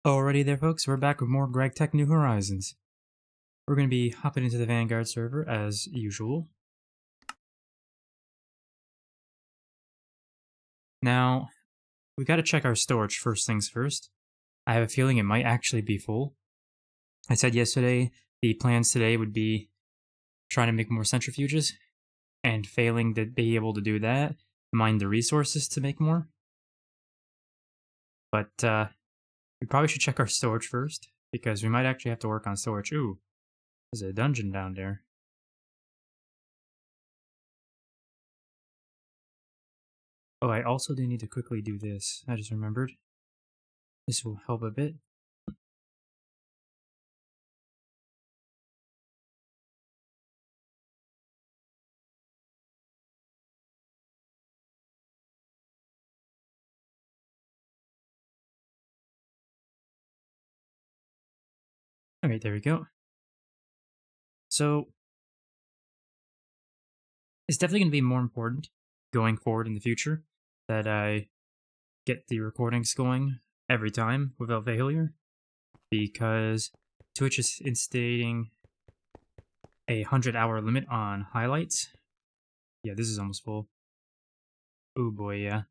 Alrighty there, folks. We're back with more Greg Tech New Horizons. We're going to be hopping into the Vanguard server as usual. Now, we got to check our storage first things first. I have a feeling it might actually be full. I said yesterday the plans today would be trying to make more centrifuges, and failing to be able to do that, mine the resources to make more. But we probably should check our storage first, because we might actually have to work on storage. Ooh, there's a dungeon down there. Oh, I also do need to quickly do this. I just remembered. This will help a bit. Alright, there we go. So, it's definitely going to be more important going forward in the future that I get the recordings going every time without failure, because Twitch is instating a 100-hour limit on highlights. Yeah, this is almost full. Oh boy, yeah.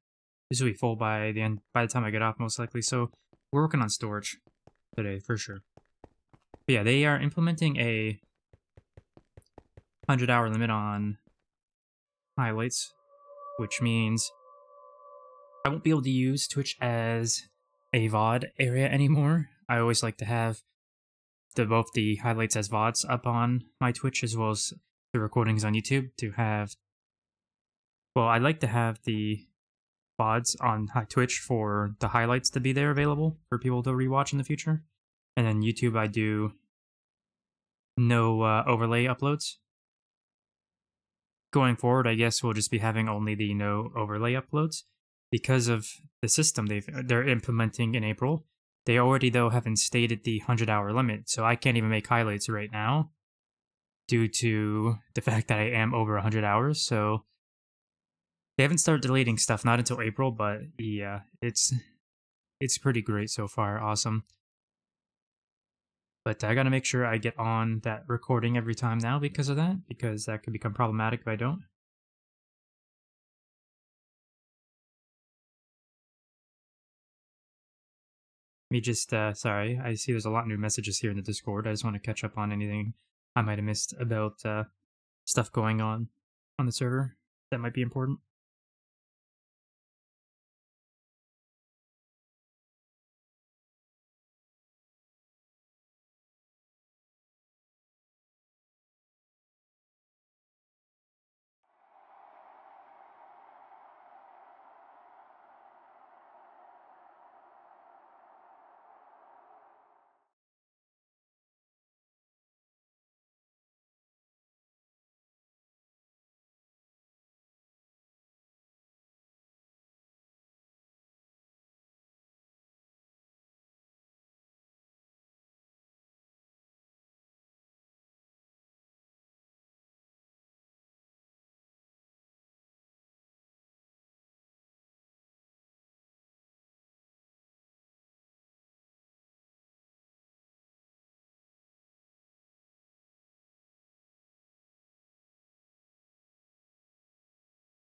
This will be full by the time I get off, most likely. So we're working on storage today for sure. But yeah, they are implementing a 100-hour limit on highlights, which means I won't be able to use Twitch as a VOD area anymore. I always like to have both the highlights as VODs up on my Twitch as well as the recordings on YouTube to have. Well, I'd like to have the VODs on Twitch for the highlights to be there available for people to rewatch in the future. And then YouTube, I do no overlay uploads. Going forward, I guess we'll just be having only the no overlay uploads. Because of the system they're implementing in April, they already, though, have instated the 100-hour limit, so I can't even make highlights right now due to the fact that I am over 100 hours, so they haven't started deleting stuff, not until April, but yeah, it's pretty great so far, awesome. But I gotta make sure I get on that recording every time now because of that, because that could become problematic if I don't. Let me just, sorry, I see there's a lot of new messages here in the Discord. I just want to catch up on anything I might have missed about stuff going on the server that might be important.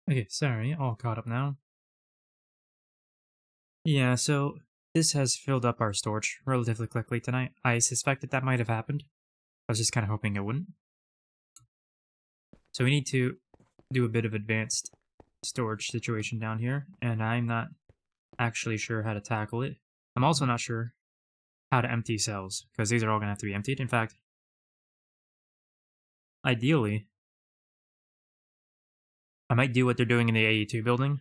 Okay, sorry, all caught up now. Yeah, so this has filled up our storage relatively quickly tonight. I suspected that might have happened. I was just kind of hoping it wouldn't. So we need to do a bit of advanced storage situation down here, and I'm not actually sure how to tackle it. I'm also not sure how to empty cells, because these are all going to have to be emptied. In fact, ideally, I might do what they're doing in the AE2 building,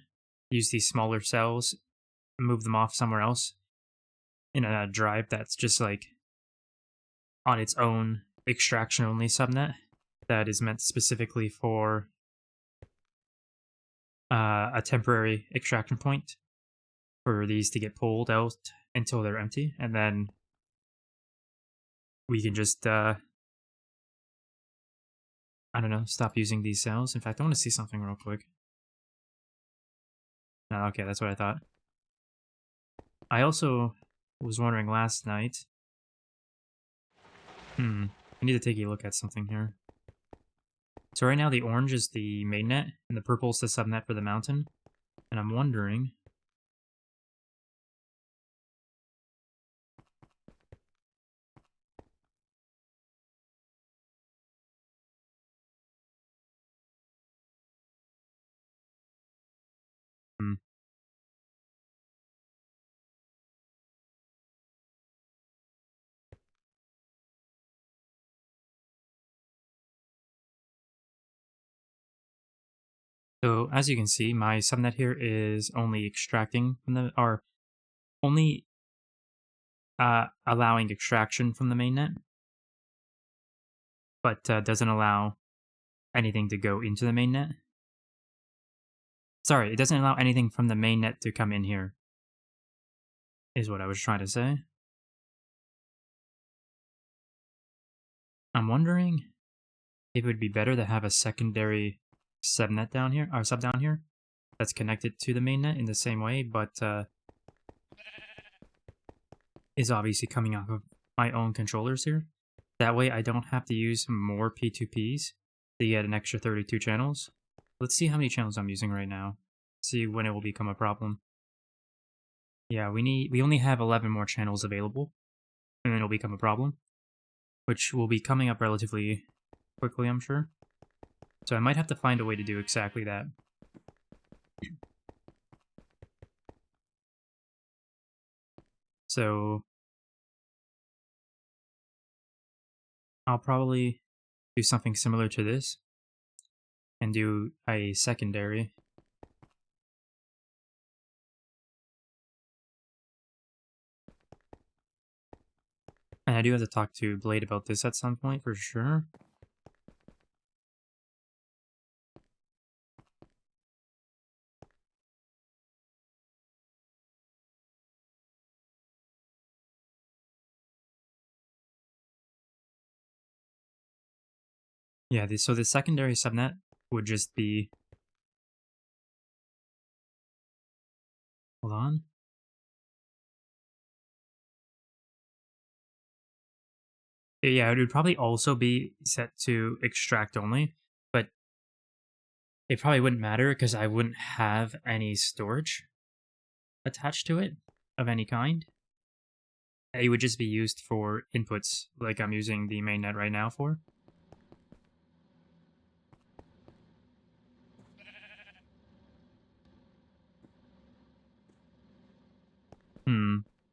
use these smaller cells, move them off somewhere else in a drive that's just like on its own extraction only subnet that is meant specifically for a temporary extraction point for these to get pulled out until they're empty, and then we can just I don't know, stop using these cells. In fact, I want to see something real quick. No, okay, that's what I thought. I also was wondering last night. I need to take a look at something here. So right now the orange is the mainnet, and the purple is the subnet for the mountain. And I'm wondering... Hmm. So as you can see, my subnet here is only extracting from the... or only allowing extraction from the mainnet, but doesn't allow anything to go into the mainnet. Sorry, it doesn't allow anything from the mainnet to come in here, is what I was trying to say. I'm wondering if it would be better to have a secondary subnet down here, or sub down here, that's connected to the mainnet in the same way, but is obviously coming off of my own controllers here. That way I don't have to use more P2Ps to get an extra 32 channels. Let's see how many channels I'm using right now. See when it will become a problem. Yeah, we only have 11 more channels available, and then it'll become a problem, which will be coming up relatively quickly, I'm sure. So I might have to find a way to do exactly that. So I'll probably do something similar to this and do a secondary. And I do have to talk to Blade about this at some point for sure. Yeah, so the secondary subnet would just be... Hold on. Yeah, it would probably also be set to extract only, but it probably wouldn't matter because I wouldn't have any storage attached to it of any kind. It would just be used for inputs, like I'm using the mainnet right now for.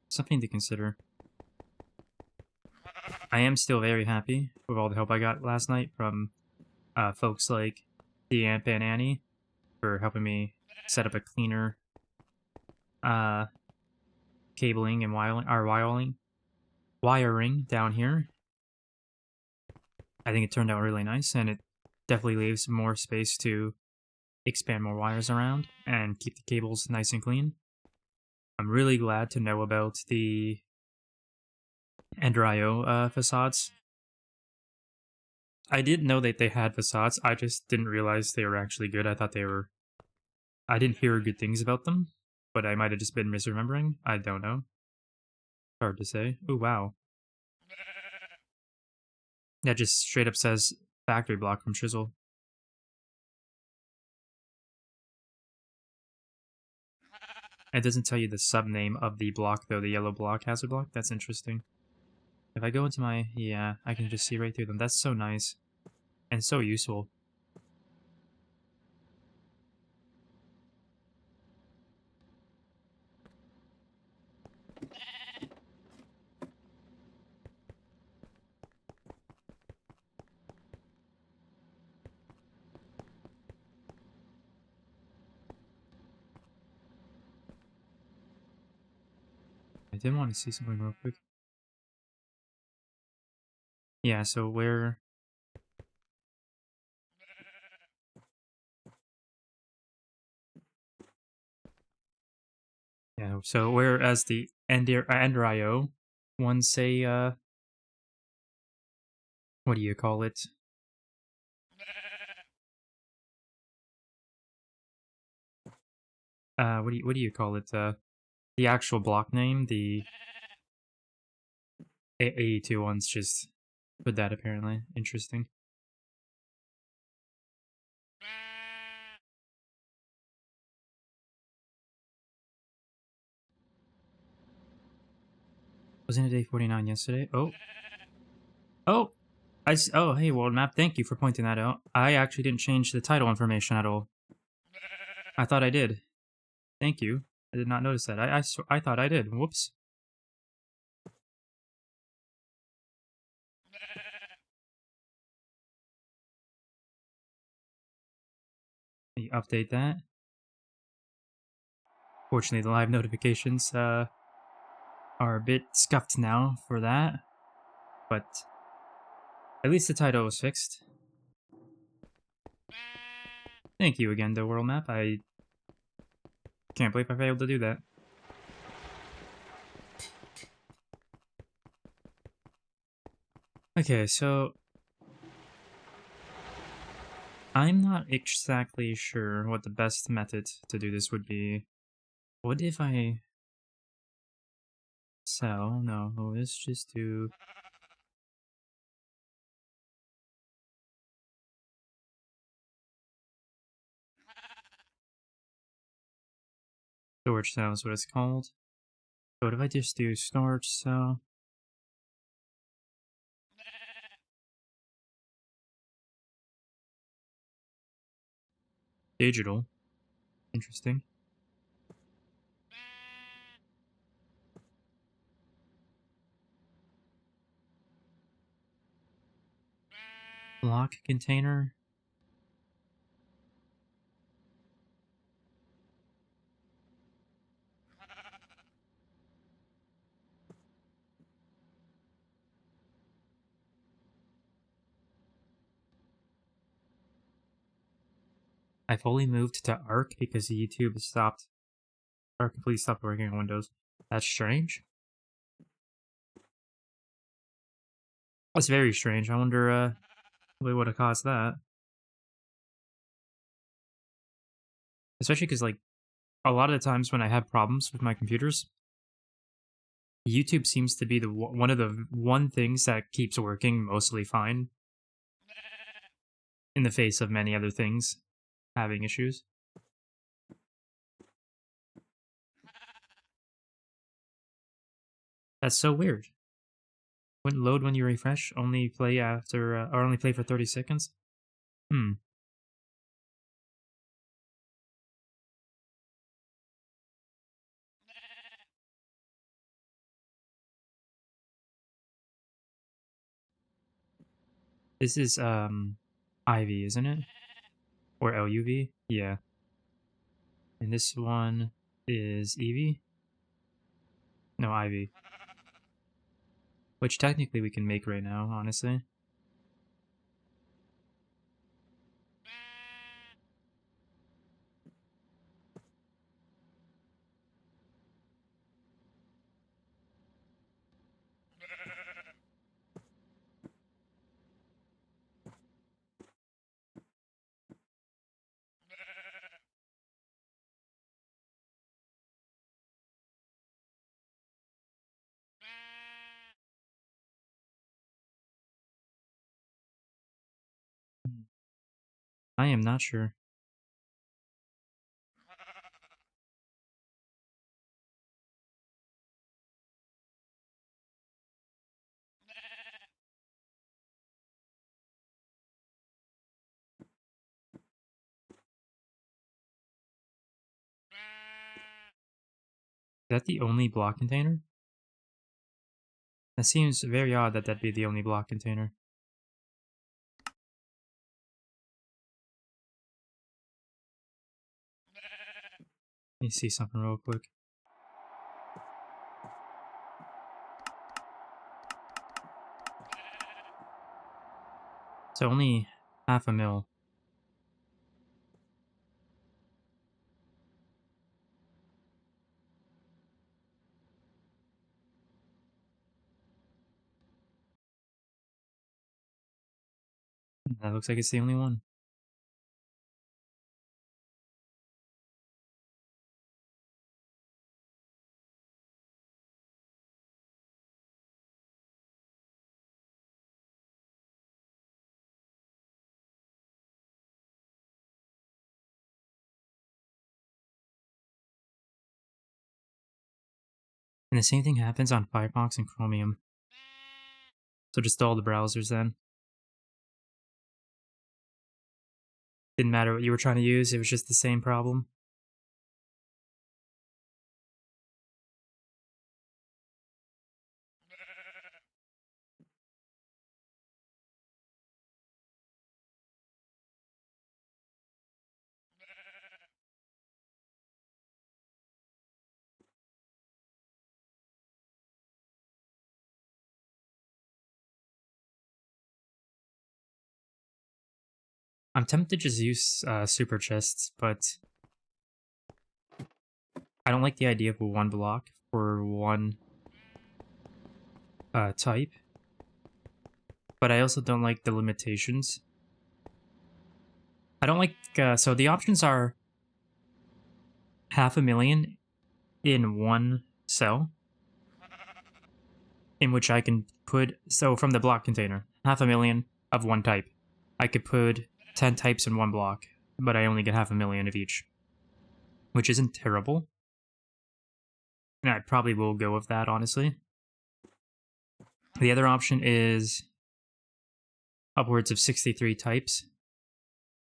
Something to consider. I am still very happy with all the help I got last night from folks like Deamp and Annie for helping me set up a cleaner cabling and wiring down here. I think it turned out really nice, and it definitely leaves more space to expand more wires around and keep the cables nice and clean. I'm really glad to know about the Ender.io facades. I did know that they had facades, I just didn't realize they were actually good. I thought they were... I didn't hear good things about them, but I might have just been misremembering. I don't know. Hard to say. Oh, wow. That just straight up says factory block from Chisel. It doesn't tell you the subname of the block, though, the yellow block, hazard block. That's interesting. If I go into my... yeah, I can just see right through them. That's so nice. And so useful. I did want to see something real quick. Yeah, so where... yeah, so whereas the Ender.io ones say, what do you call it? What do you call it? The actual block name, the 82 ones just put that apparently. Interesting. Wasn't it day 49 yesterday? Oh. Oh! Oh, hey, world map, thank you for pointing that out. I actually didn't change the title information at all. I thought I did. Thank you. I did not notice that. I thought I did. Whoops. Let me update that. Fortunately, the live notifications are a bit scuffed now for that. But at least the title was fixed. Thank you again, the world map. I can't believe I failed to do that. Okay, so I'm not exactly sure what the best method to do this would be. What if I sell? No, let's just do... storage cell is what it's called. So what if I just do storage cell? Digital. Interesting. Block container. I fully moved to Arc because YouTube stopped, or completely stopped working on Windows. That's strange. That's very strange. I wonder what would have caused that. Especially because, like, a lot of the times when I have problems with my computers, YouTube seems to be the one of the things that keeps working mostly fine in the face of many other things having issues. That's so weird. Wouldn't load when you refresh. Only play after, or only play for 30 seconds. Hmm. This is Ivy, isn't it? Or LUV? Yeah. And this one is Eevee? No, Ivy. Which technically we can make right now, honestly. I am not sure. Is that the only block container? That seems very odd that that'd be the only block container. Let me see something real quick. So only half a mil. That looks like it's the only one. And the same thing happens on Firefox and Chromium. So just all the browsers then. Didn't matter what you were trying to use, it was just the same problem. I'm tempted to just use super chests, but I don't like the idea of one block for one type. But I also don't like the limitations. I don't like, so the options are 500,000 in one cell, in which I can put, so from the block container, 500,000 of one type. I could put 10 types in one block, but I only get 500,000 of each, which isn't terrible. And I probably will go with that, honestly. The other option is upwards of 63 types,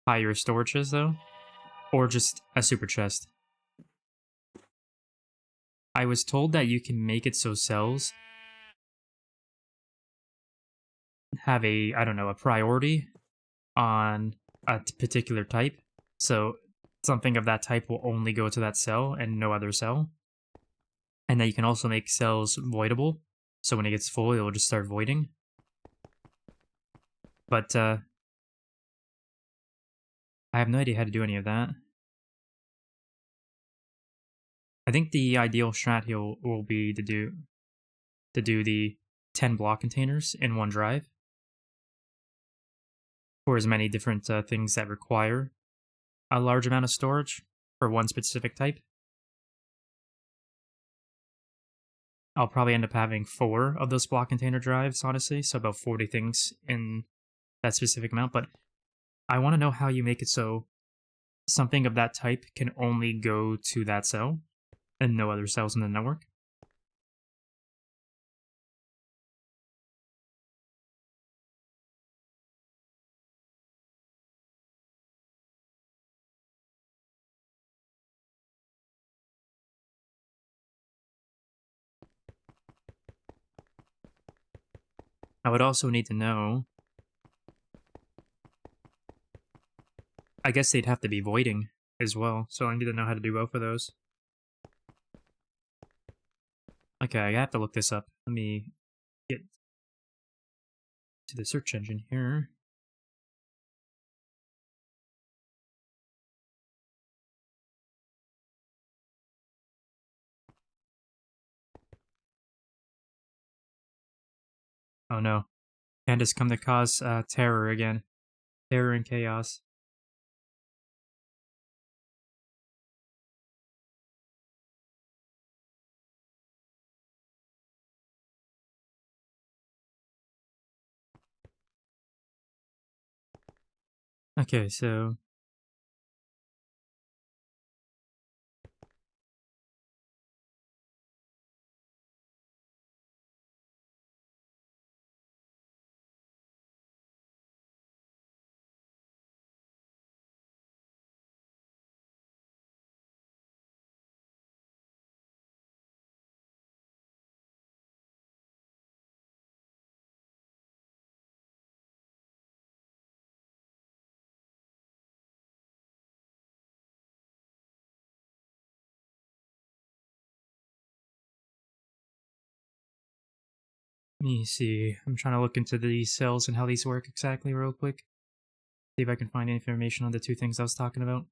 higher storages though, or just a super chest. I was told that you can make it so cells have a, I don't know, a priority on a particular type. So something of that type will only go to that cell and no other cell. And then you can also make cells voidable. So when it gets full, it'll just start voiding. But I have no idea how to do any of that. I think the ideal strat here will be to do the 10 block containers in one drive for as many different things that require a large amount of storage for one specific type. I'll probably end up having 4 of those block container drives, honestly, so about 40 things in that specific amount, but I want to know how you make it so something of that type can only go to that cell and no other cells in the network. I would also need to know, I guess they'd have to be voiding as well, so I need to know how to do both of those. Okay, I have to look this up. Let me get to the search engine here. Oh no. Pandas come to cause terror again. Terror and chaos. Okay, so let me see. I'm trying to look into these cells and how these work exactly real quick. See if I can find any information on the 2 things I was talking about.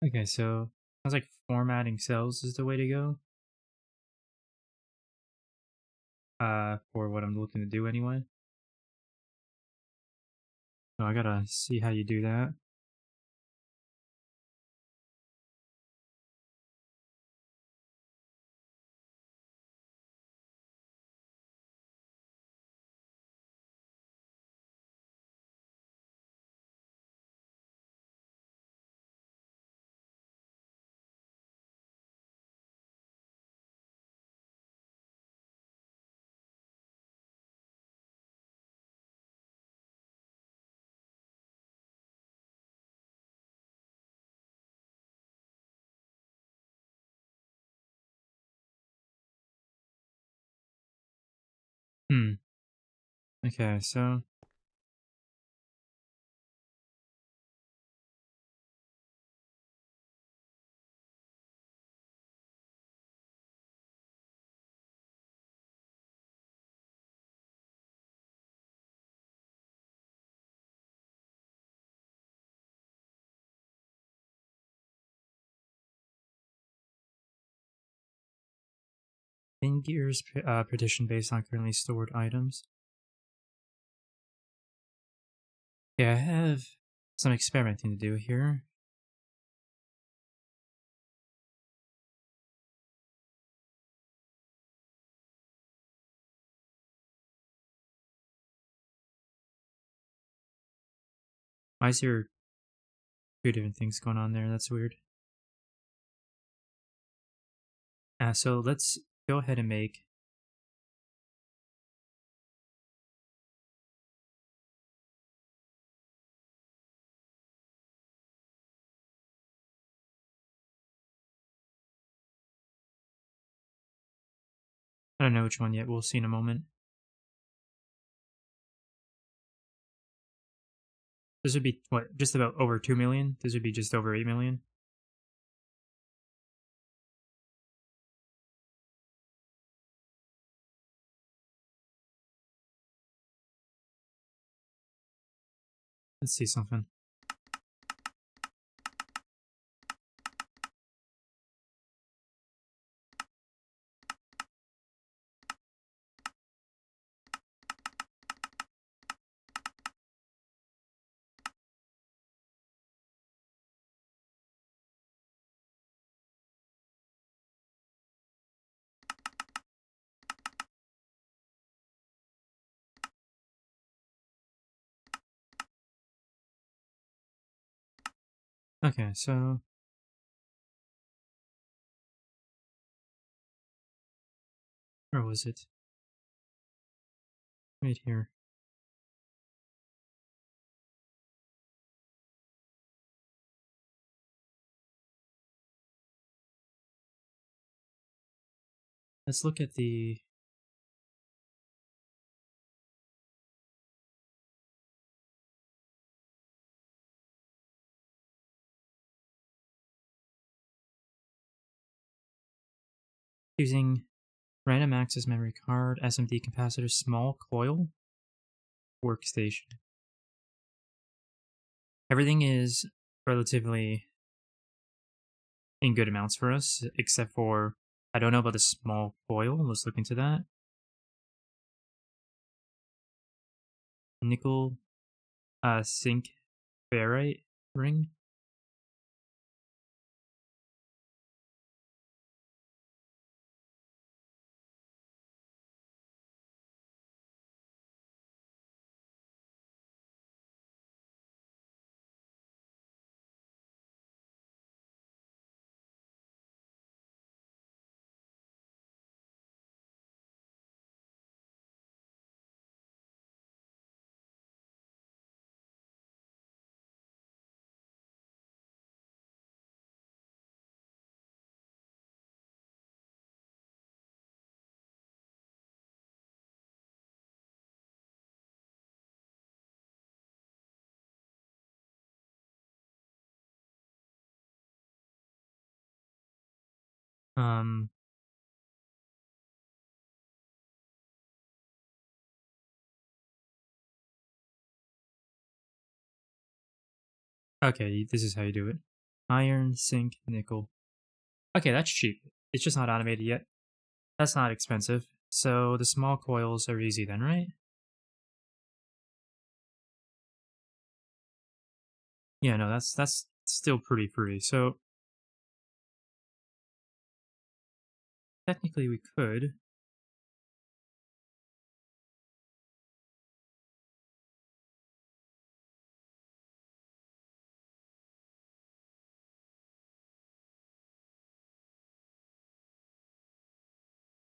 Okay, so sounds like formatting cells is the way to go. For what I'm looking to do anyway. So I gotta see how you do that. Hmm. Okay, so in gears partition based on currently stored items. Yeah, I have some experimenting to do here. Why is there two different things going on there? That's weird. So let's go ahead and make. I don't know which one yet. We'll see in a moment. This would be what, just about over 2 million? This would be just over 8 million. Let's see something. Okay, so where was it? Right here. Let's look at the. Using random access memory card, SMD capacitor, small coil, workstation. Everything is relatively in good amounts for us, except for I don't know about the small coil. Let's look into that. Nickel zinc ferrite ring. Um, okay, this is how you do it. Iron, zinc, nickel. Okay, that's cheap. It's just not automated yet. That's not expensive. So the small coils are easy then, right? Yeah, no, that's still pretty free. So technically we could.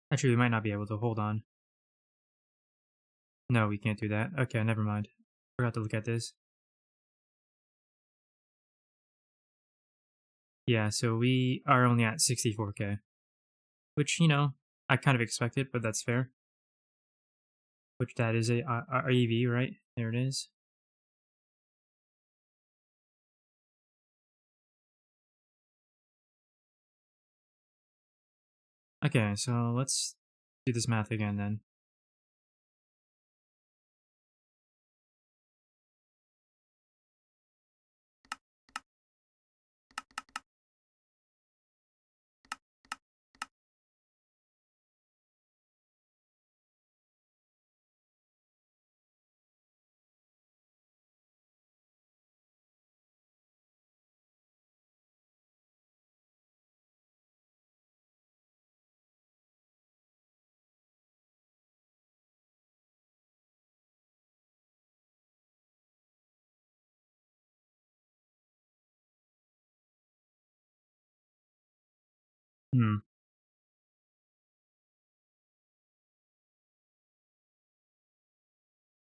Actually, we might not be able to. Hold on. No, we can't do that. Okay, never mind. Forgot to look at this. Yeah, so we are only at 64k. Which, you know, I kind of expected, but that's fair. Which that is a EV, right? There it is. Okay, so let's do this math again then. Hmm.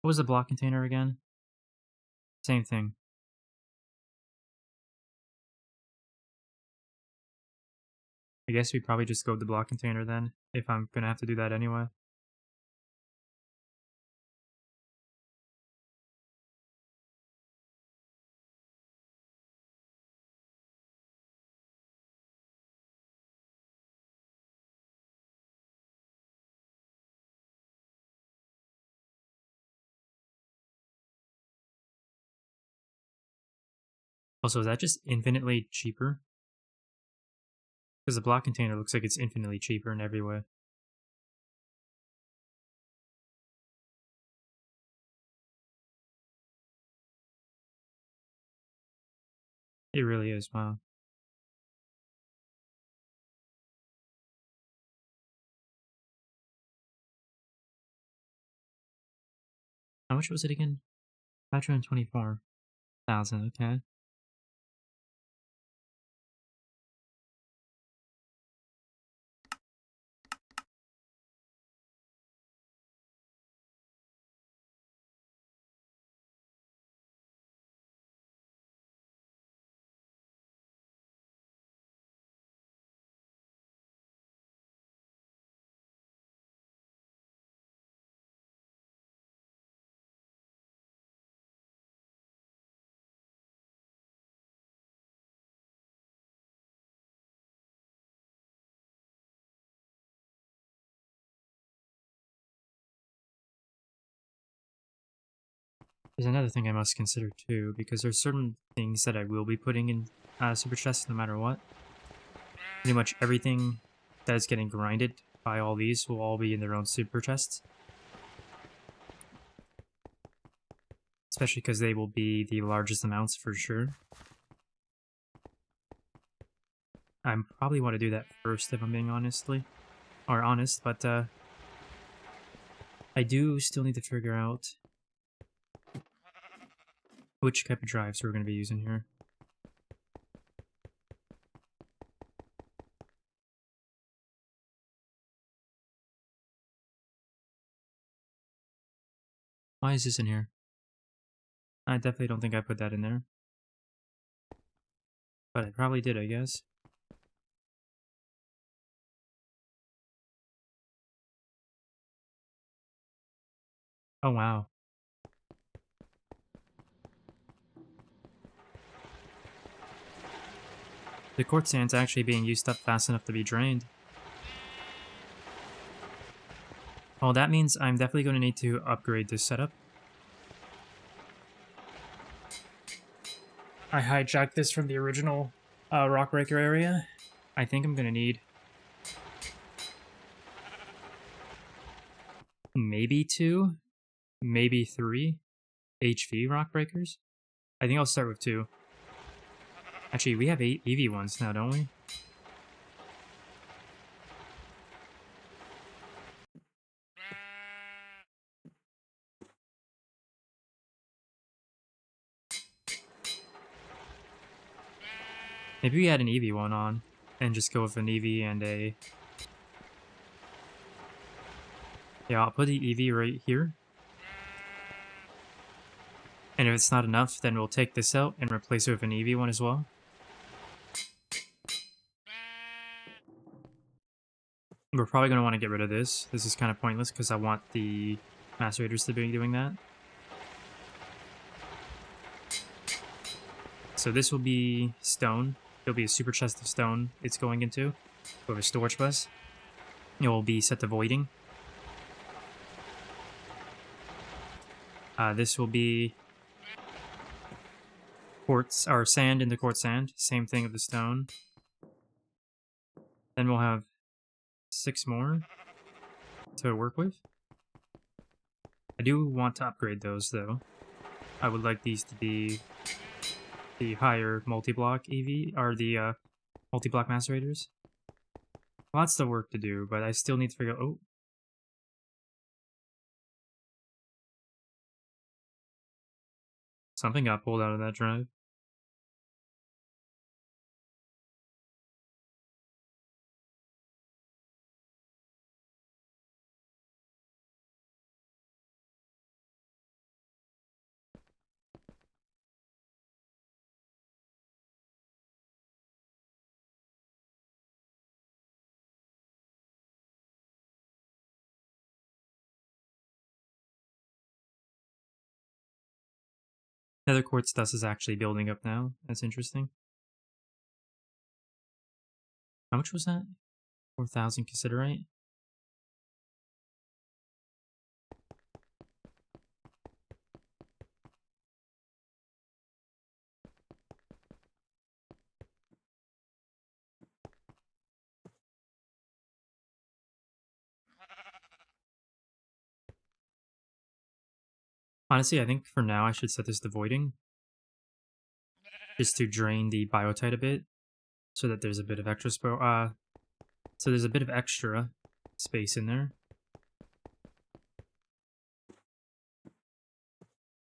What was the block container again? Same thing. I guess we probably just go with the block container then, if I'm gonna have to do that anyway. Also, is that just infinitely cheaper? Because the block container looks like it's infinitely cheaper in every way. It really is, wow. How much was it again? 524,000, okay. There's another thing I must consider too, because there's certain things that I will be putting in super chests no matter what. Pretty much everything that is getting grinded by all these will all be in their own super chests. Especially because they will be the largest amounts for sure. I probably want to do that first if I'm being honest, but I do still need to figure out which type of drives we're going to be using here. Why is this in here? I definitely don't think I put that in there. But I probably did, I guess. Oh wow. The quartz sand's actually being used up fast enough to be drained. Oh, that means I'm definitely going to need to upgrade this setup. I hijacked this from the original rock breaker area. I think I'm gonna need maybe 2, maybe 3 HV rock breakers. I think I'll start with 2. Actually, we have 8 EV ones now, don't we? Maybe we add an EV one on and just go with an EV and a... Yeah, I'll put the EV right here. And if it's not enough, then we'll take this out and replace it with an EV one as well. We're probably going to want to get rid of this. This is kind of pointless because I want the macerators to be doing that. So this will be stone. It'll be a super chest of stone it's going into with a storage bus. It will be set to voiding. This will be quartz or sand into quartz sand. Same thing with the stone. Then we'll have 6 more to work with. I do want to upgrade those though. I would like these to be the higher multi-block EV or the multi-block macerators. Lots of work to do, but I still need to figure out. Oh, something got pulled out of that drive. Nether quartz dust is actually building up now. That's interesting. How much was that? 4,000 considerate? Honestly, I think for now I should set this to voiding. Just to drain the biotite a bit. So that there's a bit of extra so there's a bit of extra space in there.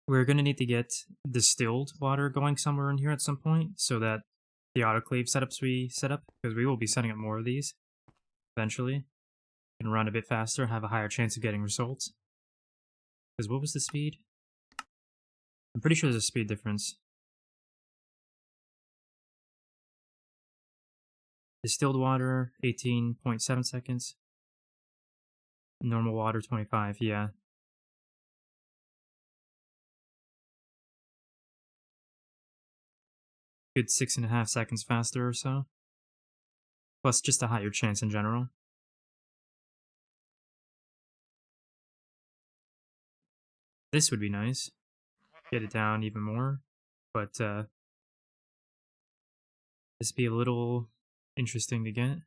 We're going to need to get distilled water going somewhere in here at some point so that the autoclave setups we set up, because we will be setting up more of these eventually, can run a bit faster, have a higher chance of getting results. Because what was the speed? I'm pretty sure there's a speed difference. Distilled water, 18.7 seconds. Normal water, 25, yeah. Good 6.5 seconds faster or so. Plus just a higher chance in general. This would be nice. Get it down even more. But this be a little interesting to get.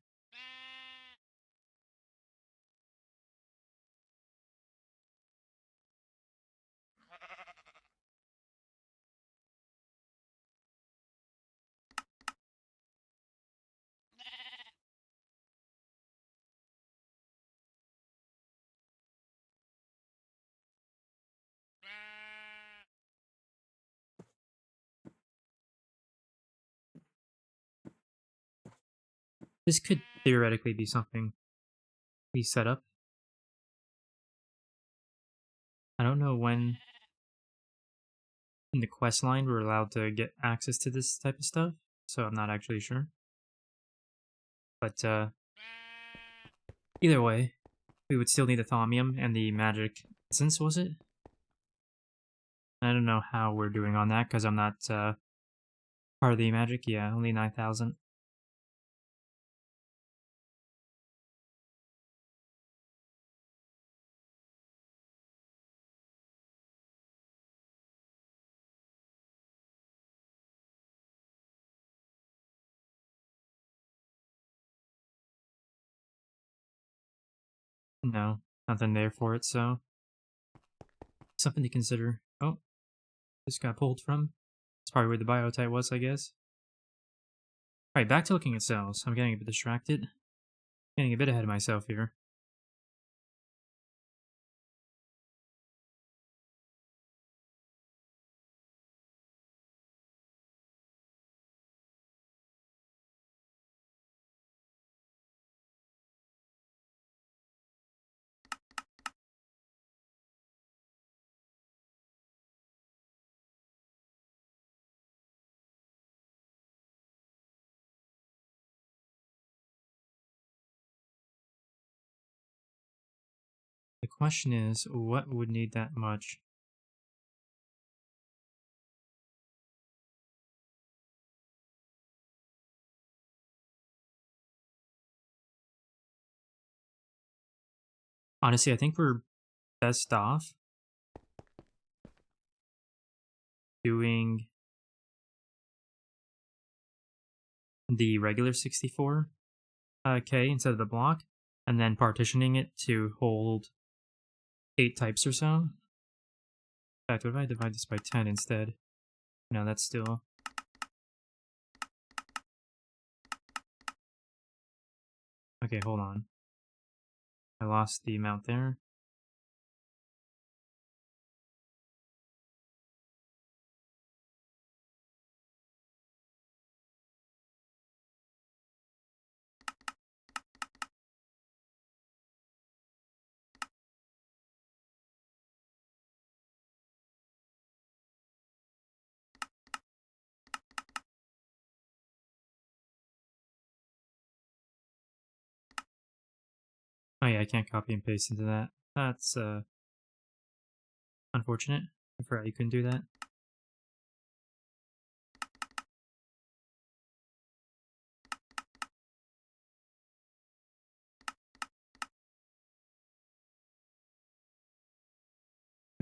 This could theoretically be something we set up. I don't know when in the quest line we're allowed to get access to this type of stuff, so I'm not actually sure. But either way, we would still need the thaumium and the magic essence, was it? I don't know how we're doing on that because I'm not part of the magic. Yeah, only 9,000. No, nothing there for it, so something to consider. Oh, this got pulled from. It's probably where the biotype was, I guess. Alright, back to looking at cells. I'm getting a bit distracted. Getting a bit ahead of myself here. The question is, what would need that much? Honestly, I think we're best off doing the regular 64 K instead of the block, and then partitioning it to hold 8 types or so. In fact, what if I divide this by 10 instead? No, that's still... Okay, hold on. I lost the amount there. Oh yeah, I can't copy and paste into that. That's unfortunate. I forgot you couldn't do that.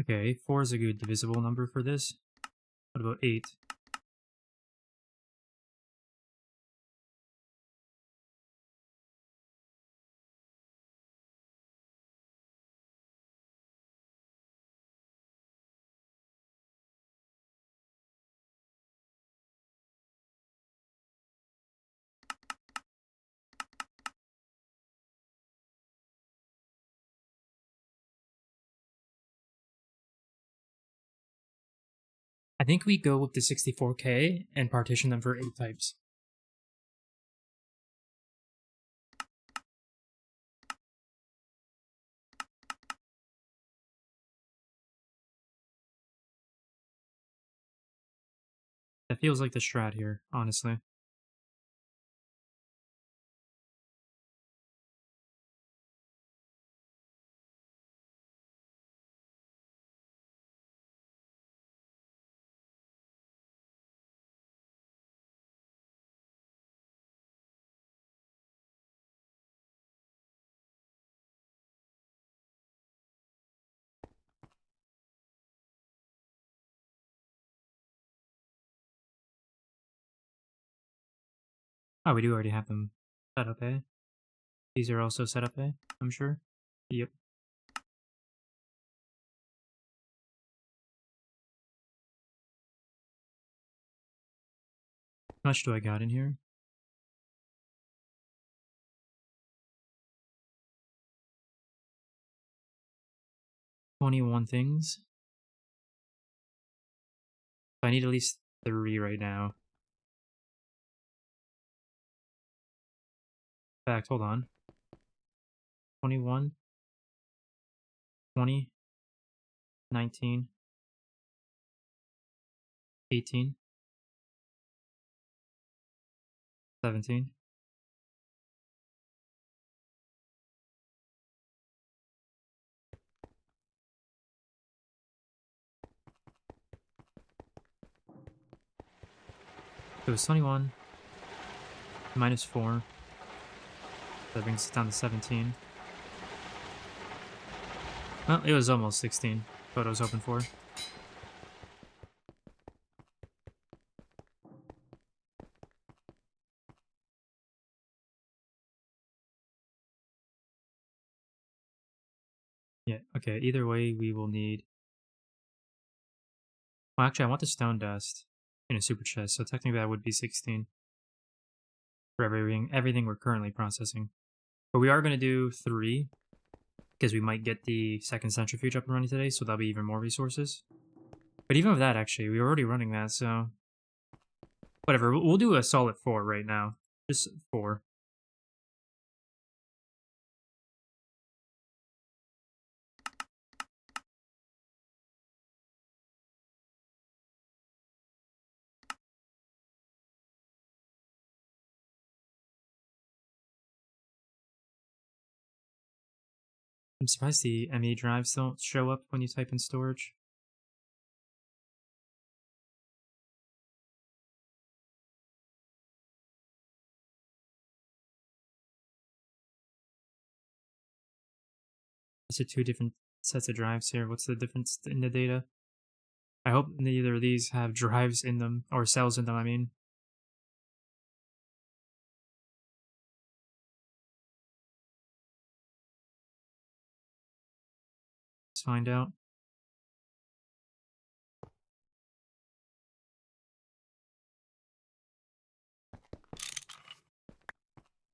Okay, 4 is a good divisible number for this. What about 8? I think we go with the 64K and partition them for 8 types. That feels like the strat here, honestly. Oh, we do already have them set up, eh? These are also set up, eh? I'm sure. Yep. How much do I got in here? 21 things. I need at least 3 right now. In fact, hold on. 21, 20, 19, 18, 17. It was 21 minus 4. That brings it down to 17. Well, it was almost 16. What I was hoping for. Yeah, okay, either way, we will need... Well, actually, I want the stone dust in a super chest, so technically that would be 16 for everything we're currently processing. But we are going to do 3, because we might get the second centrifuge up and running today, so that'll be even more resources. But even with that, actually, we were already running that, so... Whatever, we'll do a solid 4 right now. Just 4. I'm surprised the ME drives don't show up when you type in storage. These are 2 different sets of drives here. What's the difference in the data? I hope neither of these have drives in them, or cells in them, I mean. Let's find out.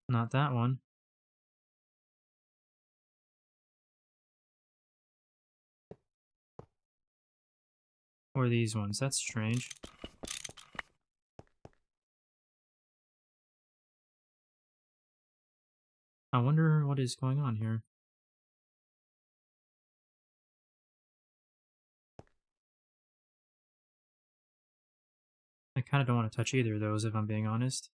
Not that one. Or these ones. That's strange. I wonder what is going on here. I kind of don't want to touch either of those, if I'm being honest.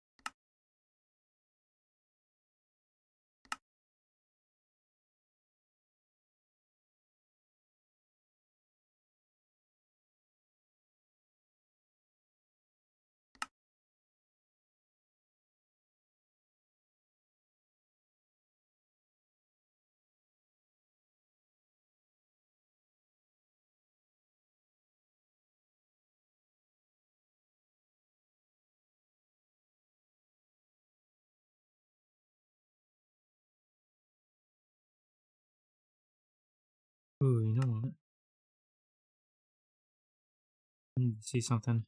Ooh, you know what? See something.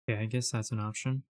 Yeah, I guess that's an option.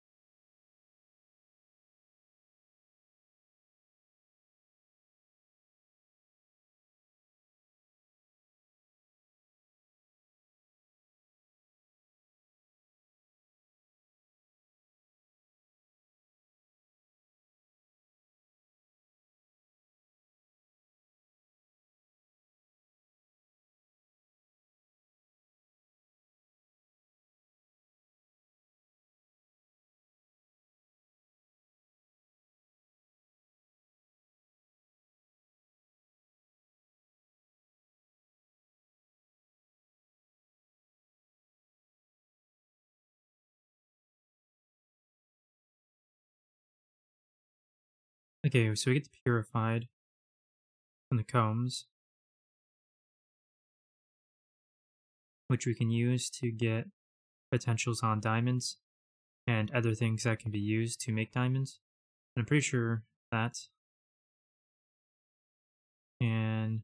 Okay, so we get the purified from the combs, which we can use to get potentials on diamonds and other things that can be used to make diamonds. And I'm pretty sure that. And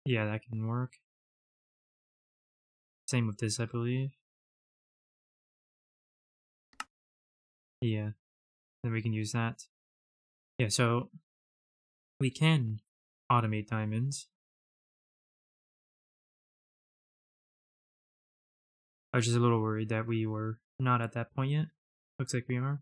Yeah, that can work. Same with this, I believe. Yeah, then we can use that. Yeah, so we can automate diamonds. I was just a little worried that we were not at that point yet. Looks like we are.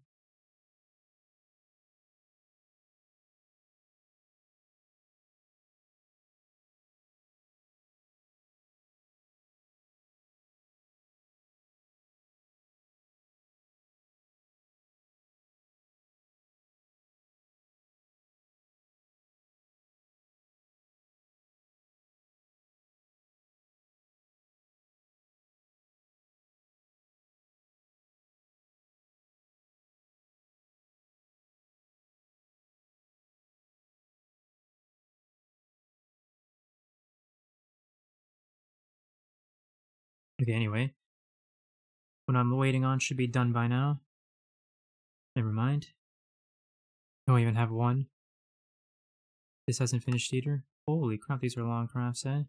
Okay, anyway. What I'm waiting on should be done by now. Never mind. Don't even have one. This hasn't finished either. Holy crap, these are long crafts, eh?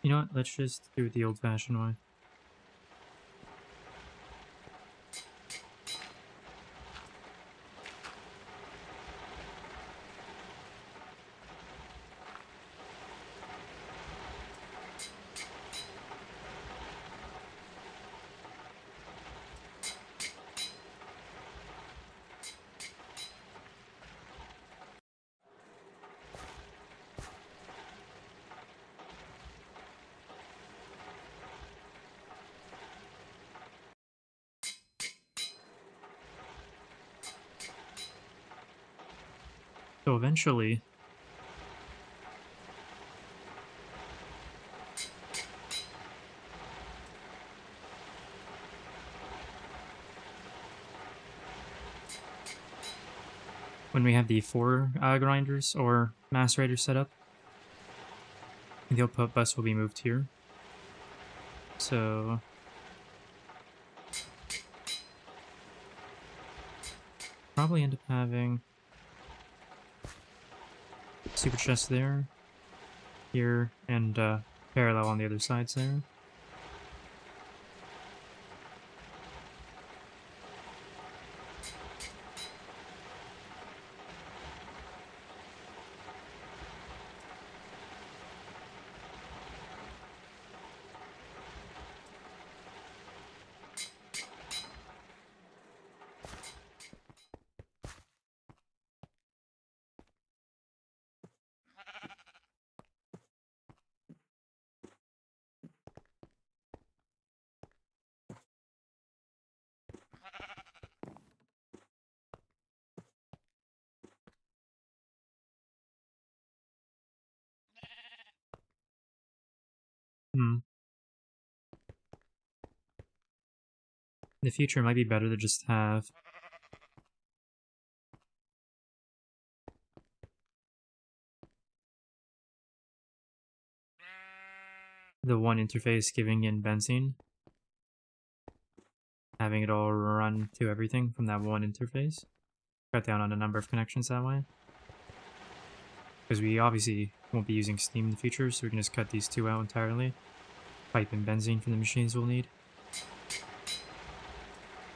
You know what? Let's just do it the old-fashioned way. So eventually, when we have the 4 grinders or macerators set up, the output bus will be moved here. So probably end up having super chest there, here, and parallel on the other sides there. Hmm. In the future, it might be better to just have the one interface giving in benzene, having it all run to everything from that one interface. Cut down on the number of connections that way. because we obviously won't be using steam in the future, so we can just cut these two out entirely. Pipe and benzene from the machines we'll need.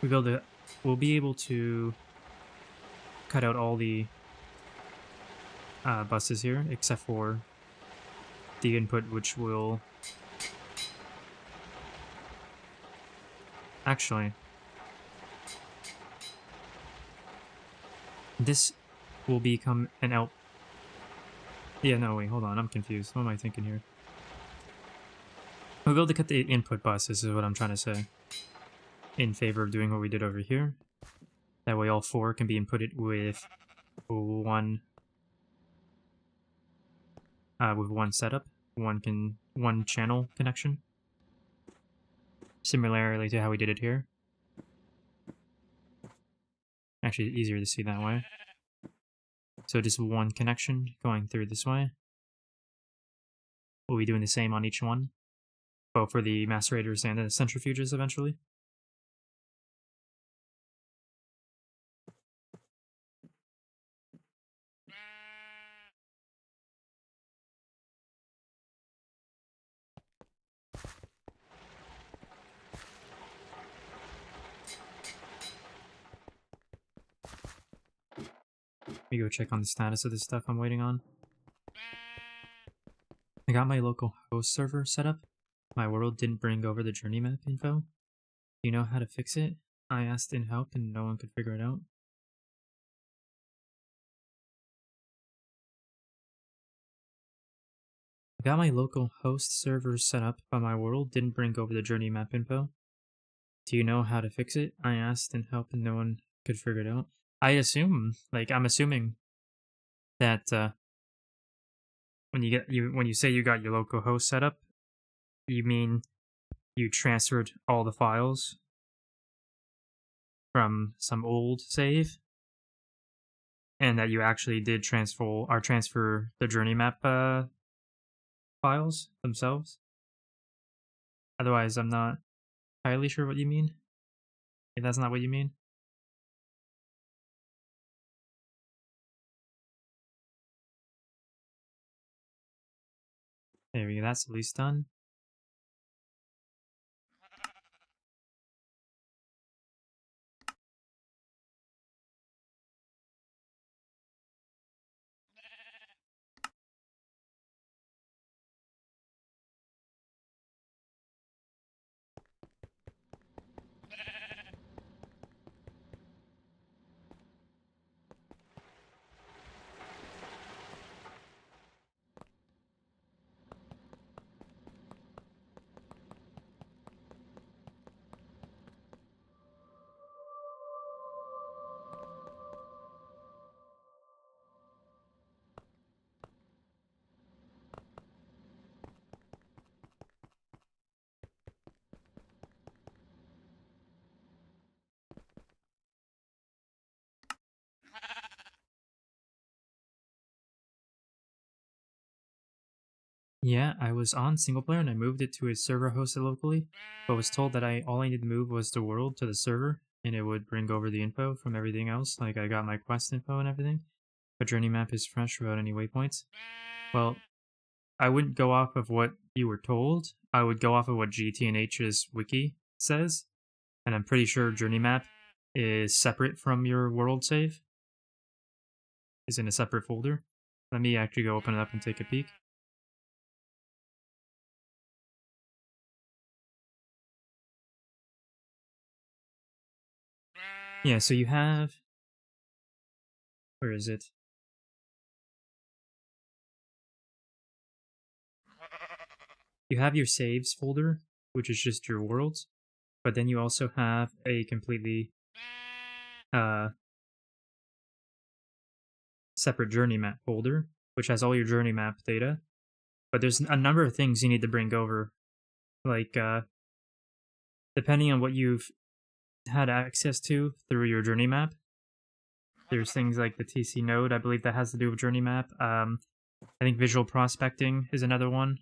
We'll be able to cut out all the buses here, except for the input, which will... Actually, this will become an out... Yeah, no, wait, hold on, I'm confused. What am I thinking here? We'll be able to cut the input buses, is what I'm trying to say, in favor of doing what we did over here. That way all four can be inputted with one setup, one channel connection. Similarly to how we did it here. Actually, easier to see that way. So just one connection going through this way. We'll be doing the same on each one, both for the macerators and the centrifuges eventually. Let me go check on the status of this stuff I'm waiting on. I got my local host server set up. My world didn't bring over the journey map info. Do you know how to fix it? I asked in help and no one could figure it out. I got my local host server set up, but my world didn't bring over the journey map info. Do you know how to fix it? I asked in help and no one could figure it out. I'm assuming that when you say you got your local host set up, you mean you transferred all the files from some old save, and that you actually did transfer the journey map files themselves. Otherwise, I'm not entirely sure what you mean. If that's not what you mean. There we go, that's at least done. Yeah, I was on single player and I moved it to a server hosted locally, but was told that all I needed to move was the world to the server, and it would bring over the info from everything else. Like, I got my quest info and everything. The journey map is fresh without any waypoints. Well, I wouldn't go off of what you were told. I would go off of what GTNH's wiki says, and I'm pretty sure journey map is separate from your world save. Is in a separate folder. Let me actually go open it up and take a peek. Yeah, so you have... Where is it? You have your saves folder, which is just your worlds, but then you also have a completely separate journey map folder, which has all your journey map data. But there's a number of things you need to bring over, like depending on what you've had access to through your journey map. There's things like the TC node, I believe that has to do with journey map. I think visual prospecting is another one.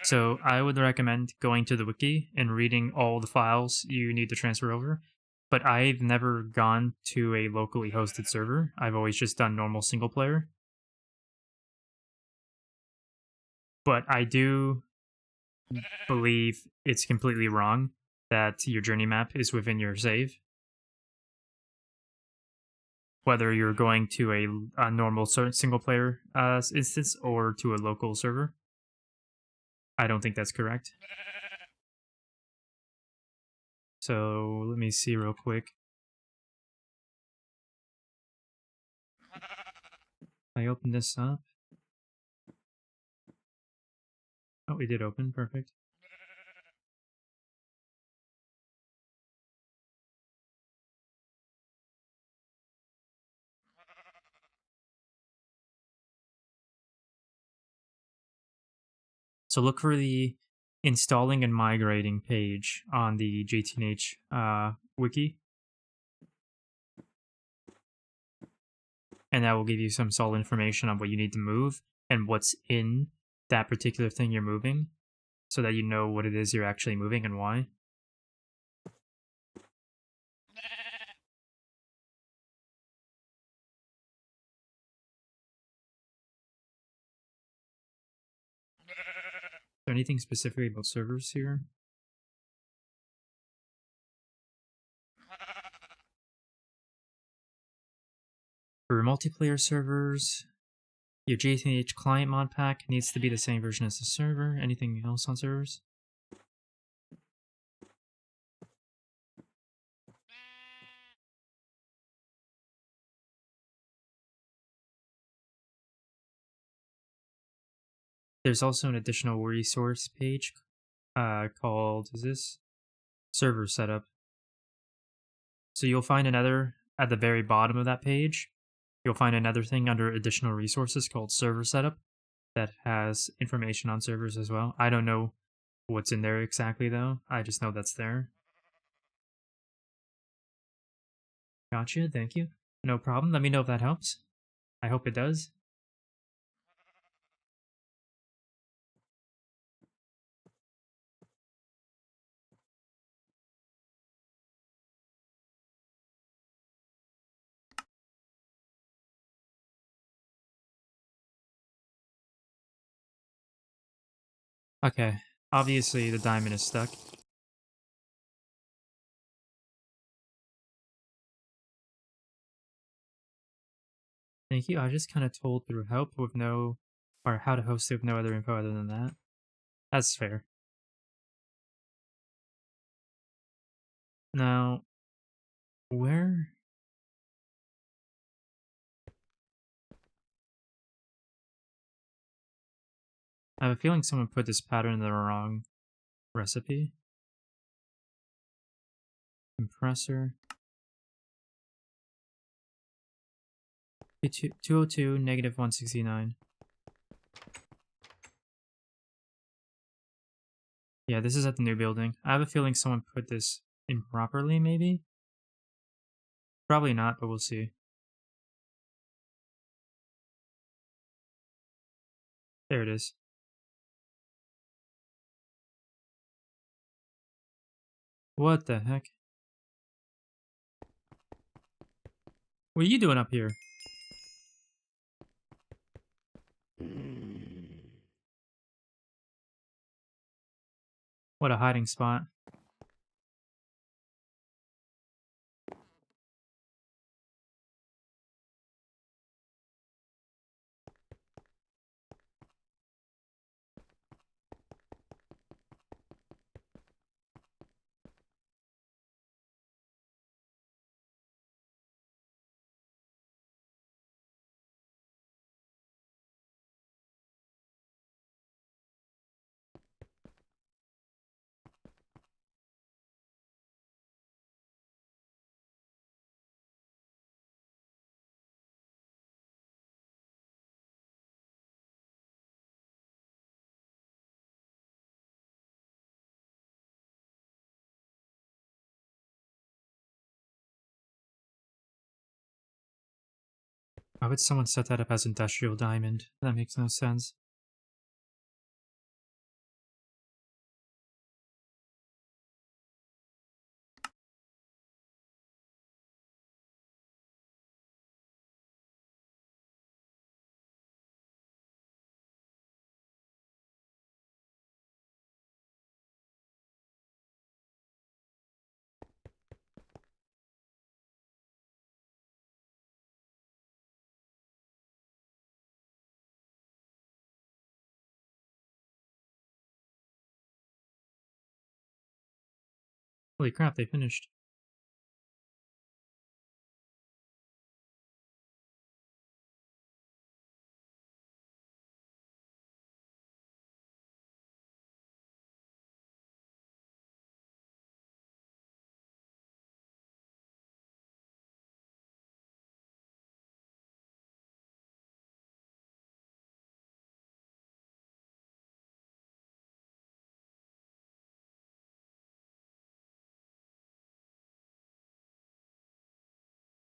So I would recommend going to the wiki and reading all the files you need to transfer over. but I've never gone to a locally hosted server. I've always just done normal single player. But I do believe it's completely wrong that your journey map is within your save. Whether you're going to a normal single player instance or to a local server. I don't think that's correct. So let me see real quick. I open this up. Oh, it did open. Perfect. So look for the installing and migrating page on the GTNH wiki. And that will give you some solid information on what you need to move and what's in that particular thing you're moving, so that you know what it is you're actually moving and why. Is there anything specific about servers here? For multiplayer servers, your GTNH client mod pack needs to be the same version as the server. Anything else on servers? There's also an additional resource page called, is this? Server setup. So you'll find another, at the very bottom of that page, you'll find another thing under additional resources called server setup that has information on servers as well. I don't know what's in there exactly though. I just know that's there. Gotcha, thank you. No problem. Let me know if that helps. I hope it does. Okay, obviously the diamond is stuck. Thank you. I was just kind of told through help with no, or how to host it with no other info other than that. That's fair. Now, where? I have a feeling someone put this pattern in the wrong recipe. Compressor. 202, negative 169. Yeah, this is at the new building. I have a feeling someone put this improperly, maybe? Probably not, but we'll see. There it is. What the heck? What are you doing up here? What a hiding spot. Why would someone set that up as industrial diamond? That makes no sense. Holy crap, they finished.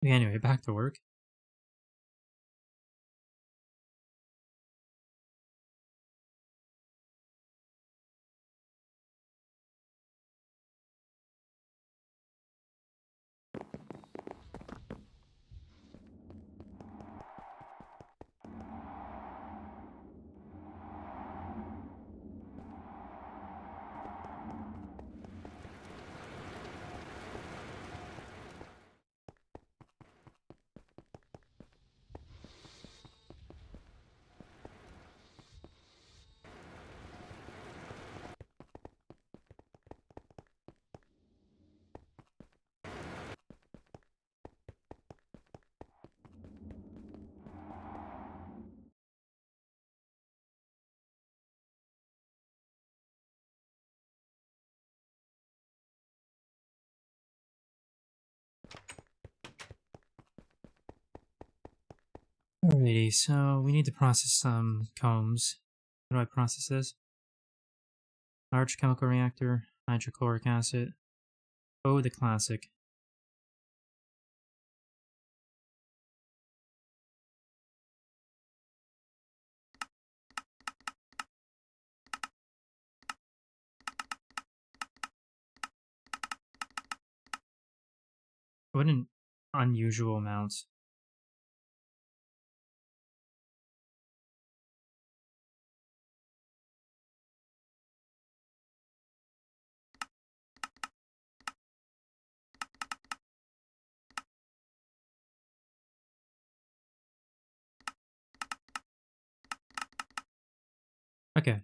Anyway, back to work. Alrighty, so we need to process some combs. How do I process this? Large chemical reactor, hydrochloric acid. Oh, the classic. What an unusual amount. Okay,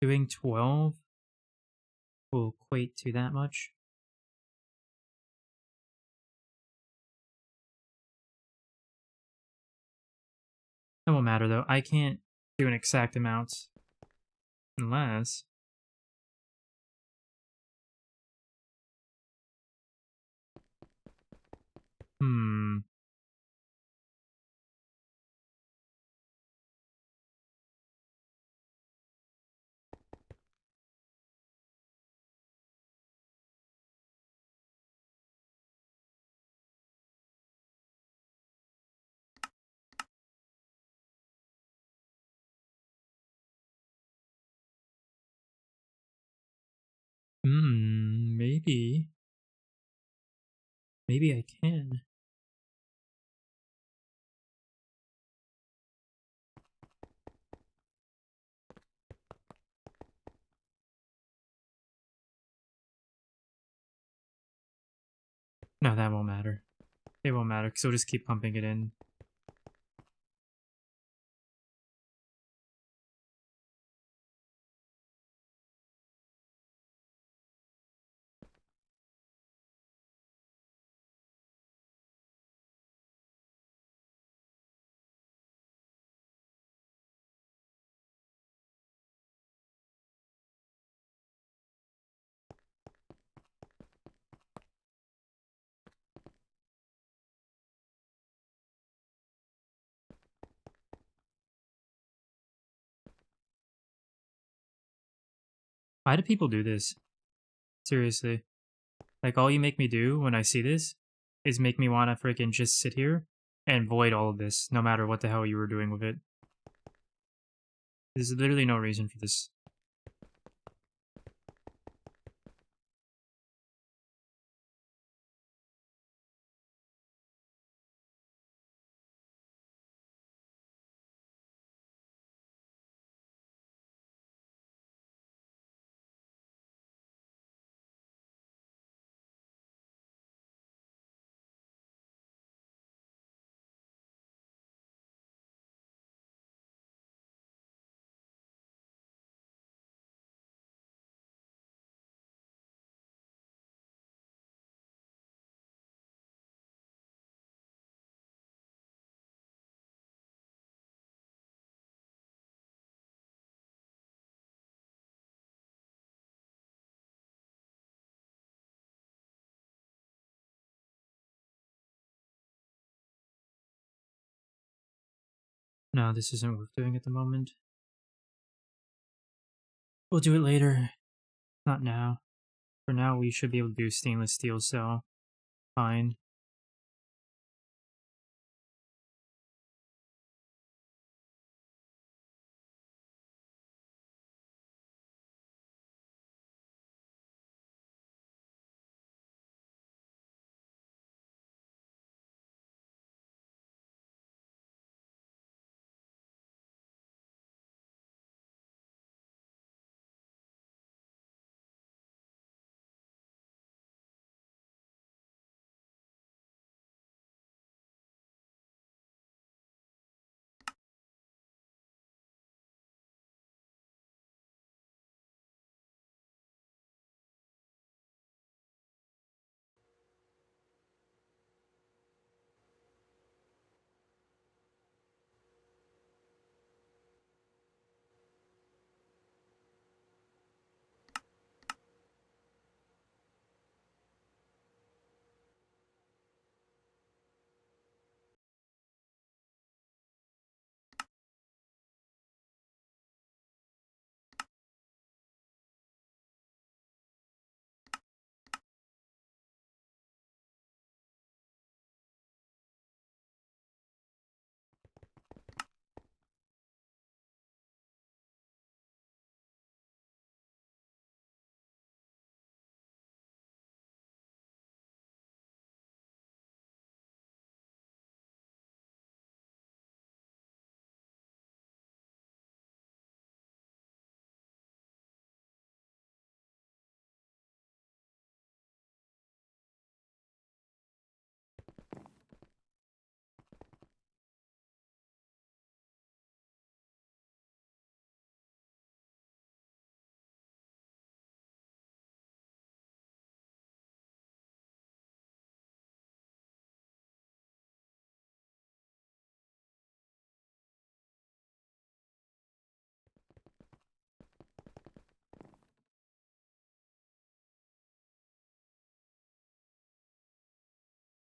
doing 12 will equate to that much. That won't matter though. I can't do an exact amount unless. Hmm. Maybe. Maybe I can. No, that won't matter. It won't matter because we'll just keep pumping it in. Why do people do this? Seriously. Like, all you make me do when I see this is make me want to freaking just sit here and void all of this, no matter what the hell you were doing with it. There's literally no reason for this. No, this isn't worth doing at the moment. We'll do it later. Not now. For now, we should be able to do stainless steel, so fine.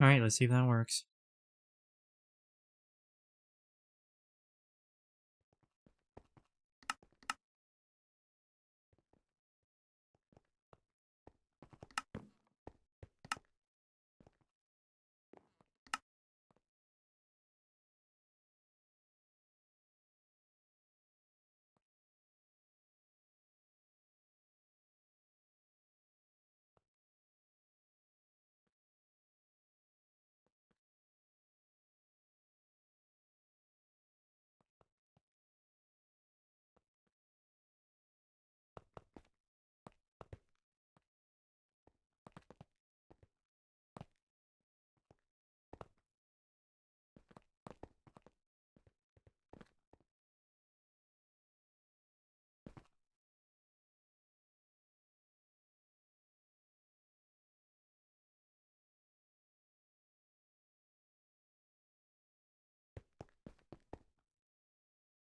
Alright, let's see if that works.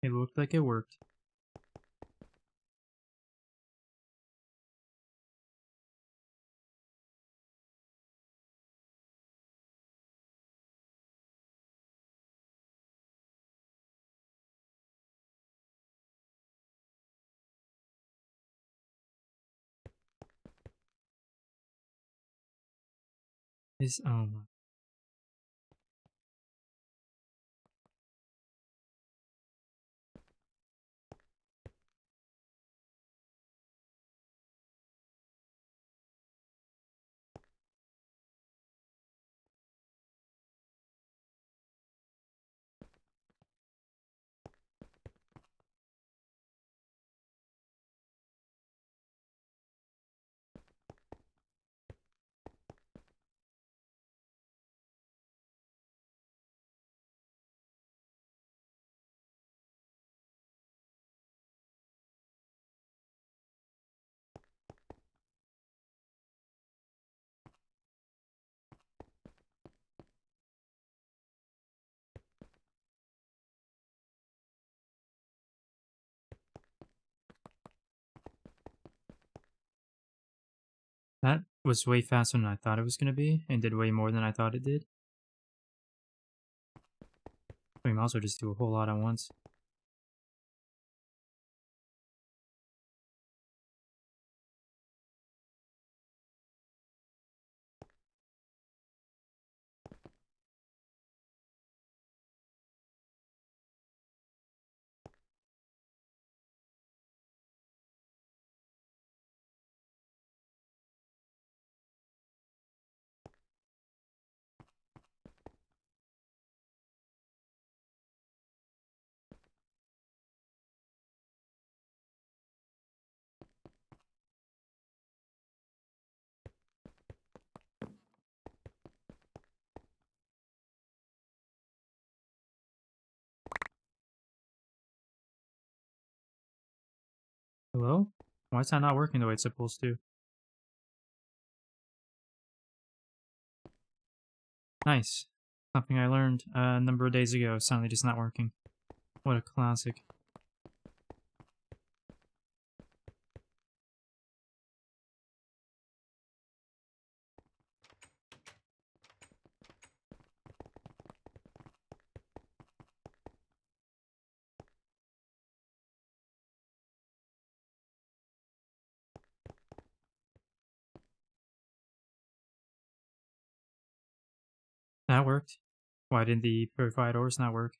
It looked like it worked. Is that was way faster than I thought it was gonna be, and did way more than I thought it did. We might also just do a whole lot at once. Hello? Why is that not working the way it's supposed to? Nice. Something I learned a number of days ago, suddenly just not working. What a classic. That worked. Why didn't the purified ores not work?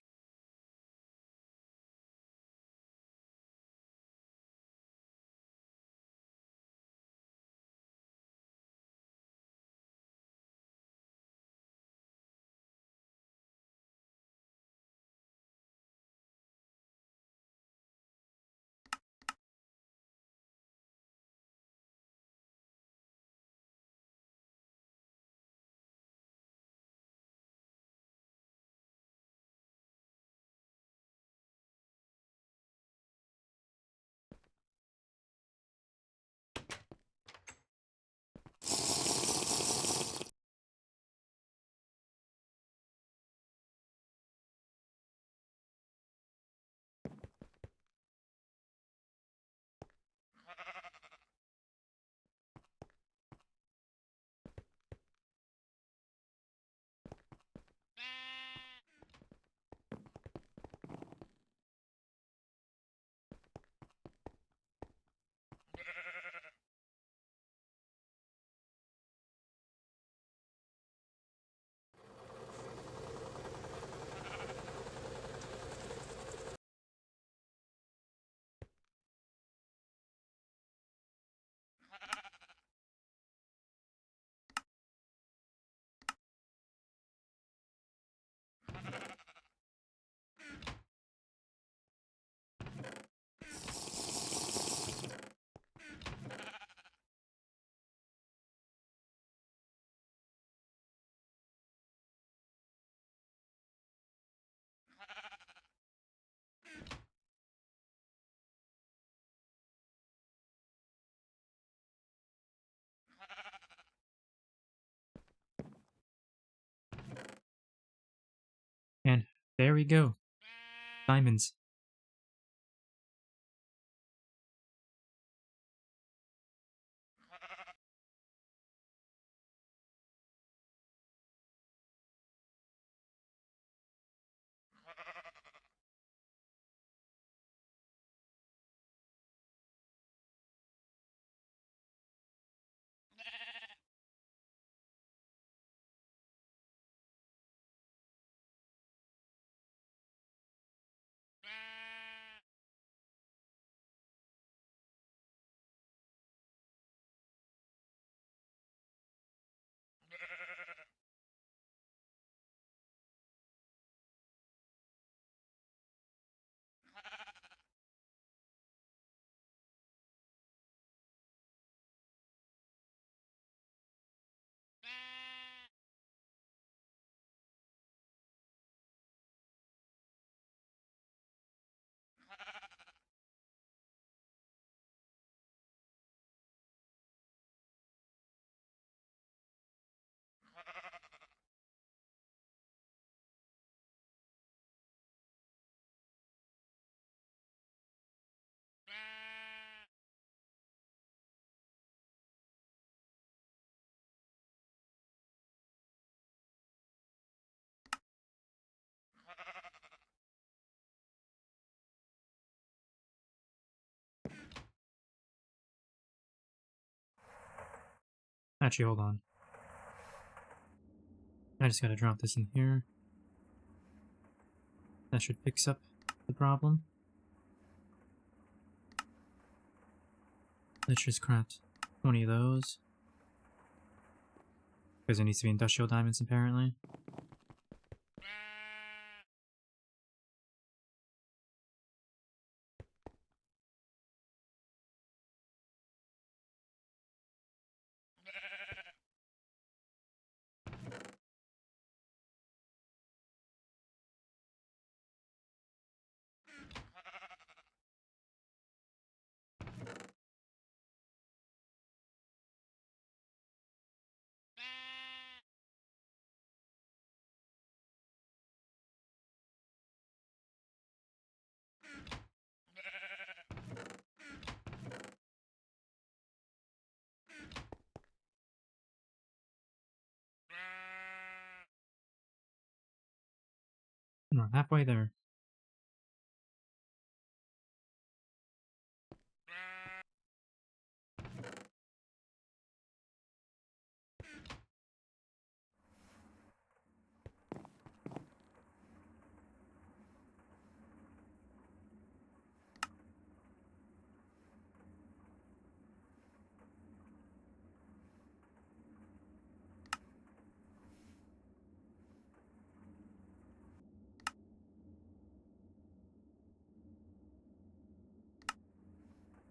And there we go. Diamonds. Actually, hold on. I just gotta drop this in here. That should fix up the problem. Let's just craft 20 of those. Because it needs to be industrial diamonds, apparently. We're halfway there.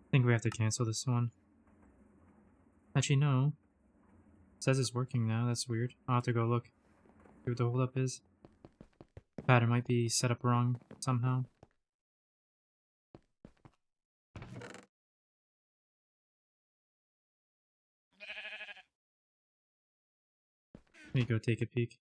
I think we have to cancel this one. Actually, no. It says it's working now. That's weird. I'll have to go look. See what the holdup is. The pattern might be set up wrong somehow. Let me go take a peek.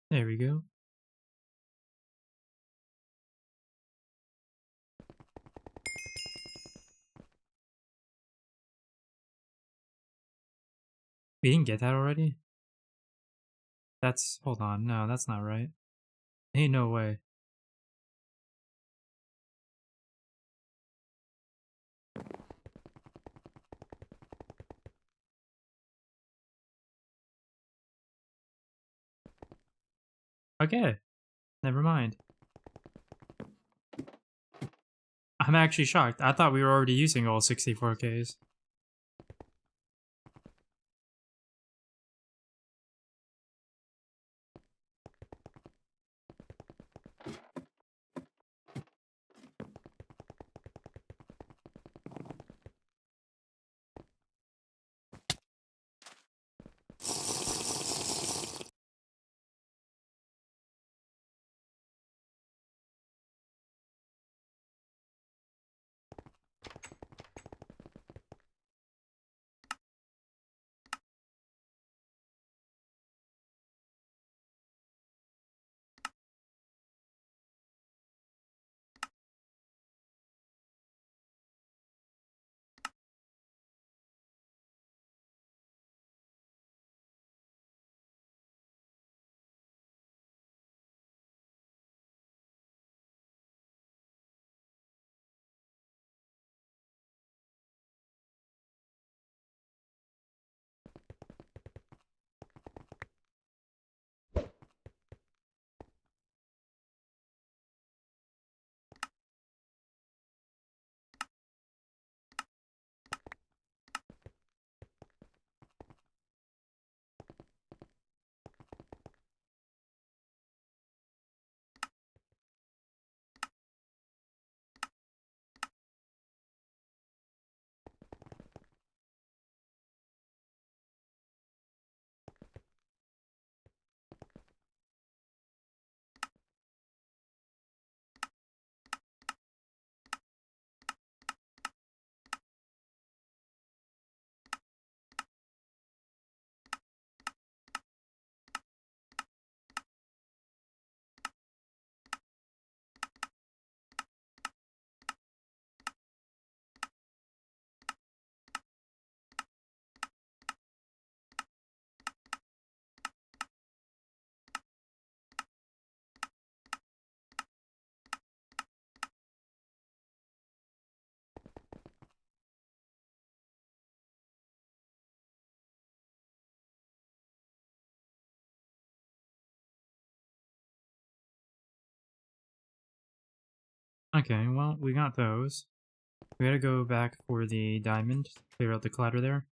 There we go. We didn't get that already? That's... hold on. No, that's not right. Ain't no way. Okay. Never mind. I'm actually shocked. I thought we were already using all 64Ks. Okay, well, we got those. We gotta go back for the diamond, clear out the clutter there.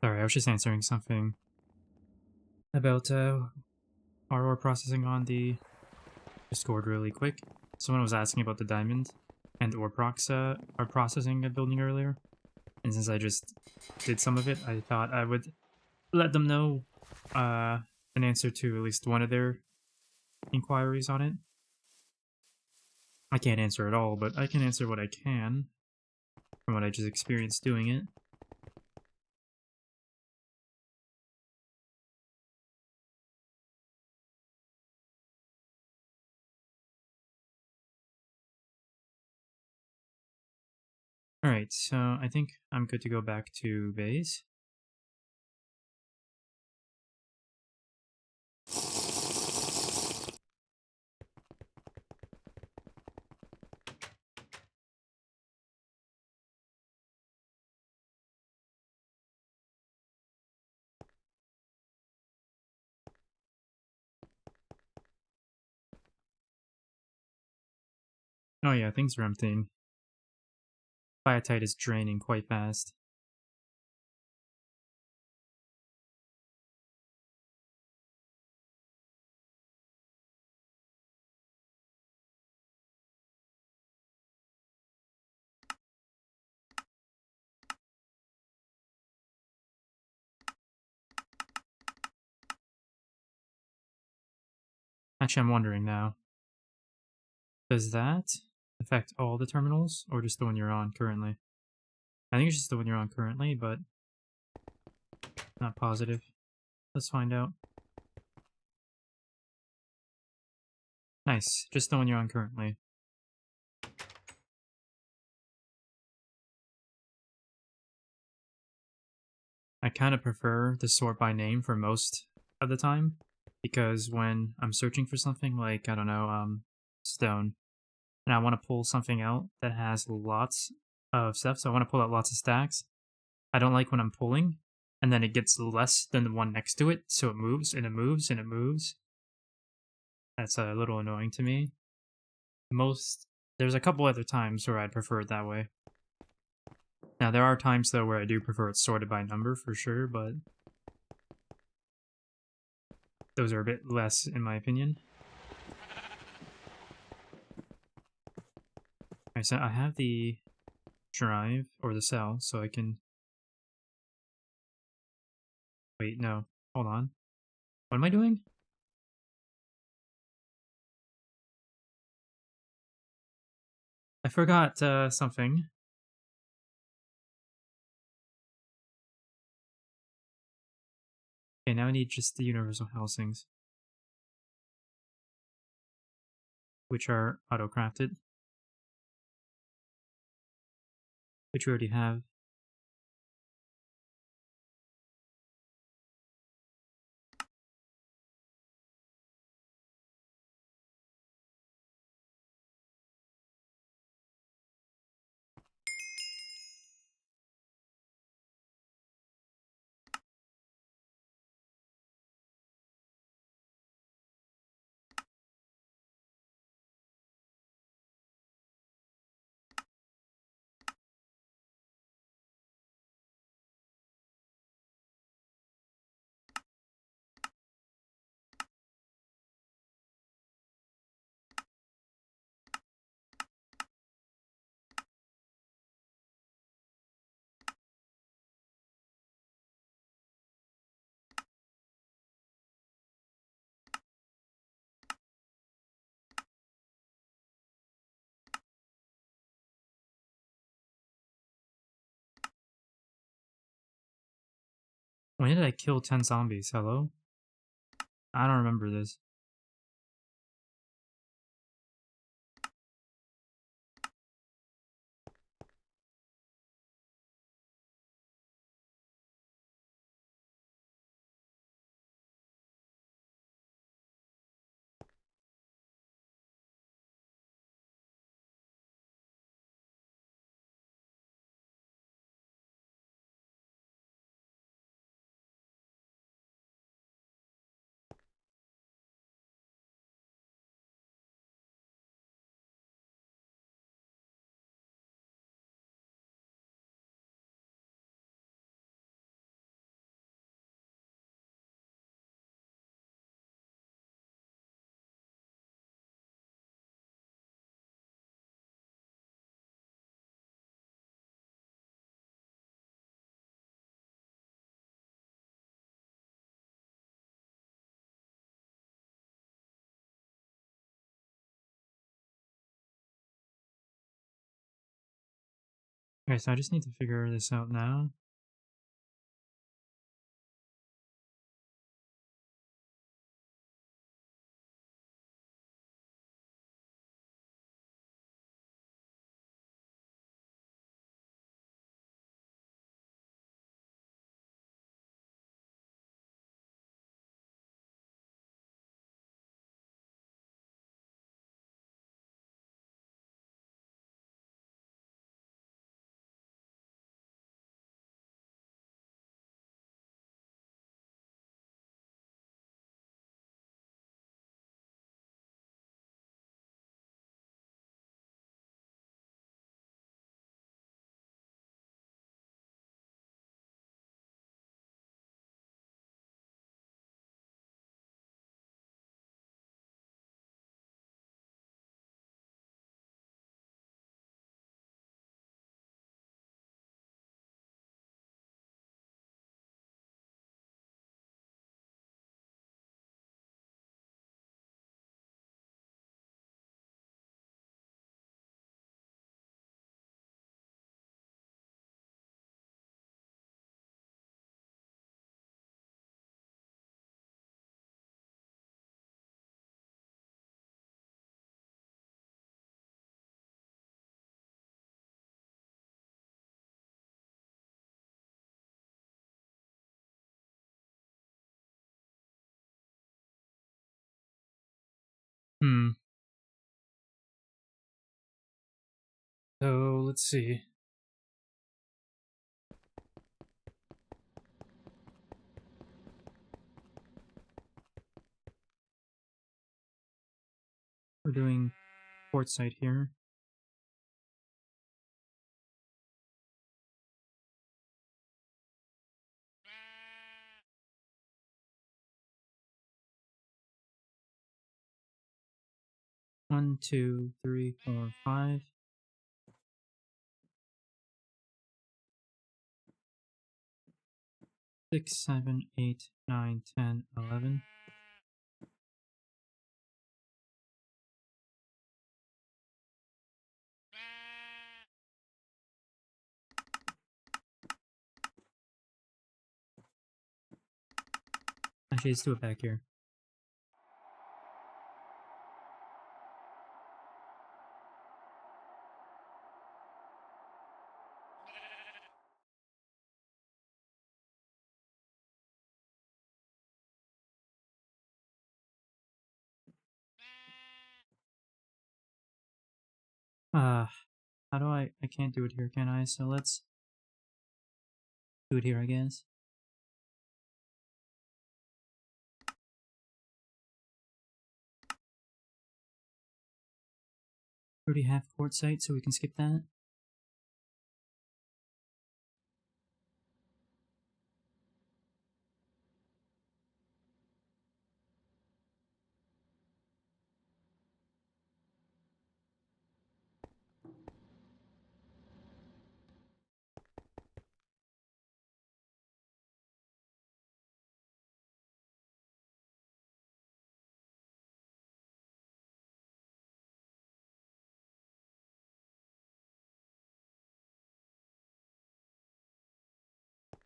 Sorry, I was just answering something about our ore processing on the Discord really quick. Someone was asking about the diamond and ore processing building earlier. And since I just did some of it, I thought I would let them know an answer to at least one of their inquiries on it. I can't answer it all, but I can answer what I can from what I just experienced doing it. Alright, so I think I'm good to go back to base. Oh yeah, things are emptying. Biotite is draining quite fast. Actually, I'm wondering now. Does that affect all the terminals, or just the one you're on currently? I think it's just the one you're on currently, but not positive. Let's find out. Nice, just the one you're on currently. I kind of prefer to sort by name for most of the time, because when I'm searching for something like, I don't know, stone, and I want to pull something out that has lots of stuff, so I want to pull out lots of stacks, I don't like when I'm pulling, and then it gets less than the one next to it, so it moves, and it moves, and it moves. That's a little annoying to me. There's a couple other times where I'd prefer it that way. Now, there are times, though, where I do prefer it sorted by number, for sure, but those are a bit less, in my opinion. Alright, so I have the drive, or the cell, so I can... Wait, no. Hold on. What am I doing? I forgot, something. Okay, now I need just the universal housings, which are auto-crafted, which we already have. When did I kill 10 zombies? Hello? I don't remember this. Okay, so I just need to figure this out now. Hmm. So let's see. We're doing quartzite here. One, two, three, four, five. 6, 7, 8, 9, 10, 11. Actually, let's do it back here. How do I can't do it here, can I? So let's do it here, I guess. We already have quartzite, so we can skip that.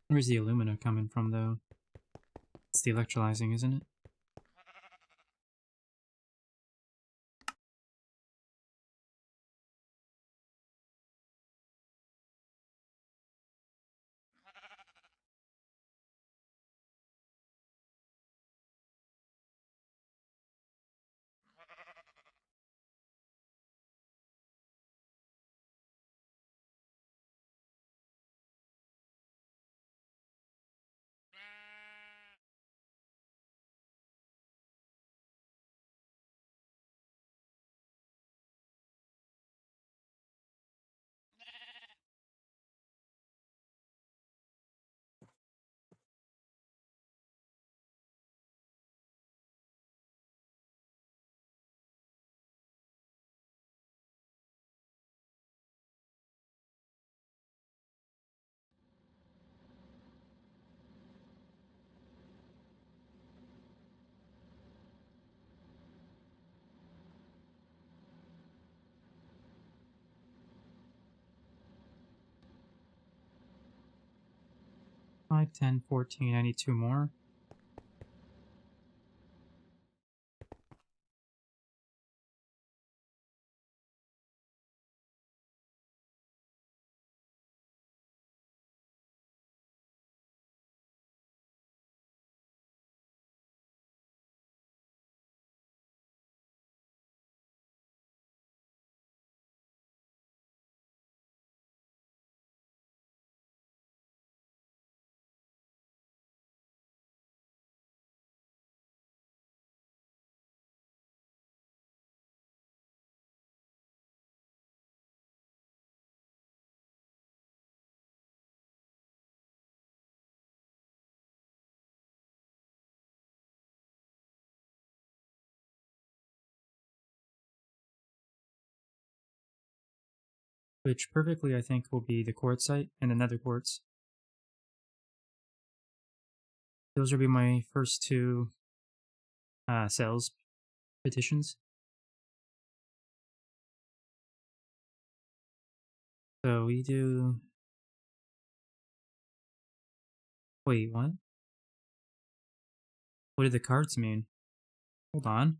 Where's the alumina coming from, though? It's the electrolyzing, isn't it? 5, 10, 14. I need 2 more. Which perfectly, I think, will be the quartzite and the nether quartz. Those will be my first 2 cells petitions. So we do... Wait, what? What do the cards mean? Hold on.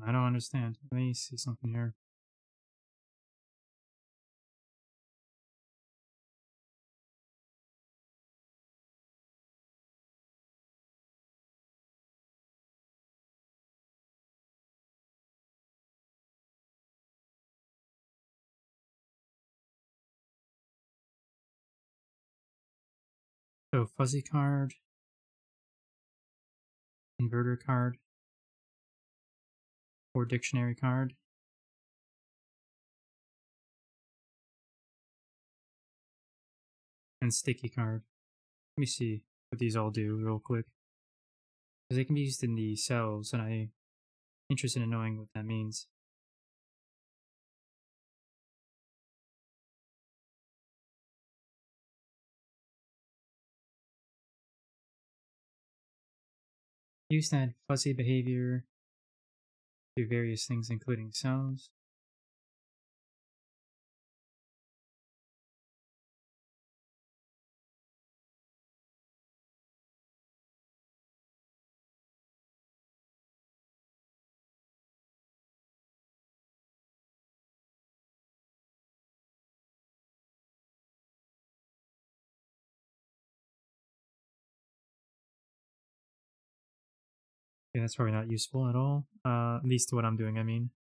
I don't understand. Let me see something here. So fuzzy card, inverter card, or dictionary card, and sticky card. Let me see what these all do real quick. Because they can be used in the cells, and I'm interested in knowing what that means. Use that fuzzy behavior to various things, including cells. Yeah, that's probably not useful at all. At least to what I'm doing, I mean.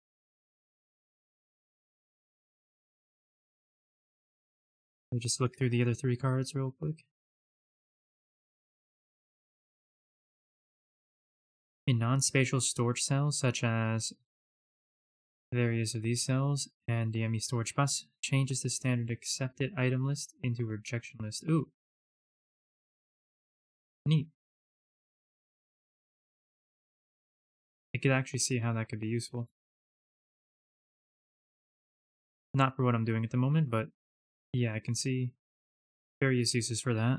I'll just look through the other 3 cards real quick. A non-spatial storage cell, such as various of these cells, and DME storage bus, changes the standard accepted item list into rejection list. Ooh. Neat. I could actually see how that could be useful. Not for what I'm doing at the moment, but yeah, I can see various uses for that.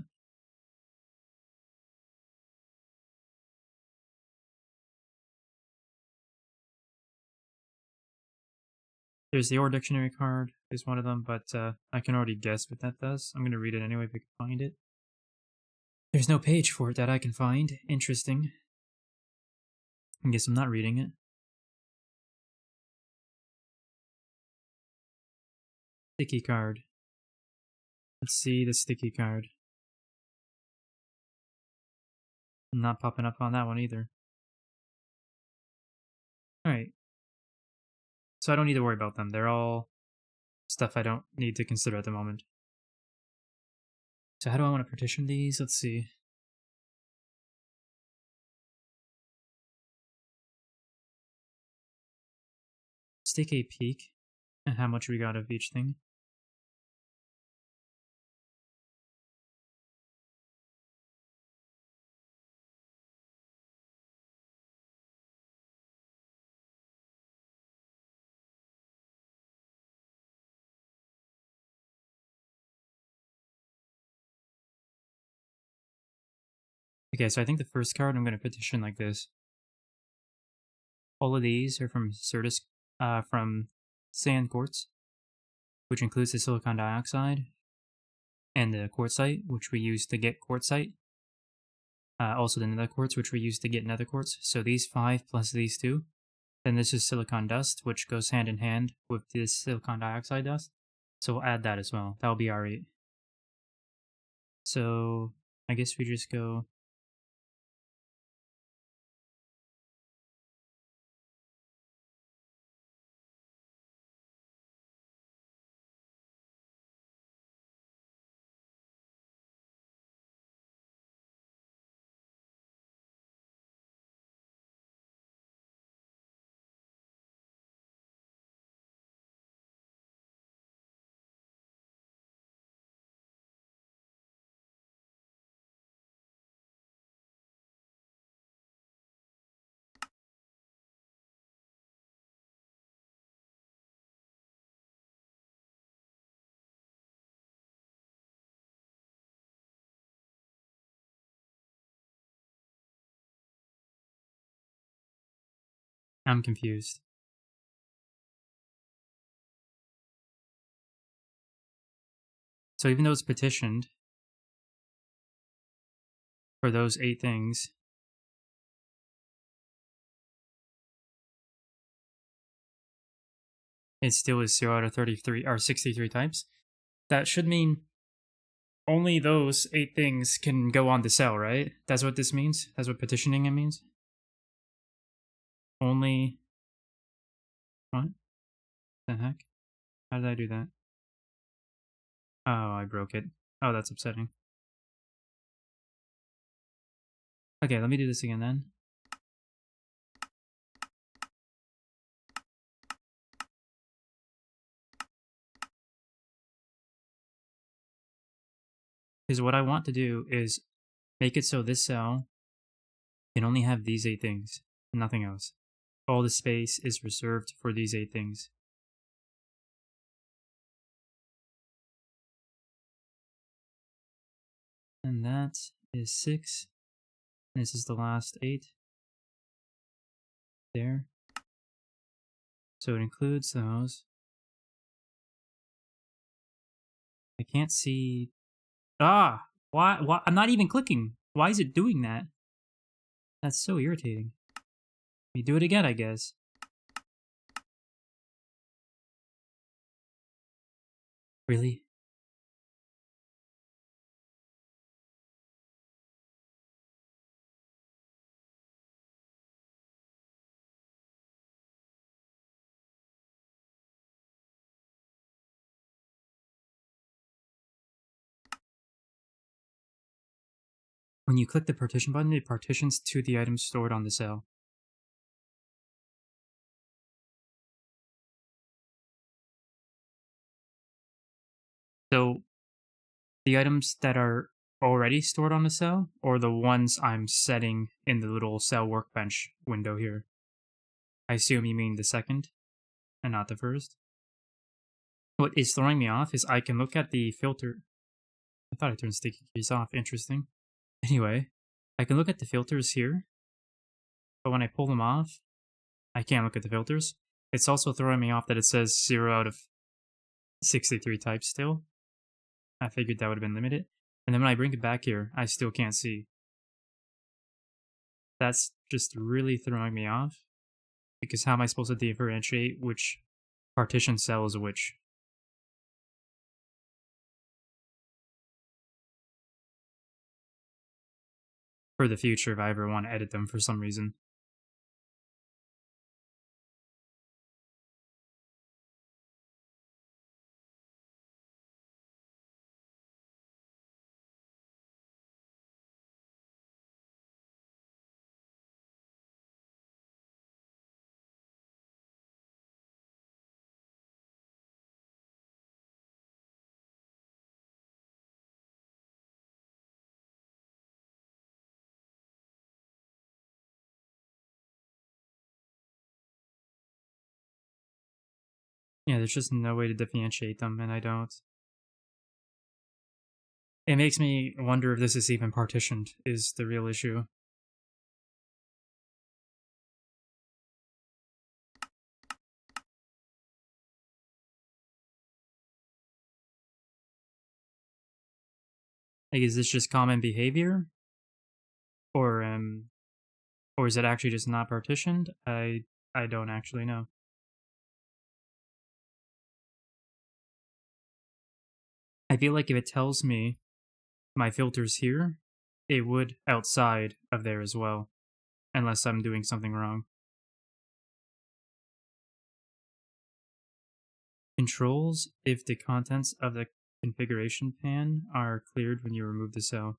There's the Ore Dictionary card, is one of them, but I can already guess what that does. I'm going to read it anyway if I can find it. There's no page for it that I can find. Interesting. I guess I'm not reading it. Sticky card. Let's see the sticky card. Not popping up on that one either. Alright. So I don't need to worry about them. They're all stuff I don't need to consider at the moment. So how do I want to partition these? Let's see. Let's take a peek at how much we got of each thing. Okay, so I think the first card I'm going to partition like this. All of these are from from sand quartz, which includes the silicon dioxide and the quartzite, which we use to get quartzite. Also the nether quartz, which we use to get nether quartz. So these 5 plus these 2. Then this is silicon dust, which goes hand in hand with this silicon dioxide dust. So we'll add that as well. That'll be our 8. So I guess we just go. I'm confused. So even though it's petitioned for those 8 things, it still is 0 out of 33 or 63 types. That should mean only those 8 things can go on the cell, right? That's what this means? That's what petitioning it means? Only. What the heck? How did I do that? Oh, I broke it. Oh, that's upsetting. Okay, let me do this again then. Because what I want to do is make it so this cell can only have these 8 things, nothing else. All the space is reserved for these 8 things. And that is 6. This is the last 8. There. So it includes those. I can't see. Ah! Why? I'm not even clicking. Why is it doing that? That's so irritating. Let me do it again, I guess. Really? When you click the partition button, it partitions to the items stored on the cell. So, the items that are already stored on the cell, or the ones I'm setting in the little cell workbench window here? I assume you mean the second, and not the first. What is throwing me off is I can look at the filter. I thought I turned sticky keys off, interesting. Anyway, I can look at the filters here, but when I pull them off, I can't look at the filters. It's also throwing me off that it says 0 out of 63 types still. I figured that would have been limited. And And then when I bring it back here, I still can't see. That's just really throwing me off. Because how am I supposed to differentiate which partition cell is which? For the future, if I ever want to edit them for some reason. Yeah, there's just no way to differentiate them, and I don't. It makes me wonder if this is even partitioned, is the real issue. Like, is this just common behavior? Or is it actually just not partitioned? I don't actually know. I feel like if it tells me my filter's here, it would outside of there as well, unless I'm doing something wrong. Controls if the contents of the configuration pan are cleared when you remove the cell.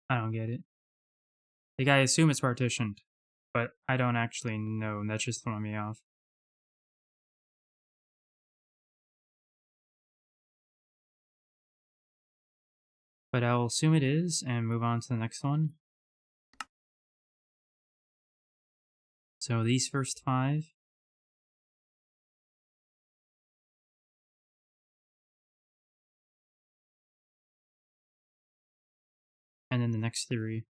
I don't get it. Like, I assume it's partitioned, but I don't actually know, and that's just throwing me off. But I'll assume it is, and move on to the next one. So these first 5. And then the next 3.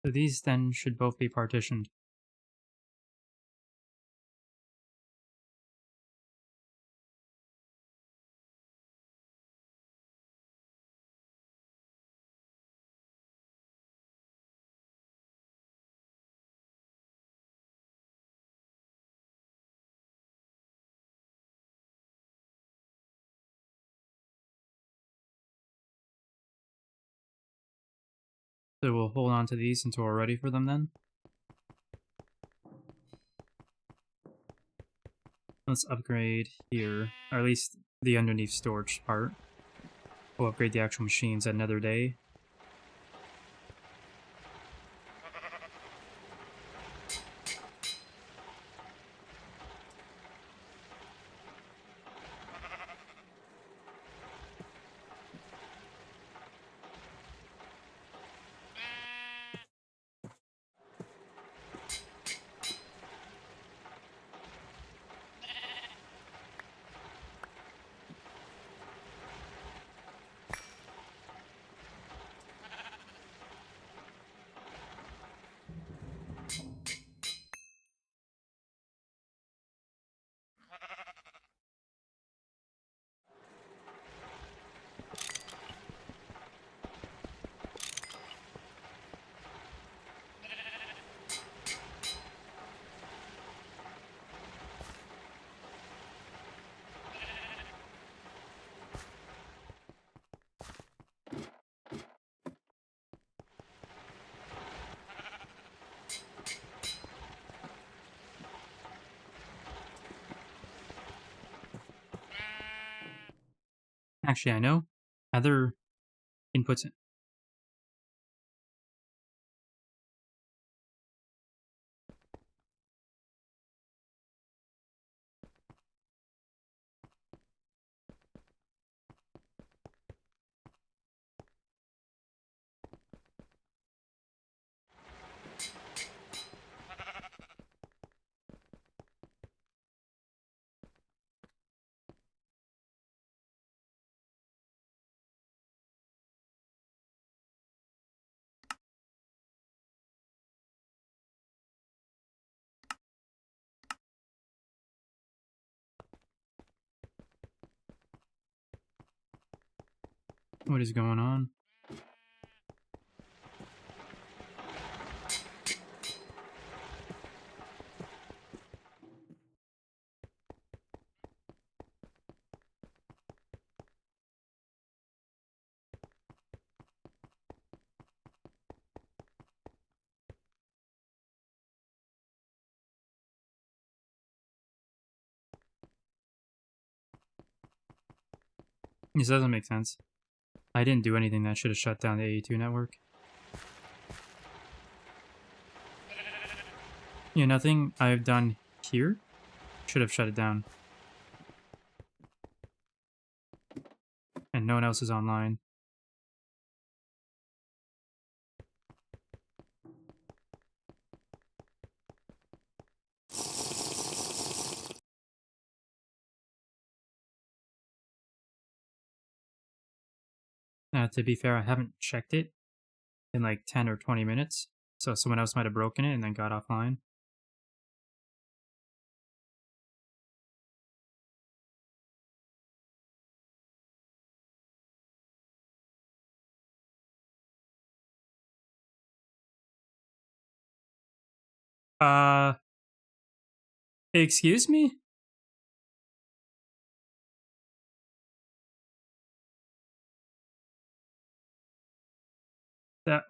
So these then should both be partitioned. So we'll hold on to these until we're ready for them then. Let's upgrade here, or at least the underneath storage part. We'll upgrade the actual machines another day. Actually, I know other inputs. What is going on? This doesn't make sense. I didn't do anything that should have shut down the AE2 network. Yeah, nothing I've done here should have shut it down. And no one else is online. To be fair, I haven't checked it in like 10 or 20 minutes. So someone else might have broken it and then got offline. Uh, excuse me? That,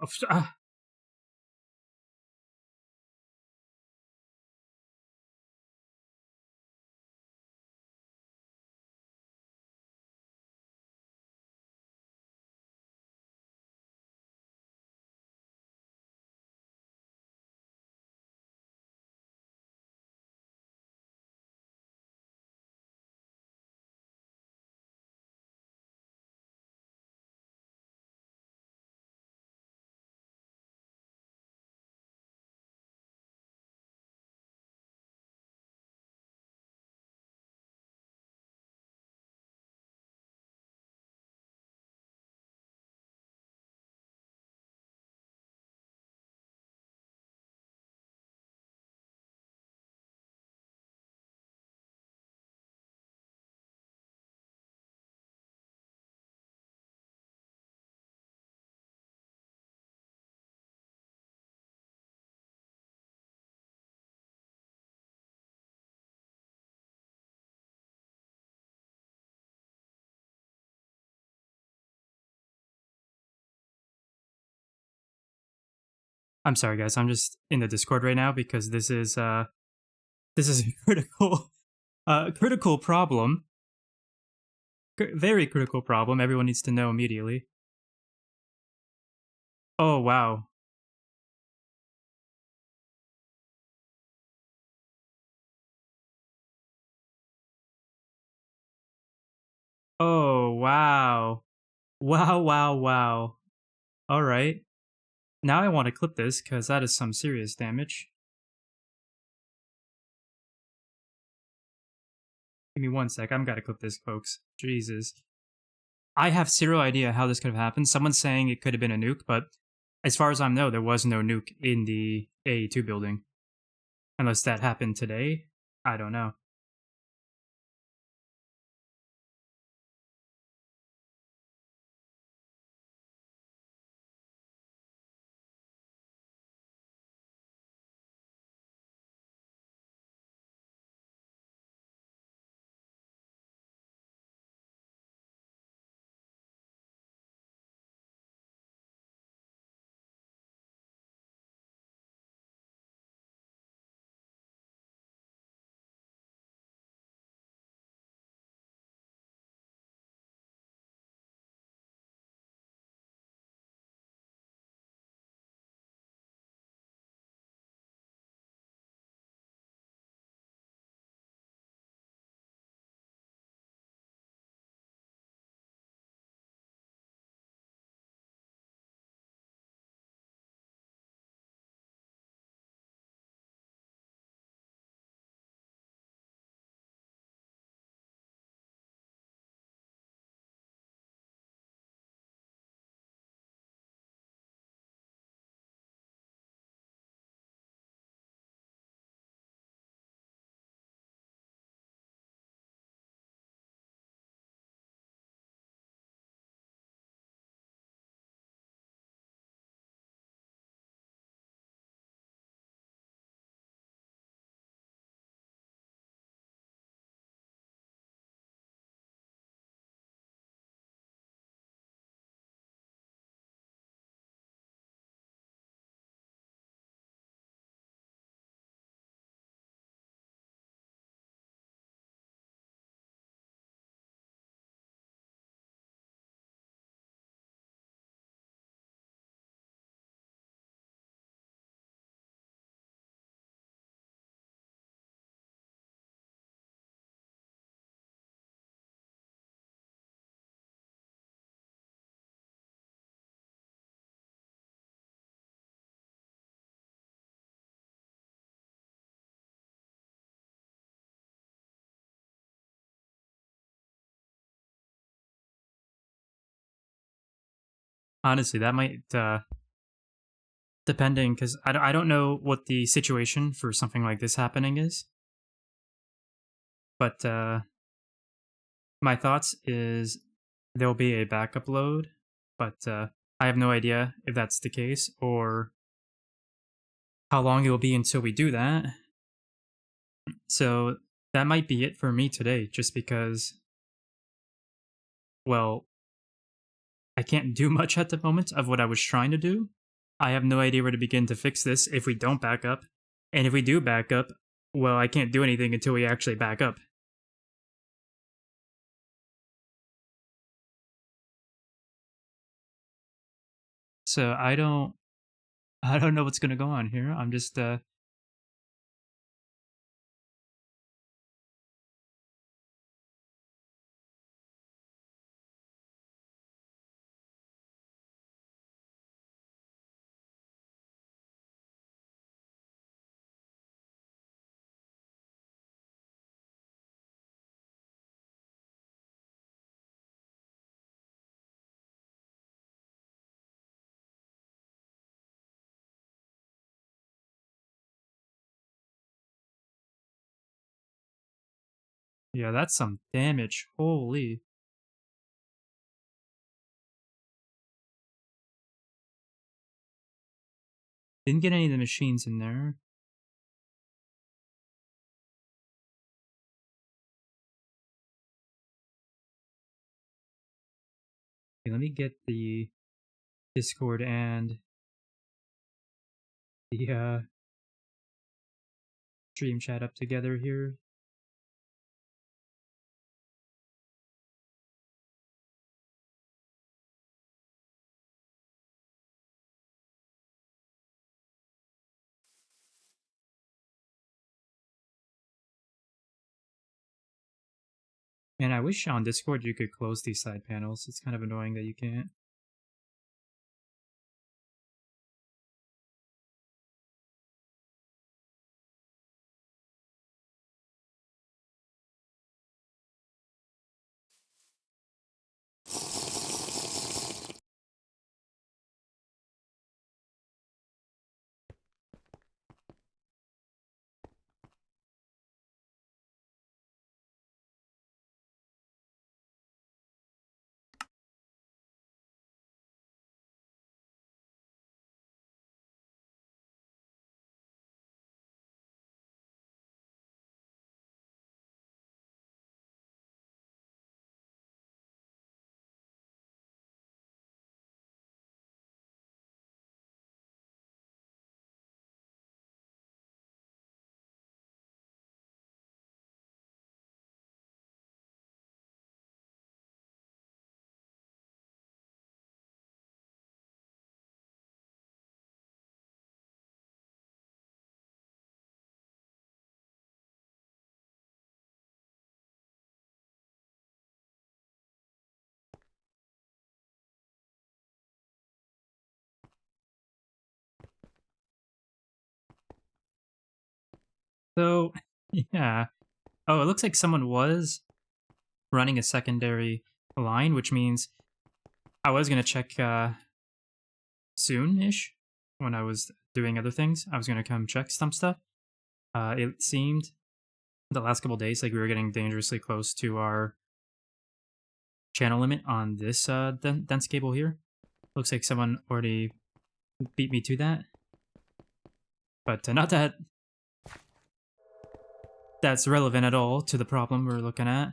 I'm sorry, guys. I'm just in the Discord right now because this is a critical problem. Very critical problem. Everyone needs to know immediately. Oh wow. Oh wow. Wow, wow, wow. All right. Now I want to clip this because that is some serious damage. Give me 1 sec. I'm gotta clip this, folks. Jesus. I have zero idea how this could have happened. Someone's saying it could have been a nuke, but as far as I know, there was no nuke in the AE2 building. Unless that happened today. I don't know. Honestly, that might, depending, because I don't know what the situation for something like this happening is, but, my thoughts is there'll be a backup load, but, I have no idea if that's the case or how long it will be until we do that. So, that might be it for me today, just because, well, I can't do much at the moment of what I was trying to do. I have no idea where to begin to fix this if we don't back up. And if we do back up, well, I can't do anything until we actually back up. So I don't know what's gonna go on here. I'm just yeah, that's some damage. Holy. Didn't get any of the machines in there. Okay, let me get the Discord and the stream chat up together here. And I wish on Discord you could close these side panels. It's kind of annoying that you can't. So, yeah. Oh, it looks like someone was running a secondary line, which means I was gonna check soon-ish when I was doing other things. I was gonna come check some stuff. It seemed the last couple days like we were getting dangerously close to our channel limit on this dense cable here. Looks like someone already beat me to that, but not that that's relevant at all to the problem we're looking at.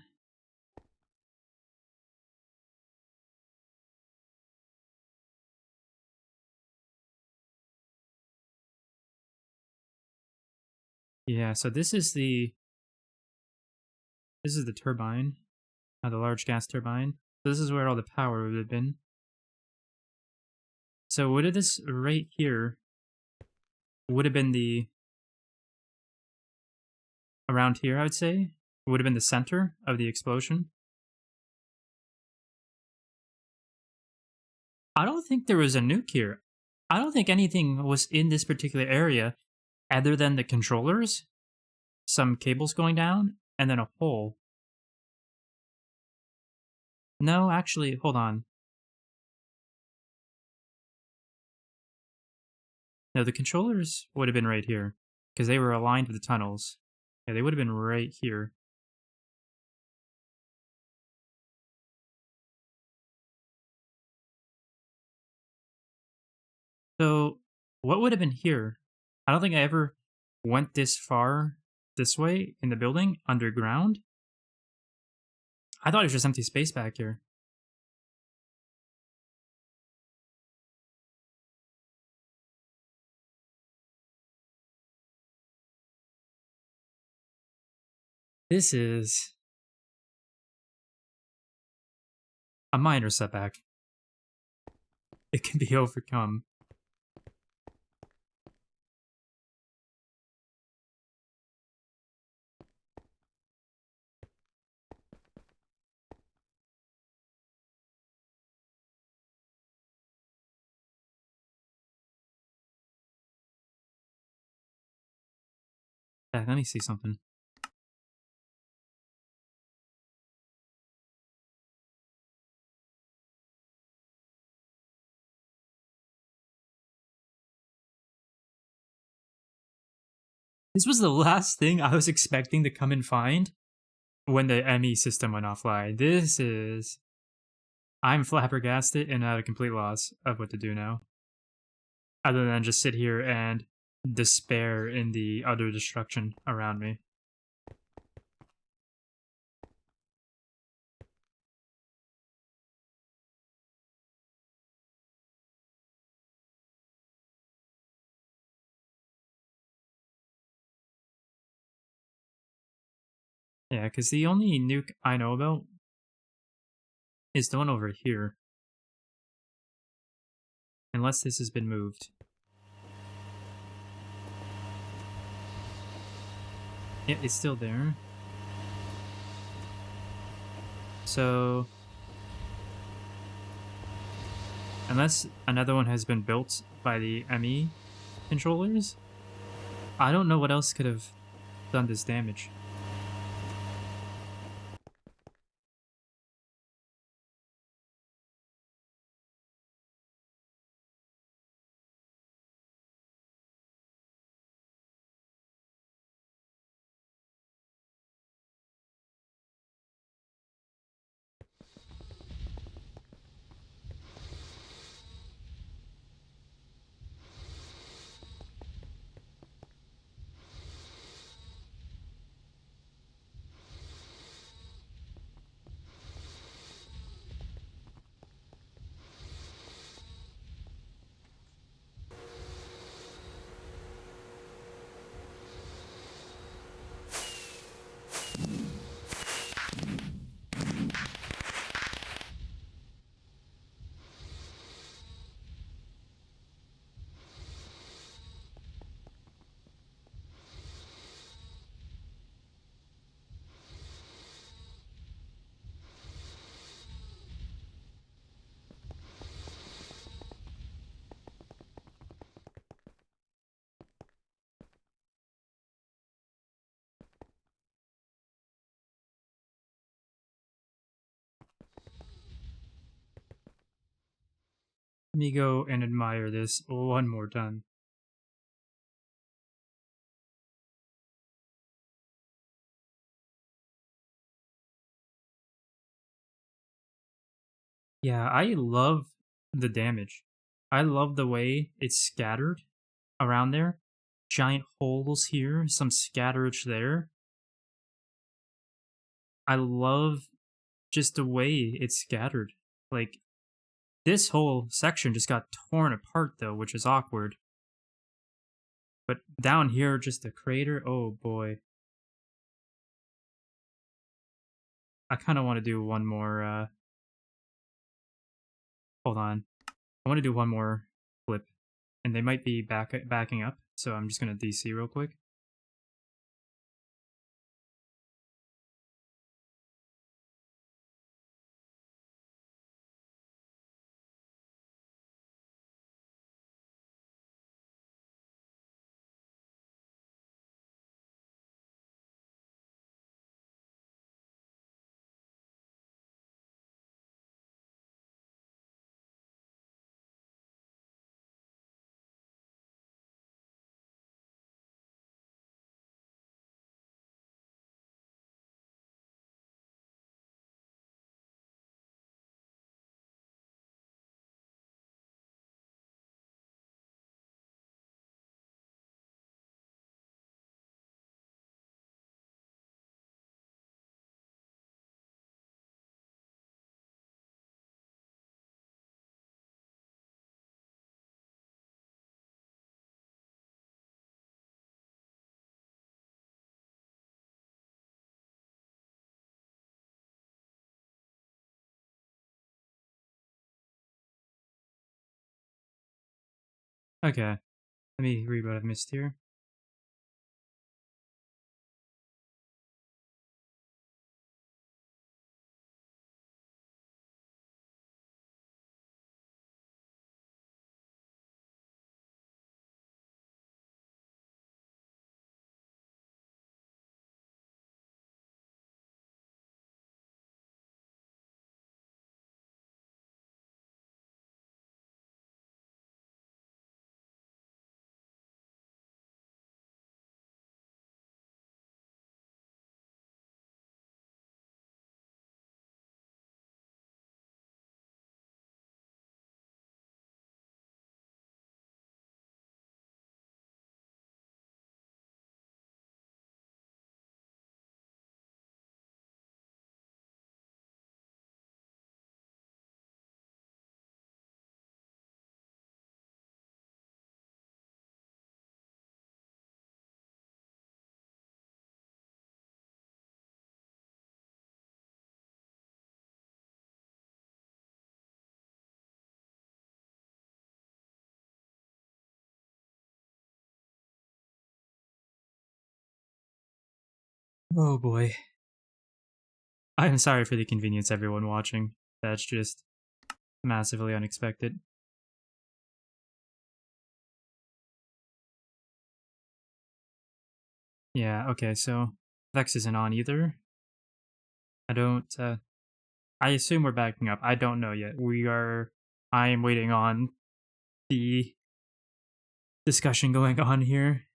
Yeah, so this is the turbine, the large gas turbine. So this is where all the power would have been. So would have this right here would have been the around here, I would say, would have been the center of the explosion. I don't think there was a nuke here. I don't think anything was in this particular area other than the controllers, some cables going down, and then a hole. No, actually, hold on. No, the controllers would have been right here because they were aligned with the tunnels. Yeah, they would have been right here. So, what would have been here? I don't think I ever went this far this way in the building underground. I thought it was just empty space back here. This is a minor setback. It can be overcome. Yeah, let me see something. This was the last thing I was expecting to come and find when the ME system went offline. This is... I'm flabbergasted and at a complete loss of what to do now. Other than just sit here and despair in the utter destruction around me. Yeah, because the only nuke I know about is the one over here. Unless this has been moved. Yeah, it's still there. So... unless another one has been built by the ME controllers, I don't know what else could have done this damage. Let me go and admire this one more time. Yeah, I love the damage. I love the way it's scattered around there. Giant holes here, some scatterage there. I love just the way it's scattered. Like, this whole section just got torn apart though, which is awkward. But down here, just a crater, oh boy. I kind of want to do one more, hold on. I want to do one more flip. And they might be backing up, so I'm just going to DC real quick. Okay, let me read what I've missed here. Oh boy. I'm sorry for the convenience, everyone watching. That's just massively unexpected. Yeah, okay, so Vex isn't on either. I don't, I assume we're backing up. I don't know yet. I am waiting on the discussion going on here.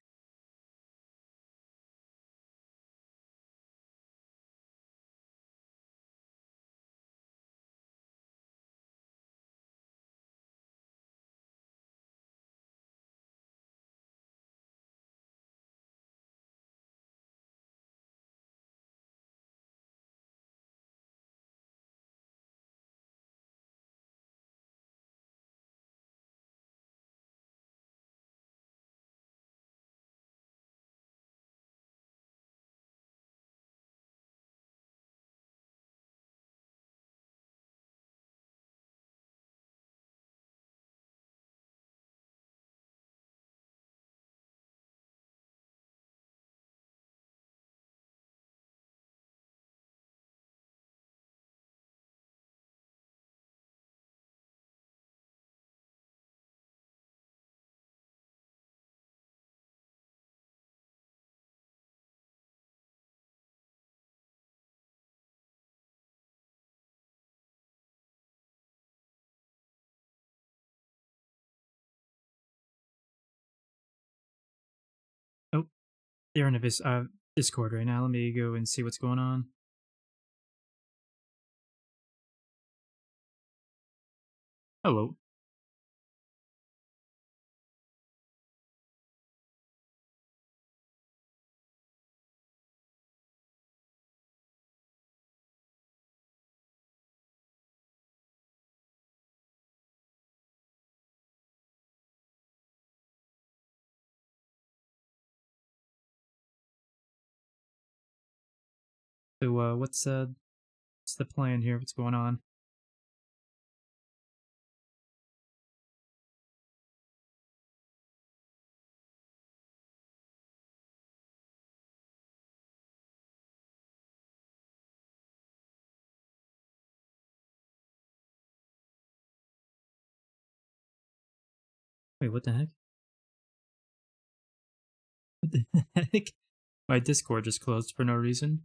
Oh, they're in a Discord right now. Let me go and see what's going on. Hello. So, what's the plan here? What's going on? Wait, what the heck? What the heck? My Discord just closed for no reason.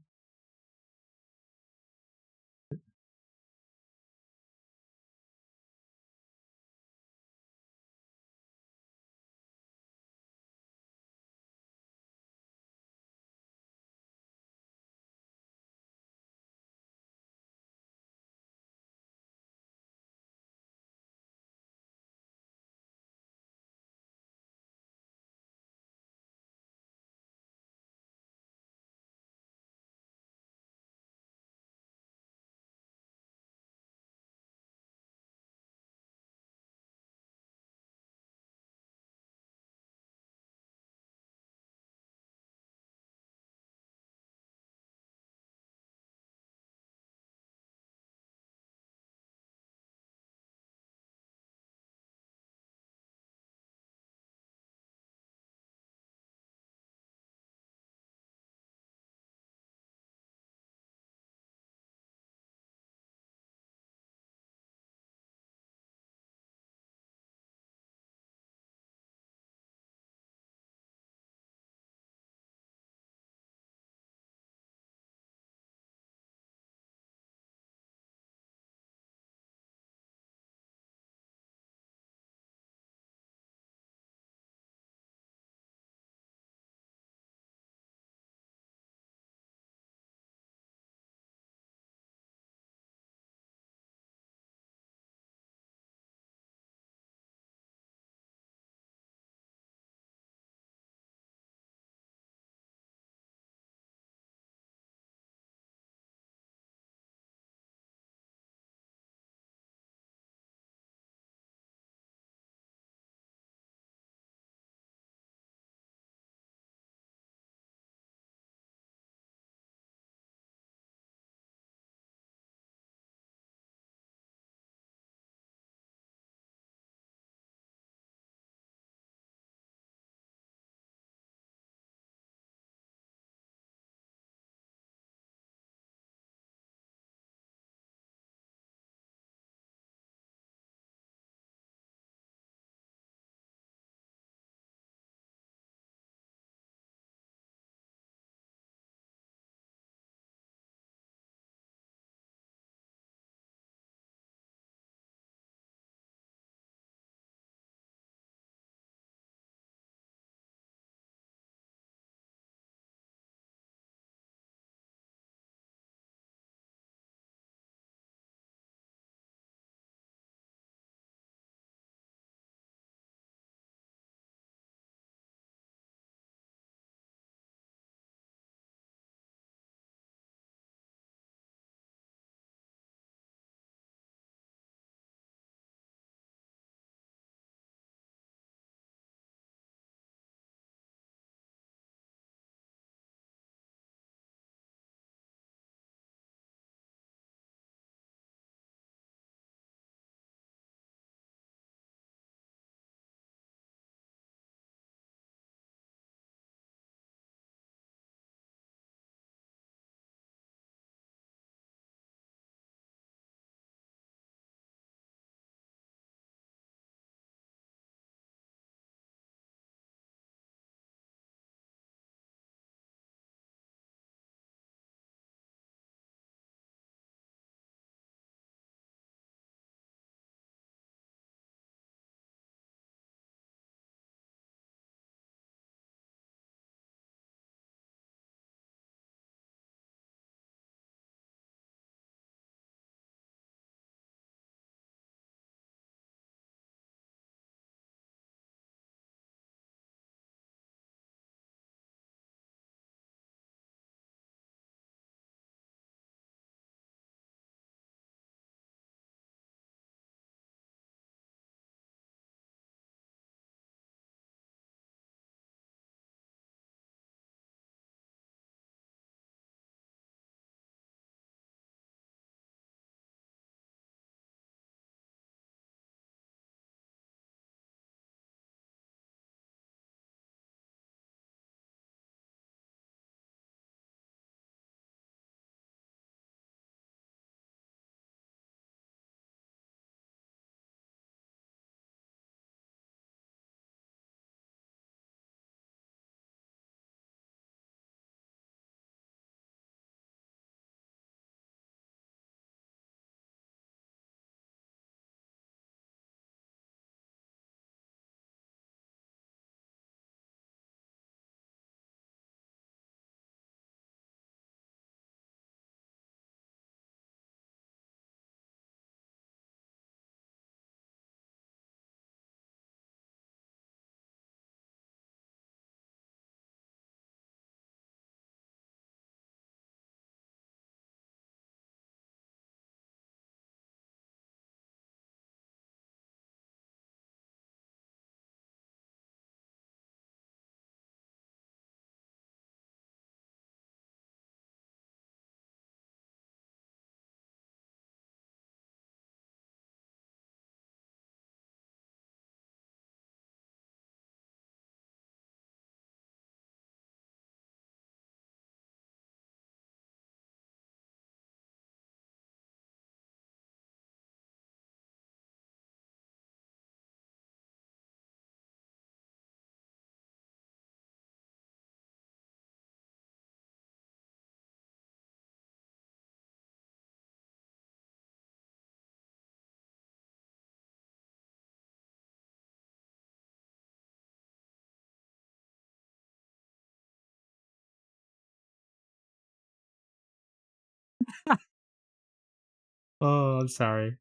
Oh, I'm sorry.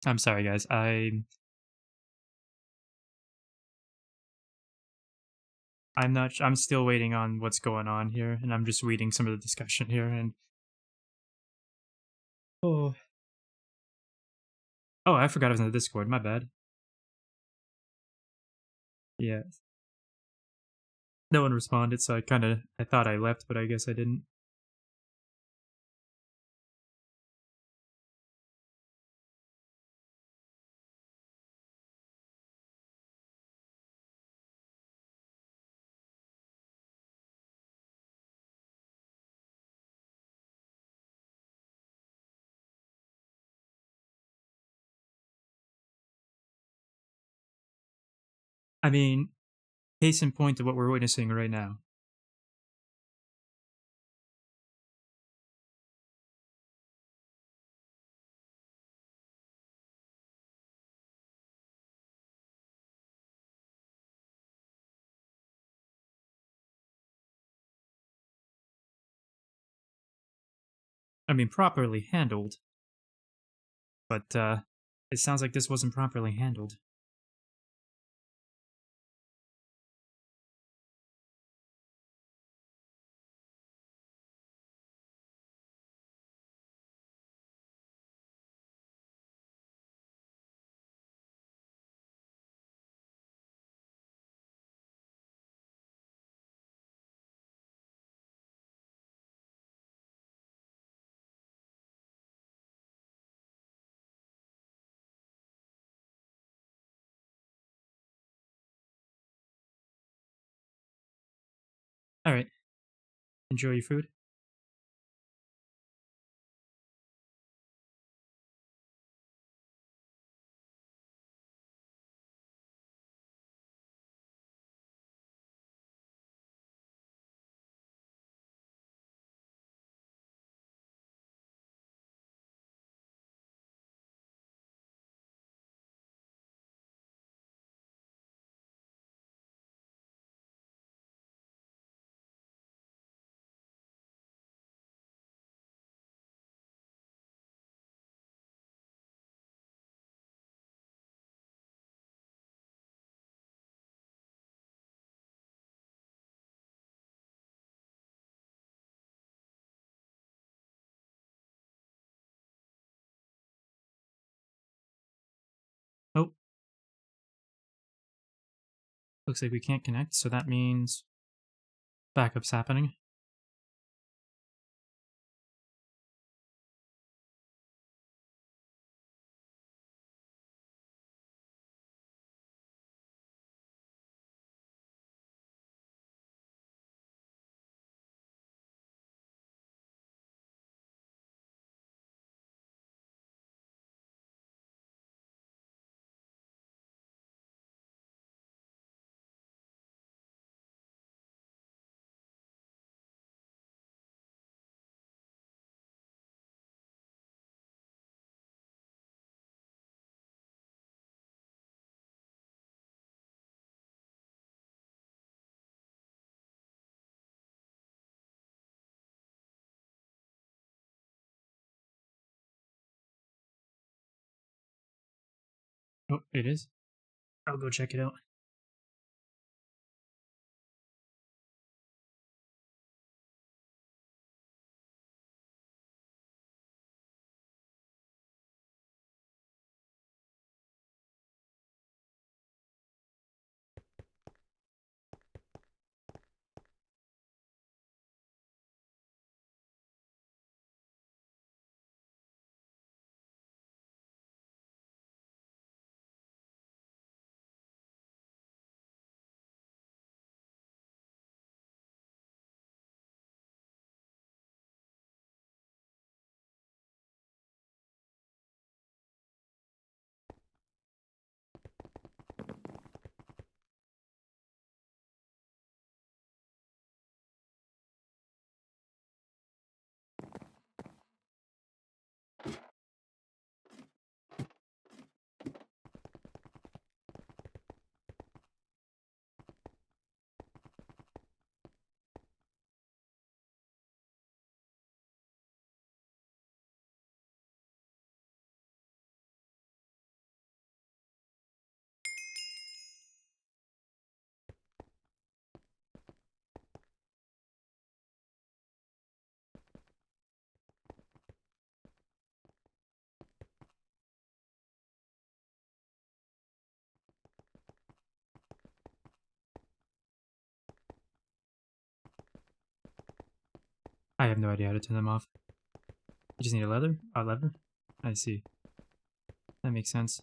I'm sorry, guys. I'm not. I'm still waiting on what's going on here, and I'm just reading some of the discussion here. And oh, oh, I forgot I was in the Discord. My bad. Yeah, no one responded, so I thought I left, but I guess I didn't. I mean, case in point of what we're witnessing right now. I mean, properly handled, but it sounds like this wasn't properly handled. All right, enjoy your food. Oh, looks like we can't connect, so that means backup's happening. Oh, it is. I'll go check it out. I have no idea how to turn them off. You just need a lever? I see. That makes sense.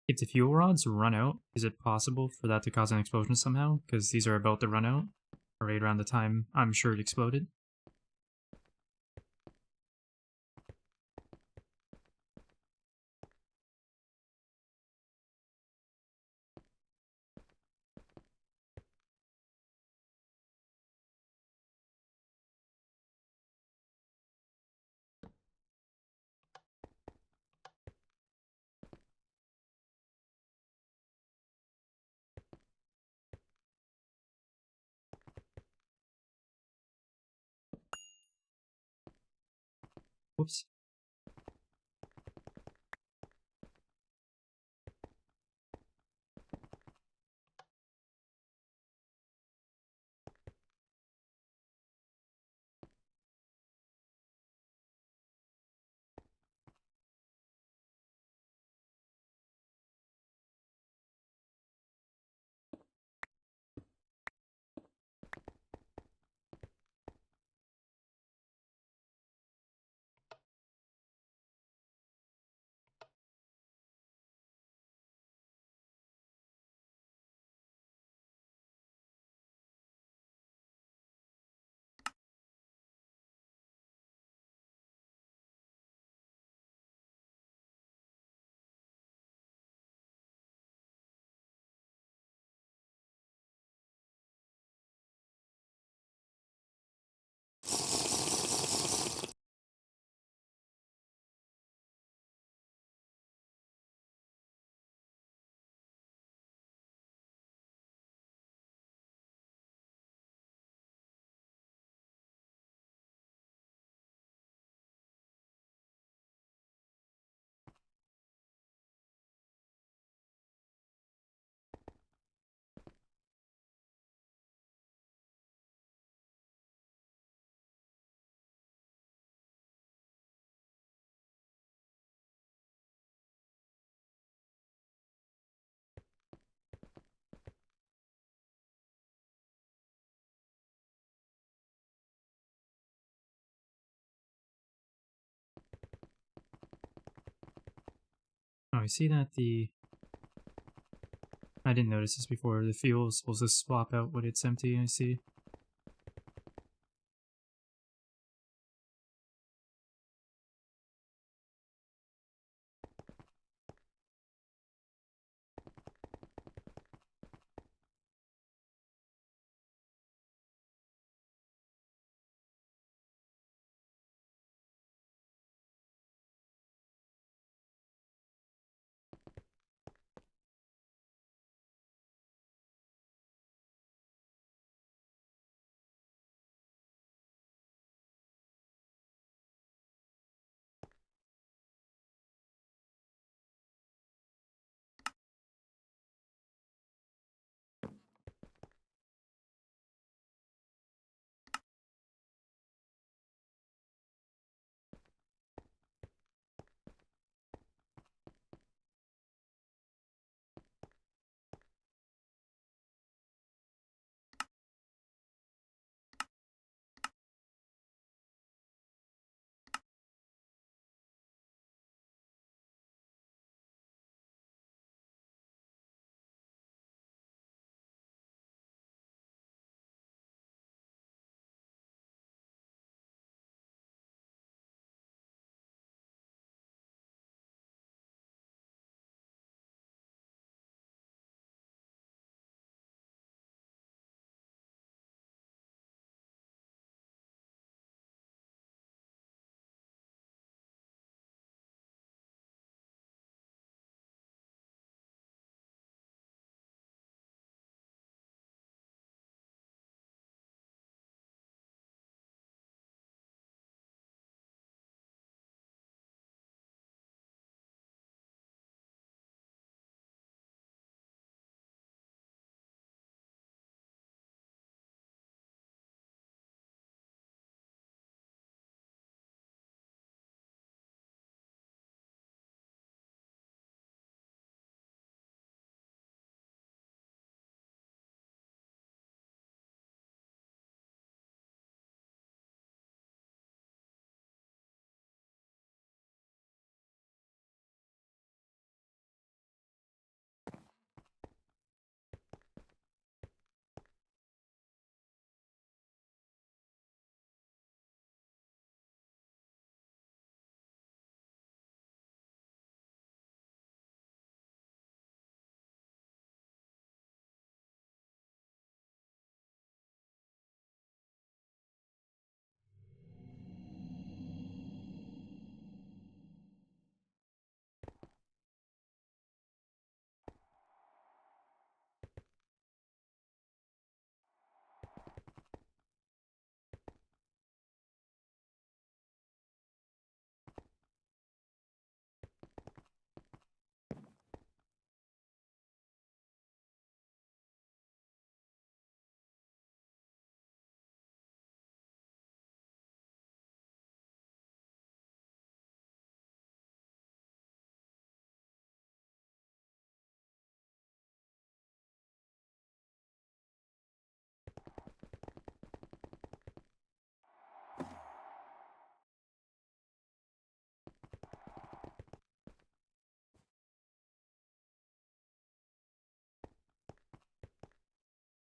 If the fuel rods run out, is it possible for that to cause an explosion somehow? Because these are about to run out, right around the time I'm sure it exploded. Whoops. Oh, I see that I didn't notice this before. The fuel is supposed to swap out when it's empty, I see.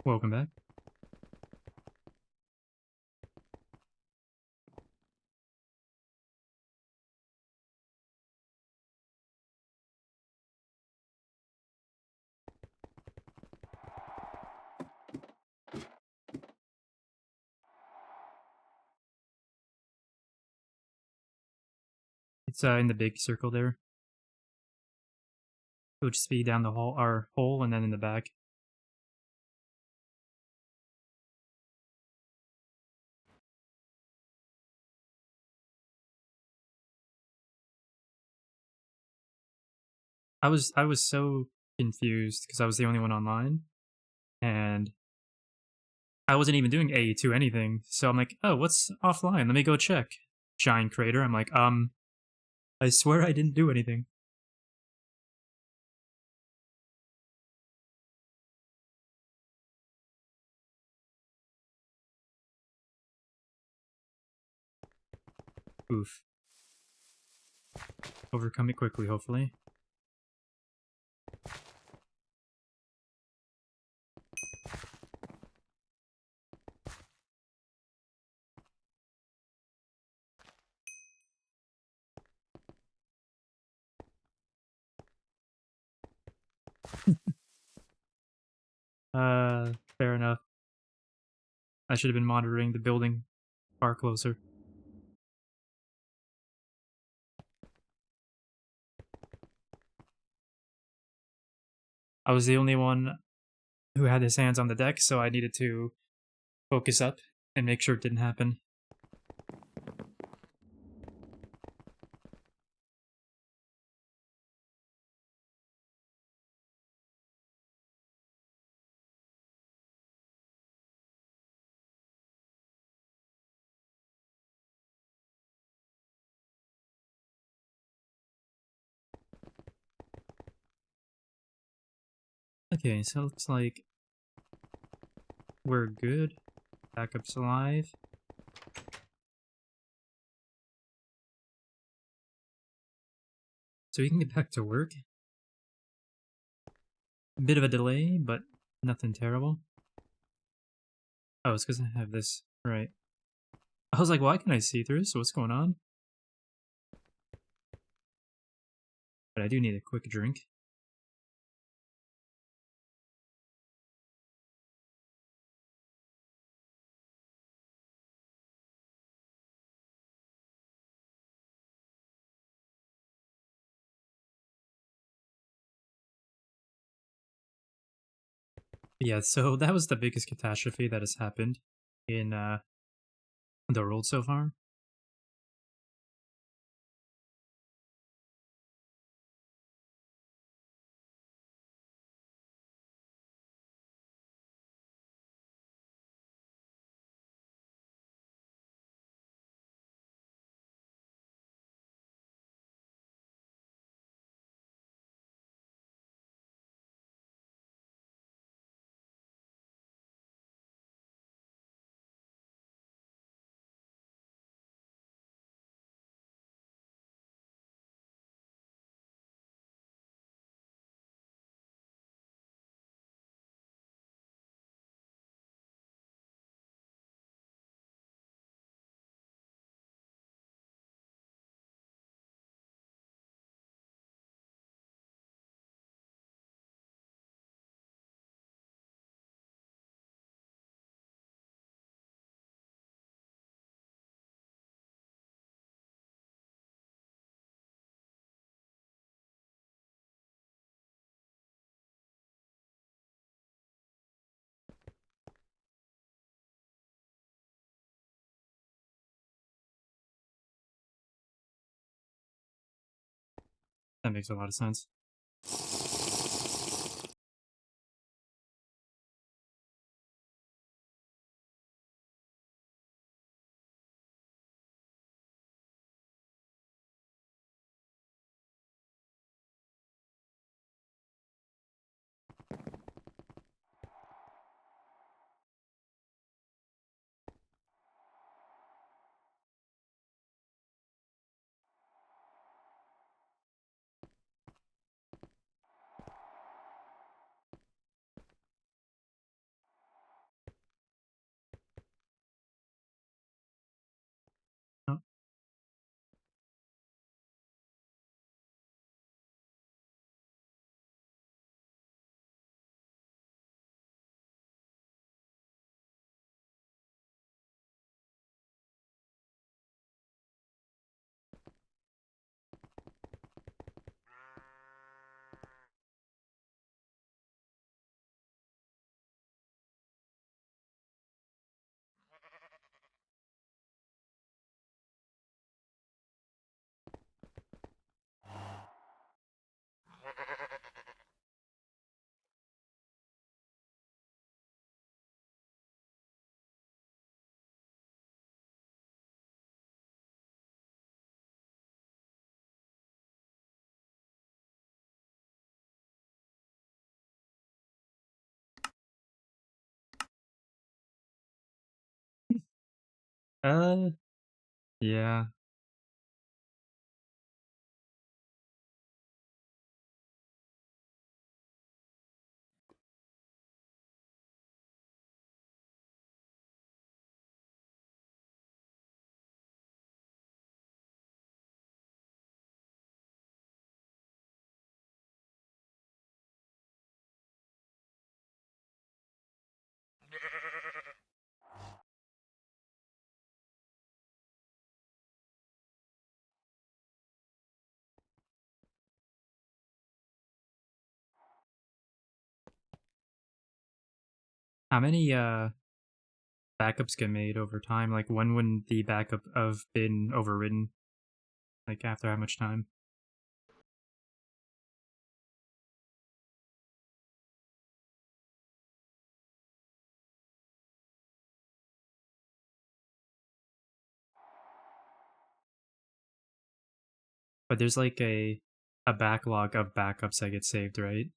Welcome back. It's in the big circle there. It'll just be down the hole, and then in the back. I was so confused because I was the only one online, and I wasn't even doing AE2 anything. So I'm like, oh, what's offline? Let me go check. Giant crater. I'm like, I swear I didn't do anything. Oof. Overcome it quickly, hopefully. Fair enough. I should have been monitoring the building far closer. I was the only one who had his hands on the deck, so I needed to focus up and make sure it didn't happen. Okay, so it looks like we're good. Backup's alive. So we can get back to work. A bit of a delay, but nothing terrible. Oh, it's because I have this. Right. I was like, why can I see through? So what's going on? But I do need a quick drink. Yeah, so that was the biggest catastrophe that has happened in the world so far. That makes a lot of sense. Yeah. How many backups get made over time? Like when would the backup have been overridden? Like after how much time? But there's like a backlog of backups that get saved, right?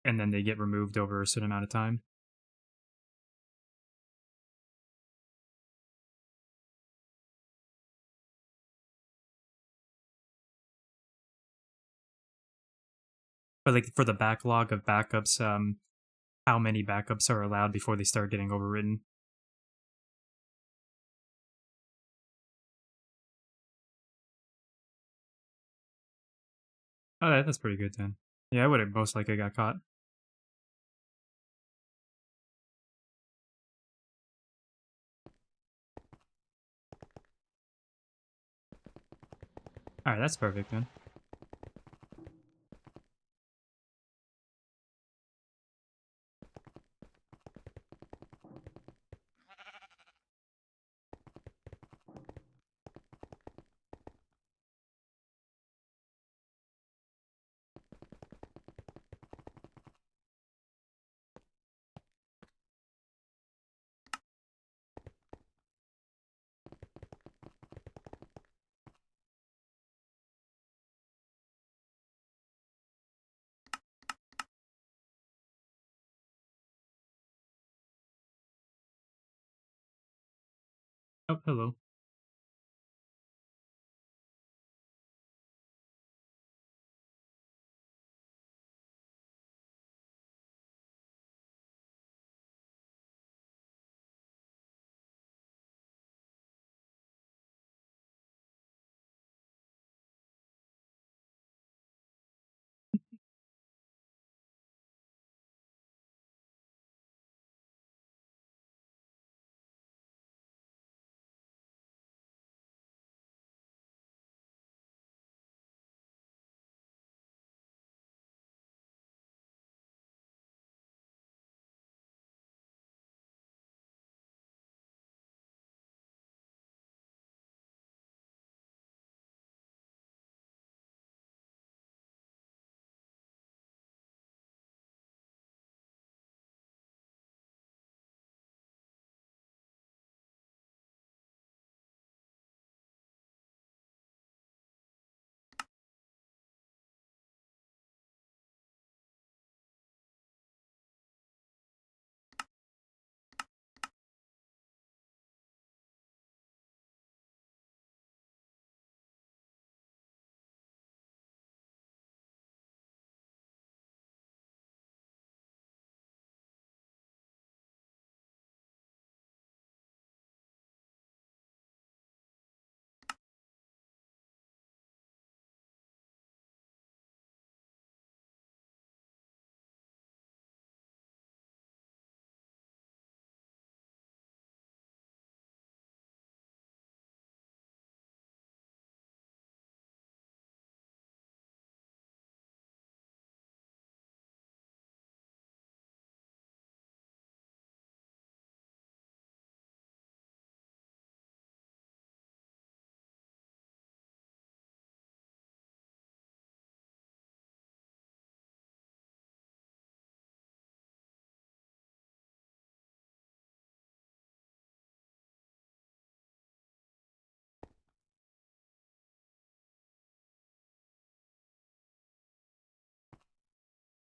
And then they get removed over a certain amount of time. But like for the backlog of backups, how many backups are allowed before they start getting overridden? Oh, that's pretty good then. Yeah, I would have most likely got caught. All right, that's perfect then. Oh, hello.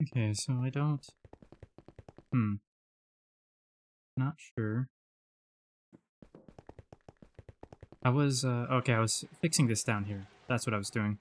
Okay, so I don't. Hmm. Not sure. I was, okay, I was fixing this down here. That's what I was doing.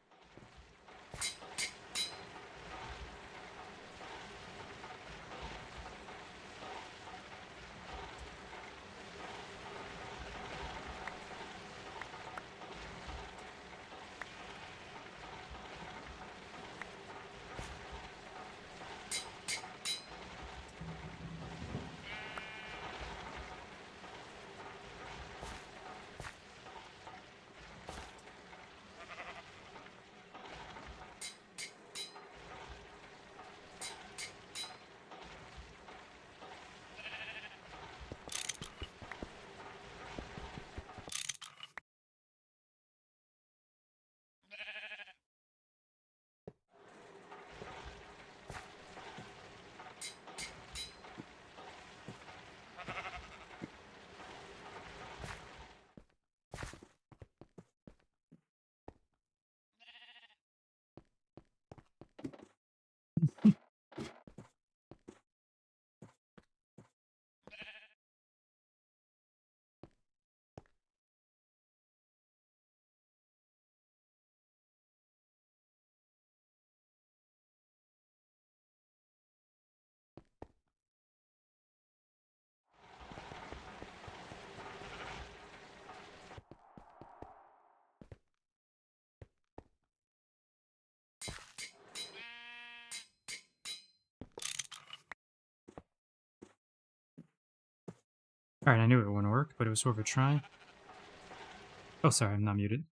Alright, I knew it wouldn't work, but it was worth a try. Oh, sorry, I'm not muted.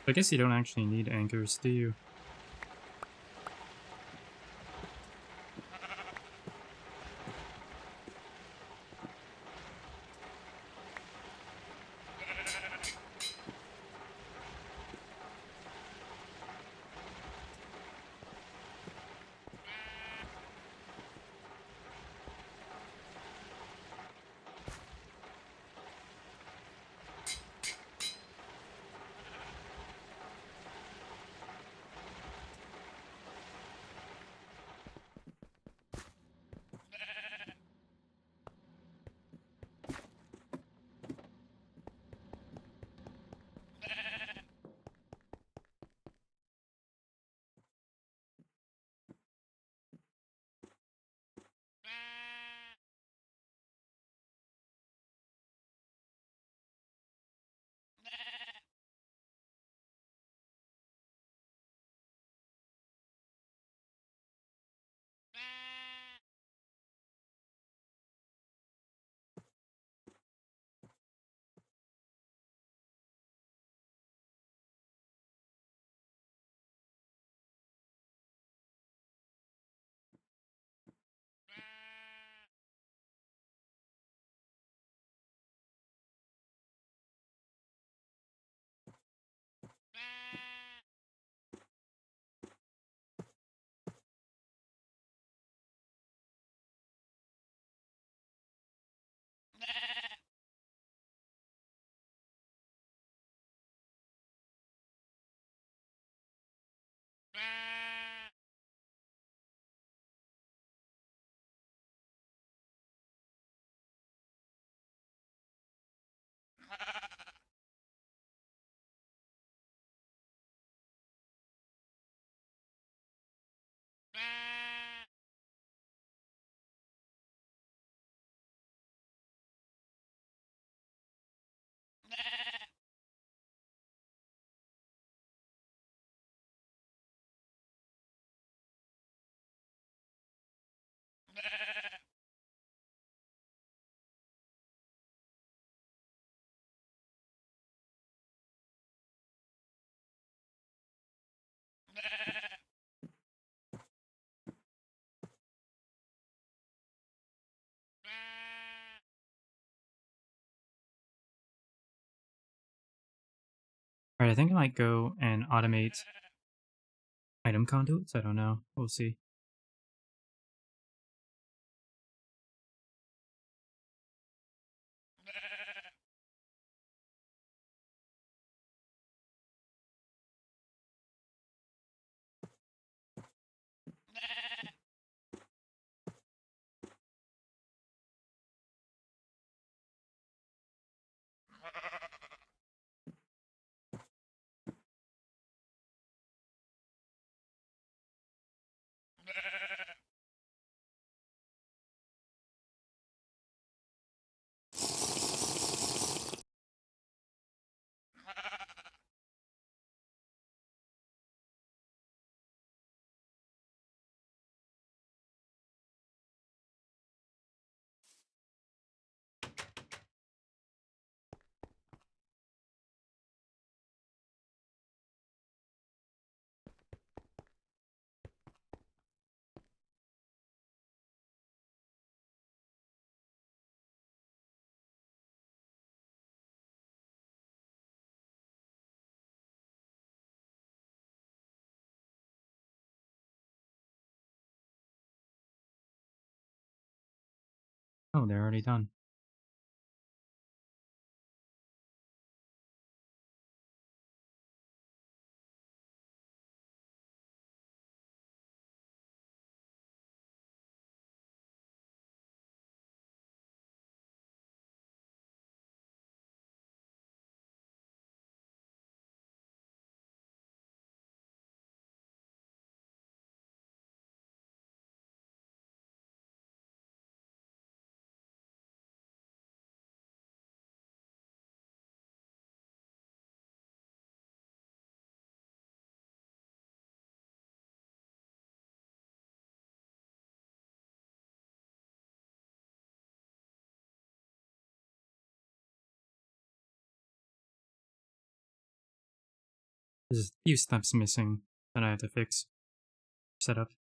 I guess you don't actually need anchors, do you? Alright, I think I might go and automate item conduits. I don't know. We'll see. Oh, they're already done. There's a few steps missing that I have to fix. Set up.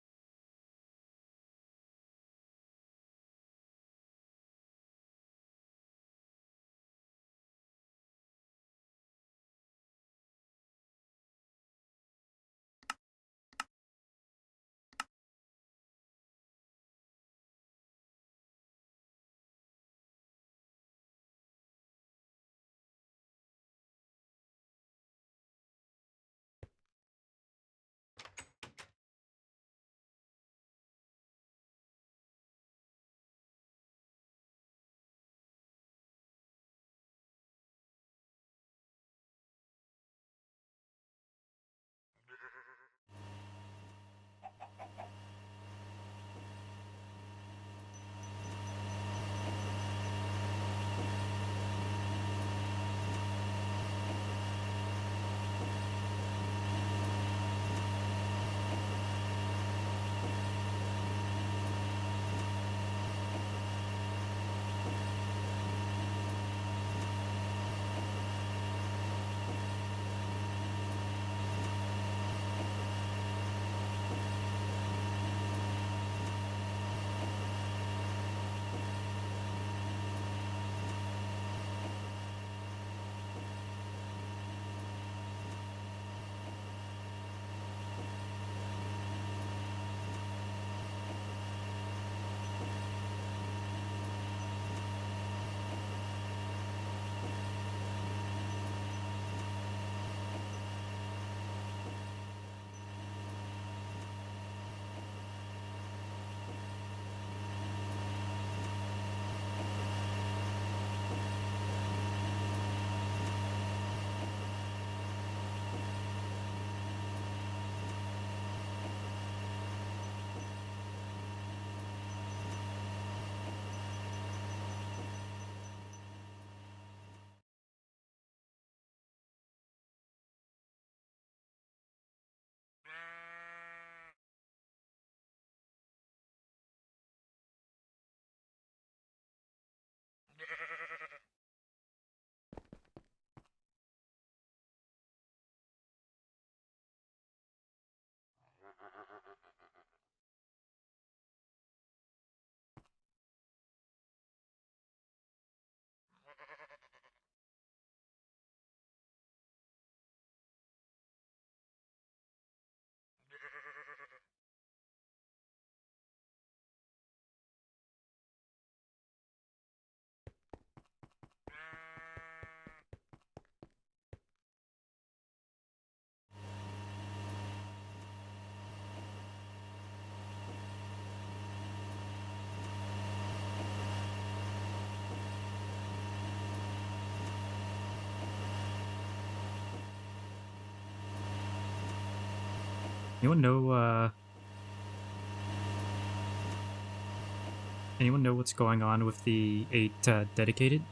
Anyone know what's going on with the 8 dedicated?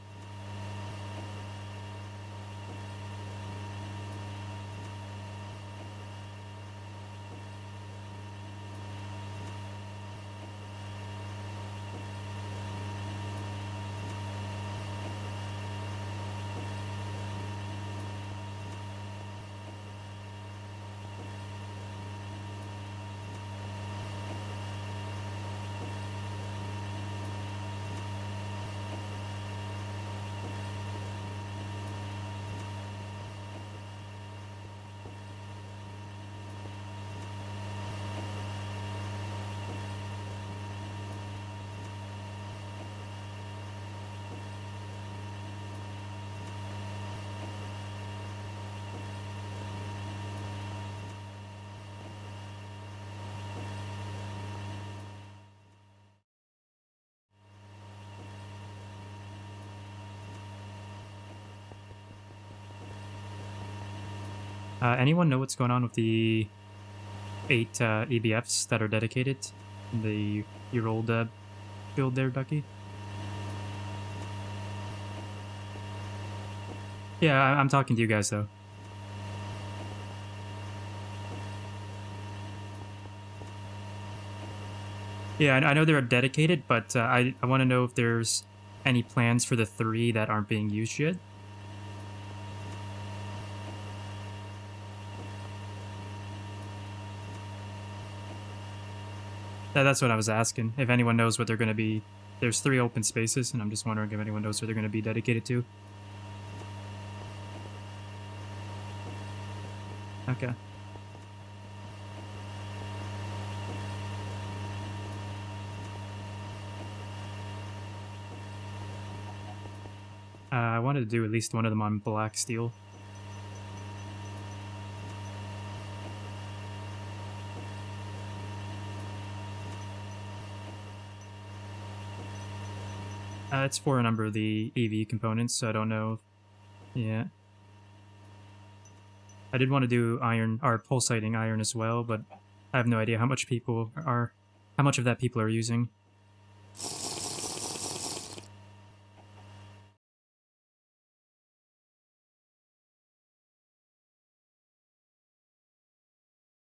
Anyone know what's going on with the 8 EBFs that are dedicated in the year-old build there, Ducky? Yeah, I'm talking to you guys, though. Yeah, I know they're dedicated, but I want to know if there's any plans for the 3 that aren't being used yet. That's what I was asking. If anyone knows what they're going to be... There's 3 open spaces, and I'm just wondering if anyone knows what they're going to be dedicated to. Okay. I wanted to do at least one of them on black steel. It's for a number of the EV components, so I don't know. Yeah. I did want to do iron, or pulsating iron as well, but I have no idea how much how much of that people are using.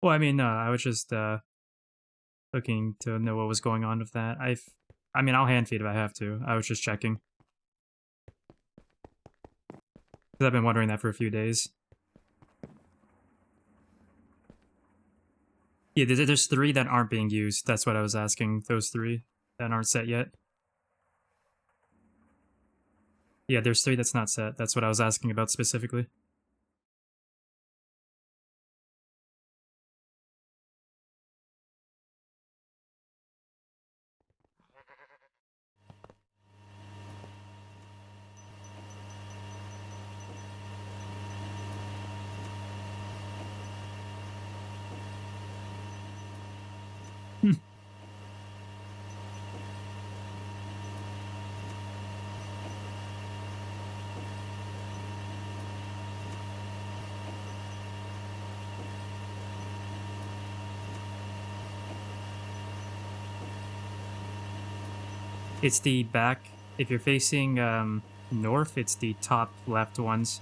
Well, I mean, I was just looking to know what was going on with that. I mean, I'll hand feed if I have to. I was just checking. Because I've been wondering that for a few days. Yeah, there's 3 that aren't being used. That's what I was asking. Those 3 that aren't set yet. Yeah, there's 3 that's not set. That's what I was asking about specifically. It's the back. If you're facing north, it's the top left ones.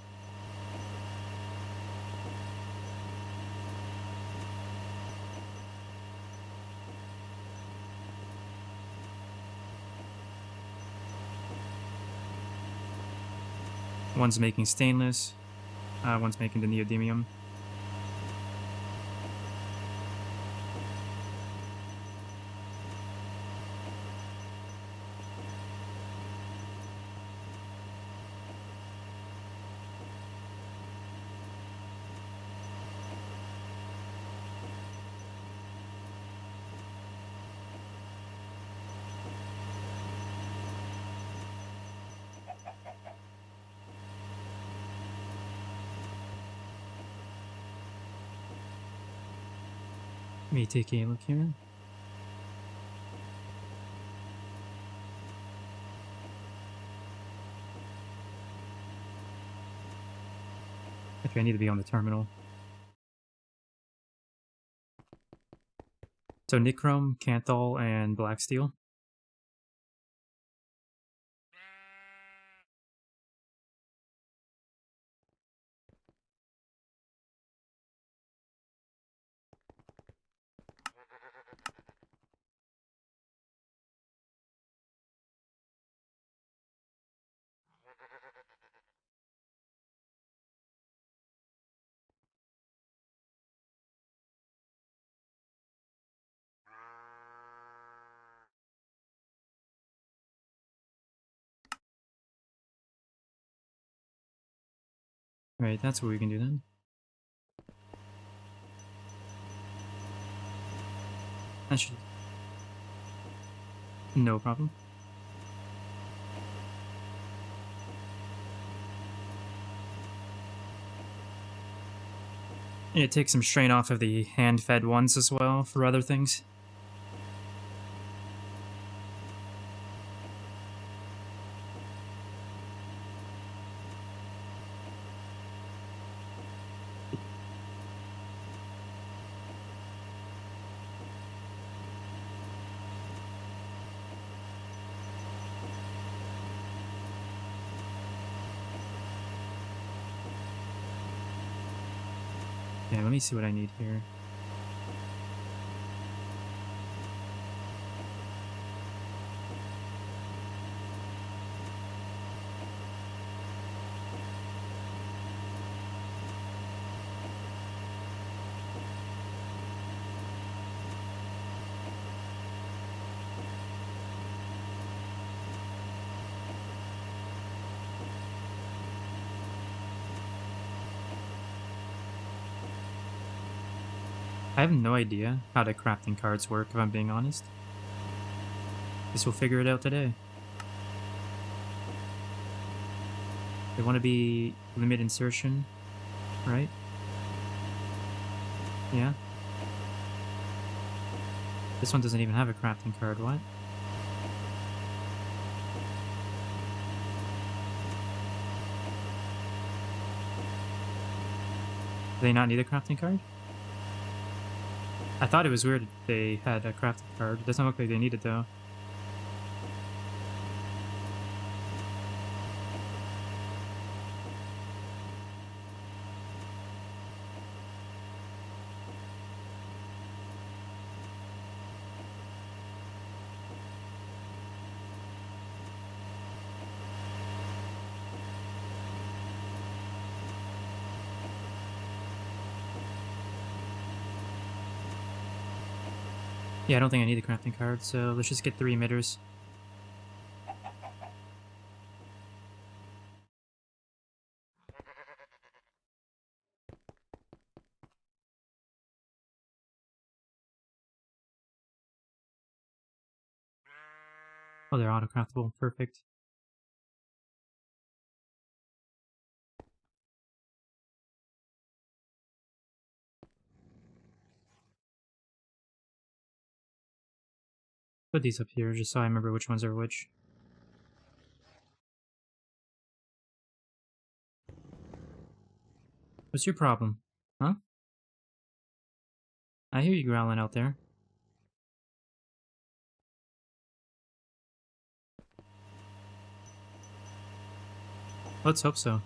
One's making stainless. One's making the neodymium. Let me take a look here. Okay, I need to be on the terminal. So nichrome, canthal, and black steel. Right, that's what we can do then. That should... No problem. It takes some strain off of the hand-fed ones as well for other things. Yeah, let me see what I need here. I have no idea how the crafting cards work, if I'm being honest. Guess we'll figure it out today. They want to be limit insertion, right? Yeah. This one doesn't even have a crafting card, what? Do they not need a crafting card? I thought it was weird they had a crafting card. It doesn't look like they need it though. Yeah, I don't think I need a crafting card, so let's just get 3 emitters. Oh, they're auto-craftable. Perfect. Put these up here just so I remember which ones are which. What's your problem? Huh? I hear you growling out there. Let's hope so.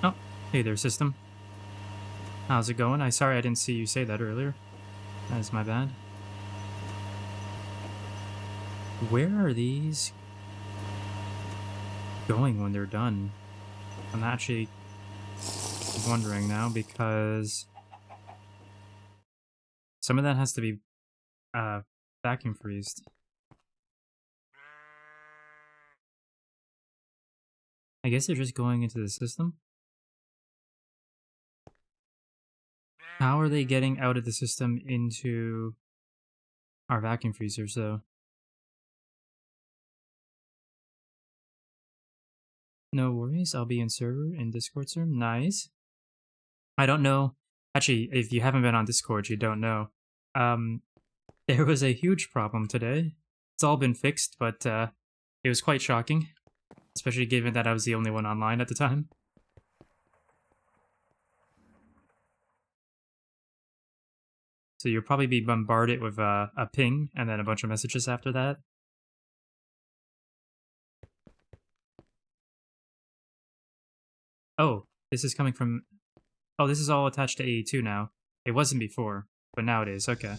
Oh, hey there, system. How's it going? Sorry I didn't see you say that earlier. That is my bad. Where are these going when they're done? I'm actually wondering now because some of that has to be vacuum freezed. I guess they're just going into the system. How are they getting out of the system into our vacuum freezers though? No worries, I'll be in server in Discord server. Nice. I don't know. Actually, if you haven't been on Discord, you don't know. There was a huge problem today. It's all been fixed, but it was quite shocking, especially given that I was the only one online at the time. So you'll probably be bombarded with a ping and then a bunch of messages after that. Oh, this is coming from... Oh, this is all attached to AE2 now. It wasn't before, but now it is. Okay.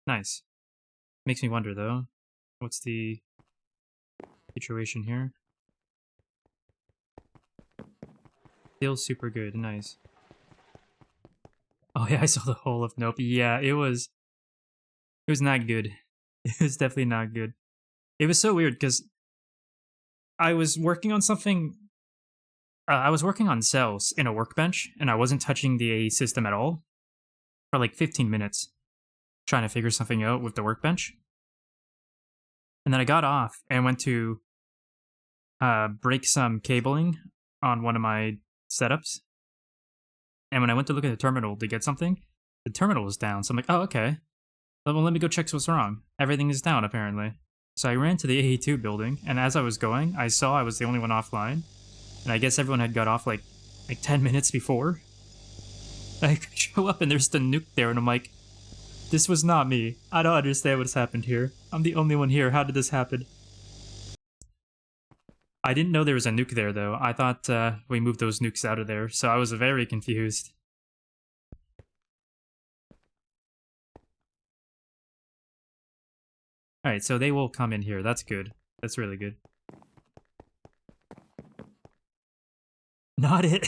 Nice. Makes me wonder, though. What's the... situation here. Feels super good. Nice. Oh yeah, I saw the whole of Nope. Yeah, it was not good. It was definitely not good. It was so weird because I was working on something. I was working on cells in a workbench, and I wasn't touching the system at all for like 15 minutes, trying to figure something out with the workbench. And then I got off and went to break some cabling on one of my setups. And when I went to look at the terminal to get something, the terminal was down. So I'm like, oh, okay. Well, let me go check what's wrong. Everything is down, apparently. So I ran to the A2 building, and as I was going, I saw I was the only one offline. And I guess everyone had got off like 10 minutes before. I show up and there's the nuke there, and I'm like, this was not me. I don't understand what's happened here. I'm the only one here. How did this happen? I didn't know there was a nuke there, though. I thought we moved those nukes out of there, so I was very confused. Alright, so they will come in here. That's good. That's really good. Not it.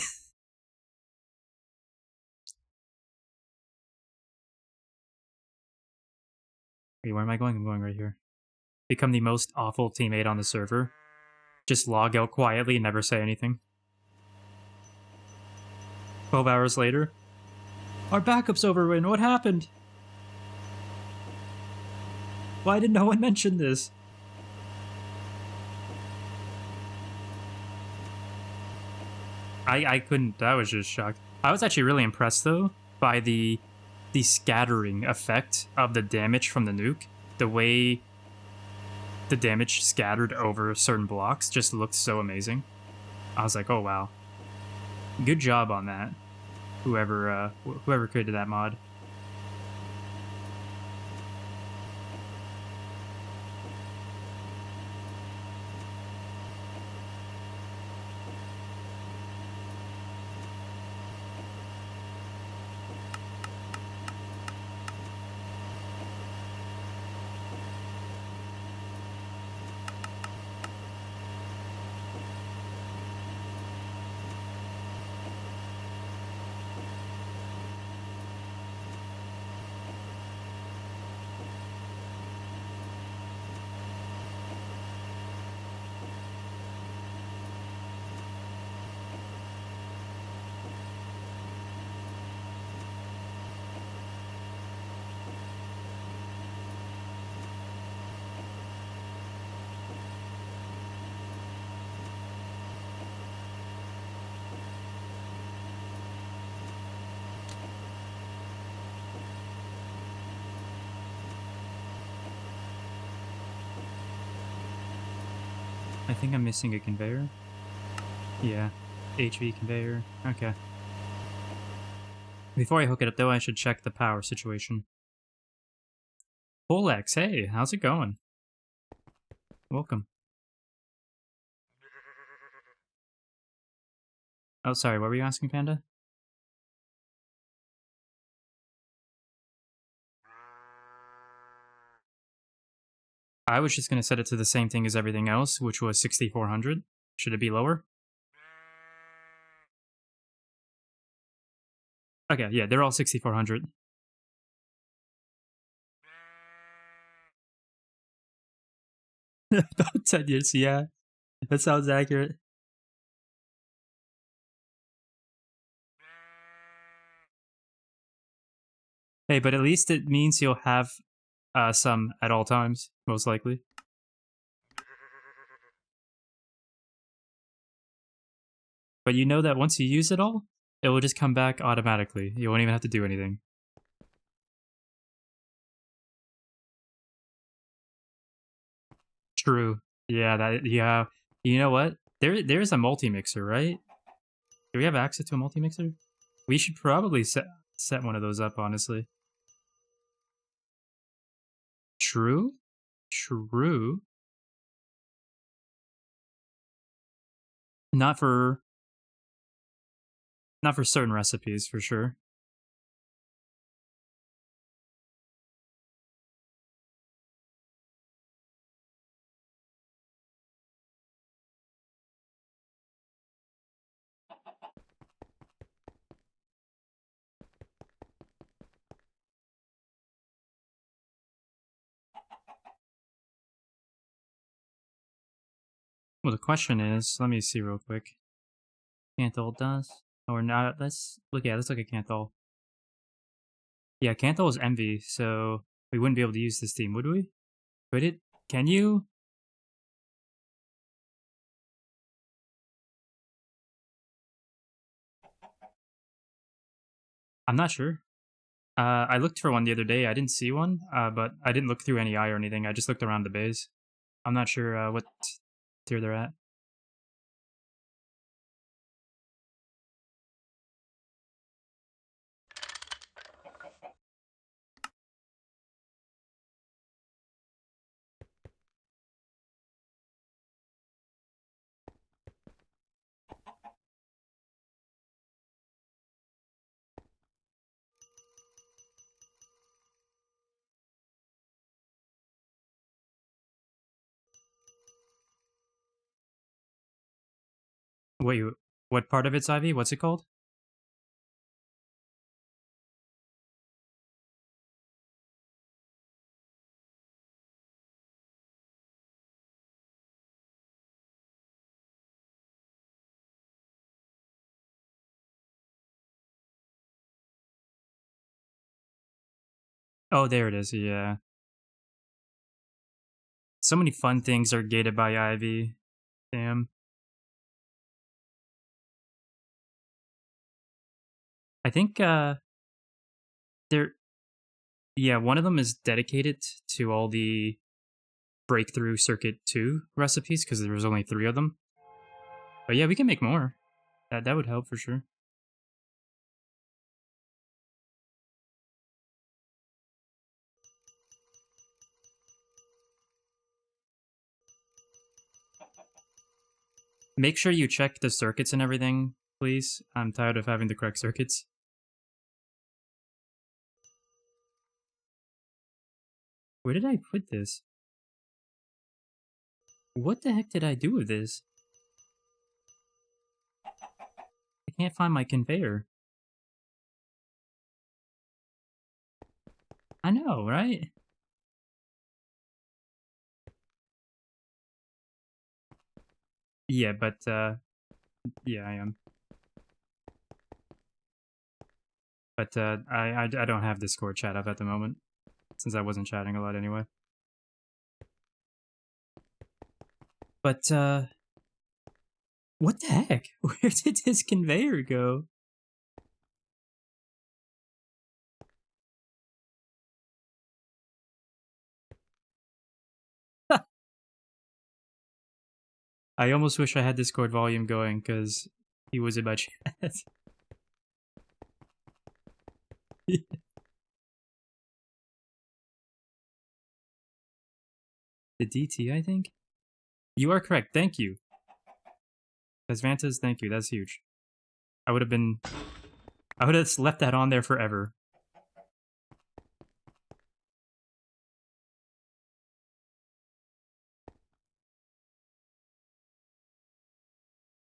Wait, where am I going? I'm going right here. Become the most awful teammate on the server. Just log out quietly and never say anything. 12 hours later. Our backup's over, and what happened? Why did no one mention this? I couldn't. I was just shocked. I was actually really impressed, though, by the scattering effect of the damage from the nuke. The way the damage scattered over certain blocks just looked so amazing. I was like, oh wow. Good job on that. Whoever created that mod. I think I'm missing a conveyor. Yeah. HV conveyor. Okay. Before I hook it up, though, I should check the power situation. Polex, hey, how's it going? Welcome. Oh, sorry, what were you asking, Panda? I was just going to set it to the same thing as everything else, which was 6400. Should it be lower? Okay, yeah, they're all 6400. About 10 years, yeah. That sounds accurate. Hey, but at least it means you'll have some at all times, most likely. But you know that once you use it all, it will just come back automatically. You won't even have to do anything. True. Yeah. You know what? There's a multi-mixer, right? Do we have access to a multi-mixer? We should probably set one of those up, honestly. True. True. Not for certain recipes, for sure. Well, the question is, let me see real quick. Canthal does or not? Let's look. Yeah, let's look at Canthal. Yeah, Canthal is Envy, so we wouldn't be able to use this team, would we? Could it? Can you? I'm not sure. I looked for one the other day. I didn't see one, but I didn't look through any eye or anything. I just looked around the base. I'm not sure what tier they're at. Wait, what part of it's Ivy? What's it called? Oh, there it is. Yeah. So many fun things are gated by Ivy. Damn. I think there. Yeah, one of them is dedicated to all the Breakthrough Circuit 2 recipes because there was only 3 of them. But yeah, we can make more. That would help for sure. Make sure you check the circuits and everything, please. I'm tired of having the correct circuits. Where did I put this? What the heck did I do with this? I can't find my conveyor. I know, right? Yeah, but, yeah, I am. But, I don't have Discord chat up at the moment, since I wasn't chatting a lot anyway. But, what the heck? Where did this conveyor go? I almost wish I had Discord volume going, because he was in my chat. The DT, I think? You are correct, thank you. Vantas, thank you, that's huge. I would have left that on there forever.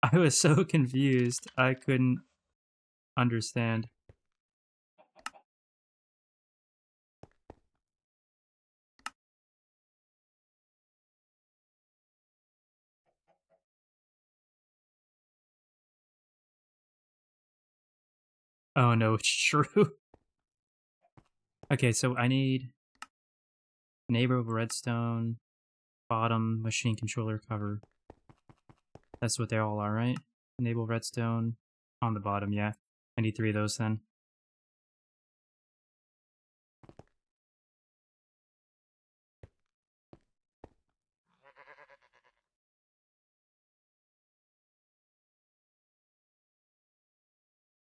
I was so confused, I couldn't understand. Oh no, it's true. Okay, so I need neighbor of redstone, bottom, machine controller cover. That's what they all are, right? Enable redstone on the bottom, yeah. I need 3 of those then.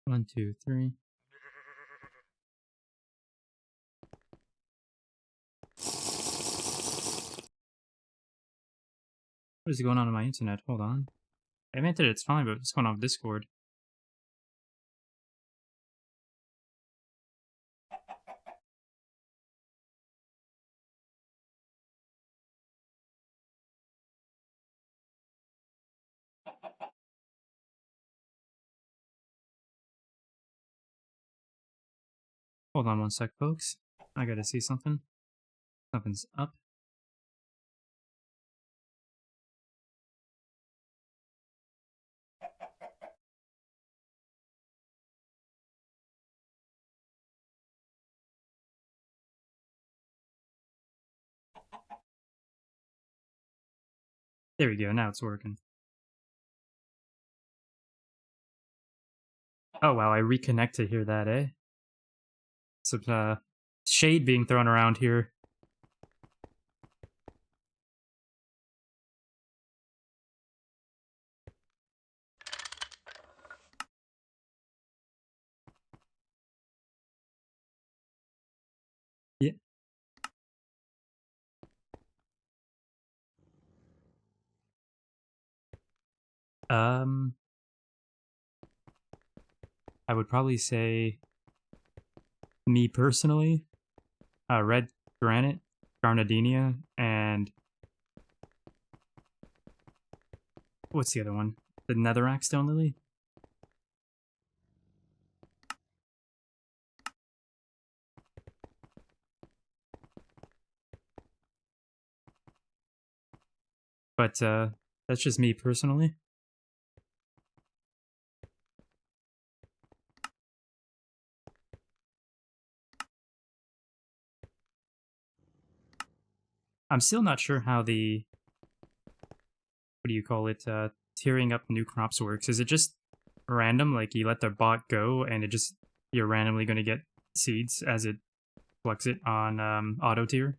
One, two, three. What is going on my internet? Hold on. I meant it's fine, but what's going on with Discord? Hold on one sec, folks. I gotta see something. Something's up. There we go, now it's working. Oh wow, I reconnect to hear that, eh? Some, shade being thrown around here. Yeah. Um, I would probably say, me personally, red granite, Garnadinia, and what's the other one? The Netherrack Stone Lily? But, that's just me personally. I'm still not sure how the, what do you call it, tearing up new crops works. Is it just random, like you let the bot go and it just, you're randomly going to get seeds as it plucks it on auto tier?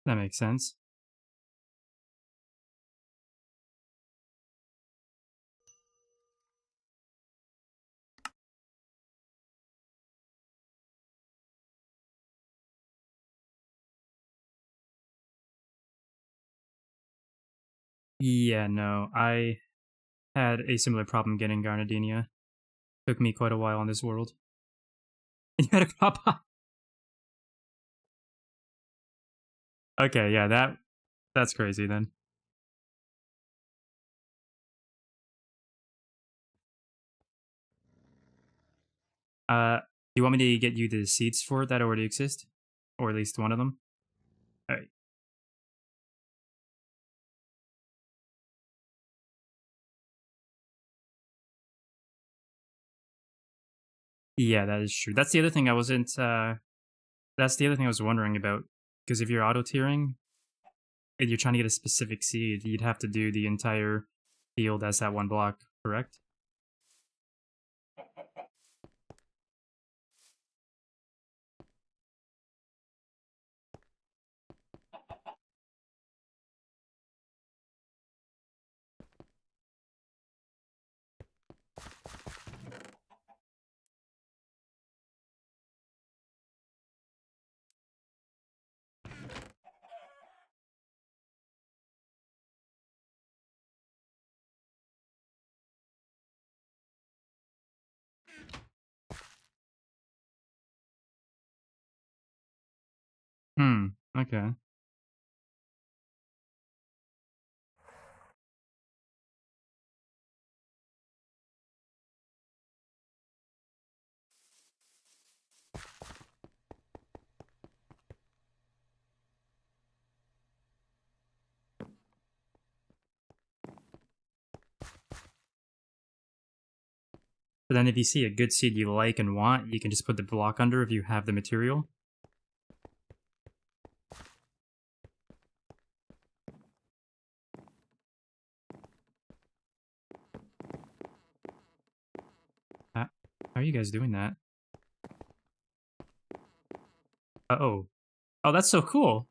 That makes sense. Yeah, no, I had a similar problem getting Garnadinia. Took me quite a while on this world. And you had a crop up. Okay, yeah, that's crazy then. Do you want me to get you the seeds for it that already exist? Or at least one of them? Alright. Yeah, that is true. That's the other thing I wasn't, that's the other thing I was wondering about. Because if you're auto tiering and you're trying to get a specific seed, you'd have to do the entire field as that one block, correct? Hmm, okay. But then if you see a good seed you like and want, you can just put the block under if you have the material. How are you guys doing that? Uh-oh. Oh, that's so cool.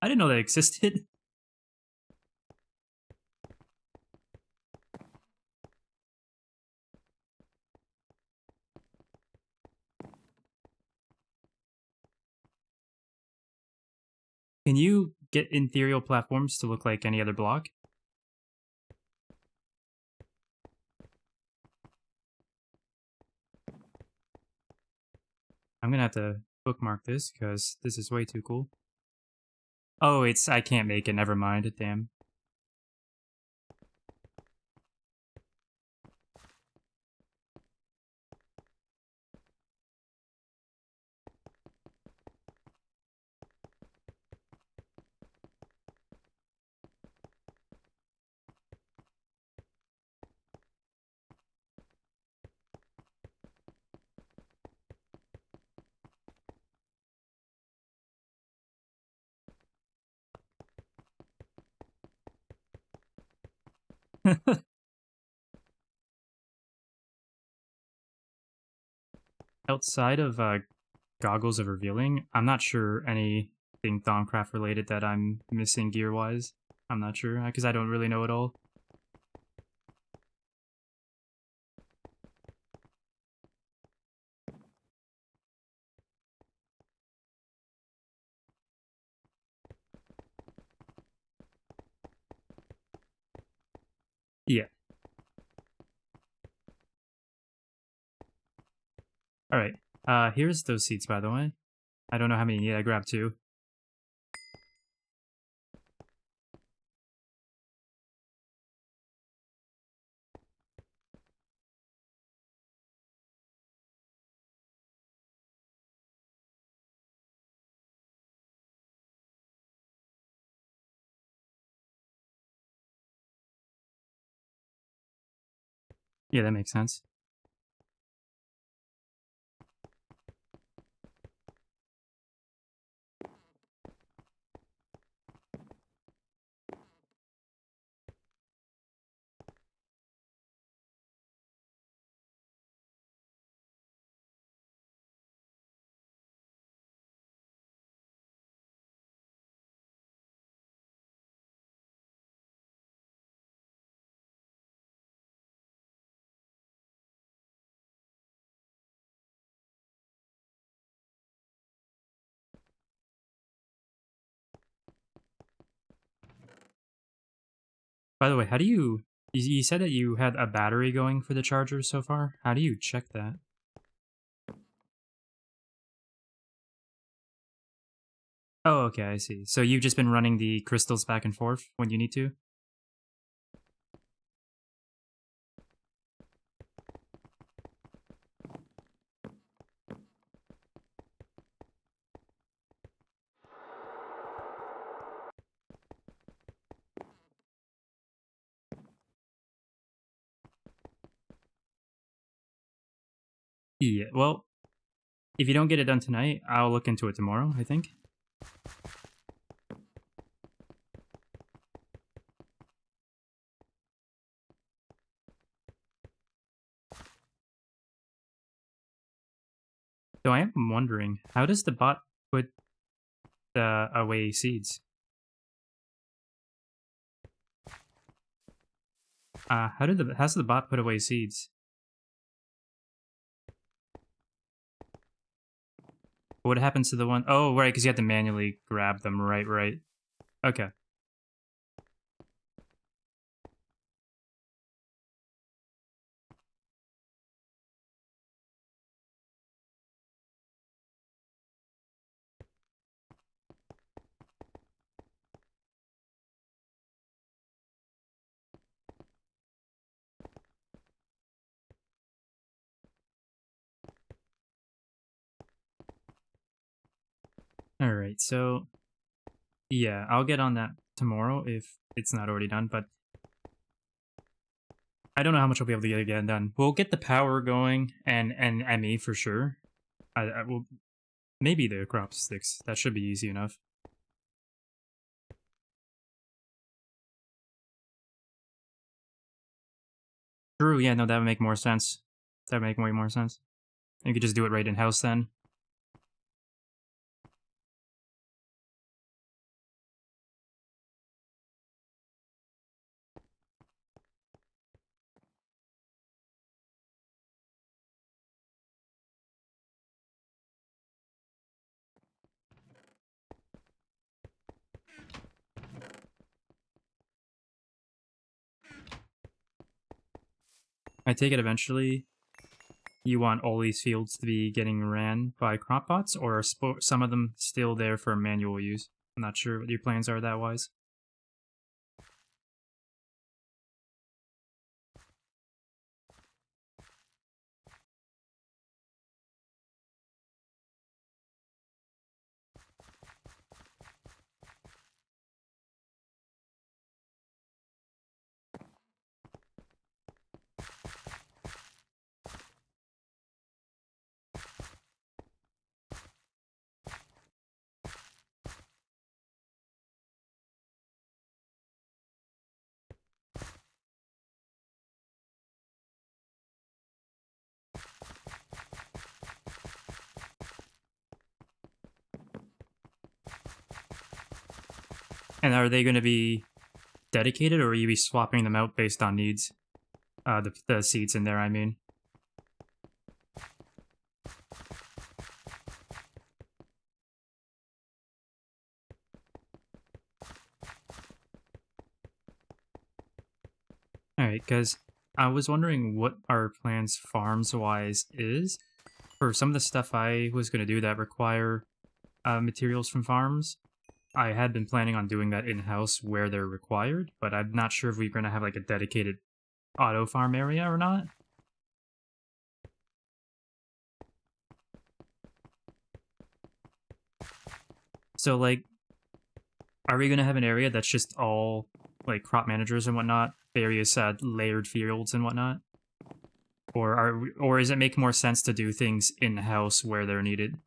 I didn't know that existed. Can you get ethereal platforms to look like any other block. I'm gonna have to bookmark this because this is way too cool. Oh, I can't make it, never mind, damn. Outside of Goggles of Revealing, I'm not sure anything Thaumcraft related that I'm missing gear-wise. I'm not sure, because I don't really know it all. Yeah. Alright. Here's those seats, by the way. I don't know how many. Yeah, I grabbed 2. Yeah, that makes sense. By the way, how do you said that you had a battery going for the charger so far? How do you check that? Oh, okay, I see. So you've just been running the crystals back and forth when you need to? Yeah, well, if you don't get it done tonight, I'll look into it tomorrow, I think. So I am wondering, how does the bot put away seeds? How's the bot put away seeds? What happens to the one? Oh, right, because you have to manually grab them. Right, right. Okay. All right, so yeah, I'll get on that tomorrow if it's not already done, but I don't know how much I'll be able to get again done. We'll get the power going and ME for sure. I will maybe the crop sticks. That should be easy enough. True, yeah, no, that would make more sense. That would make way more sense. You could just do it right in house then. I take it eventually you want all these fields to be getting ran by crop bots, or are some of them still there for manual use? I'm not sure what your plans are that wise. And are they going to be dedicated, or will you be swapping them out based on needs? The seats in there, I mean. Alright, because I was wondering what our plans farms-wise is. For some of the stuff I was going to do that require materials from farms, I had been planning on doing that in-house where they're required, but I'm not sure if we're going to have like a dedicated auto farm area or not. So, like, are we going to have an area that's just all, like, crop managers and whatnot? Various layered fields and whatnot? Or does it make more sense to do things in-house where they're needed?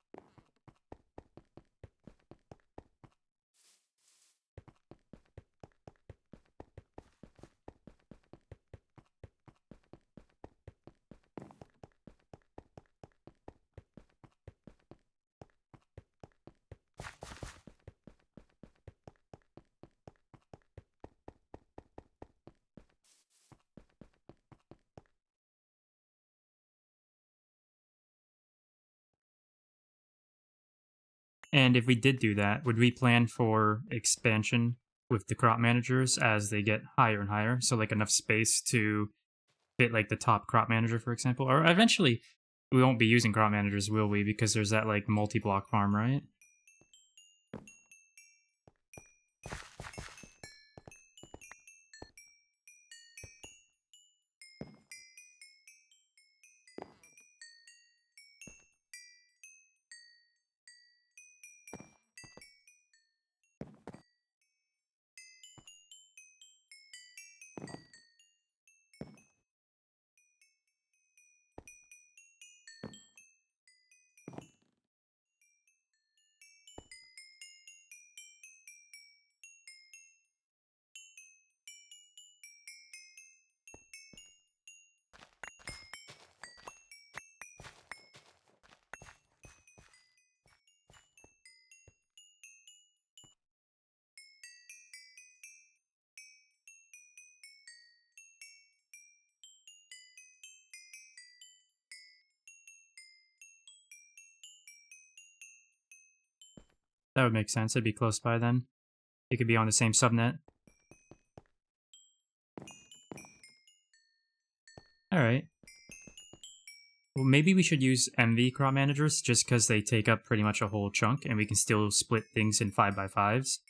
And if we did do that, would we plan for expansion with the crop managers as they get higher and higher? So, like, enough space to fit, like, the top crop manager, for example? Or eventually, we won't be using crop managers, will we? Because there's that, like, multi-block farm, right? That would make sense. It'd be close by then. It could be on the same subnet. Alright. Well, maybe we should use MV crop managers just because they take up pretty much a whole chunk and we can still split things in 5x5s.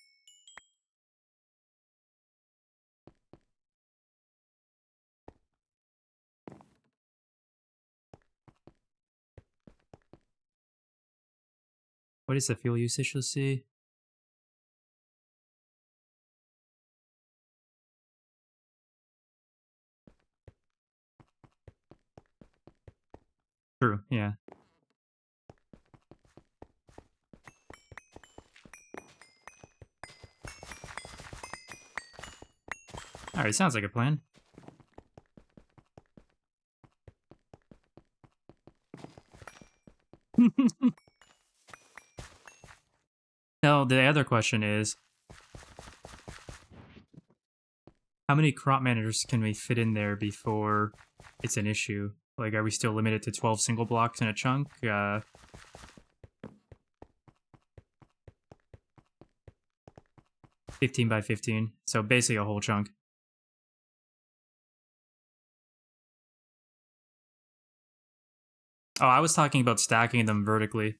What is the fuel usage? Let's see. True, yeah. Alright, sounds like a plan. Now, the other question is, how many crop managers can we fit in there before it's an issue? Like, are we still limited to 12 single blocks in a chunk? 15 by 15, so basically a whole chunk. Oh, I was talking about stacking them vertically.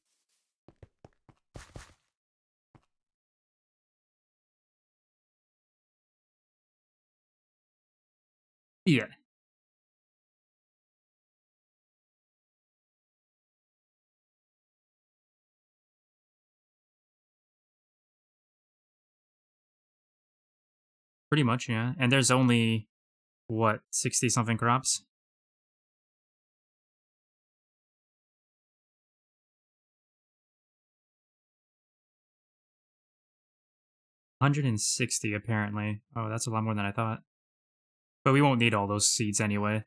Yeah. Pretty much, yeah. And there's only, what, 60 something crops? 160 apparently. Oh, that's a lot more than I thought. But we won't need all those seeds anyway.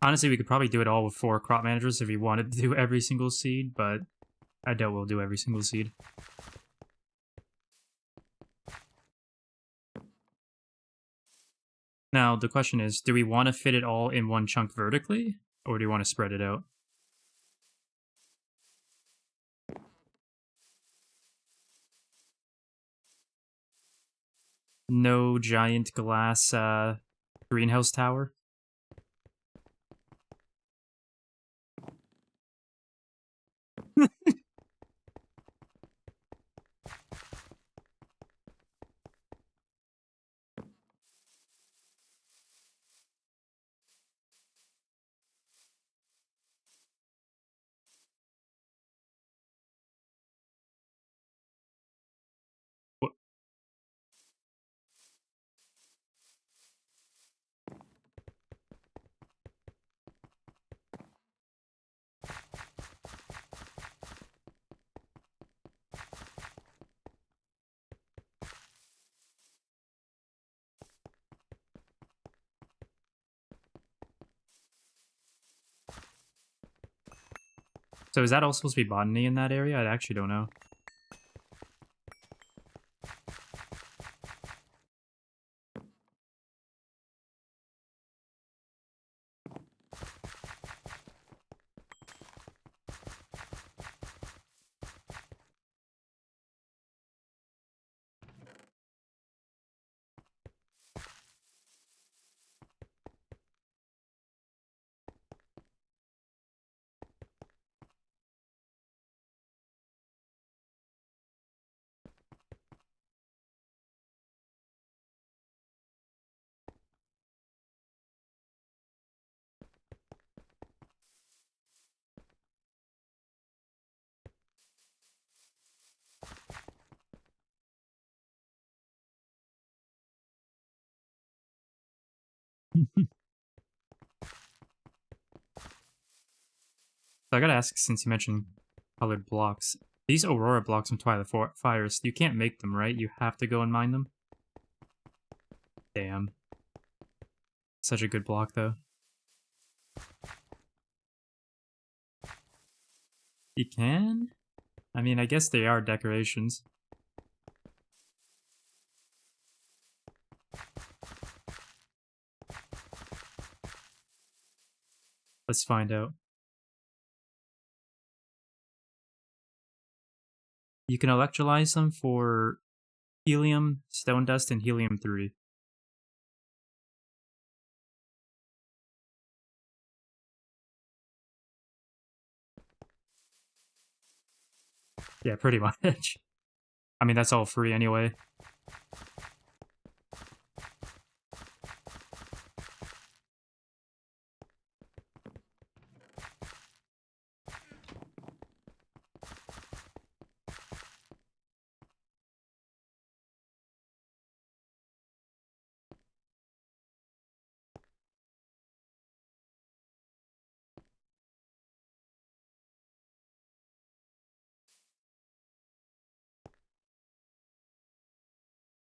Honestly, we could probably do it all with 4 crop managers if we wanted to do every single seed, but I doubt we'll do every single seed. Now, the question is, do we want to fit it all in one chunk vertically, or do we want to spread it out? No giant glass greenhouse tower? What? So is that all supposed to be botany in that area? I actually don't know. So I gotta ask, since you mentioned colored blocks, these Aurora blocks from Twilight Fires, you can't make them, right? You have to go and mine them? Damn. Such a good block, though. You can? I mean, I guess they are decorations. Let's find out. You can electrolyze them for helium, stone dust, and helium-3. Yeah, pretty much. I mean, that's all free anyway.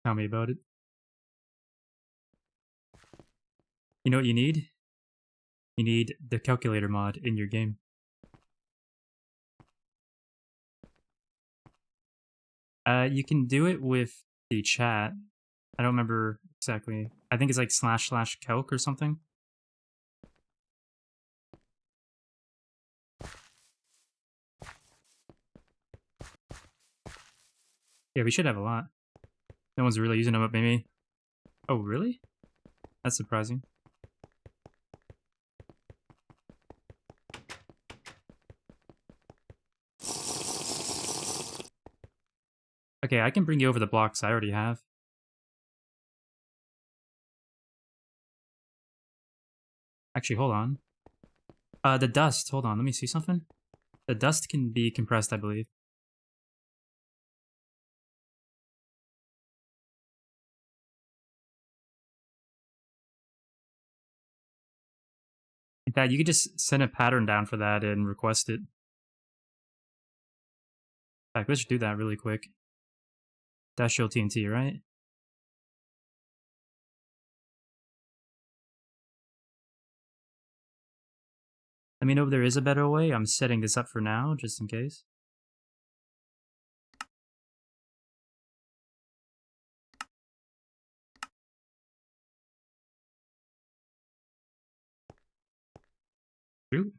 Tell me about it. You know what you need? You need the calculator mod in your game. You can do it with the chat. I don't remember exactly. I think it's like //calc or something. Yeah, we should have a lot. No one's really using them up, maybe. Oh, really? That's surprising. Okay, I can bring you over the blocks I already have. Actually, hold on. The dust. Hold on, let me see something. The dust can be compressed, I believe. In fact, you could just send a pattern down for that and request it. In fact, let's do that really quick. Dash shield TNT, right? Let me know if there is a better way. I'm setting this up for now, just in case. True.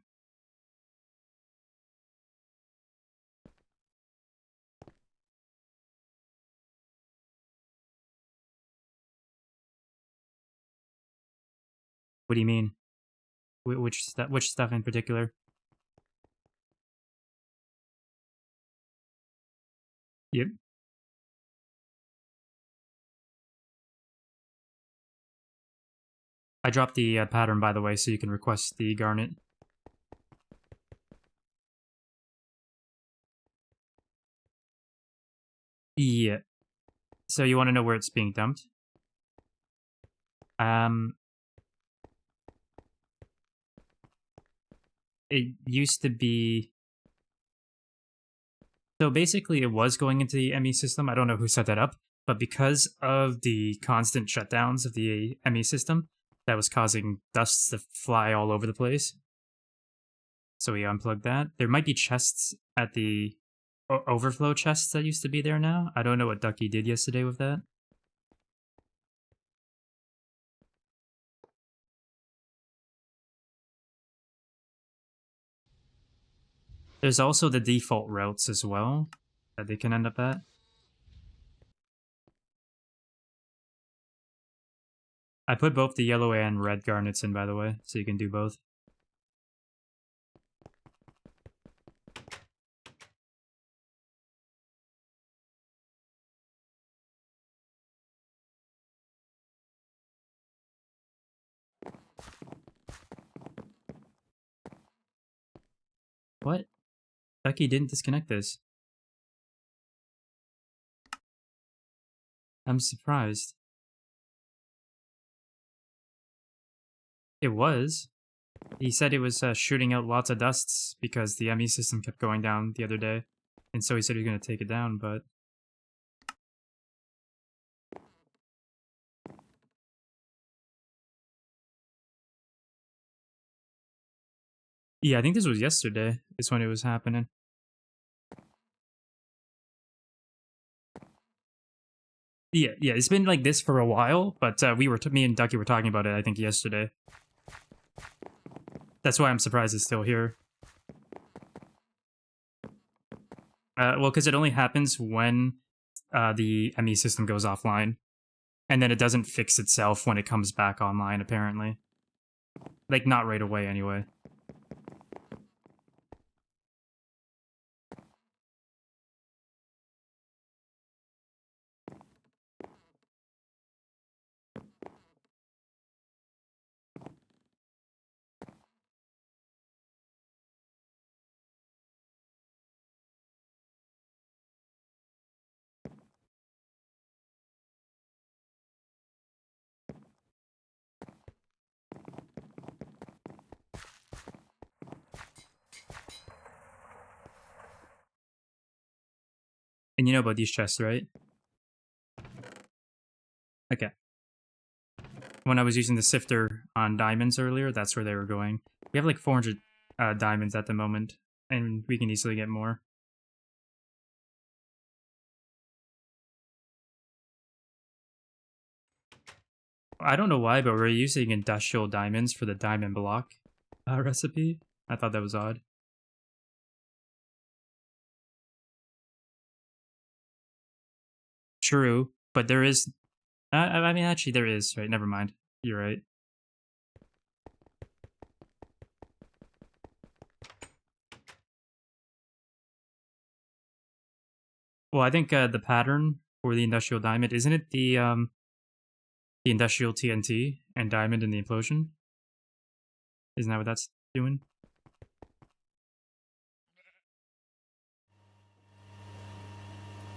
What do you mean? Which stuff in particular? Yep. I dropped the pattern, by the way, so you can request the garnet. Yeah. So you want to know where it's being dumped? It used to be... So basically it was going into the ME system. I don't know who set that up, but because of the constant shutdowns of the ME system, that was causing dusts to fly all over the place. So we unplugged that. There might be chests at the overflow chests that used to be there now. I don't know what Ducky did yesterday with that. There's also the default routes as well that they can end up at. I put both the yellow and red garnets in, by the way, so you can do both. What? Ducky didn't disconnect this. I'm surprised. It was. He said it was shooting out lots of dusts because the ME system kept going down the other day. And so he said he was going to take it down, but... Yeah, I think this was yesterday, is when it was happening. Yeah, it's been like this for a while, but me and Ducky were talking about it, I think, yesterday. That's why I'm surprised it's still here. Well, because it only happens when the ME system goes offline. And then it doesn't fix itself when it comes back online, apparently. Like, not right away, anyway. And you know about these chests, right? when I was using the sifter on diamonds earlier, that's where they were going. We have like 400 diamonds at the moment, and we can easily get more. I don't know why, but we're using industrial diamonds for the diamond block recipe. I thought that was odd. True, but there is... I mean, actually, there is, right? Never mind. You're right. Well, I think the pattern for the industrial diamond, isn't it the industrial TNT and diamond in the implosion? Isn't that what that's doing?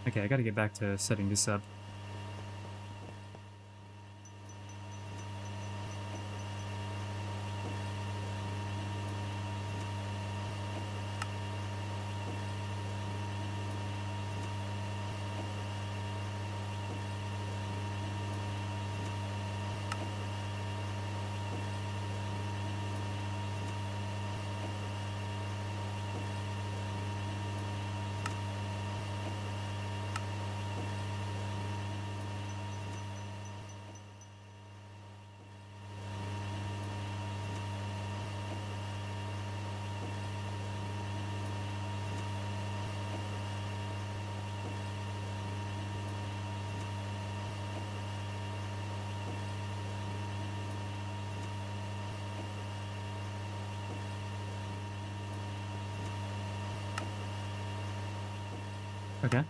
Okay, I gotta get back to setting this up. Okay.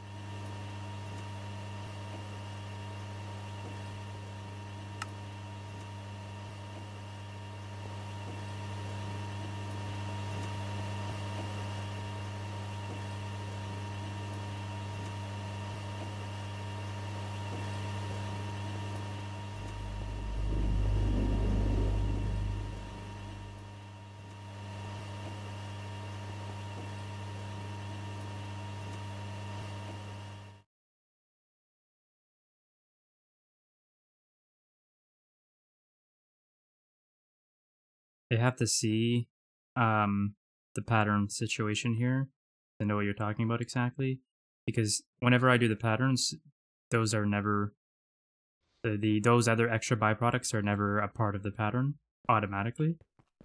They have to see the pattern situation here to know what you're talking about exactly. Because whenever I do the patterns, those are never those other extra byproducts are never a part of the pattern automatically.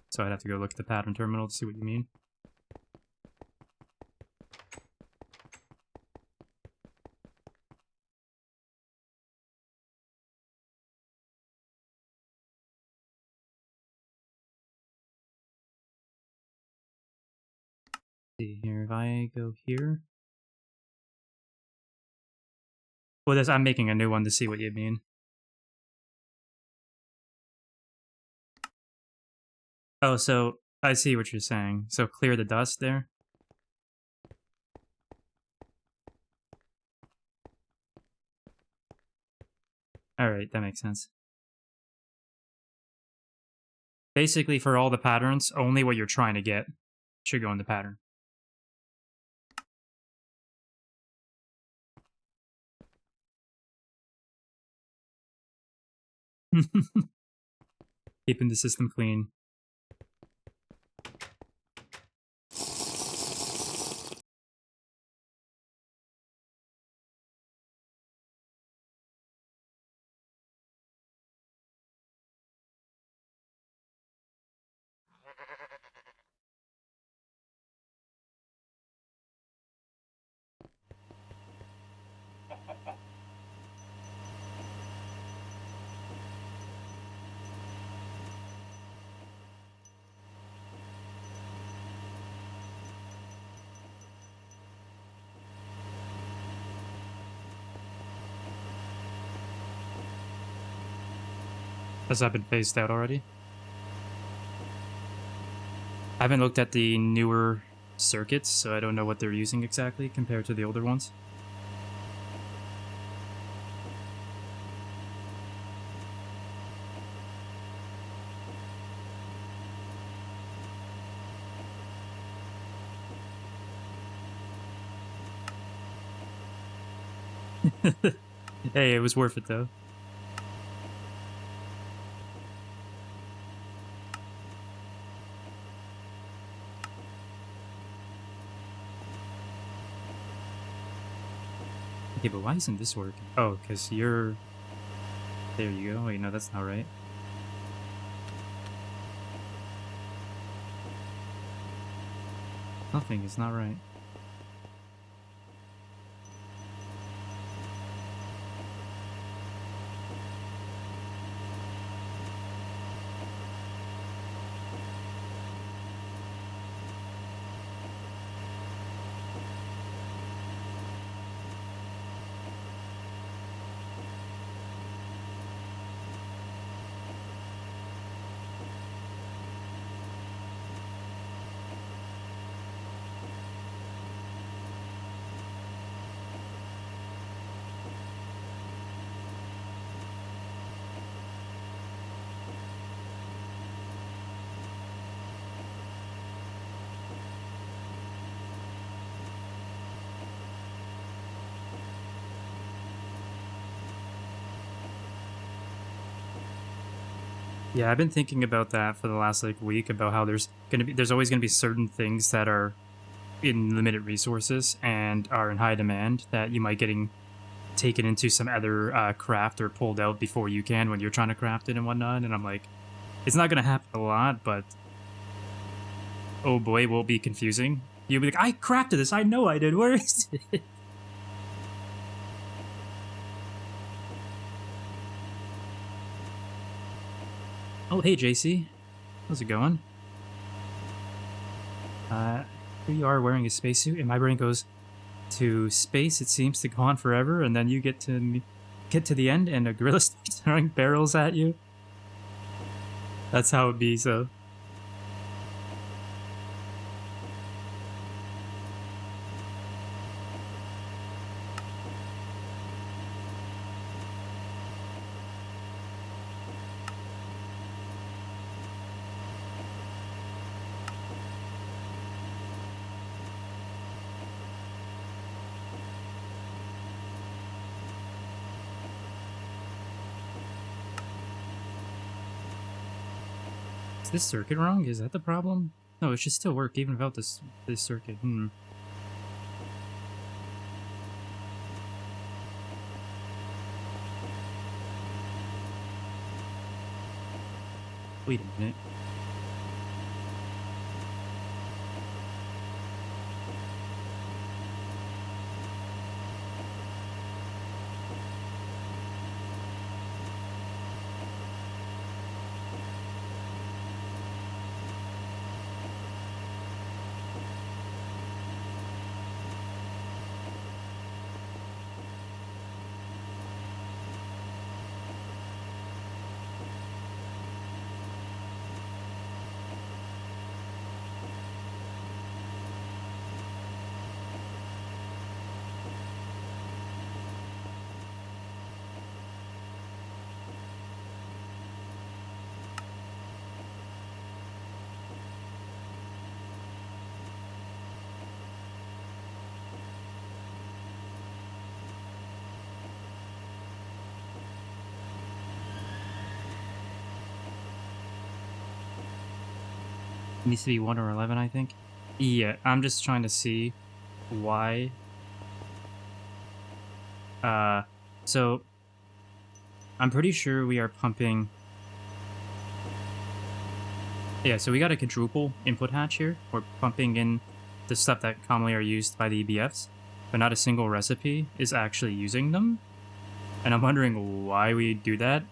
So I'd have to go look at the pattern terminal to see what you mean. See here, if I go here. Well, this, I'm making a new one to see what you mean. Oh, so I see what you're saying. So clear the dust there. All right, that makes sense. Basically, for all the patterns, only what you're trying to get should go in the pattern. Keeping the system clean. Has that been phased out already? I haven't looked at the newer circuits, so I don't know what they're using exactly compared to the older ones. Hey, it was worth it though. Okay, but why isn't this working? Oh, because you're... There you go. Wait, no, that's not right. Nothing is not right. Yeah, I've been thinking about that for the last like week about how there's always gonna be certain things that are in limited resources and are in high demand that you might getting taken into some other craft or pulled out before you can when you're trying to craft it and whatnot. And I'm like, it's not gonna happen a lot, but oh boy, will it be confusing. You'll be like, I crafted this, I know I did. Where is it? Oh, hey JC, how's it going? Here you are wearing a spacesuit, and my brain goes to space. It seems to go on forever, and then you get to the end, and a gorilla starts throwing barrels at you. That's how it be. So is this circuit wrong? Is that the problem? No, it should still work even without this circuit. Wait a minute. It needs to be 1 or 11, I think. Yeah, I'm just trying to see why. Uh, so I'm pretty sure we are pumping. Yeah, so we got a quadruple input hatch here. We're pumping in the stuff that commonly are used by the EBFs, but not a single recipe is actually using them. And I'm wondering why we do that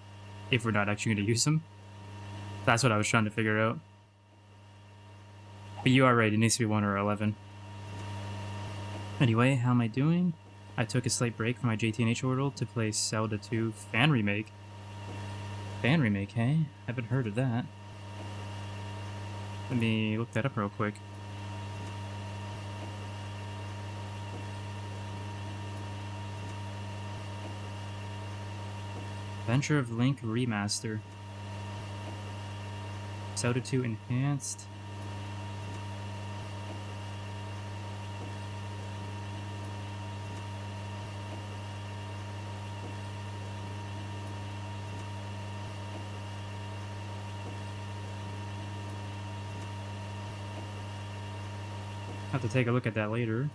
if we're not actually going to use them. That's what I was trying to figure out. But you are right, it needs to be 1 or 11. Anyway, how am I doing? I took a slight break from my GTNH orbital to play Zelda 2 fan remake. Fan remake, hey? Haven't heard of that. Let me look that up real quick. Adventure of Link Remaster. Zelda 2 Enhanced. Have to take a look at that later.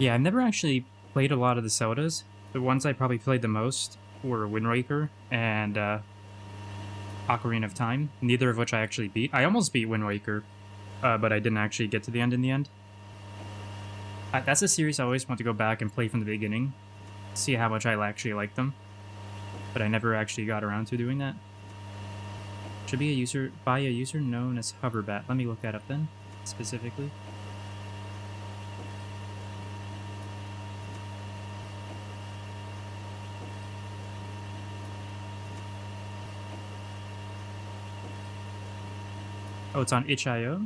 Yeah, I've never actually played a lot of the Zeldas. The ones I probably played the most were Wind Waker and Ocarina of Time, neither of which I actually beat. I almost beat Wind Waker, but I didn't actually get to the end in the end. That's a series I always want to go back and play from the beginning, see how much I actually like them, but I never actually got around to doing that. Should be a user by a user known as Hoverbat. Let me look that up then, specifically. Oh, it's on itch.io?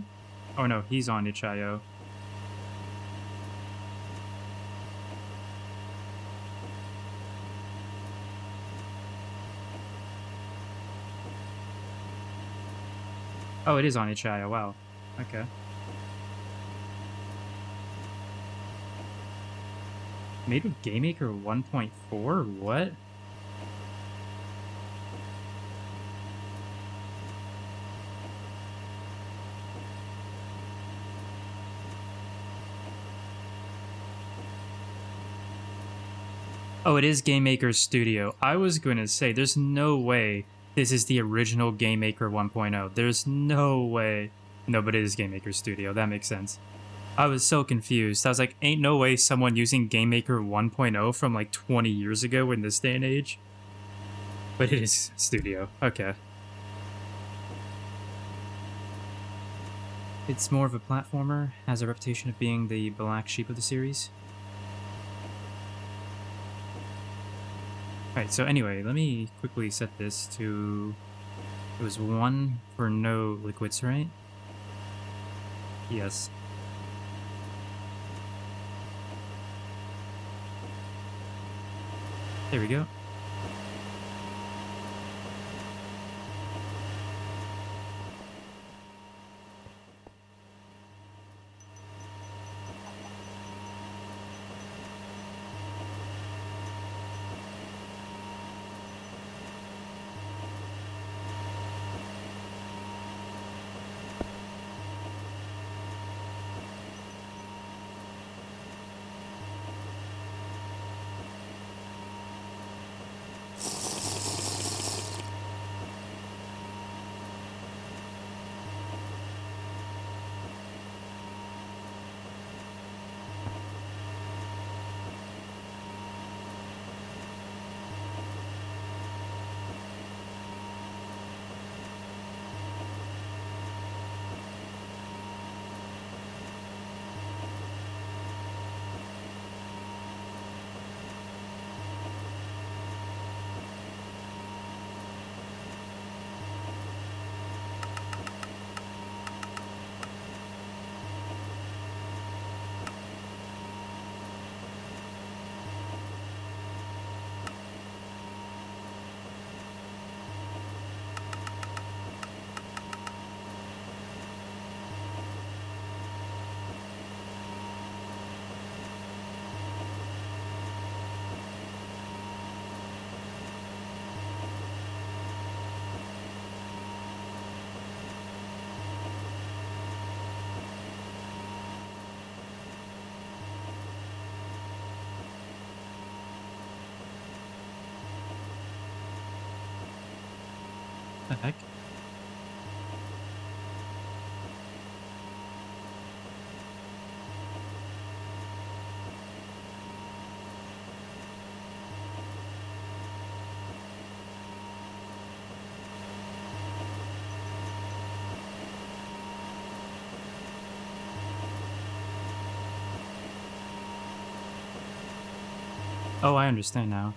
Oh no, he's on itch.io. Oh, it is on itch.io, wow. Okay. Made with GameMaker 1.4? What? Oh, it is GameMaker Studio. I was going to say, there's no way this is the original GameMaker 1.0. There's no way. No, but it is GameMaker Studio. That makes sense. I was so confused. I was like, ain't no way someone using GameMaker 1.0 from like 20 years ago in this day and age. But it is Studio. Okay. It's more of a platformer, has a reputation of being the black sheep of the series. Alright, so anyway, let me quickly set this to... It was 1 for no liquids, right? Yes. There we go. The heck? Oh, I understand now.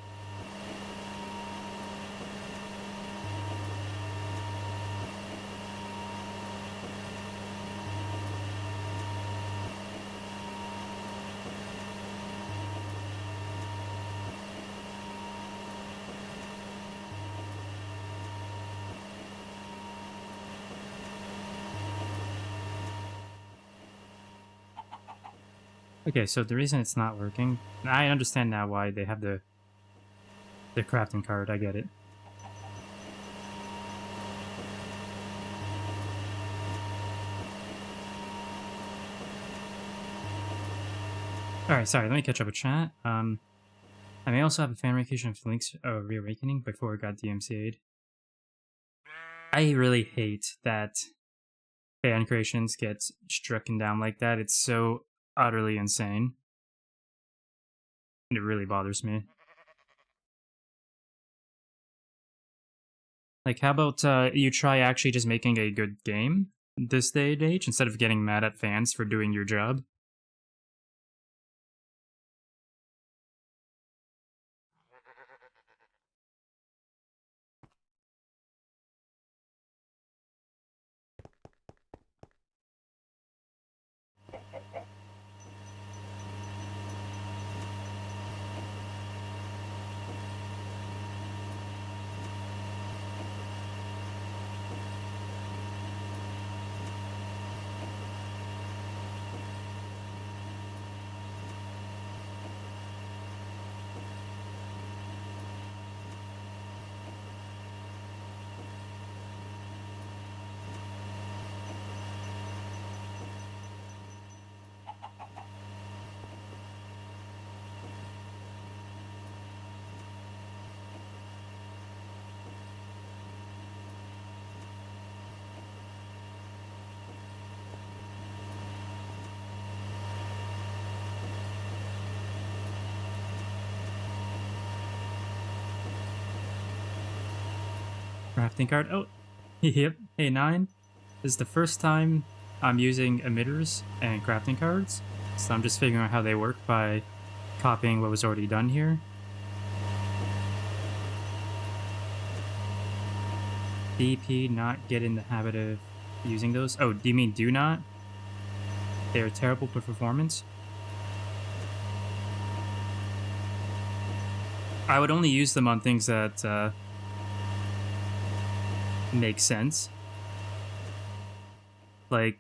Okay, so the reason it's not working, I understand now why they have the crafting card. I get it. Alright, sorry, let me catch up with chat. I may also have a fan reaction of Link's Reawakening before it got DMCA'd. I really hate that fan creations get stricken down like that. It's so utterly insane. And it really bothers me. Like, how about you try actually just making a good game this day and age instead of getting mad at fans for doing your job? Crafting card. Oh, yep. Hey, 9. This is the first time I'm using emitters and crafting cards, so I'm just figuring out how they work by copying what was already done here. DP, not get in the habit of using those. Oh, do you mean do not? They're terrible for performance. I would only use them on things that make sense. Like,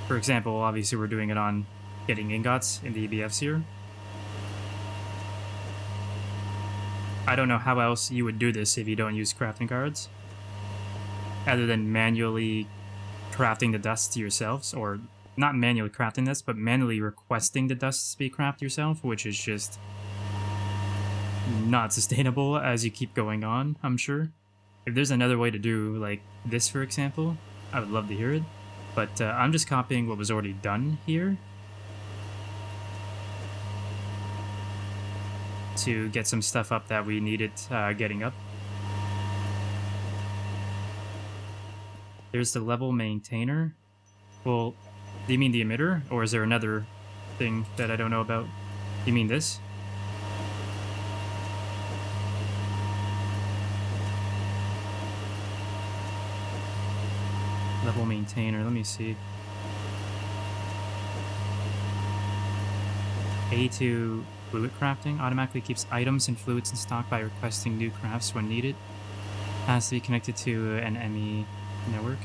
for example, obviously we're doing it on getting ingots in the EBFs here. I don't know how else you would do this if you don't use crafting cards, other than manually crafting the dust yourselves, or not manually crafting this, but manually requesting the dust to be crafted yourself, which is just not sustainable as you keep going on, I'm sure. If there's another way to do, like, this, for example, I would love to hear it. But I'm just copying what was already done here to get some stuff up that we needed getting up. There's the level maintainer. Well, do you mean the emitter? Or is there another thing that I don't know about? You mean this? Level maintainer, let me see. A2 fluid crafting automatically keeps items and fluids in stock by requesting new crafts when needed. Has to be connected to an ME network.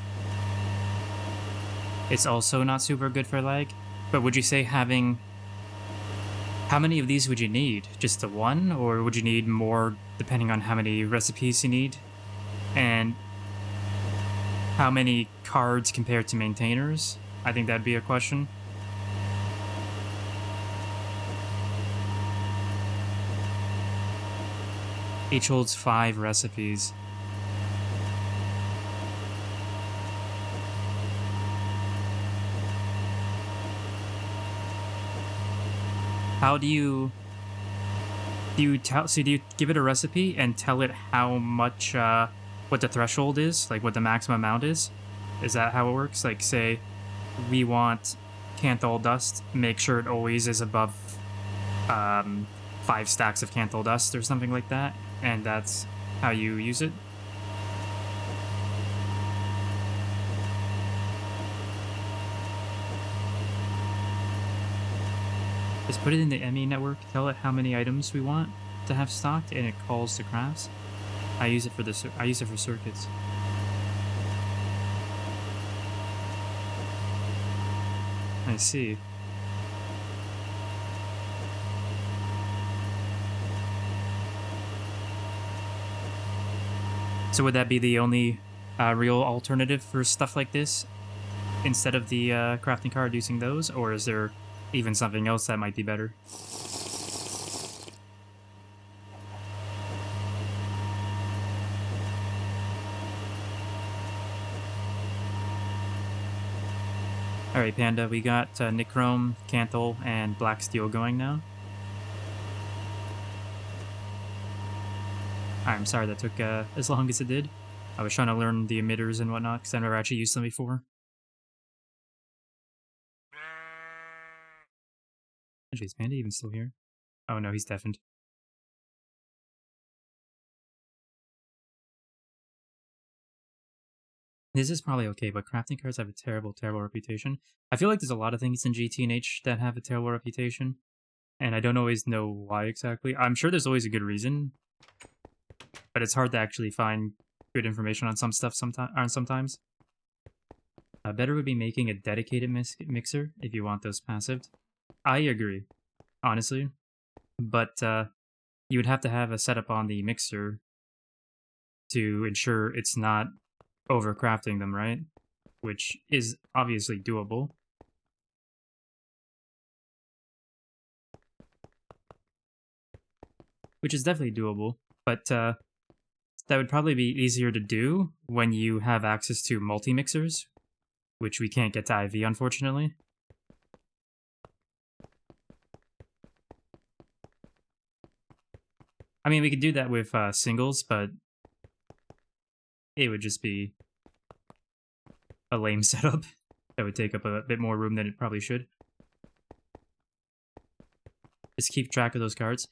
It's also not super good for lag, but would you say having... How many of these would you need? Just the one, or would you need more depending on how many recipes you need? And how many cards compared to maintainers? I think that'd be a question. Each holds 5 recipes. How do you tell, so do you give it a recipe and tell it how much what the threshold is, like what the maximum amount is? Is that how it works? Like, say we want Canthol dust, make sure it always is above 5 stacks of Canthol dust or something like that, and that's how you use it? Just put it in the ME network, tell it how many items we want to have stocked, and it calls the crafts. I use it for circuits. I see. So would that be the only real alternative for stuff like this, instead of the crafting card using those, or is there even something else that might be better. Alright, Panda, we got Nichrome, Canthal, and Black Steel going now. I'm sorry that took as long as it did. I was trying to learn the emitters and whatnot, because I've never actually used them before. Actually, is Panda even still here? Oh no, he's deafened. This is probably okay, but crafting cards have a terrible, terrible reputation. I feel like there's a lot of things in GTNH that have a terrible reputation, and I don't always know why exactly. I'm sure there's always a good reason, but it's hard to actually find good information on some stuff sometimes. Better would be making a dedicated mixer if you want those passived. I agree, honestly, but you would have to have a setup on the mixer to ensure it's not overcrafting them, right? Which is obviously doable. Which is definitely doable, but that would probably be easier to do when you have access to multi-mixers, which we can't get to IV, unfortunately. I mean, we could do that with singles, but it would just be a lame setup that would take up a bit more room than it probably should. Just keep track of those cards.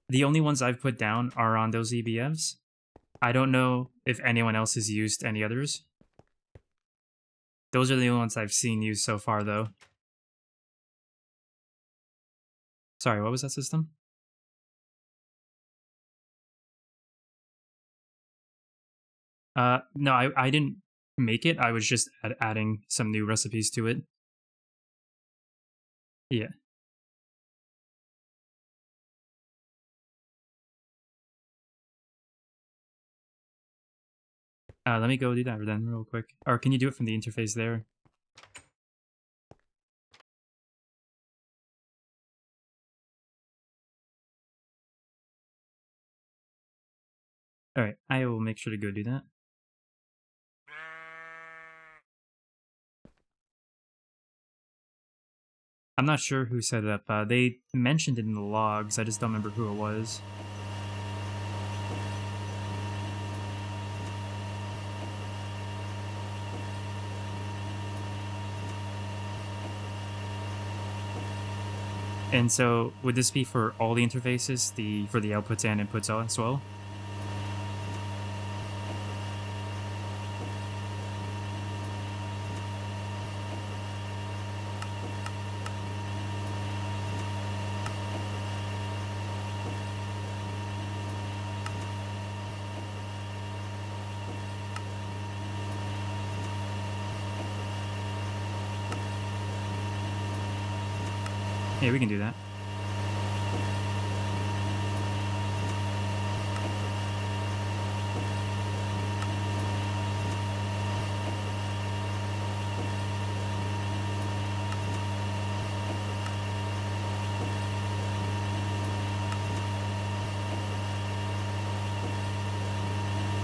The only ones I've put down are on those EBFs. I don't know if anyone else has used any others. Those are the only ones I've seen used so far, though. Sorry, what was that system? No, I didn't make it. I was just adding some new recipes to it. Yeah. Let me go do that then real quick. Or can you do it from the interface there? Alright, I will make sure to go do that. I'm not sure who set it up. They mentioned it in the logs, I just don't remember who it was. And so, would this be for all the interfaces, for the outputs and inputs as well? Yeah, we can do that.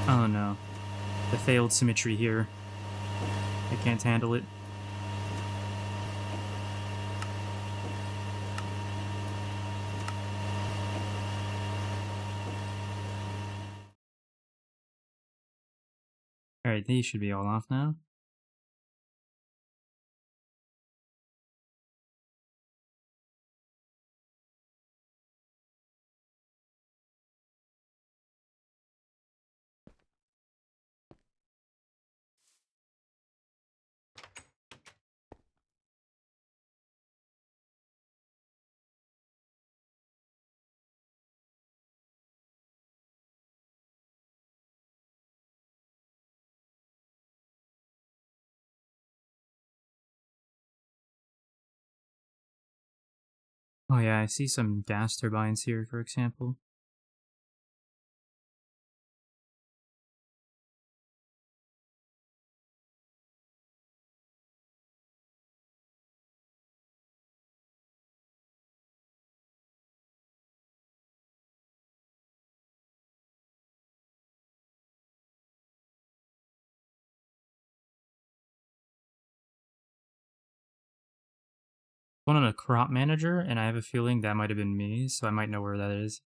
Oh no. The failed symmetry here. I can't handle it. Alright, these should be all off now. Oh yeah, I see some gas turbines here, for example. one on a crop manager, and I have a feeling that might have been me, so I might know where that is.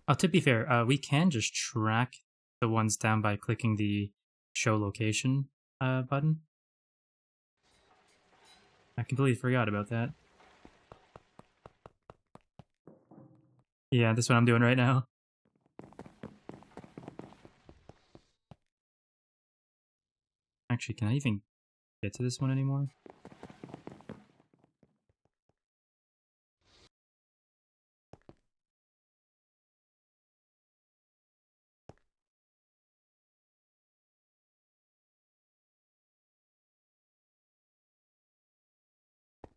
Oh, to be fair, we can just track the ones down by clicking the show location button. I completely forgot about that. Yeah, that's what I'm doing right now. Actually, can I even get to this one anymore?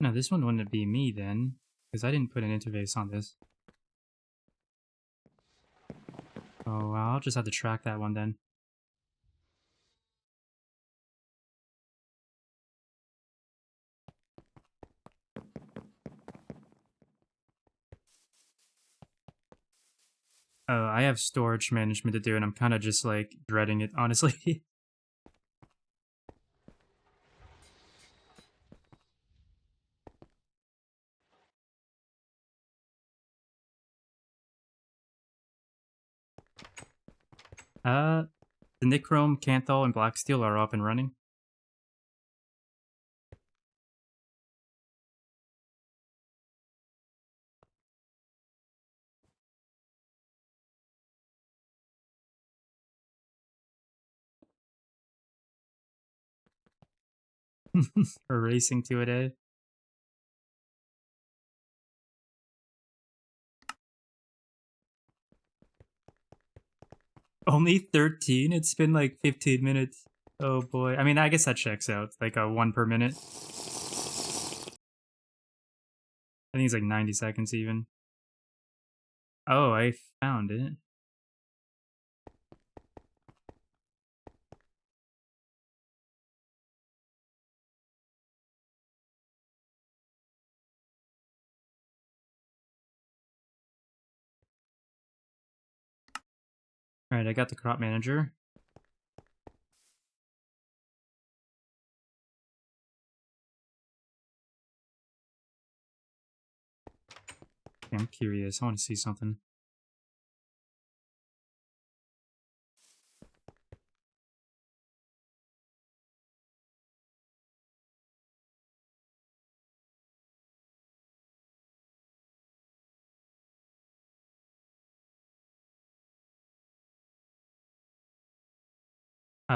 No, this one wouldn't be me then, because I didn't put an interface on this. Oh, well, I'll just have to track that one then. I have storage management to do, and I'm kind of just, like, dreading it, honestly. uh, the Nichrome, Canthal, and Blacksteel are up and running. We're racing to a day. Only 13? It's been like 15 minutes. Oh boy. I mean, I guess that checks out. Like a 1 per minute. I think it's like 90 seconds even. Oh, I found it. Alright, I got the crop manager. Okay, I'm curious. I want to see something.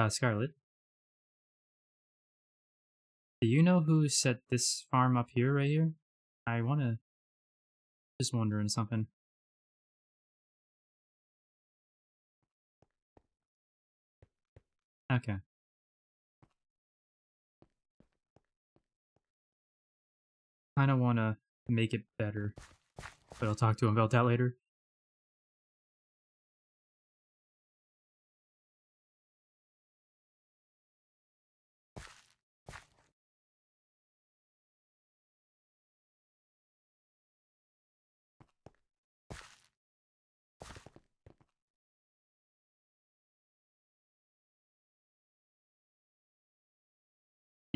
Scarlet, do you know who set this farm up here, right here? I want to... Just wondering something. Okay. Kind of want to make it better, but I'll talk to him about that later.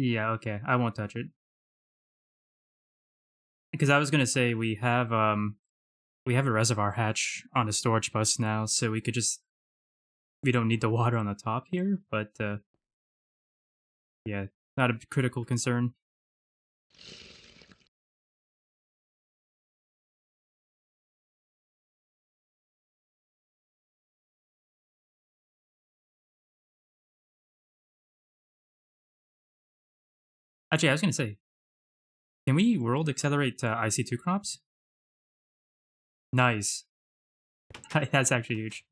Yeah, okay. I won't touch it. Because I was gonna say we have a reservoir hatch on a storage bus now, so we could just we don't need the water on the top here, but yeah, not a critical concern. Actually, I was gonna say, can we world accelerate IC2 crops? Nice. That's actually huge.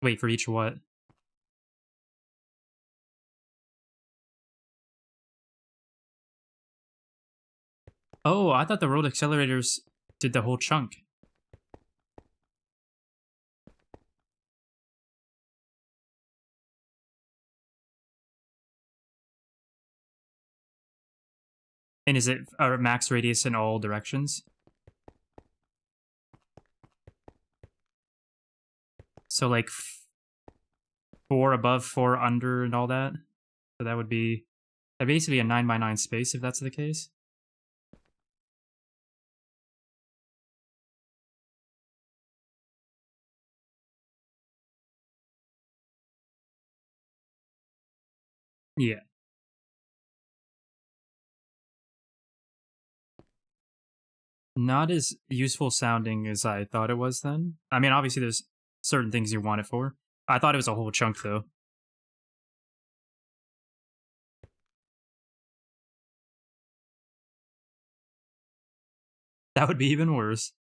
Wait, for each what? Oh, I thought the road accelerators did the whole chunk. And is it a max radius in all directions? So like 4 above, 4 under, and all that? So that'd basically a 9x9 space if that's the case. Yeah. Not as useful sounding as I thought it was then. I mean, obviously there's certain things you want it for. I thought it was a whole chunk though. That would be even worse.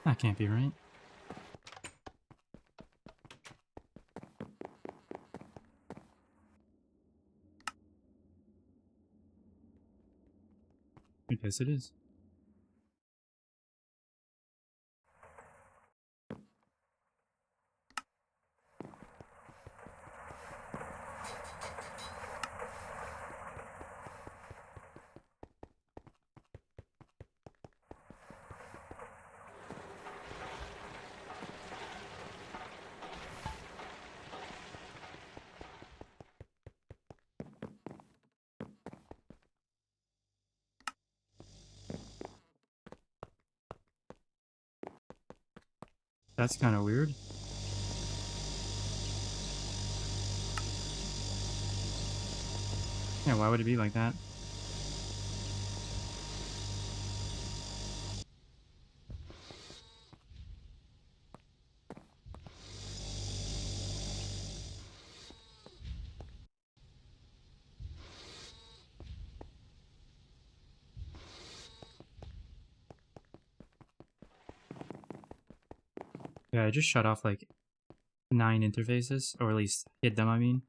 That can't be right. I guess it is. That's kind of weird. Yeah, why would it be like that? Yeah, I just shut off like 9 interfaces, or at least hid them, I mean.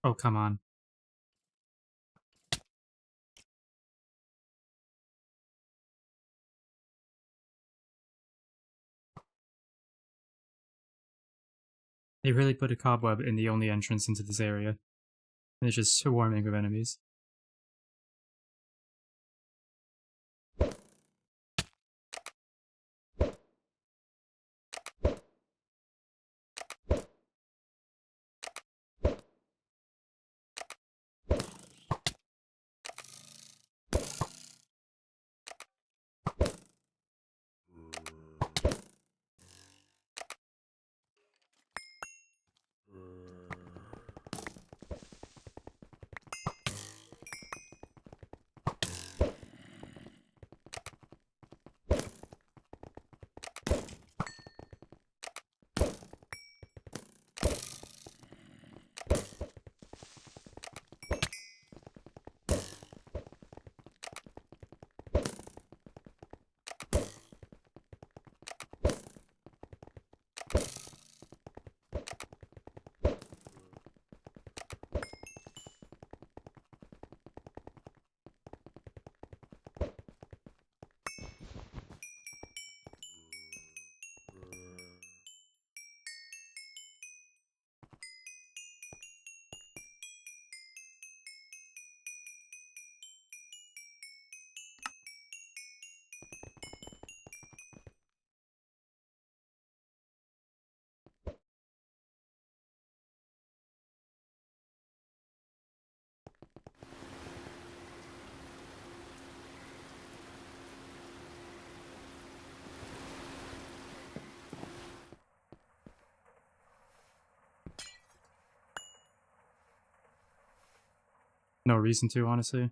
Oh, come on. They really put a cobweb in the only entrance into this area. And it's just swarming with enemies. No reason to, honestly.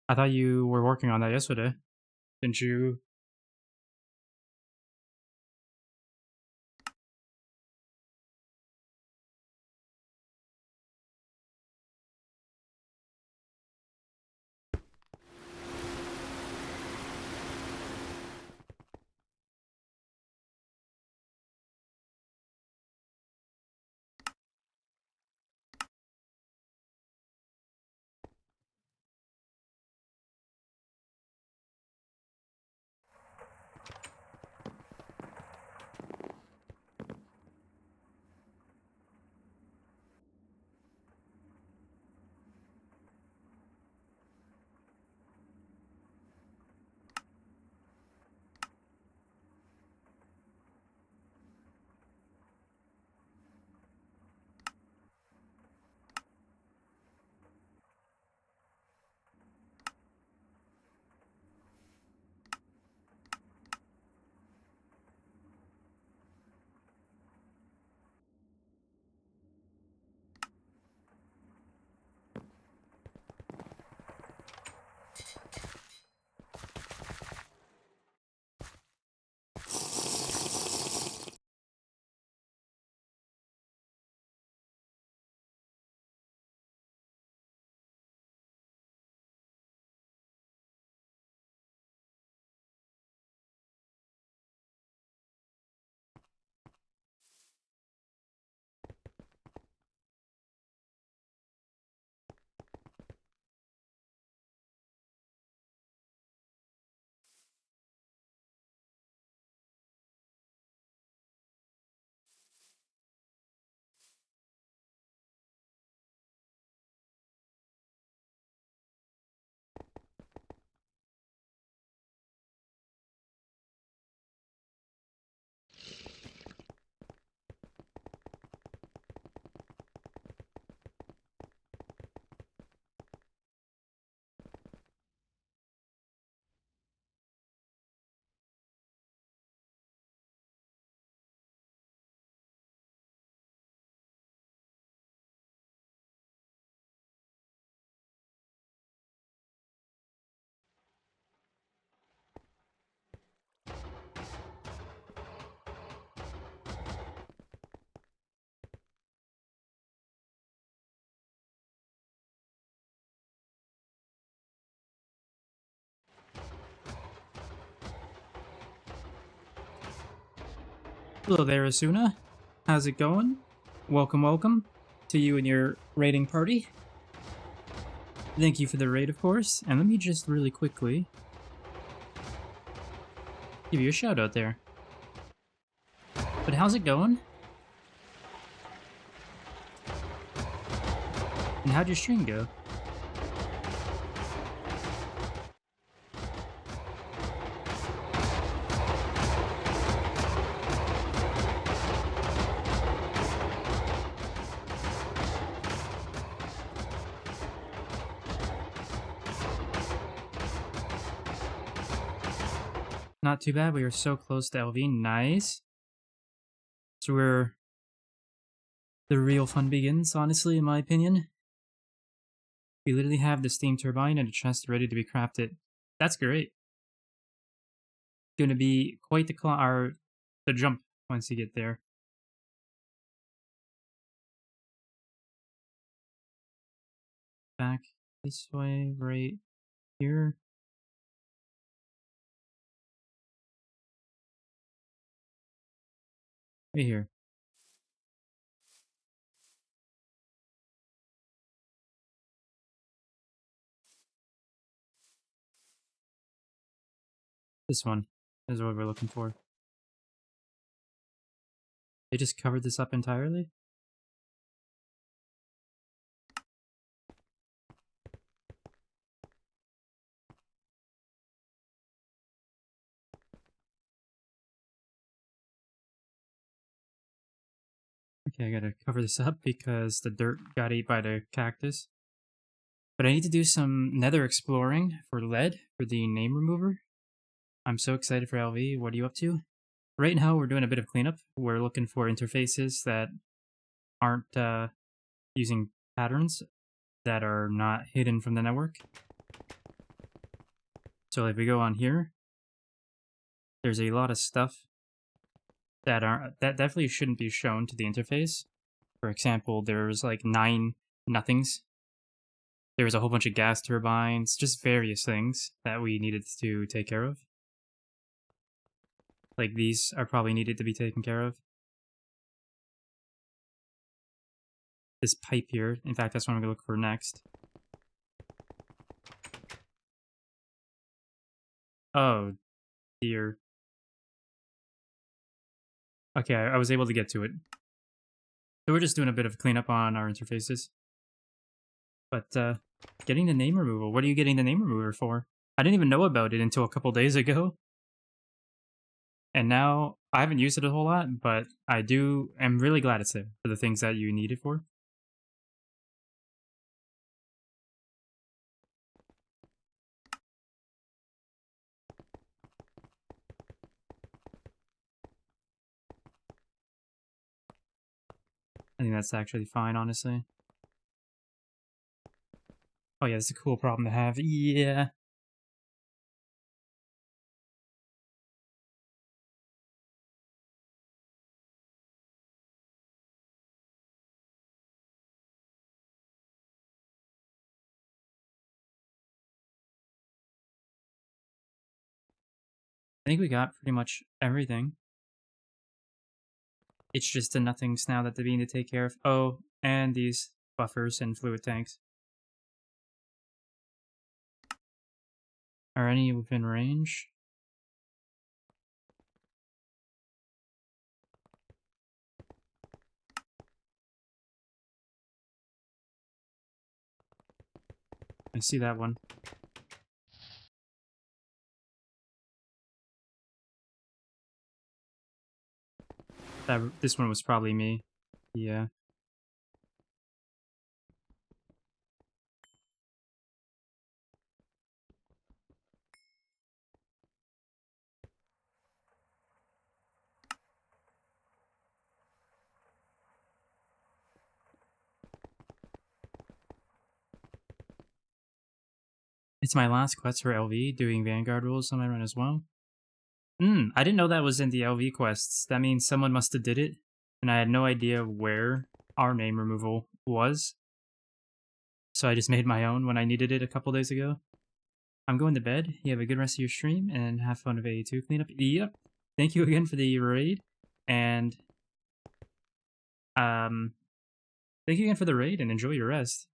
I thought you were working on that yesterday. Didn't you? Hello there, Asuna. How's it going? Welcome, welcome to you and your raiding party. Thank you for the raid, of course. And let me just really quickly give you a shout out there. But how's it going? And how'd your stream go? Not too bad. We are so close to LV. Nice. So where the real fun begins, honestly, in my opinion. We literally have the steam turbine and a chest ready to be crafted. That's great. Gonna be quite the jump once you get there. Back this way, right here. Right here. This one is what we're looking for. They just covered this up entirely? Okay, I gotta cover this up because the dirt got ate by the cactus. But I need to do some nether exploring for lead for the name remover. I'm so excited for LV. What are you up to? Right now, we're doing a bit of cleanup. We're looking for interfaces that aren't using patterns that are not hidden from the network. So if we go on here, there's a lot of stuff that definitely shouldn't be shown to the interface. For example, there's like 9 nothings. There was a whole bunch of gas turbines, just various things that we needed to take care of. Like these are probably needed to be taken care of. This pipe here, in fact, that's what I'm going to look for next. Oh, dear. Okay, I was able to get to it. So we're just doing a bit of cleanup on our interfaces. But, getting the name removal. What are you getting the name remover for? I didn't even know about it until a couple days ago. And now, I haven't used it a whole lot, but I'm really glad it's there for the things that you need it for. I think that's actually fine, honestly. Oh yeah, it's a cool problem to have. Yeah. I think we got pretty much everything. It's just the nothings now that they need to take care of. Oh, and these buffers and fluid tanks. Are any within range? I see that one. This one was probably me. Yeah. It's my last quest for LV, doing Vanguard rules on my run as well. I didn't know that was in the LV quests. That means someone must have did it, and I had no idea where our name removal was. So I just made my own when I needed it a couple days ago. I'm going to bed. You have a good rest of your stream, and have fun with A2 cleanup. Yep. Thank you again for the raid, and thank you again for the raid, and enjoy your rest.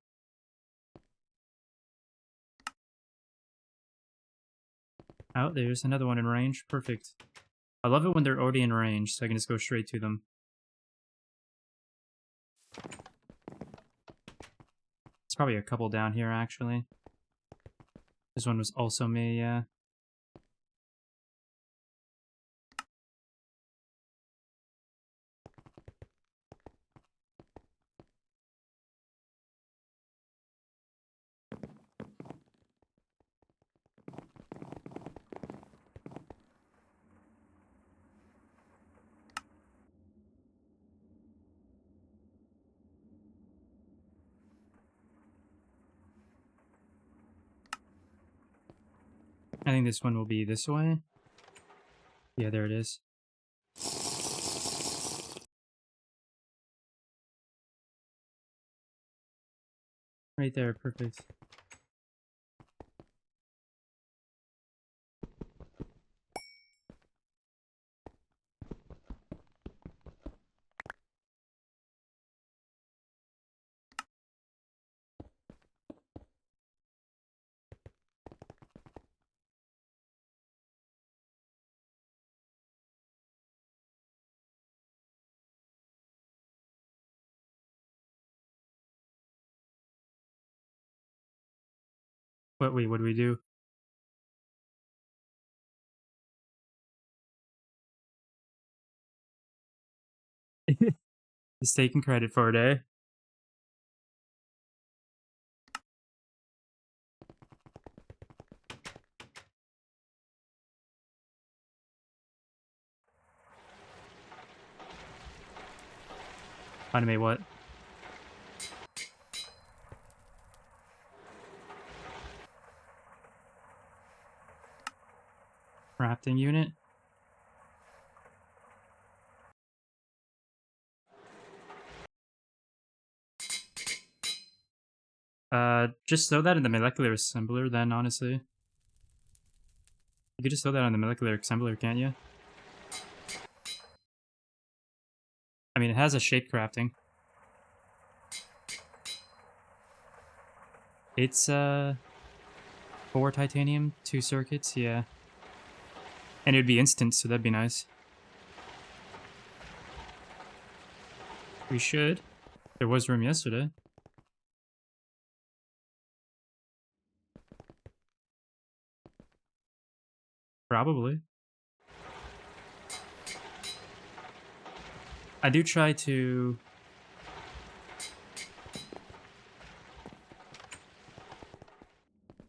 Oh, there's another one in range. Perfect. I love it when they're already in range, so I can just go straight to them. There's probably a couple down here, actually. This one was also me, yeah. I think this one will be this way. Yeah, there it is. Right there, perfect. Wait, what do we do? He's taking credit for it, eh? Animate what? crafting unit. Just throw that in the molecular assembler then, honestly. You could just throw that on the molecular assembler, can't you? I mean, it has a shape crafting. It's, 4 titanium, 2 circuits, yeah. And it'd be instant, so that'd be nice. We should. There was room yesterday. Probably. I do try to...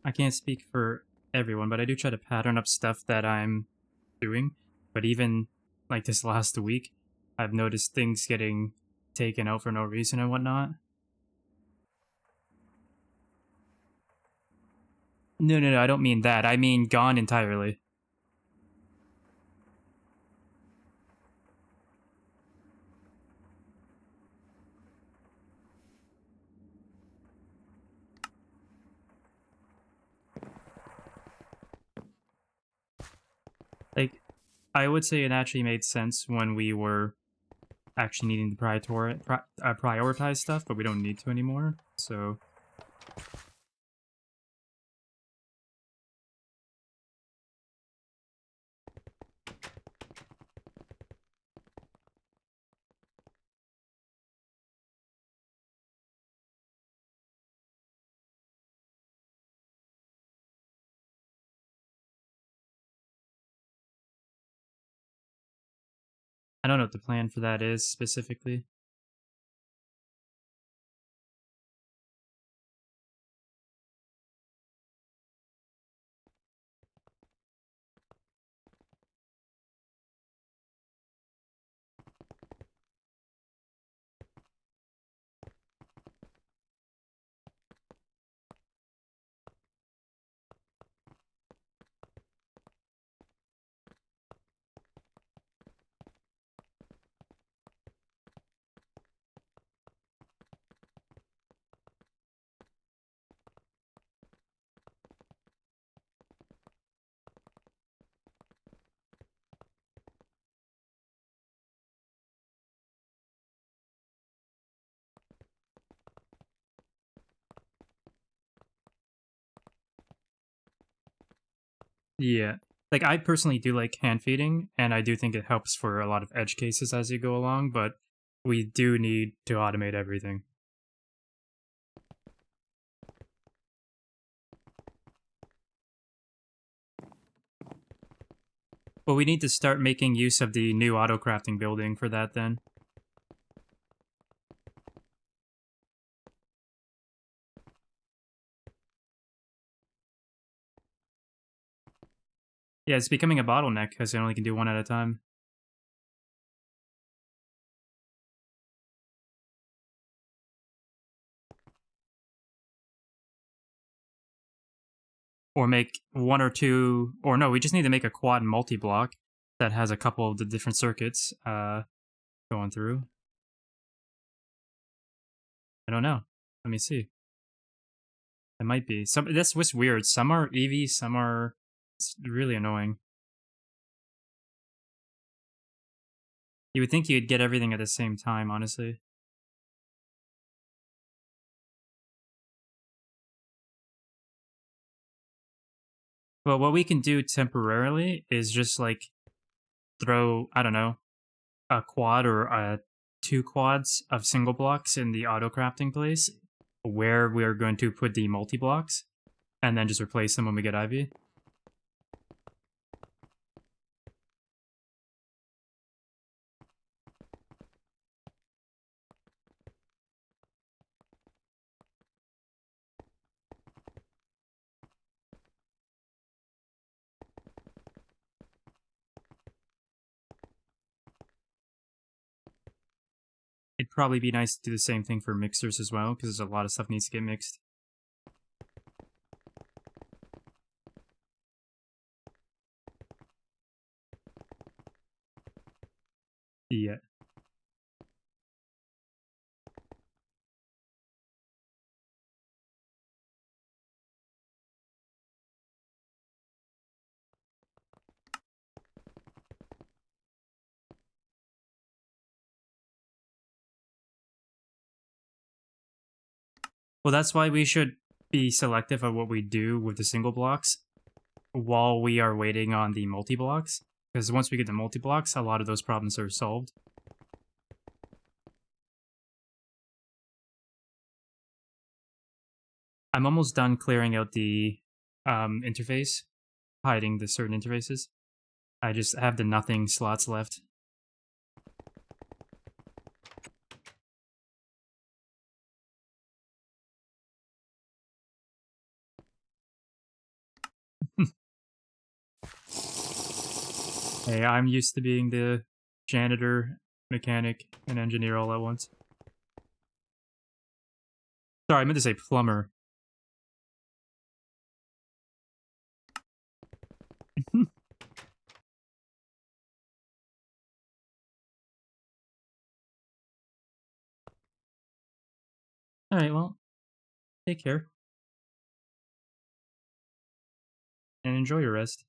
I can't speak for everyone, but I do try to pattern up stuff that I'm doing. But even, like, this last week, I've noticed things getting taken out for no reason and whatnot. No, I don't mean that. I mean gone entirely. Like, I would say it actually made sense when we were actually needing to prioritize stuff, but we don't need to anymore, so... I don't know what the plan for that is, specifically. Yeah. Like, I personally do like hand feeding, and I do think it helps for a lot of edge cases as you go along, but we do need to automate everything. Well, we need to start making use of the new auto-crafting building for that, then. Yeah, it's becoming a bottleneck, because it only can do one at a time. Or make one or two... Or no, we just need to make a quad multi-block that has a couple of the different circuits going through. I don't know. Let me see. It might be. That's what's weird. Some are EV, some are... It's really annoying. You would think you'd get everything at the same time, honestly. Well, what we can do temporarily is just, like, throw, I don't know, a quad or 2 quads of single blocks in the auto-crafting place where we're going to put the multi-blocks, and then just replace them when we get Ivy. It'd probably be nice to do the same thing for mixers as well, because a lot of stuff needs to get mixed. Yeah. Well, that's why we should be selective of what we do with the single blocks while we are waiting on the multi-blocks. Because once we get the multi-blocks, a lot of those problems are solved. I'm almost done clearing out the interface, hiding the certain interfaces. I just have the nothing slots left. Hey, I'm used to being the janitor, mechanic, and engineer all at once. Sorry, I meant to say plumber. Alright, well, take care. And enjoy your rest.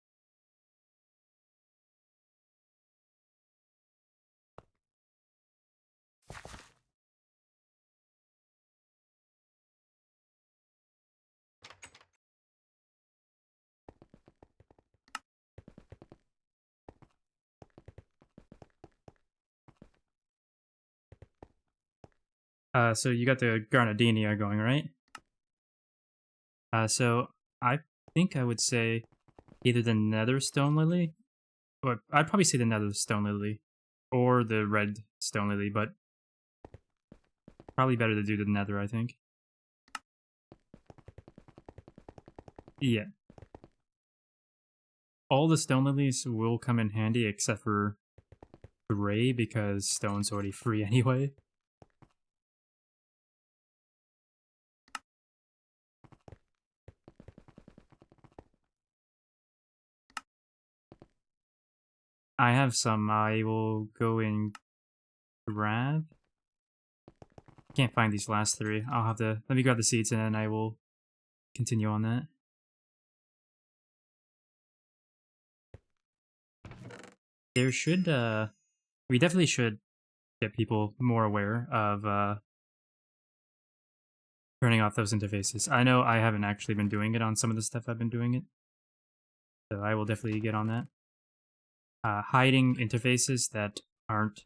So you got the Garnadinia going, right? So I think I would say either the Nether Stone Lily, or I'd probably say the Nether Stone Lily, or the Red Stone Lily, but probably better to do the Nether, I think. Yeah. All the Stone Lilies will come in handy except for Gray, because Stone's already free anyway. I have some I will go and grab. Can't find these last three. I'll have to... Let me grab the seeds and then I will continue on that. There should, we definitely should get people more aware of, turning off those interfaces. I know I haven't actually been doing it on some of the stuff I've been doing it. So I will definitely get on that. Hiding interfaces that aren't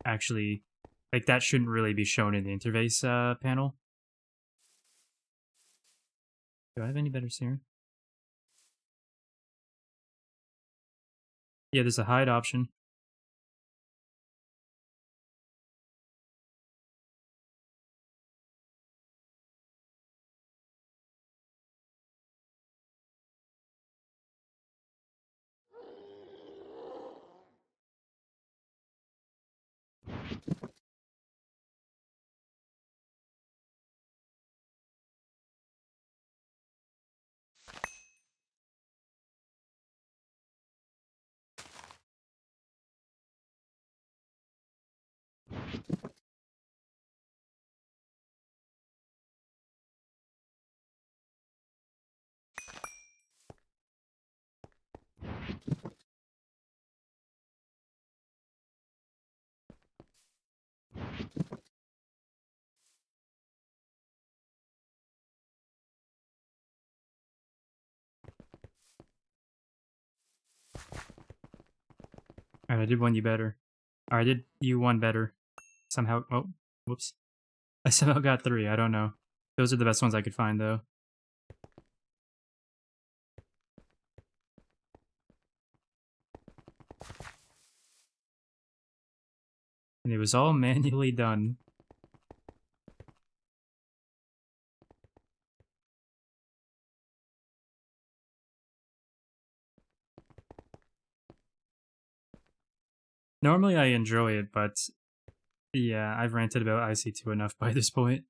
actually... Like, that shouldn't really be shown in the interface panel. Do I have any better serum? Yeah, there's a hide option. Alright, I did one you better. Or I did you one better. Somehow... Oh, whoops. I somehow got three, I don't know. Those are the best ones I could find, though. And it was all manually done. Normally I enjoy it, but... Yeah, I've ranted about IC2 enough by this point.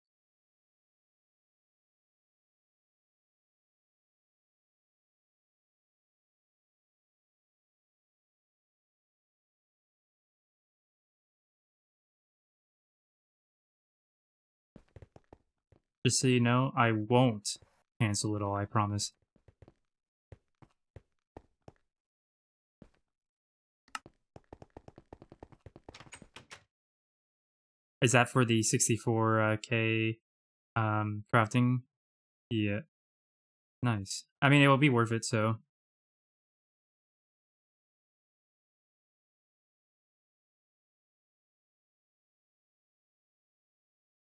Just so you know, I won't cancel it all, I promise. Is that for the 64K crafting? Yeah. Nice. I mean, it will be worth it, so.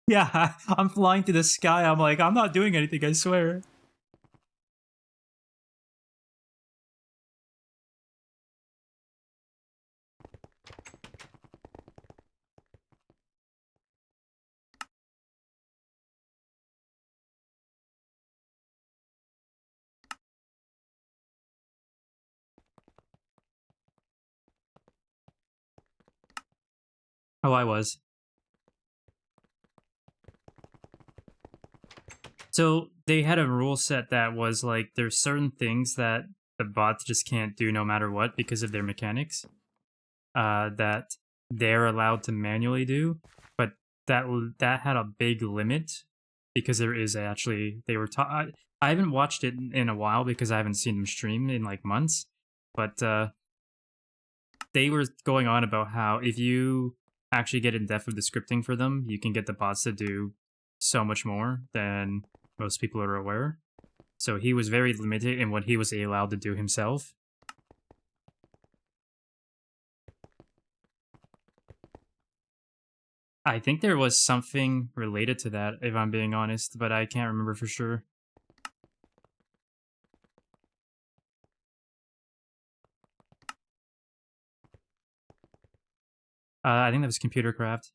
Yeah, I'm flying to the sky. I'm like, I'm not doing anything, I swear. Oh, I was. So they had a rule set that was like, there's certain things that the bots just can't do no matter what because of their mechanics. That they're allowed to manually do, but that had a big limit because there is actually they were I haven't watched it in a while because I haven't seen them stream in like months, but they were going on about how if you actually get in depth with the scripting for them, you can get the bots to do so much more than most people are aware. So he was very limited in what he was allowed to do himself. I think there was something related to that, if I'm being honest, but I can't remember for sure. I think that was computer craft.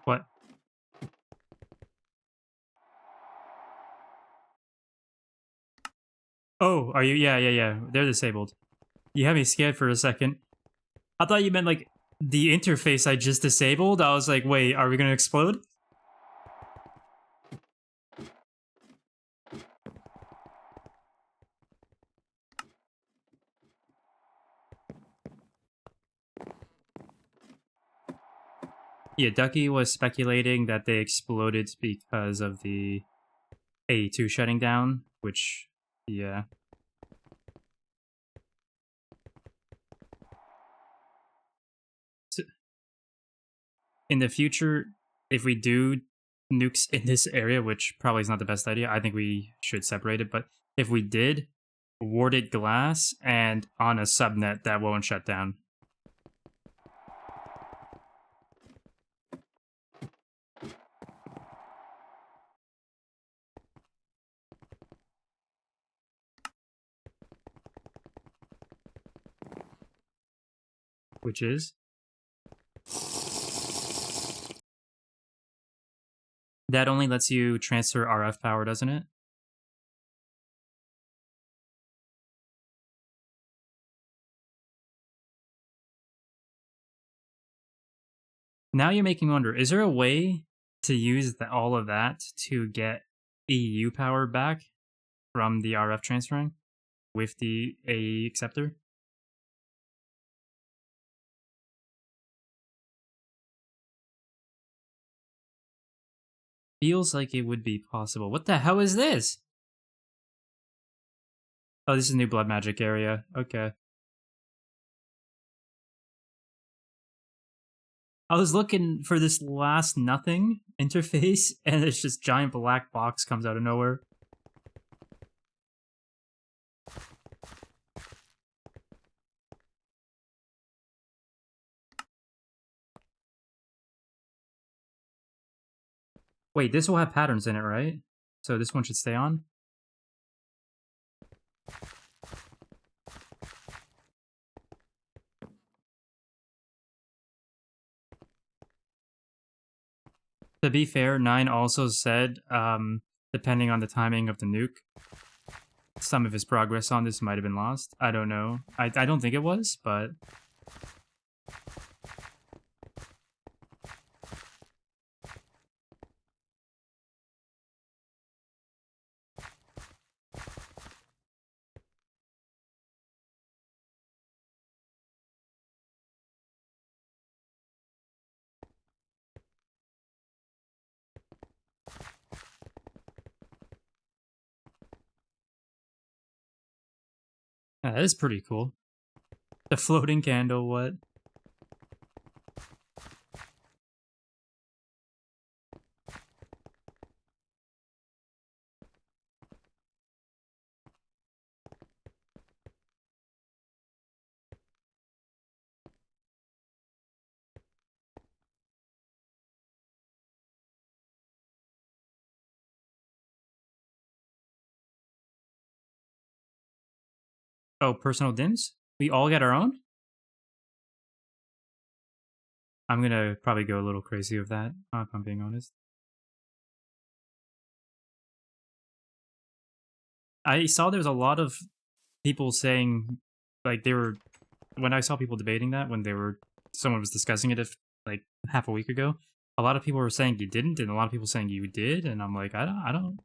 What? Oh, are you? Yeah, yeah, yeah. They're disabled. You had me scared for a second. I thought you meant like the interface I just disabled. I was like, wait, are we gonna explode? Yeah, Ducky was speculating that they exploded because of the A2 shutting down, which, yeah. So, in the future, if we do nukes in this area, which probably is not the best idea, I think we should separate it, but if we did, warded glass and on a subnet that won't shut down. Which is? That only lets you transfer RF power, doesn't it? Now you're making me wonder, is there a way to use all of that to get EU power back from the RF transferring with the AE acceptor? Feels like it would be possible. What the hell is this? Oh, this is a new blood magic area. Okay. I was looking for this last nothing interface, and it's just giant black box comes out of nowhere. Wait, this will have patterns in it, right? So this one should stay on? To be fair, 9 also said, depending on the timing of the nuke, some of his progress on this might have been lost. I don't know. I don't think it was, but... Yeah, that is pretty cool. The floating candle, what? Oh, personal dims? We all get our own? I'm gonna probably go a little crazy with that, if I'm being honest. I saw there's a lot of people saying, like, they were... When I saw people debating that, when they were... Someone was discussing it, like, half a week ago, a lot of people were saying you didn't, and a lot of people saying you did, and I'm like, I don't...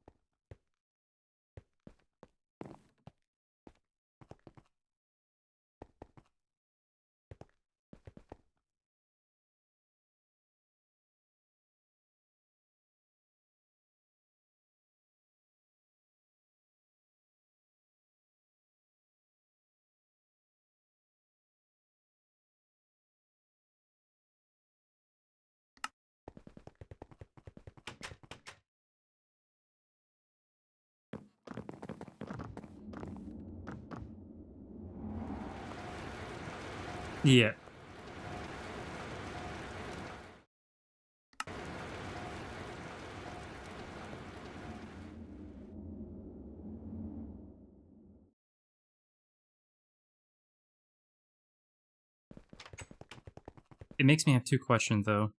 Yeah. It makes me have two questions, though.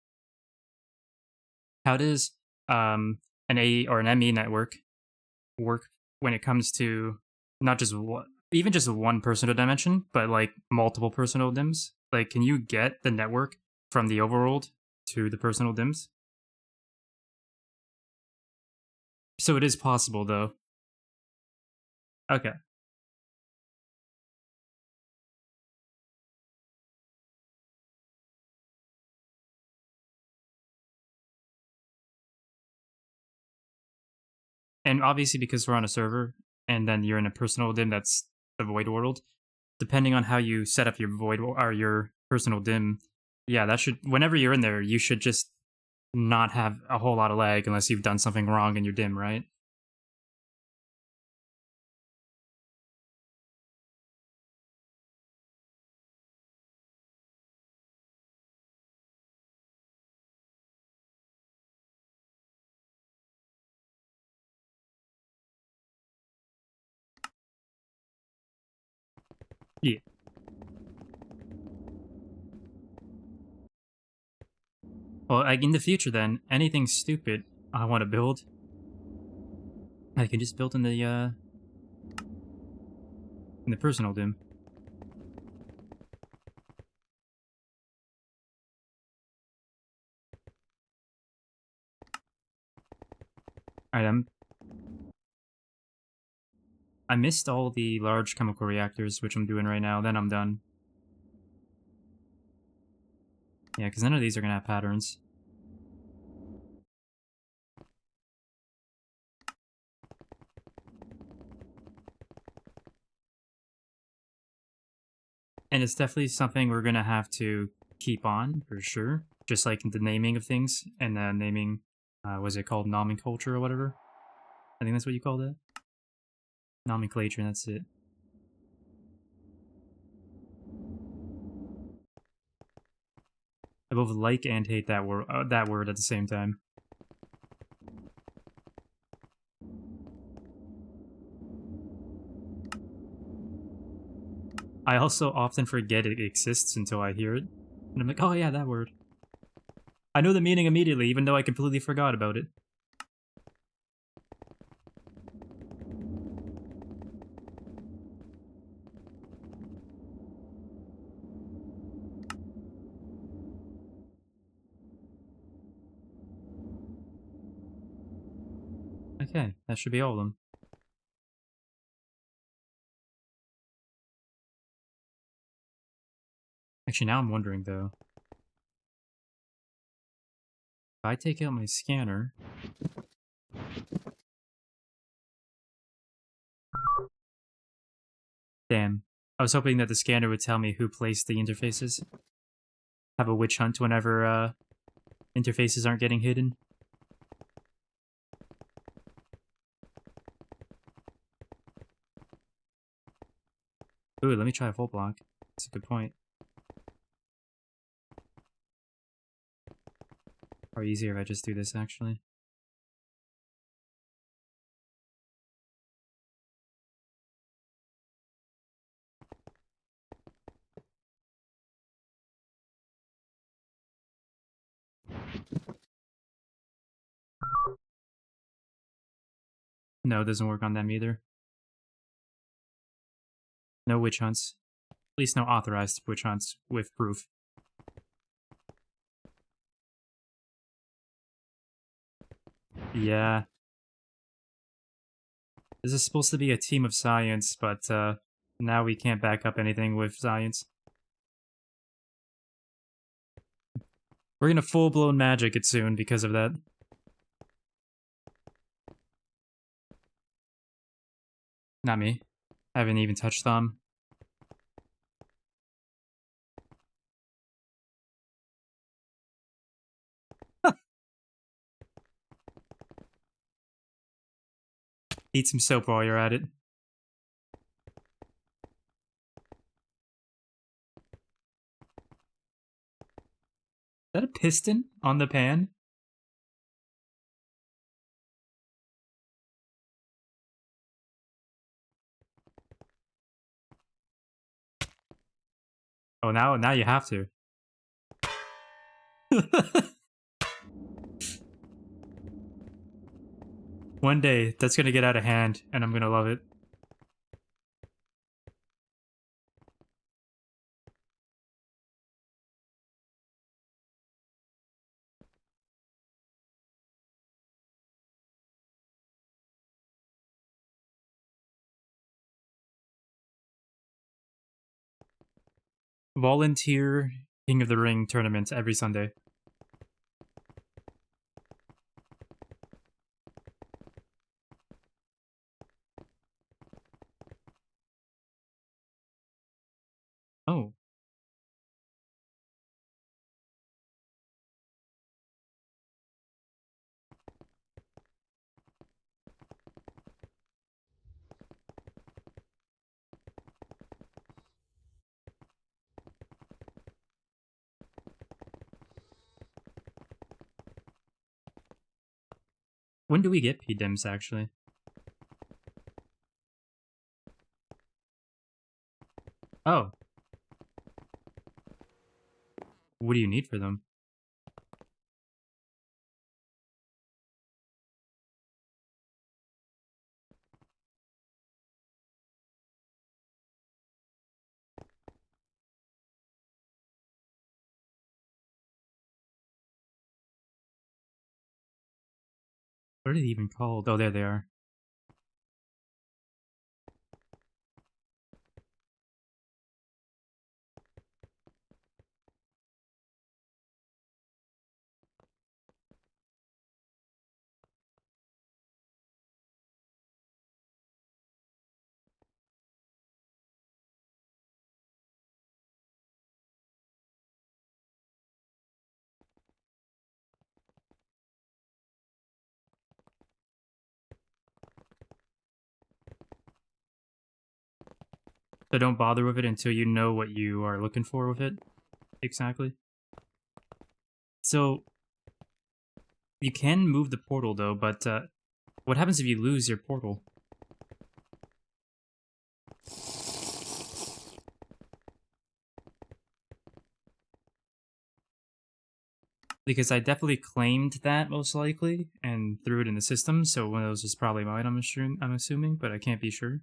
How does an A or an ME network work when it comes to not just one, even just one personal dimension, but like multiple personal dims? Like, can you get the network from the overworld to the personal dims? So it is possible, though. Okay. And obviously, because we're on a server and then you're in a personal dim that's the void world, depending on how you set up your void or your personal dim, yeah, that should, whenever you're in there, you should just not have a whole lot of lag unless you've done something wrong in your dim, right? Yeah. Well, like in the future, then anything stupid I want to build, I can just build in the personal dim. All right, I missed all the large chemical reactors, which I'm doing right now. Then I'm done. Yeah, because none of these are gonna have patterns. And it's definitely something we're gonna have to keep on for sure. Just like the naming of things and the naming, was it called nomenclature or whatever? I think that's what you called it. Nomenclature, that's it. I both like and hate that word at the same time. I also often forget it exists until I hear it. And I'm like, oh yeah, that word. I know the meaning immediately, even though I completely forgot about it. Okay, that should be all of them. Actually, now I'm wondering, though. If I take out my scanner... Damn. I was hoping that the scanner would tell me who placed the interfaces. Have a witch hunt whenever, interfaces aren't getting hidden. Ooh, let me try a full block. That's a good point. Probably easier if I just do this, actually. No, it doesn't work on them either. No witch hunts. At least no authorized witch hunts with proof. Yeah. This is supposed to be a team of science, but now we can't back up anything with science. We're gonna full-blown magic it soon because of that. Not me. I haven't even touched them. Eat some soap while you're at it. Is that a piston on the pan? Oh, now you have to. One day, that's gonna get out of hand, and I'm gonna love it. Volunteer King of the Ring tournament every Sunday. Oh. When do we get PDIMs, actually? Oh. What do you need for them? What are they even called? Oh, there they are. So don't bother with it until you know what you are looking for with it. Exactly. So, you can move the portal, though, but what happens if you lose your portal? Because I definitely claimed that most likely and threw it in the system, so one of those is probably mine, I'm assuming, but I can't be sure.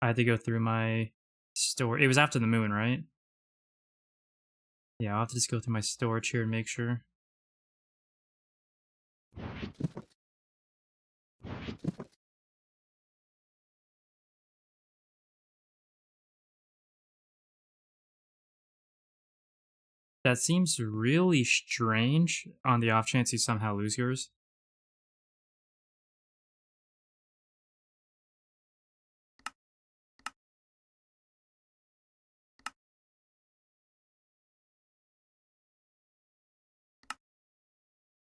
I had to go through my store. It was after the moon, right? Yeah, I'll have to just go through my storage here and make sure. That seems really strange on the off chance you somehow lose yours.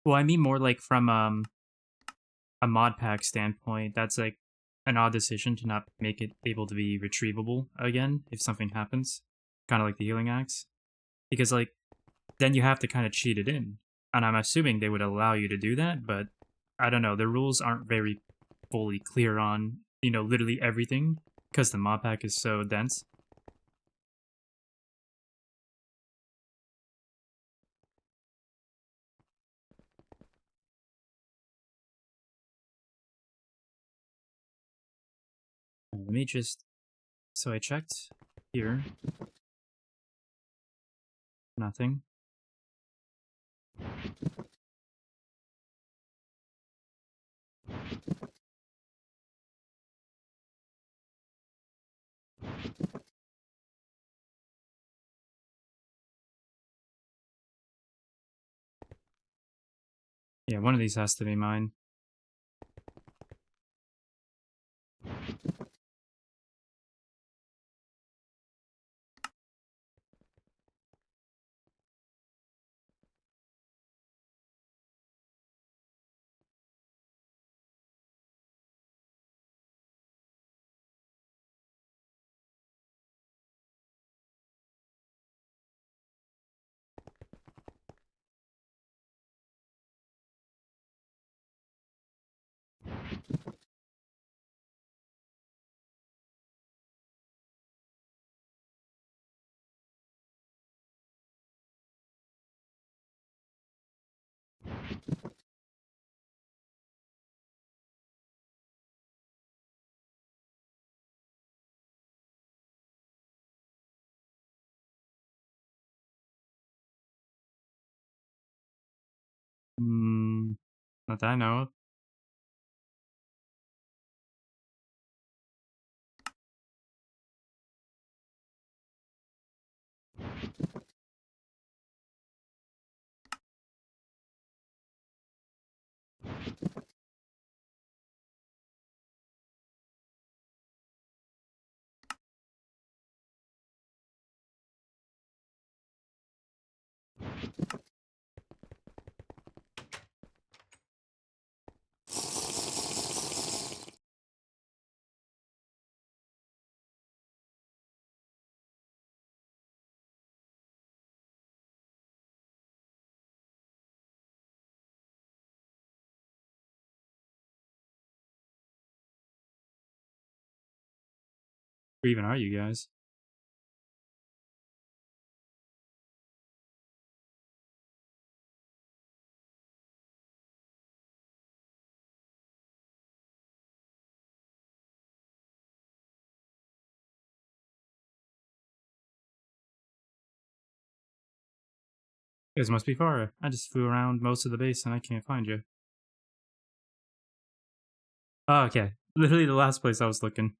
Well, I mean more like from a mod pack standpoint, that's like an odd decision to not make it able to be retrievable again if something happens. Kind of like the healing axe. Because like then you have to kind of cheat it in. And I'm assuming they would allow you to do that, but I don't know. The rules aren't very fully clear on, literally everything because the mod pack is so dense. Let me just. So I checked here. Nothing. Yeah, one of these has to be mine. Hmm. Not that I know of. Where even are you guys? You guys must be far. I just flew around most of the base and I can't find you. Oh, okay. Literally the last place I was looking.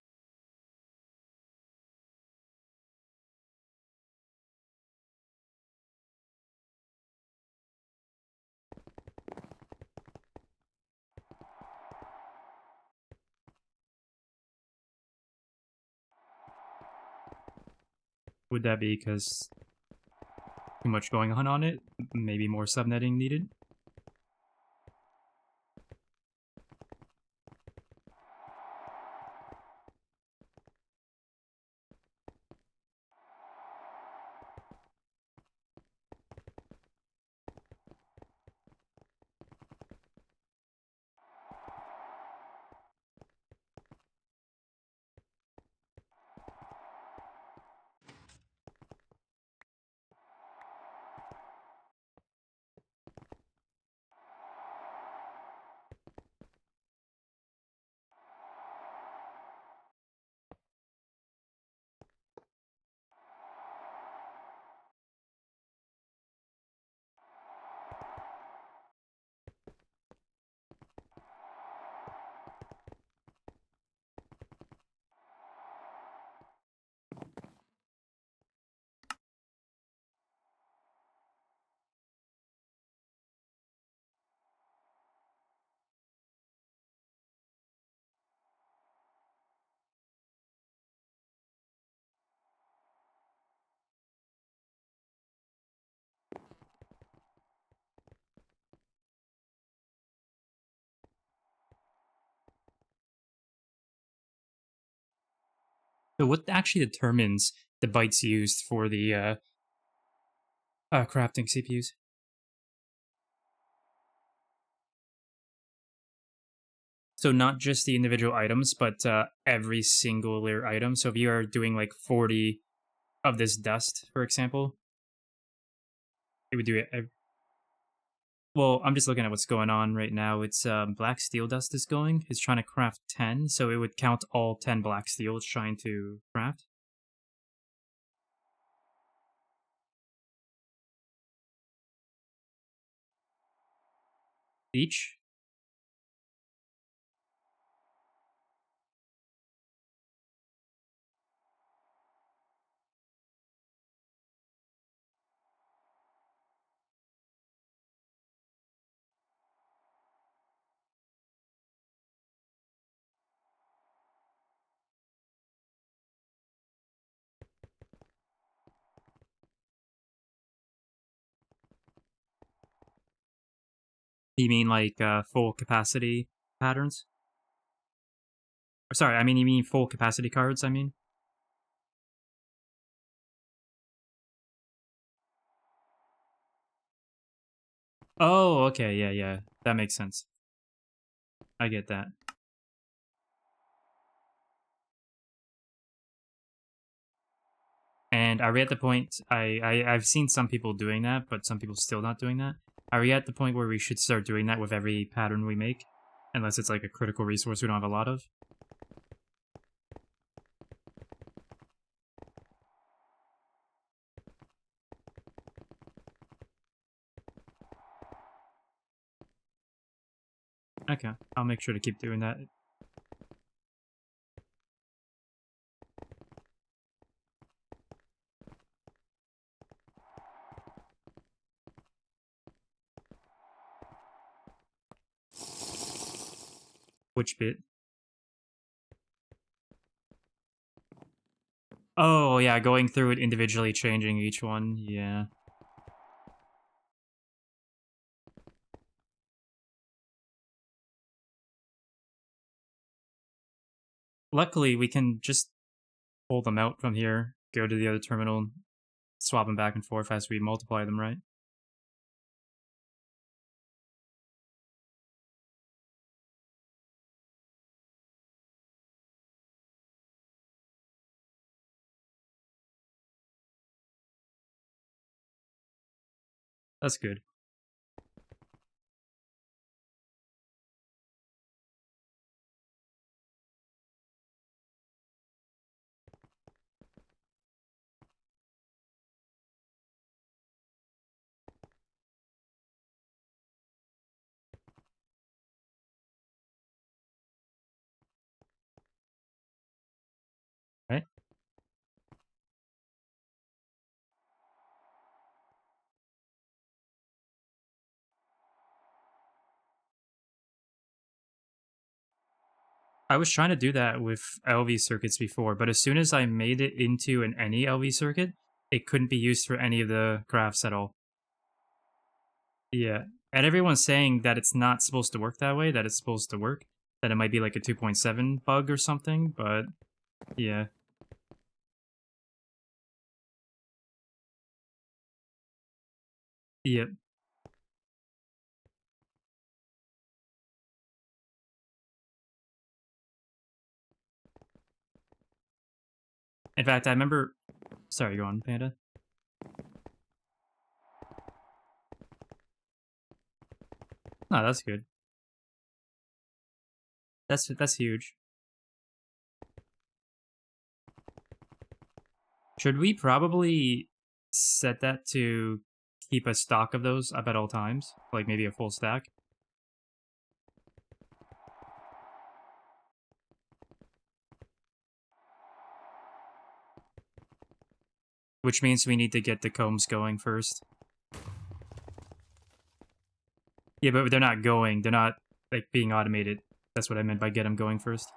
Would that be because too much going on it? Maybe more subnetting needed? So what actually determines the bytes used for the crafting CPUs? So not just the individual items, but every singular item. So if you are doing like 40 of this dust, for example, it would do it. Well, I'm just looking at what's going on right now. It's black steel dust is going. It's trying to craft 10, so it would count all 10 black steel it's trying to craft each. You mean like full capacity patterns? Or sorry, I mean you mean full capacity cards. I mean. Oh, okay, yeah, yeah, that makes sense. I get that. And are we at the point? I've seen some people doing that, but some people still not doing that. Are we at the point where we should start doing that with every pattern we make, unless it's like a critical resource we don't have a lot of? Okay, I'll make sure to keep doing that. Which bit? Oh yeah, going through it individually, changing each one. Yeah. Luckily, we can just pull them out from here, go to the other terminal, swap them back and forth as we multiply them, right? That's good. Right? I was trying to do that with LV circuits before, but as soon as I made it into an any LV circuit, it couldn't be used for any of the crafts at all. Yeah. And everyone's saying that it's not supposed to work that way, that it's supposed to work, that it might be like a 2.7 bug or something, but yeah. Yep. In fact, I remember. Sorry, go on, Panda. No, that's good. That's huge. Should we probably set that to keep a stock of those up at all times? Like maybe a full stack? Which means we need to get the combs going first. Yeah, but they're not going. They're not, like, being automated. That's what I meant by get them going first.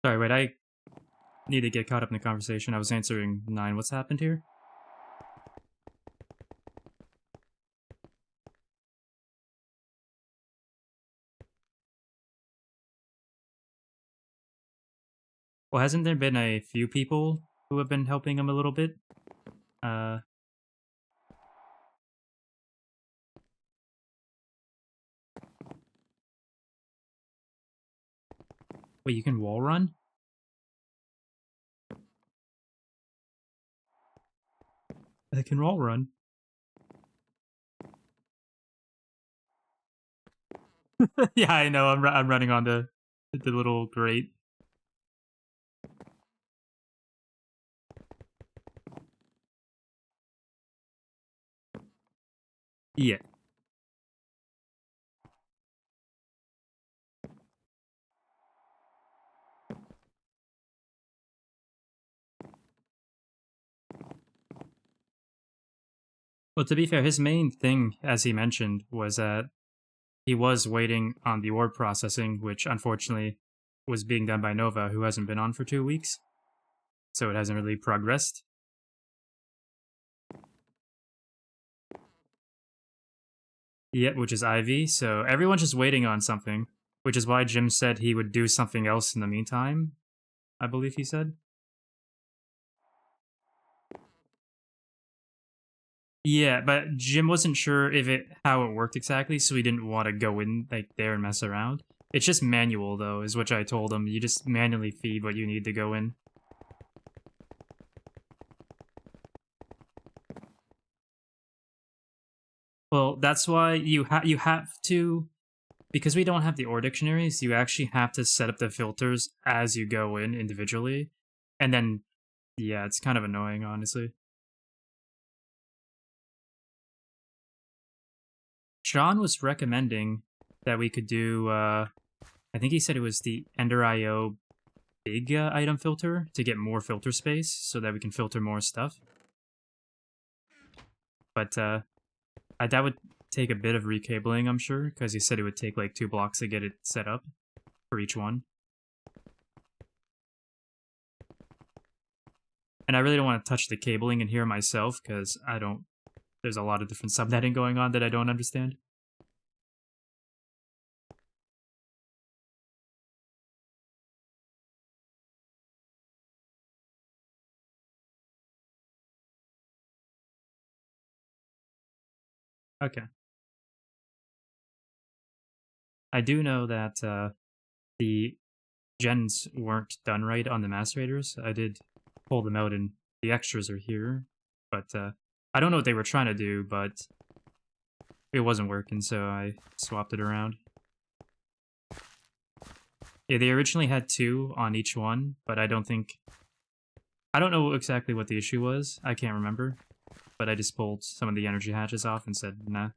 Sorry, wait, I need to get caught up in the conversation. I was answering 9. What's happened here? Well, hasn't there been a few people who have been helping him a little bit? Uh, wait, you can wall run? I can wall run. Yeah, I know. I'm running on the little grate. Yeah. Well, to be fair, his main thing, as he mentioned, was that he was waiting on the orb processing, which unfortunately was being done by Nova, who hasn't been on for 2 weeks. So it hasn't really progressed. Yet, which is Ivy. So everyone's just waiting on something, which is why Jim said he would do something else in the meantime, I believe he said. Yeah, but Jim wasn't sure if how it worked exactly, so he didn't want to go in like there and mess around. It's just manual though, is what I told him. You just manually feed what you need to go in. Well, that's why you have to, because we don't have the ore dictionaries. You actually have to set up the filters as you go in individually, and then yeah, it's kind of annoying, honestly. Sean was recommending that we could do. I think he said it was the Ender IO big item filter to get more filter space, so that we can filter more stuff. But that would take a bit of recabling, I'm sure, because he said it would take like 2 blocks to get it set up for each one. And I really don't want to touch the cabling in here myself, because I don't... There's a lot of different subnetting going on that I don't understand. Okay. I do know that the gens weren't done right on the macerators. I did pull them out and the extras are here. But I don't know what they were trying to do, but it wasn't working, so I swapped it around. Yeah, they originally had 2 on each one, but I don't know exactly what the issue was. I can't remember. But I just pulled some of the energy hatches off and said, nah.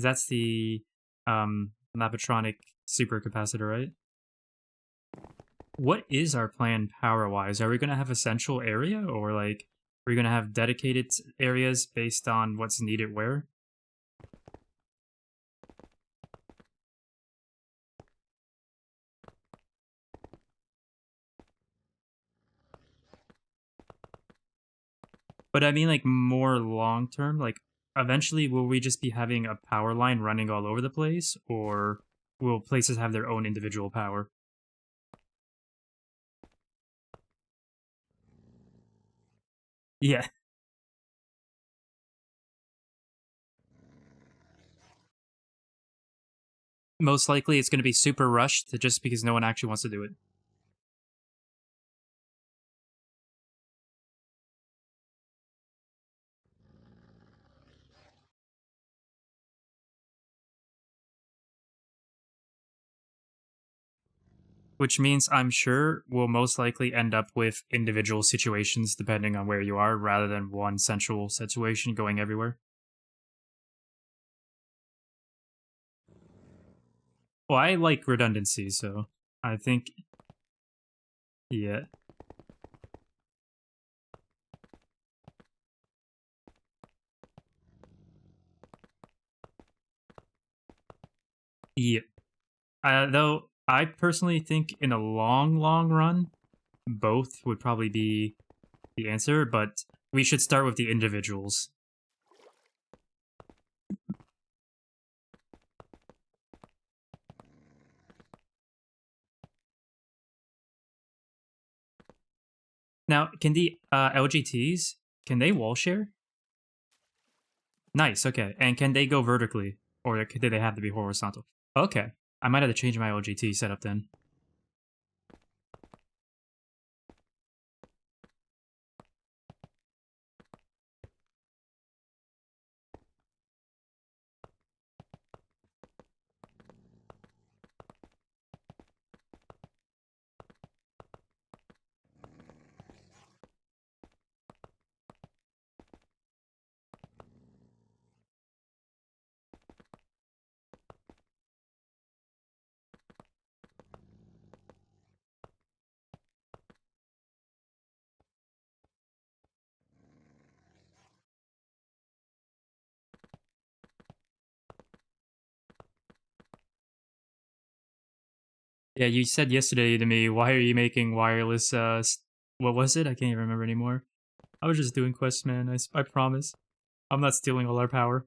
That's the Lapatronic supercapacitor, right? What is our plan power-wise? Are we going to have a central area, or like, are we going to have dedicated areas based on what's needed where? But I mean, like, more long-term, like, eventually will we just be having a power line running all over the place, or will places have their own individual power? Yeah. Most likely it's going to be super rushed just because no one actually wants to do it. Which means I'm sure we'll most likely end up with individual situations depending on where you are, rather than one central situation going everywhere. Well, I like redundancy, so I think, yeah. Yeah. Though I personally think in a long run, both would probably be the answer, but we should start with the individuals. Now, can the LGTs, can they wall share? Nice, okay. And can they go vertically? Or do they have to be horizontal? Okay. I might have to change my LGT setup then. Yeah, you said yesterday to me, why are you making wireless, what was it? I can't even remember anymore. I was just doing quests, man. I promise. I'm not stealing all our power.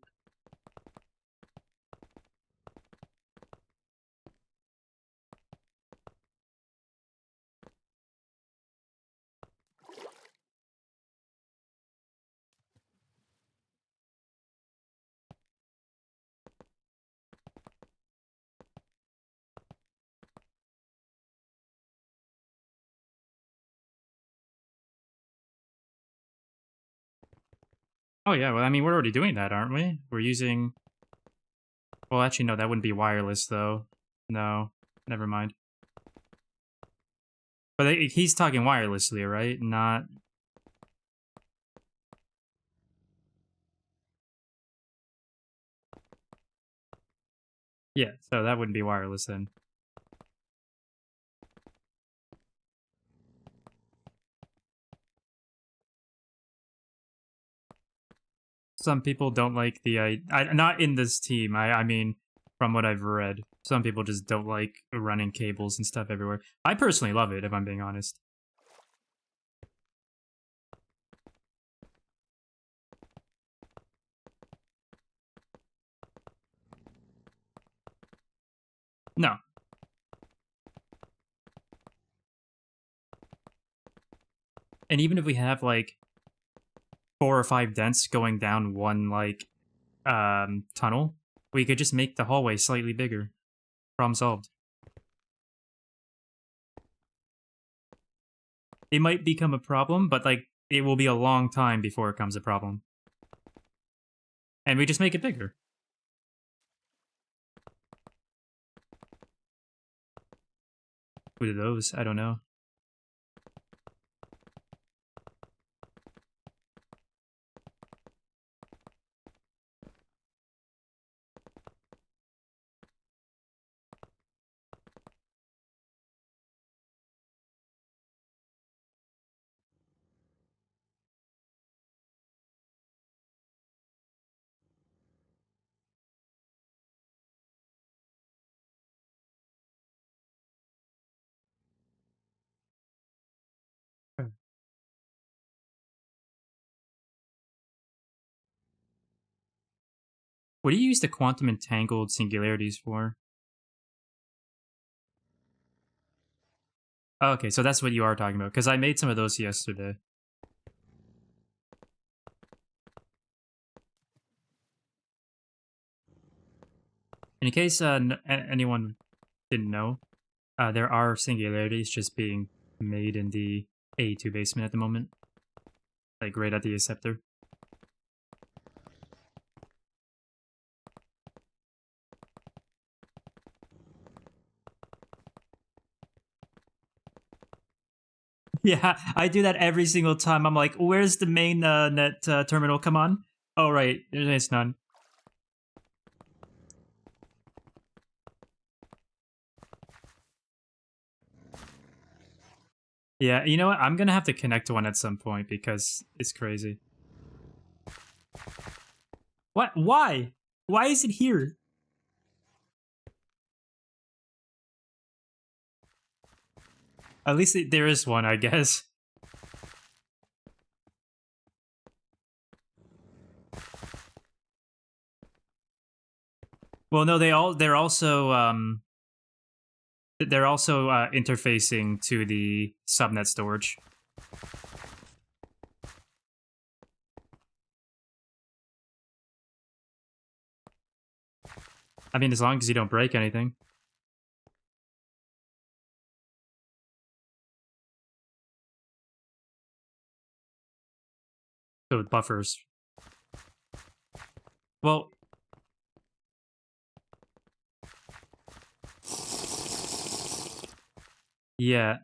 Oh yeah, well, I mean, we're already doing that, aren't we? We're using... Well, actually, no, that wouldn't be wireless, though. No, never mind. But he's talking wirelessly, right? Not... Yeah, so that wouldn't be wireless then. Some people don't like the... not in this team, I mean, from what I've read. Some people just don't like running cables and stuff everywhere. I personally love it, if I'm being honest. No. And even if we have, like, 4 or 5 dents going down one, like, tunnel, we could just make the hallway slightly bigger. Problem solved. It might become a problem, but, like, it will be a long time before it becomes a problem. And we just make it bigger. Who did those? I don't know. What do you use the quantum entangled singularities for? Oh, okay, so that's what you are talking about, because I made some of those yesterday. In case anyone didn't know, there are singularities just being made in the A2 basement at the moment. Like, right at the Acceptor. Yeah, I do that every single time. I'm like, where's the main net terminal? Come on. Oh, right. There's none. Yeah, you know what? I'm gonna have to connect to one at some point because it's crazy. What? Why? Why is it here? At least there is one, I guess. Well, no, they're also interfacing to the subnet storage. I mean, as long as you don't break anything. So buffers. Well, yeah.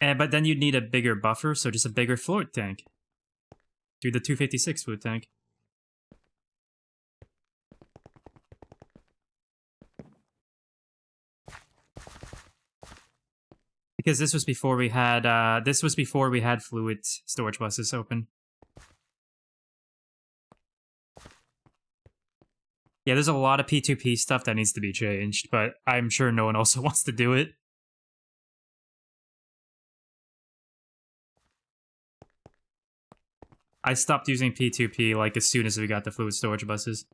But then you'd need a bigger buffer, so just a bigger float tank. Do the 256 fluid tank. Because this was before we had fluid storage buses open. Yeah, there's a lot of P2P stuff that needs to be changed, but I'm sure no one also wants to do it. I stopped using P2P like as soon as we got the fluid storage buses.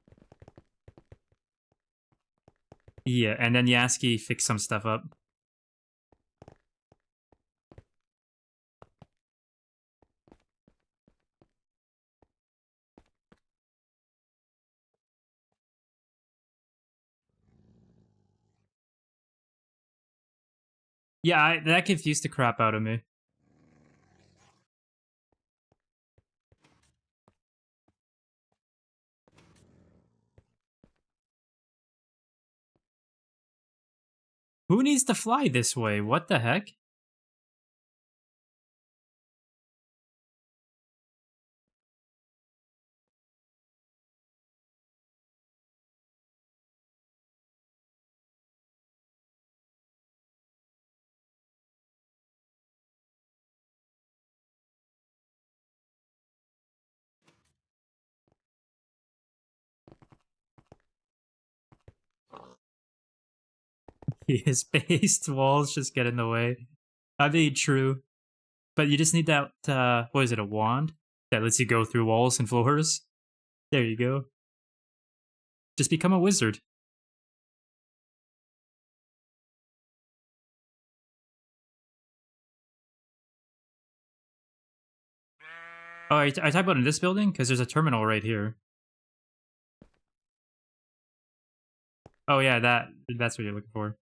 Yeah, and then Yasky fixed some stuff up. Yeah, that confused the crap out of me. Who needs to fly this way? What the heck? His based walls just get in the way. I mean, true. But you just need that, what is it, a wand? That lets you go through walls and floors? There you go. Just become a wizard. Oh, are you talking about in this building? Because there's a terminal right here. Oh yeah, that's what you're looking for.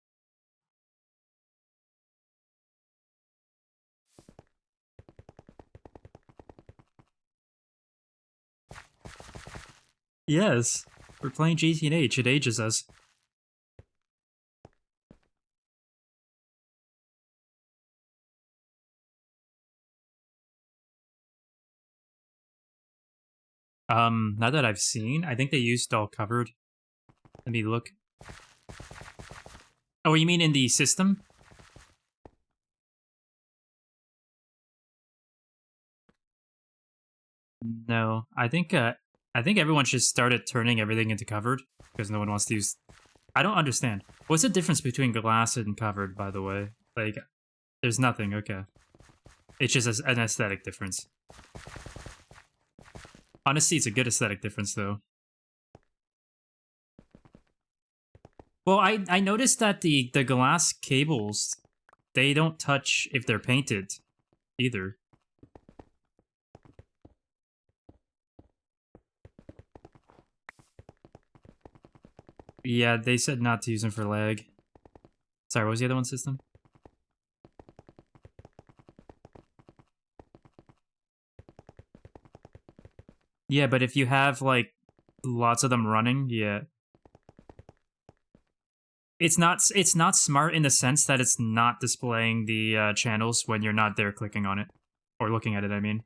Yes. We're playing GTNH, it ages us. Not that I've seen. I think they used all covered. Let me look. Oh, you mean in the system? No. I think everyone should started turning everything into covered because no one wants to use. I don't understand. What's the difference between glass and covered, by the way? Like, there's nothing. Okay. It's just an aesthetic difference. Honestly, it's a good aesthetic difference, though. Well, I noticed that the glass cables, they don't touch if they're painted, either. Yeah, they said not to use them for lag. Sorry, what was the other one system? Yeah, but if you have, like, lots of them running, yeah. It's not smart in the sense that it's not displaying the channels when you're not there clicking on it. Or looking at it, I mean.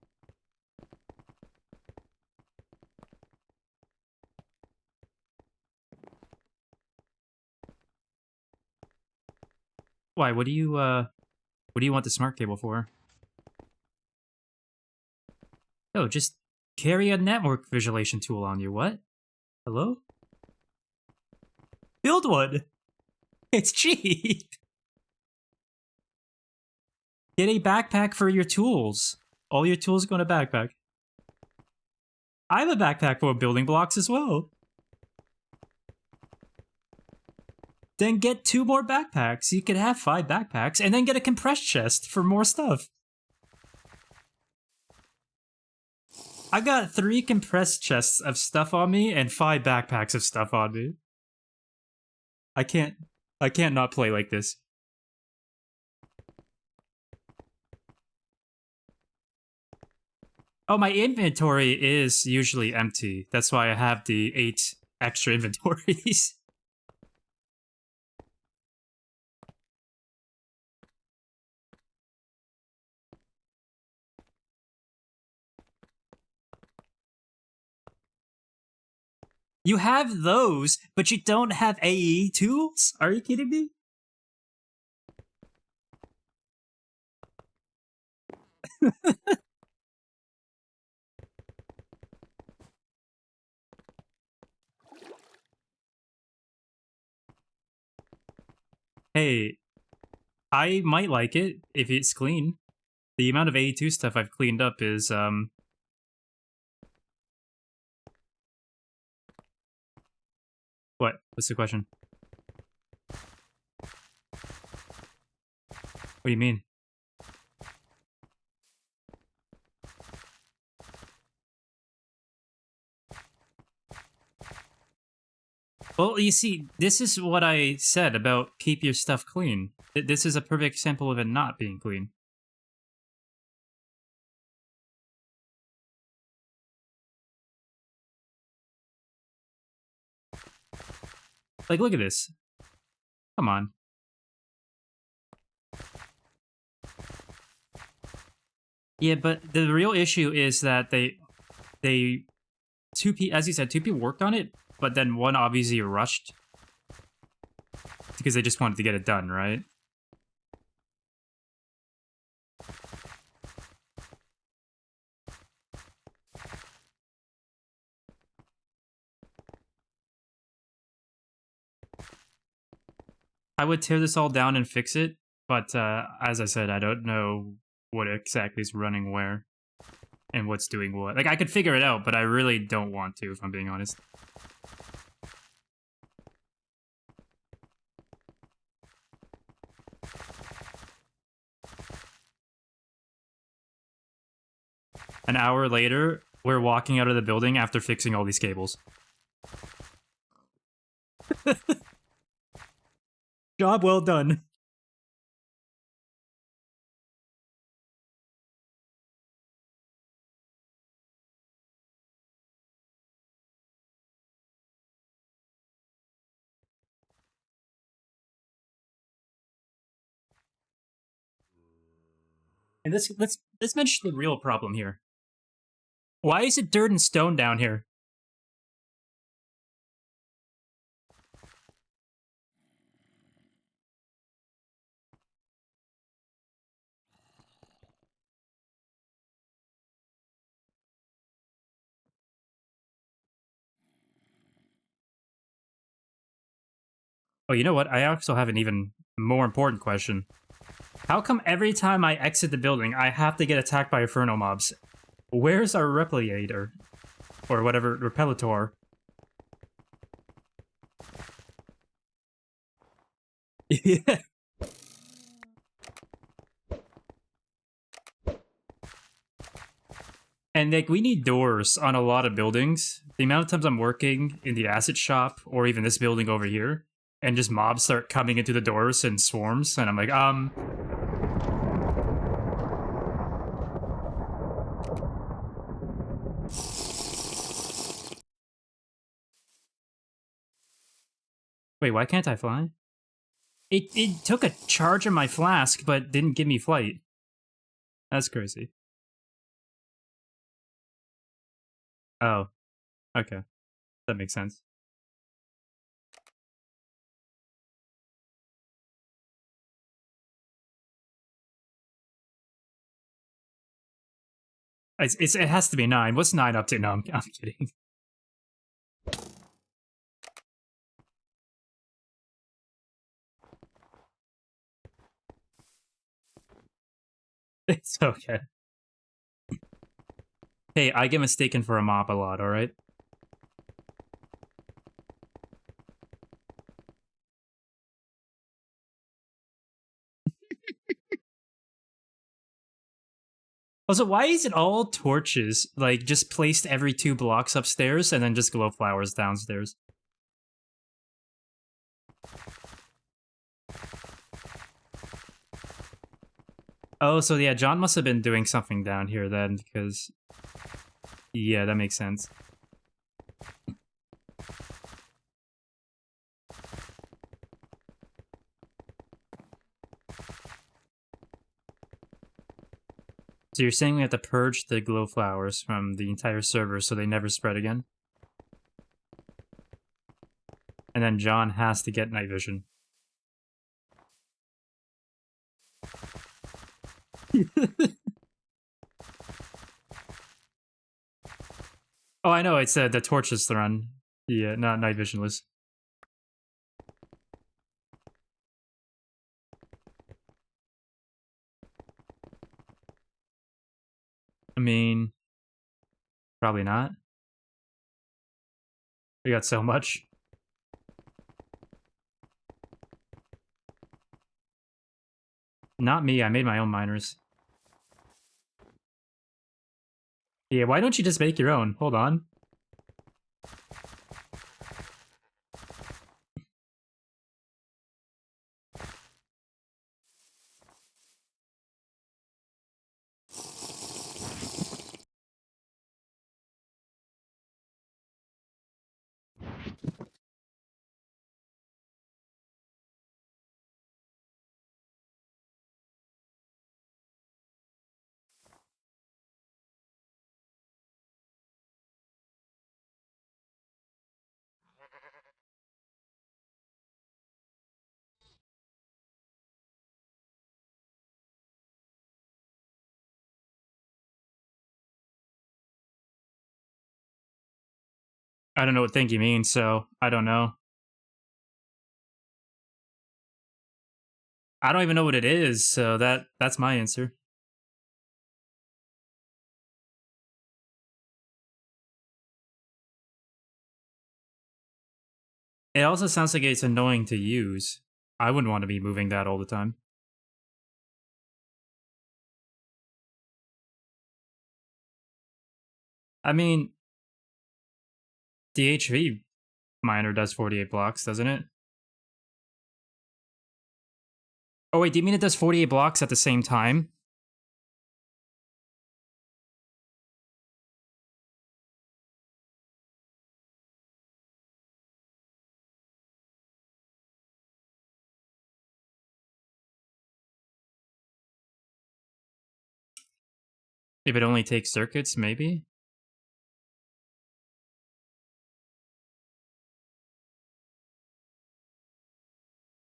Why, what do you want the smart cable for? Oh, just carry a network visualization tool on you, what? Hello? Build one! It's cheap! Get a backpack for your tools. All your tools go in a backpack. I have a backpack full of building blocks as well. Then get 2 more backpacks. You could have 5 backpacks, and then get a compressed chest for more stuff. I got 3 compressed chests of stuff on me and 5 backpacks of stuff on me. I can't not play like this. Oh, my inventory is usually empty. That's why I have the 8 extra inventories. You have those, but you don't have AE tools? Are you kidding me? Hey, I might like it if it's clean. The amount of AE2 stuff I've cleaned up is, What? What's the question? What do you mean? Well, you see, this is what I said about keep your stuff clean. This is a perfect example of it not being clean. Like, look at this. Come on. Yeah, but the real issue is that they 2P, as you said, 2P worked on it, but then one obviously rushed because they just wanted to get it done, right? I would tear this all down and fix it, but as I said, I don't know what exactly is running where and what's doing what. Like, I could figure it out, but I really don't want to, if I'm being honest. An hour later, we're walking out of the building after fixing all these cables. Job well done. And let's mention the real problem here. Why is it dirt and stone down here? Oh, you know what? I also have an even more important question. How come every time I exit the building, I have to get attacked by Inferno mobs? Where's our replicator? Or whatever, repellator? Yeah. And, like, we need doors on a lot of buildings. The amount of times I'm working in the acid shop, or even this building over here, and just mobs start coming into the doors in swarms, and I'm like, Wait, why can't I fly? It took a charge of my flask, but didn't give me flight. That's crazy. Oh, okay. That makes sense. It has to be 9. What's 9 up to? No, I'm kidding. It's okay. Hey, I get mistaken for a mop a lot, alright? Also, why is it all torches? Like, just placed every 2 blocks upstairs and then just glow flowers downstairs? Oh, so yeah, John must have been doing something down here then, because... Yeah, that makes sense. So you're saying we have to purge the glow flowers from the entire server so they never spread again? And then John has to get night vision. Oh, I know, it's the torches run. Yeah, not night visionless. I mean, probably not. We got so much. Not me, I made my own miners. Yeah, why don't you just make your own? Hold on. I don't know what thank you means, so I don't know. I don't even know what it is, so that's my answer. It also sounds like it's annoying to use. I wouldn't want to be moving that all the time. I mean, the HV miner does 48 blocks, doesn't it? Oh wait, do you mean it does 48 blocks at the same time? If it only takes circuits, maybe?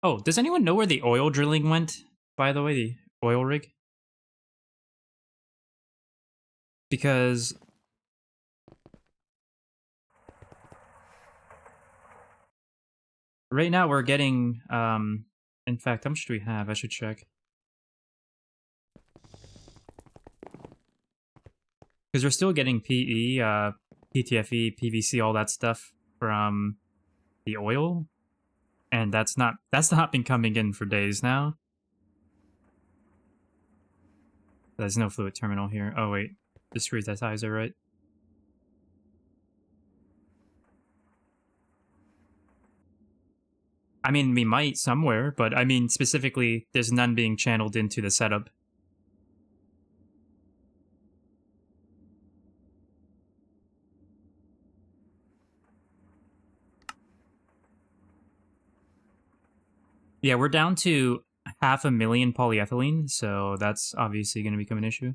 Oh, does anyone know where the oil drilling went, by the way, the oil rig? Because right now we're getting, in fact, how much do we have? I should check. Because we're still getting PE, PTFE, PVC, all that stuff from the oil, and that's not been coming in for days now. There's no fluid terminal here. Oh wait, discrete atomizer, right? I mean, we might somewhere, but I mean specifically, there's none being channeled into the setup. Yeah, we're down to 500,000 polyethylene, so that's obviously going to become an issue.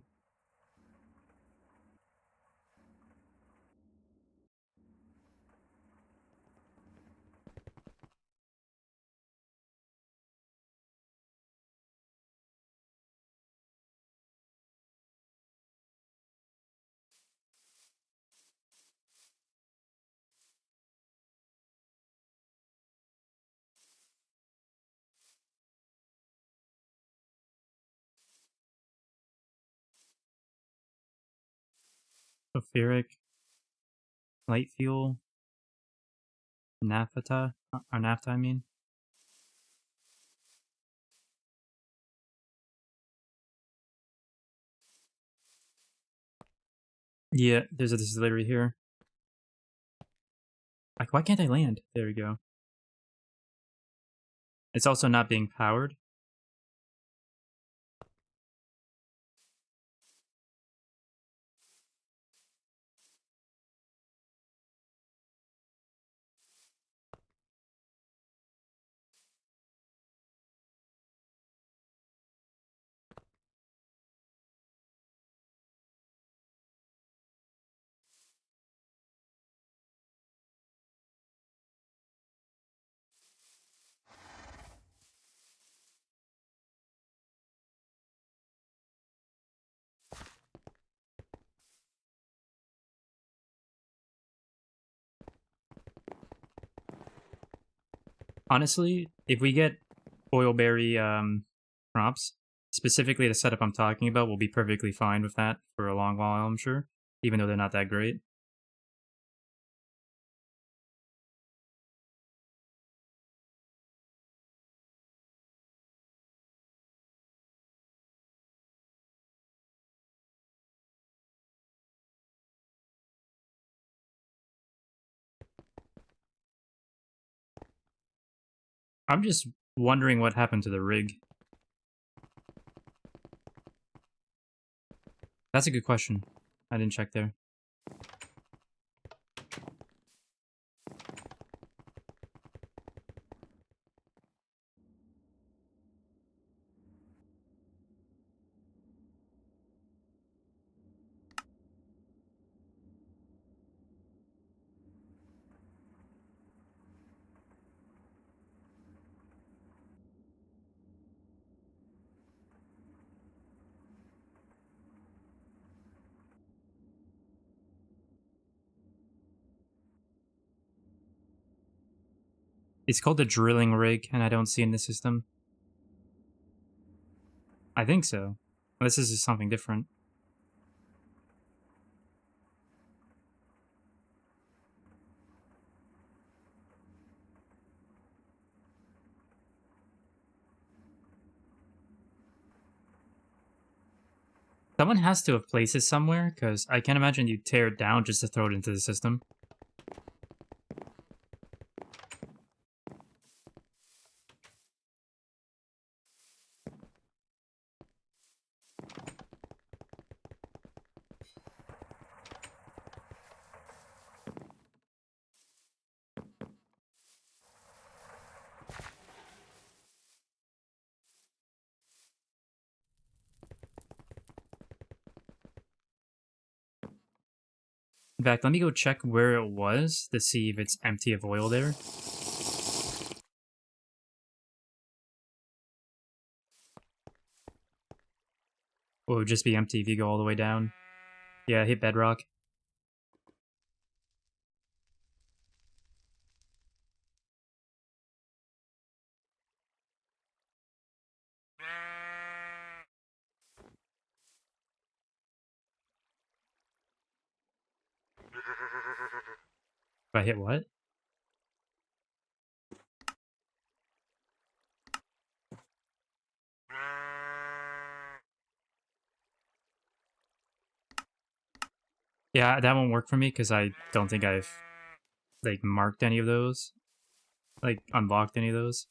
Sulfuric, light fuel, naphtha, or naphtha, I mean. Yeah, there's a distillery here. Like, why can't I land? There we go. It's also not being powered. Honestly, if we get oilberry prompts, specifically the setup I'm talking about, we'll be perfectly fine with that for a long while, I'm sure, even though they're not that great. I'm just wondering what happened to the rig. That's a good question. I didn't check there. It's called the drilling rig, and I don't see it in the system. I think so. This is something different. Someone has to have placed it somewhere, because I can't imagine you tear it down just to throw it into the system. In fact, let me go check where it was to see if it's empty of oil there. Or it would just be empty if you go all the way down. Yeah, hit bedrock. If I hit what? Yeah, that won't work for me because I don't think I've like marked any of those. Like unlocked any of those.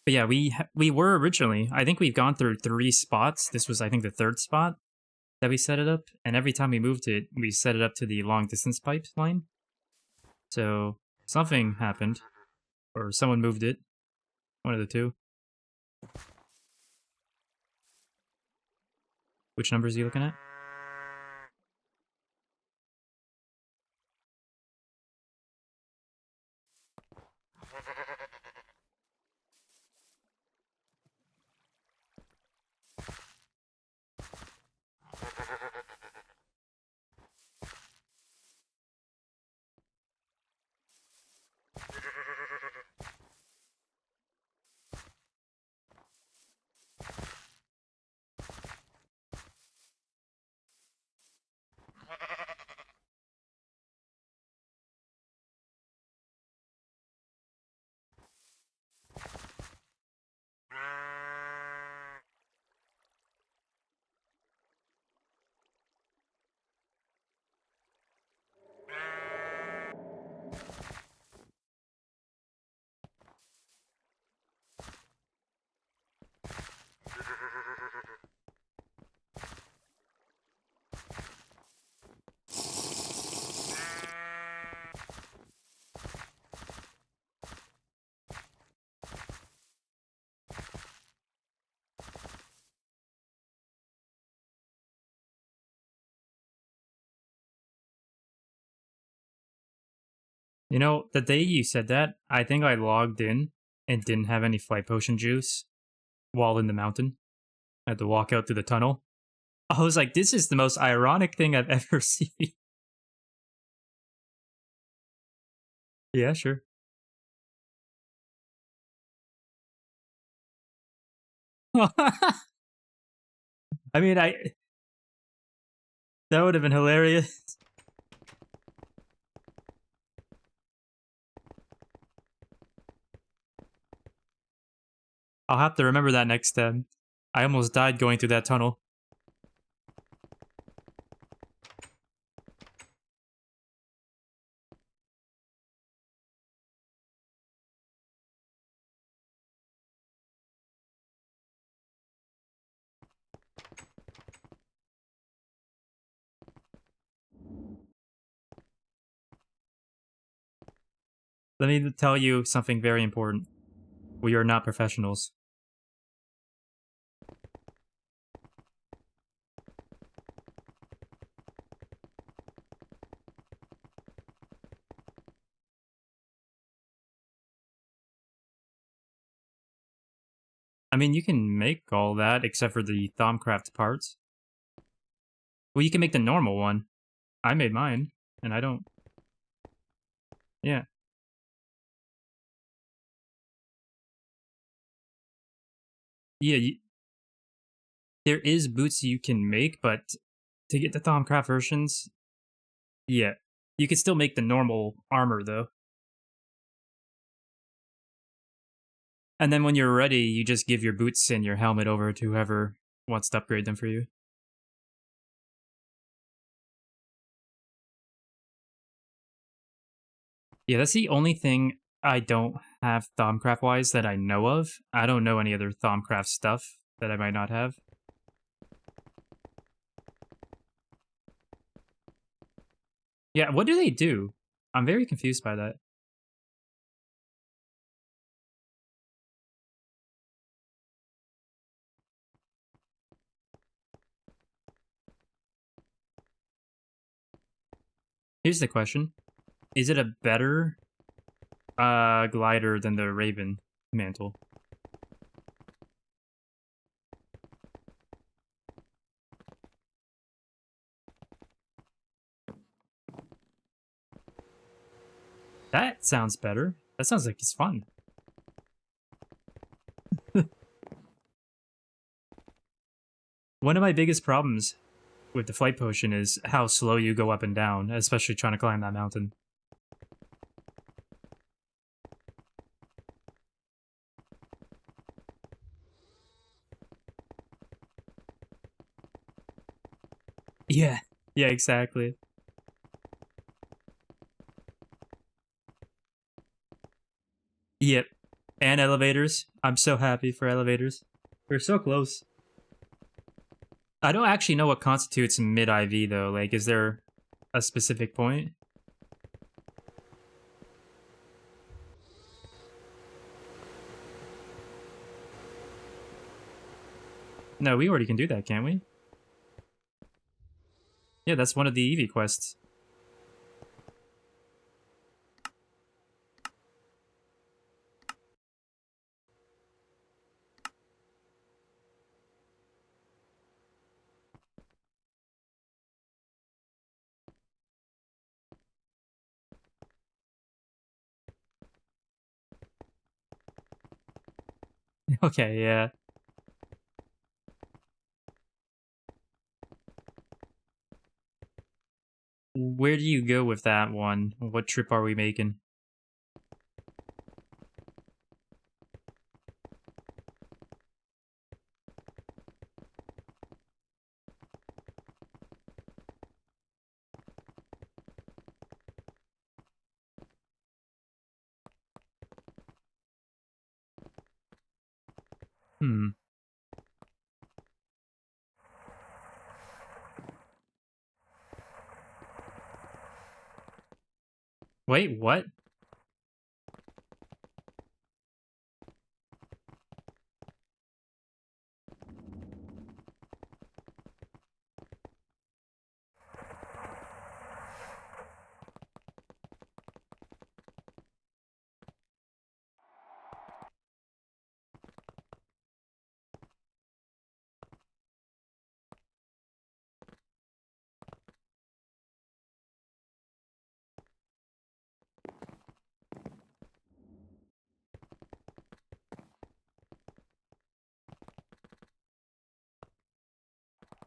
But yeah, we were originally. I think we've gone through 3 spots. This was, I think, the 3rd spot that we set it up, and every time we moved it, we set it up to the long distance pipeline. So something happened, or someone moved it. One of the two. Which numbers are you looking at? You know, the day you said that, I think I logged in and didn't have any flight potion juice while in the mountain. I had to walk out through the tunnel. I was like, this is the most ironic thing I've ever seen. Yeah, sure. I mean, that would have been hilarious. I'll have to remember that next time. I almost died going through that tunnel. Let me tell you something very important. We are not professionals. I mean, you can make all that except for the Thaumcraft parts. Well, you can make the normal one. I made mine, and I don't... Yeah. Yeah, there is boots you can make, but to get the Thaumcraft versions, yeah. You can still make the normal armor, though. And then when you're ready, you just give your boots and your helmet over to whoever wants to upgrade them for you. Yeah, that's the only thing I don't have Thaumcraft-wise that I know of. I don't know any other Thaumcraft stuff that I might not have. Yeah, what do they do? I'm very confused by that. Here's the question. Is it a better glider than the Raven mantle? That sounds better. That sounds like it's fun. One of my biggest problems with the flight potion is how slow you go up and down, especially trying to climb that mountain. Yeah. Yeah, exactly. Yep. And elevators. I'm so happy for elevators. We're so close. I don't actually know what constitutes mid-IV, though. Like, is there a specific point? No, we already can do that, can't we? Yeah, that's one of the Eevee quests. Okay, yeah. Where do you go with that one? What trip are we making? Hmm. Wait, what?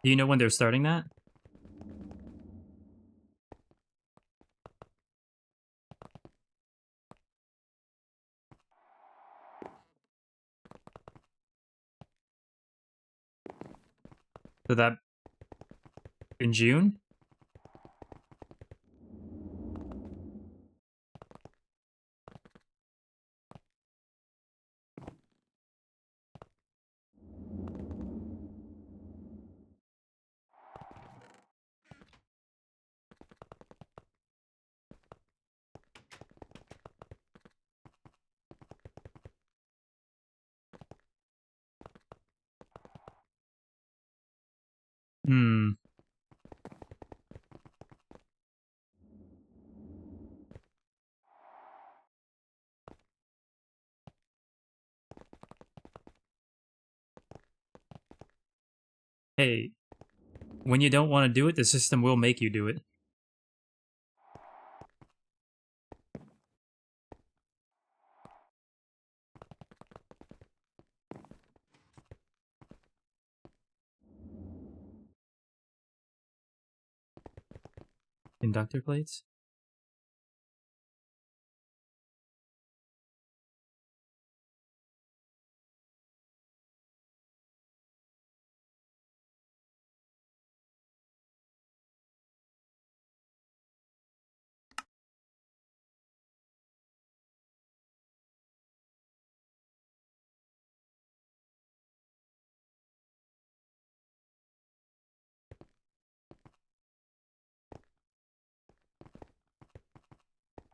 Do you know when they're starting that? So that in June? Hmm. Hey, when you don't want to do it, the system will make you do it. Inductor plates?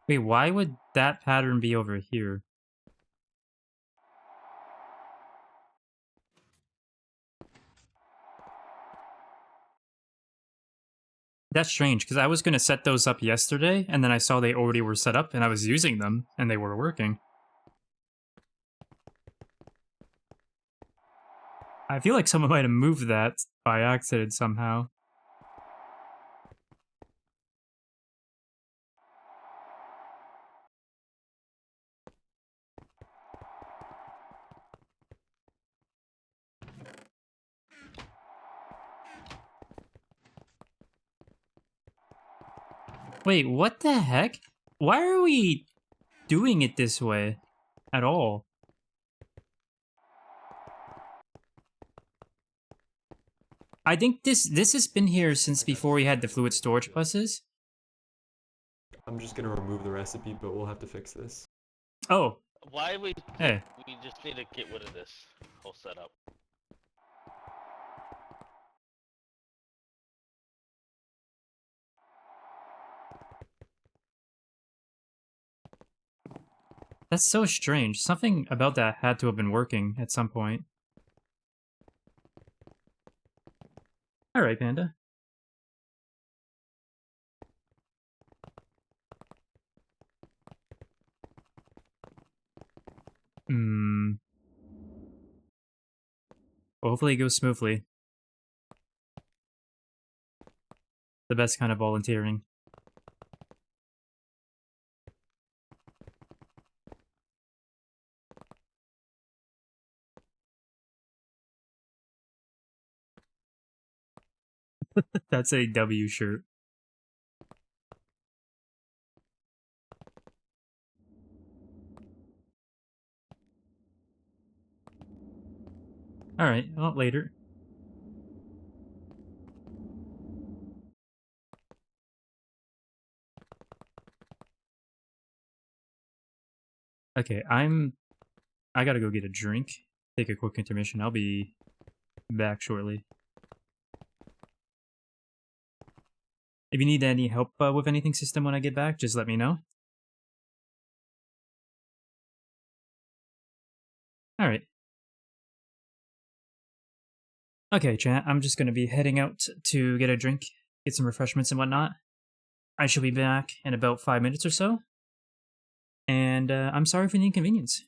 Wait, why would that pattern be over here? That's strange, because I was going to set those up yesterday, and then I saw they already were set up, and I was using them, and they were working. I feel like someone might have moved that by accident somehow. Wait, what the heck? Why are we doing it this way at all? I think this has been here since before we had the fluid storage buses. I'm just gonna remove the recipe, but we'll have to fix this. Oh, Why hey. we just need to get rid of this whole setup. That's so strange. Something about that had to have been working at some point. Alright, Panda. Hmm. Well, hopefully it goes smoothly. The best kind of volunteering. That's a W shirt. Alright, well, later. Okay, I gotta go get a drink. Take a quick intermission. I'll be back shortly. If you need any help with anything system when I get back, just let me know. Alright. Okay, chat, I'm just gonna be heading out to get a drink, get some refreshments and whatnot. I shall be back in about 5 minutes or so. And I'm sorry for the inconvenience.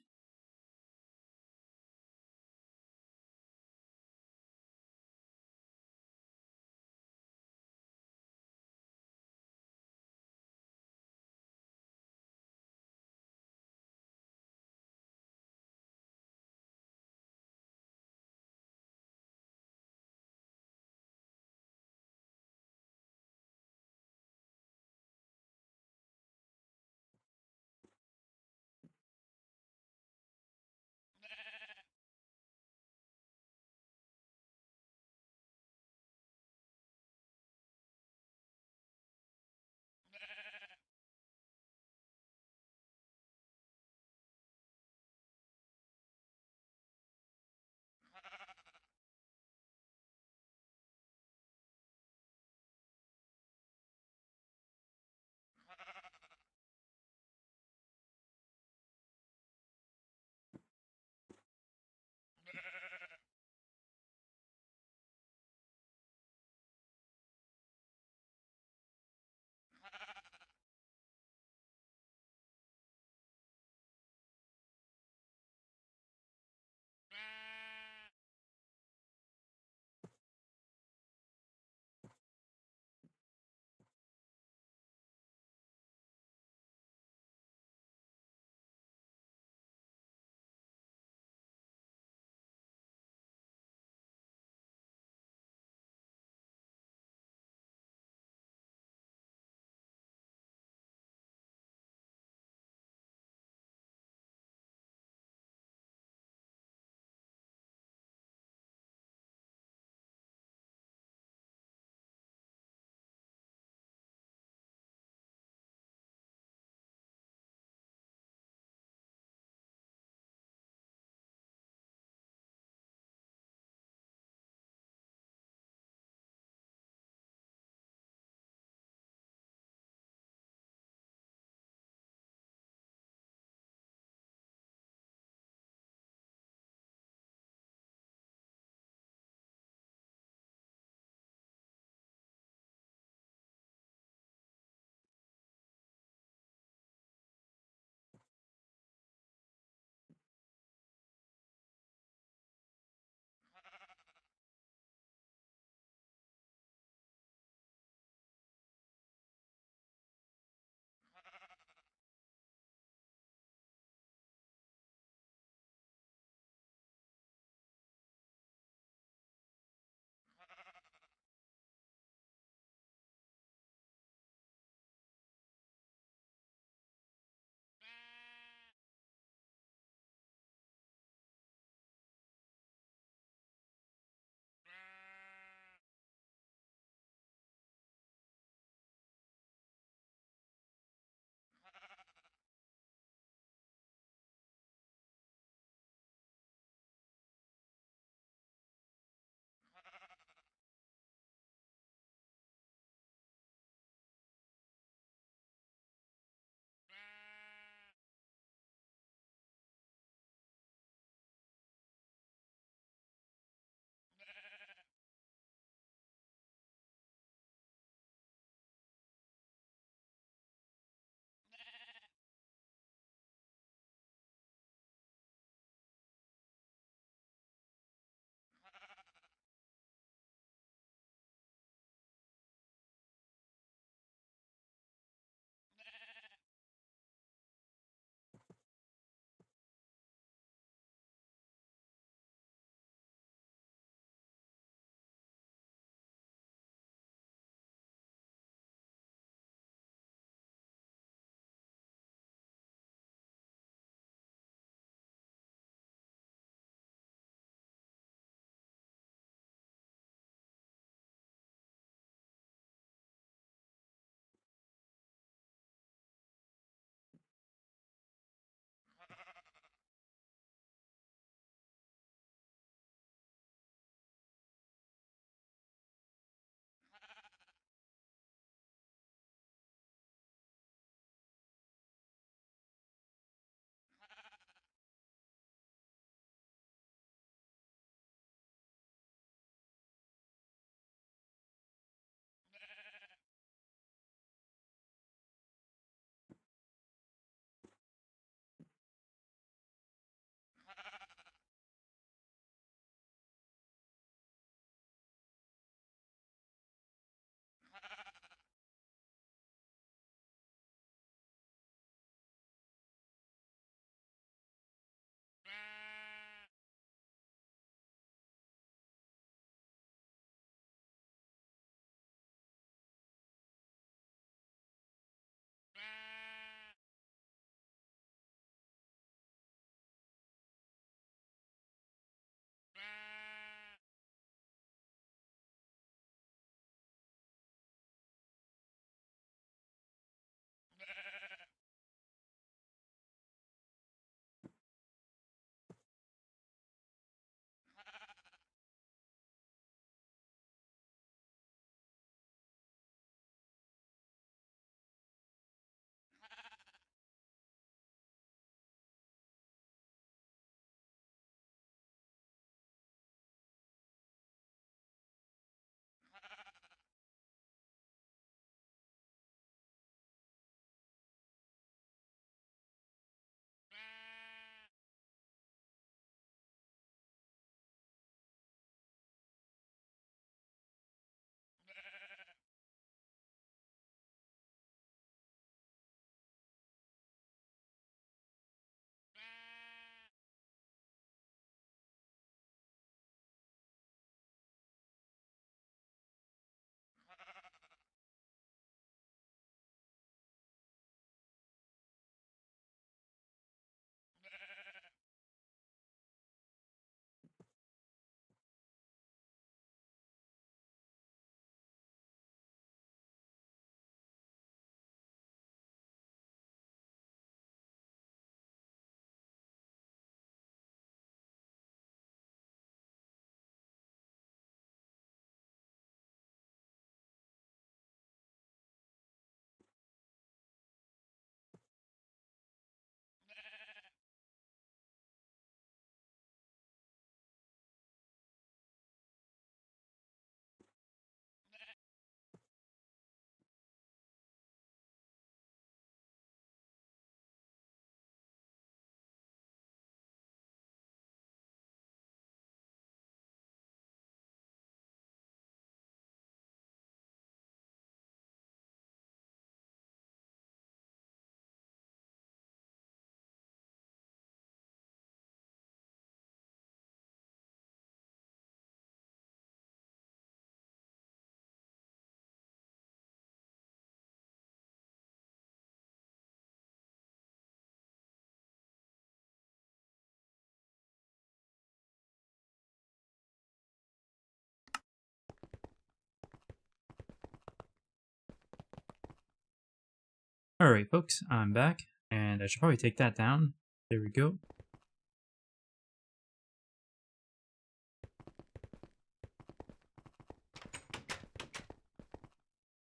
Alright, folks, I'm back, and I should probably take that down. There we go.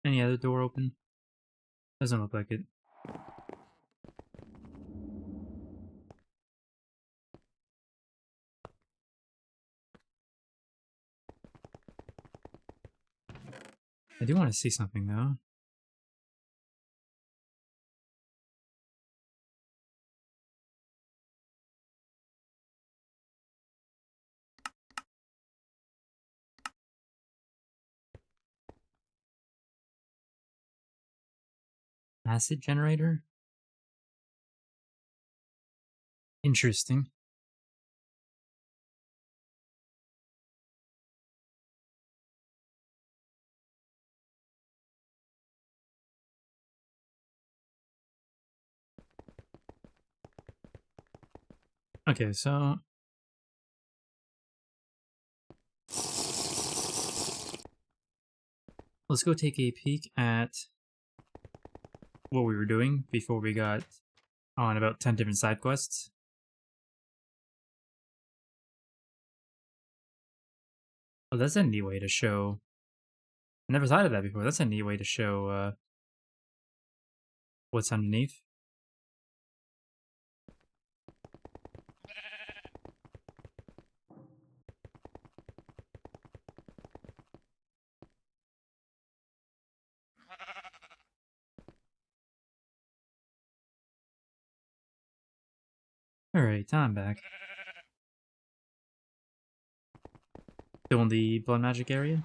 Any other door open? Doesn't look like it. I do want to see something, though. Acid generator? Interesting. Okay, so... let's go take a peek at what we were doing before we got on about 10 different side quests. Oh, that's a neat way to show... I never thought of that before. That's a neat way to show what's underneath. Alright, I'm back. Still in the blood magic area?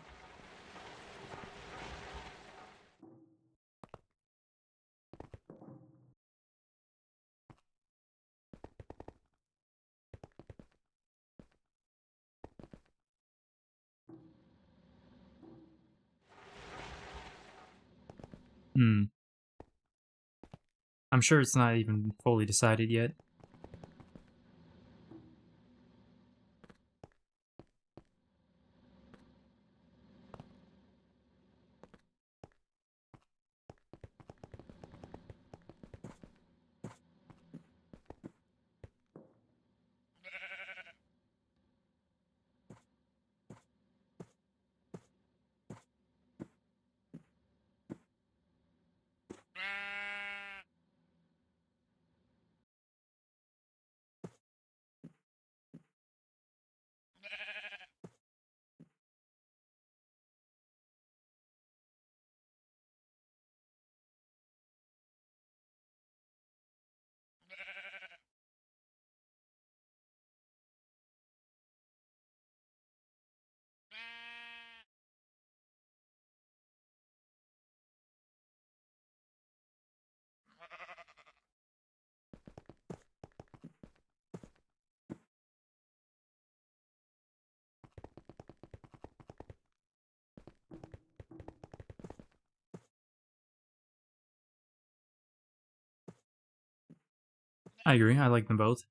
Hmm. I'm sure it's not even fully decided yet. I agree, I like them both.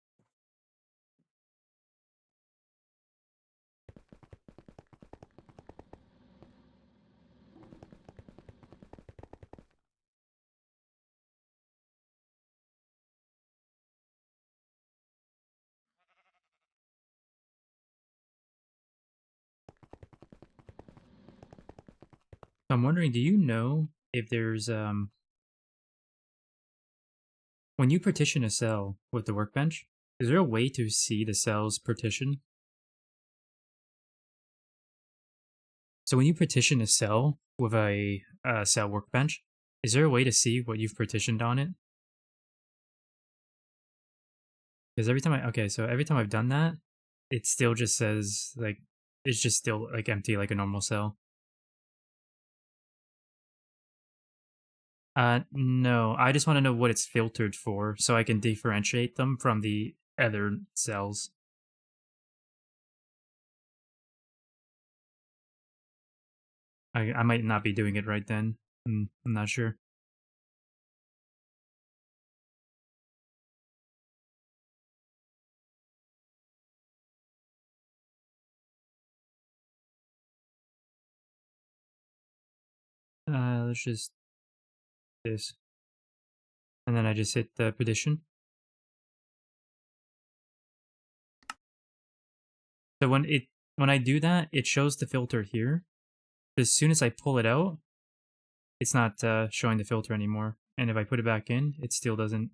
So I'm wondering, do you know if there's when you partition a cell with the workbench, is there a way to see the cell's partition? So when you partition a cell with a cell workbench, is there a way to see what you've partitioned on it? Because every time every time I've done that, it still just says like it's just still like empty like a normal cell. No, I just want to know what it's filtered for so I can differentiate them from the other cells. I might not be doing it right then. I'm not sure. Let's just this. and then I just hit the partition. So when I do that, it shows the filter here. As soon as I pull it out, it's not showing the filter anymore. And if I put it back in, it still doesn't.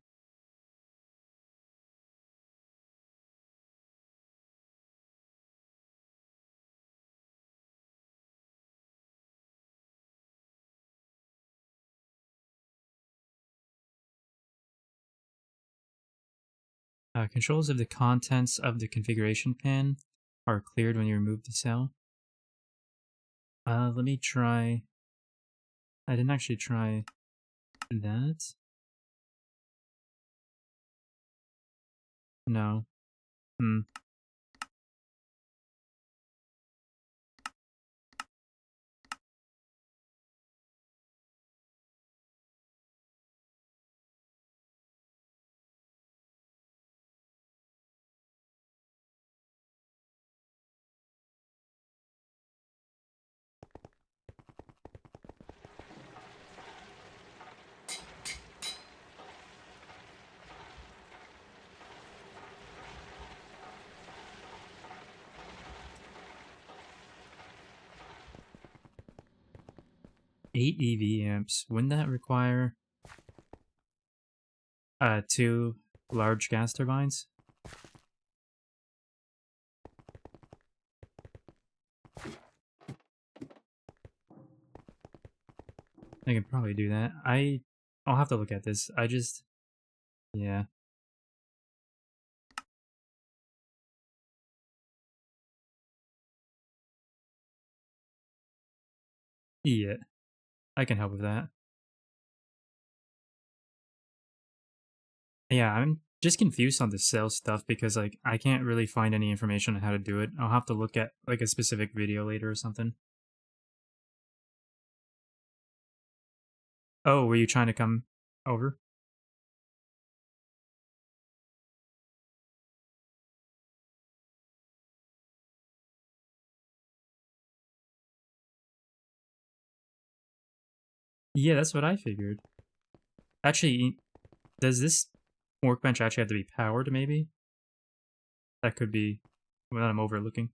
Controls of the contents of the configuration pan are cleared when you remove the cell. Let me try. I didn't actually try that. No. Hmm. Eight EV amps. Wouldn't that require 2 large gas turbines? I could probably do that. I'll have to look at this. Yeah. Yeah. I can help with that. Yeah, I'm just confused on the sales stuff because like I can't really find any information on how to do it. I'll have to look at like a specific video later or something. Oh, were you trying to come over? Yeah, that's what I figured. Actually, does this workbench actually have to be powered maybe? That could be what I'm overlooking.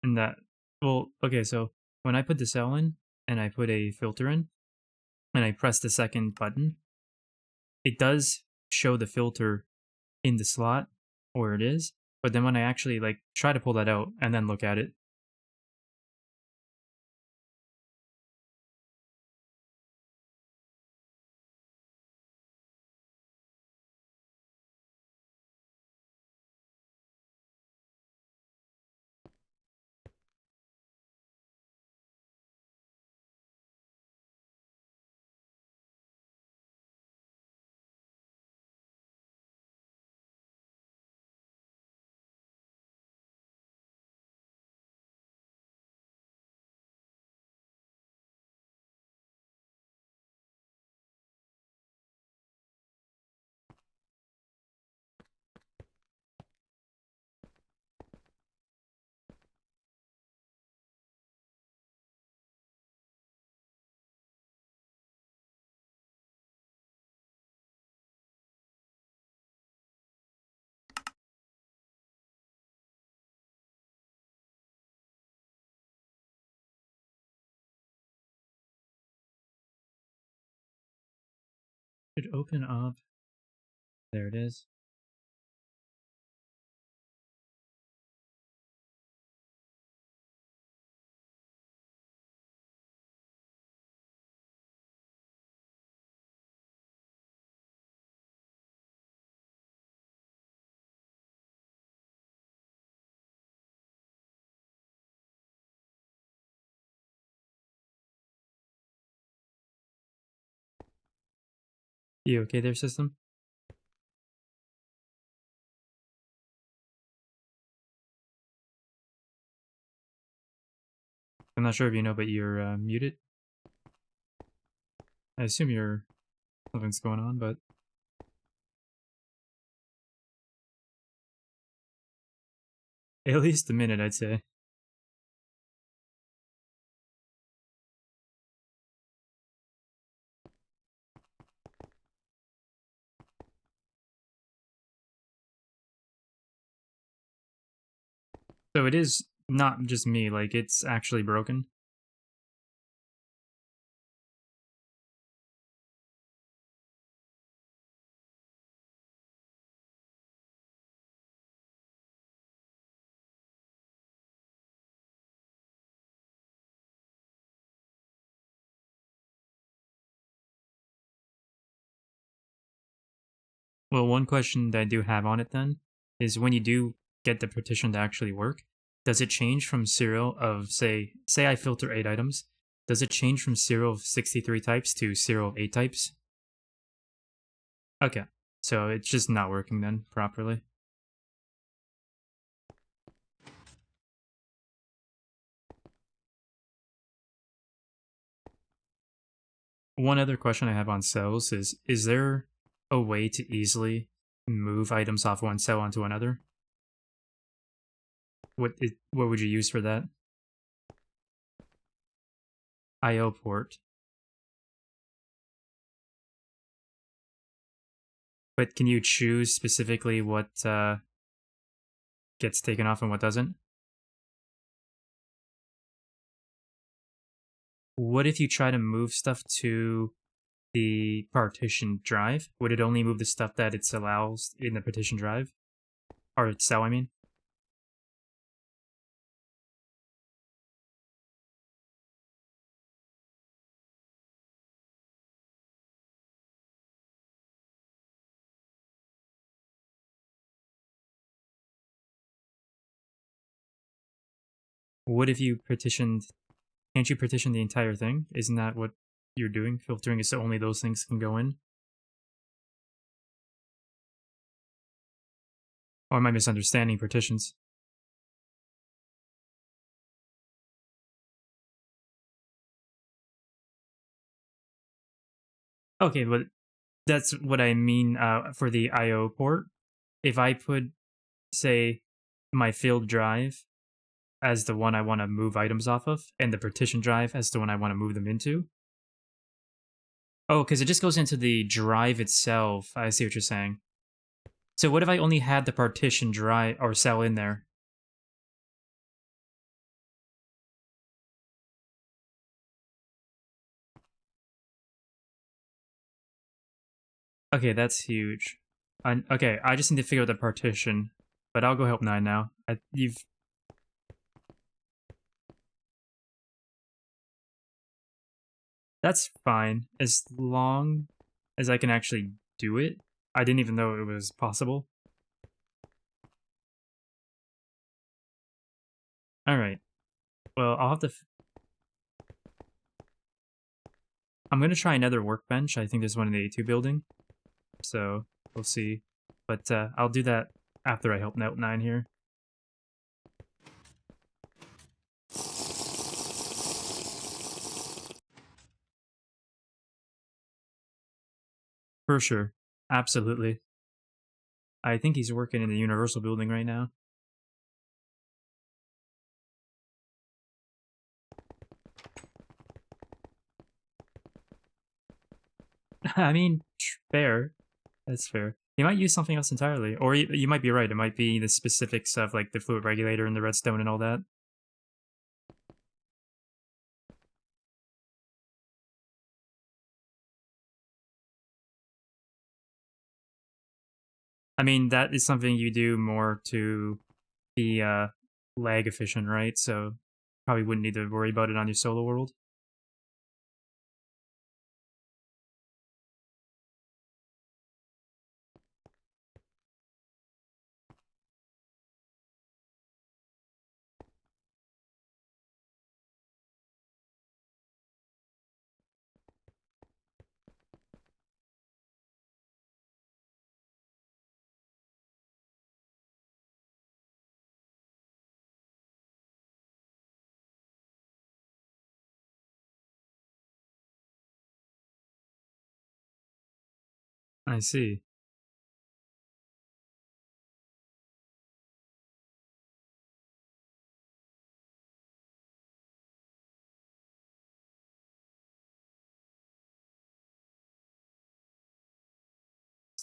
And that, well, okay, so when I put the cell in and I put a filter in and I press the second button, it does show the filter in the slot where it is. But then when I actually like try to pull that out and then look at it, it should open up. There it is. You okay there, system? I'm not sure if you know, but you're muted. I assume something's going on, but At least a minute, I'd say. So it is not just me, like, it's actually broken. Well, one question that I do have on it then is when you do get the partition to actually work, does it change from serial of say I filter 8 items, does it change from serial of 63 types to serial of 8 types? Okay. So it's just not working then properly. One other question I have on cells is there a way to easily move items off one cell onto another? What would you use for that? IO port. But can you choose specifically what gets taken off and what doesn't? What if you try to move stuff to the partition drive? Would it only move the stuff that it allows in the partition drive? Or cell, I mean? What if you partitioned... Can't you partition the entire thing? Isn't that what you're doing? Filtering is so only those things can go in? Or am I misunderstanding partitions? Okay, but that's what I mean for the IO port. If I put, say, my field drive as the one I want to move items off of, and the partition drive as the one I want to move them into. Oh, because it just goes into the drive itself. I see what you're saying. So what if I only had the partition drive or cell in there? Okay, that's huge. Okay, I just need to figure out the partition, but I'll go help 9 now. You've... That's fine, as long as I can actually do it. I didn't even know it was possible. Alright. Well, I'll have to... I'm gonna try another workbench. I think there's one in the A2 building. So, we'll see. But I'll do that after I help Note 9 here. For sure. Absolutely. I think he's working in the Universal building right now. I mean, fair. That's fair. He might use something else entirely. Or you might be right. It might be the specifics of like the fluid regulator and the redstone and all that. I mean, that is something you do more to be lag efficient, right? So probably wouldn't need to worry about it on your solo world. I see.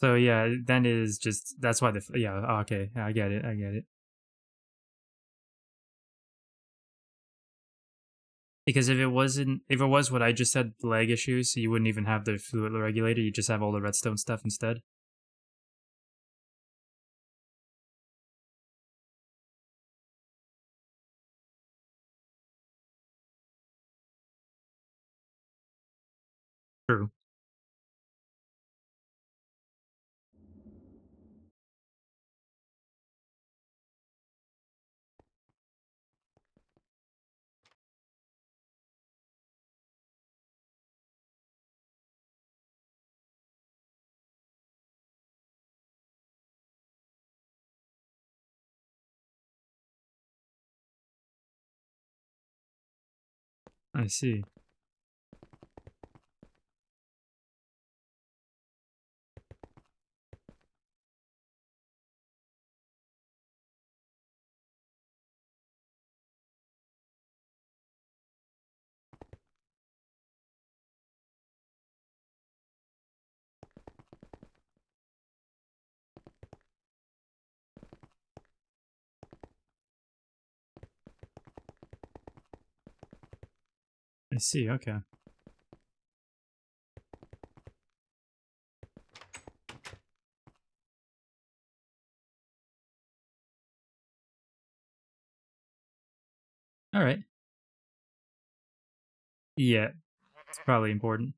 So yeah, then it is just that's why okay, I get it, I get it. Because if it was what I just said, lag issues, you wouldn't even have the fluid regulator. You just have all the redstone stuff instead. True. I see. I see. Okay. All right. Yeah, it's probably important.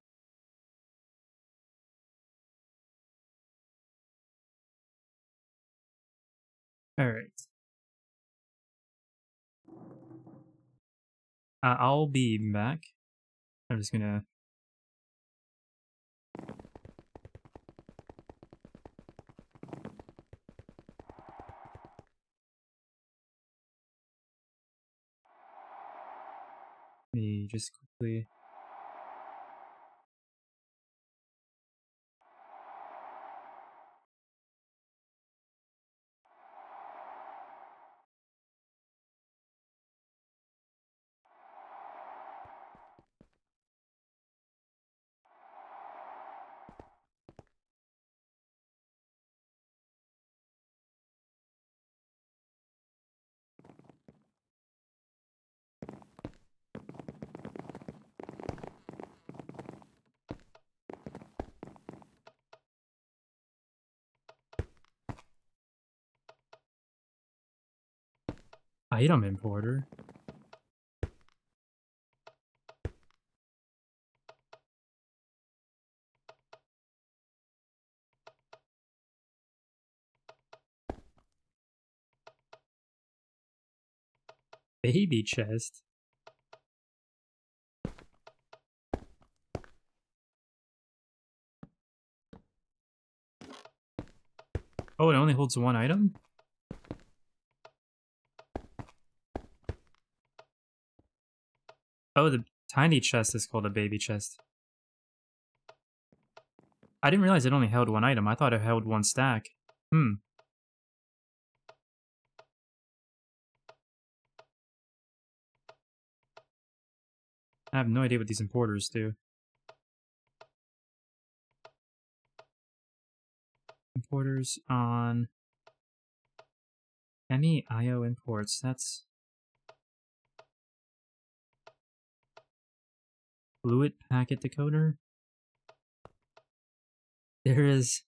All right. I'll be back. I'm just gonna. Me just quickly. Item importer. Baby chest. Oh, it only holds one item? Oh, the tiny chest is called a baby chest. I didn't realize it only held one item. I thought it held one stack. Hmm. I have no idea what these importers do. Importers on any IO imports. That's fluid packet decoder. There is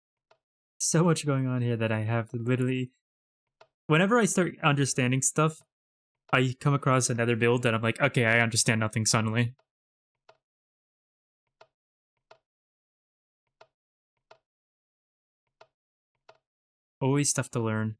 so much going on here that I have to literally. Whenever I start understanding stuff, I come across another build that I'm like, okay, I understand nothing suddenly. Always stuff to learn.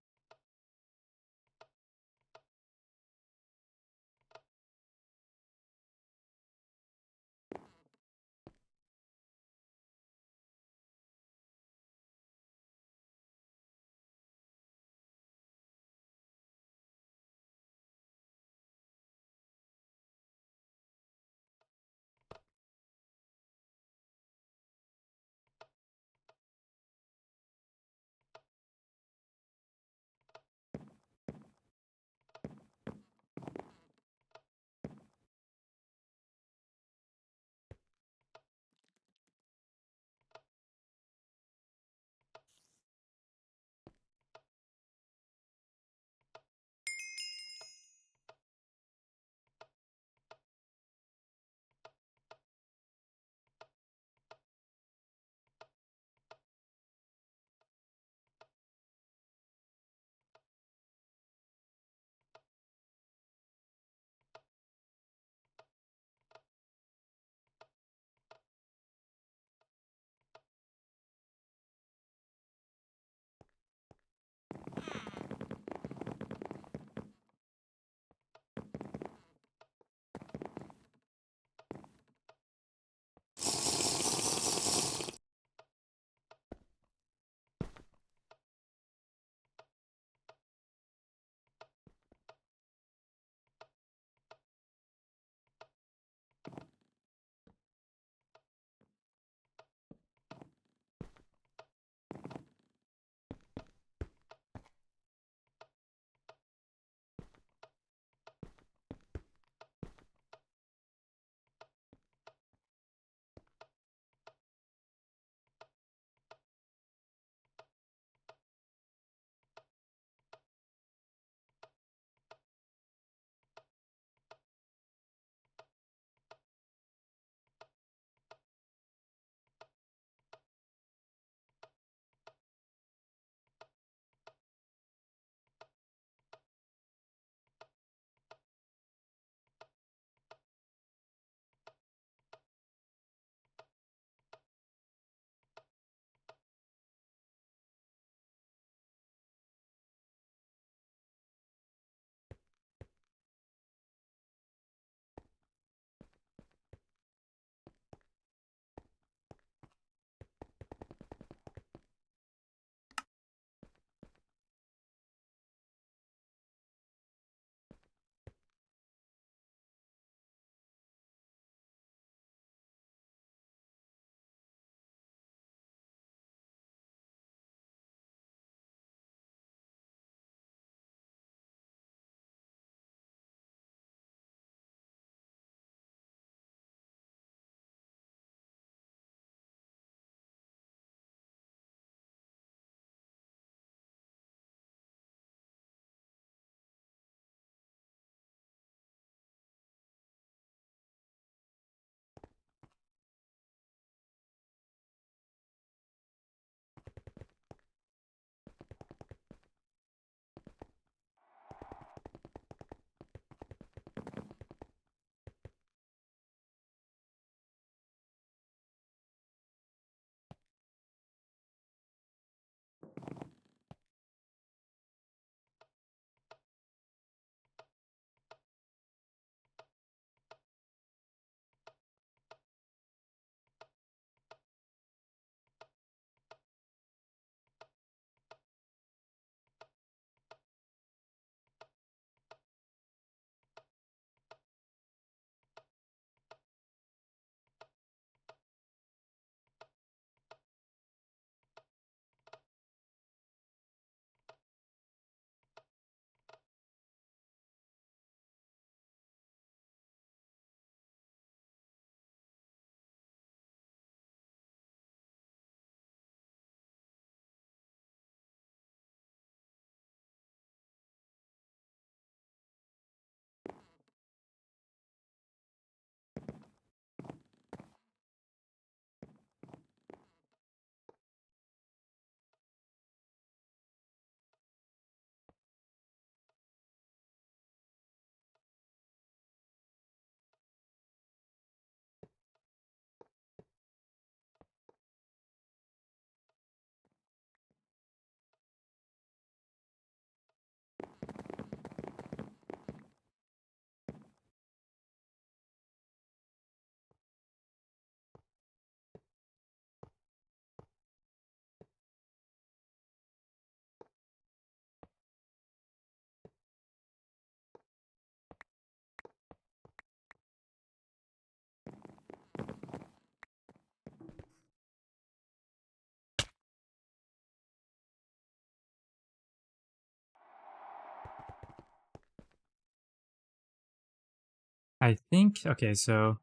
I think, okay, so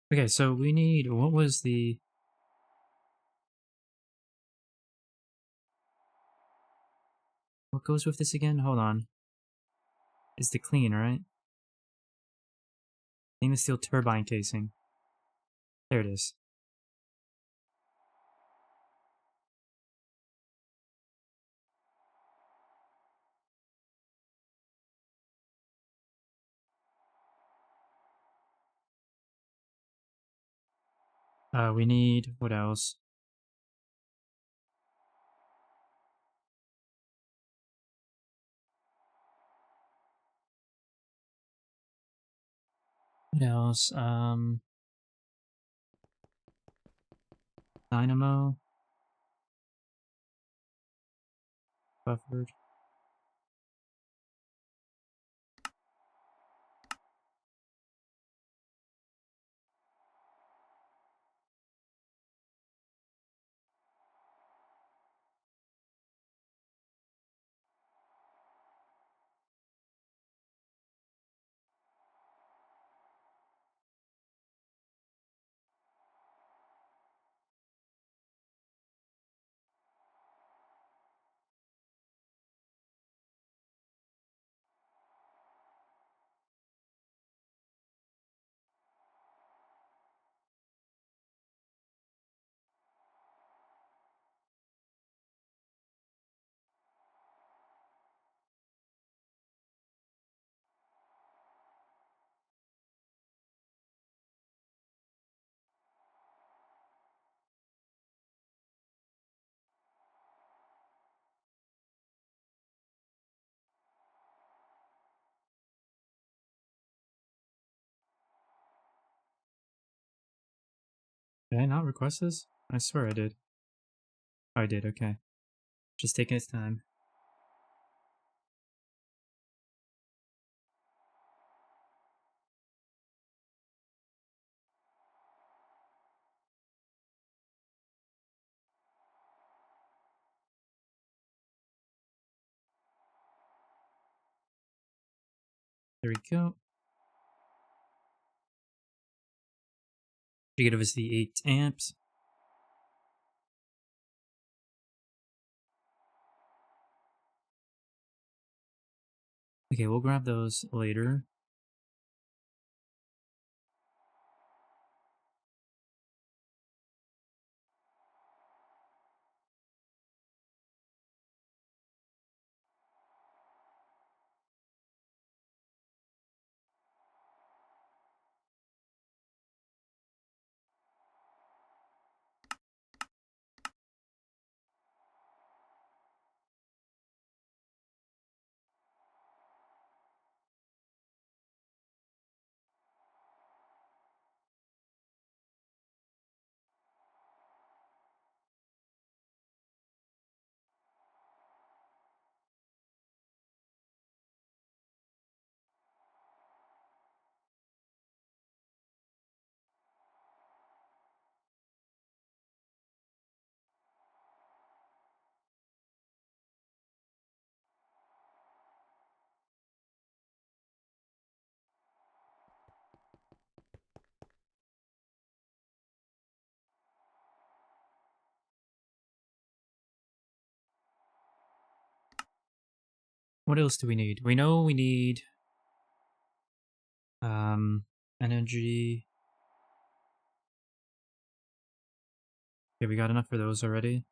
okay, so we need, what was the, what goes with this again? Hold on. It's the clean, right? Stainless steel turbine casing. There it is. We need, what else? What else? Dynamo. Buffered. Did I not request this? I swear I did. Oh, I did, okay. Just taking its time. There we go. You give us the 8 amps. Okay, we'll grab those later. What else do we need? We know we need energy. Okay, we got enough for those already.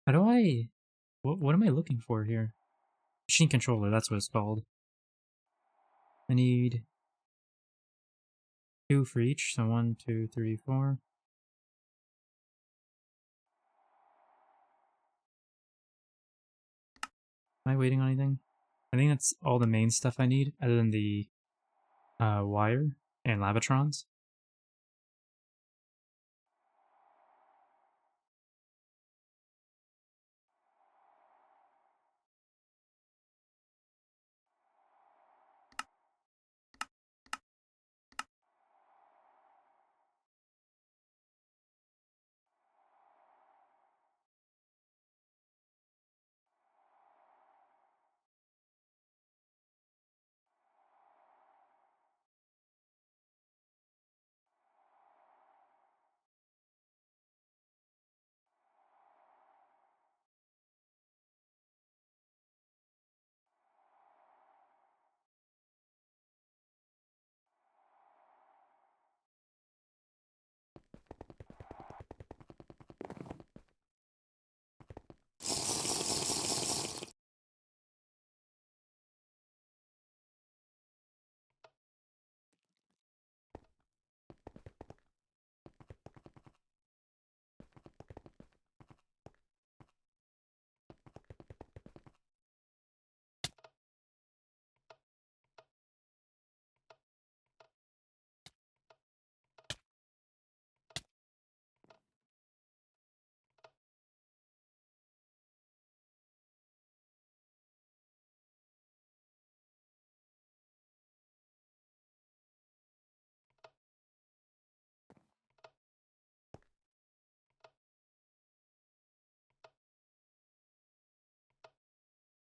How do I... What am I looking for here? Machine controller, that's what it's called. I need 2 for each, so 1, 2, 3, 4. Am I waiting on anything? I think that's all the main stuff I need, other than the wire and lavatrons.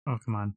Oh, come on.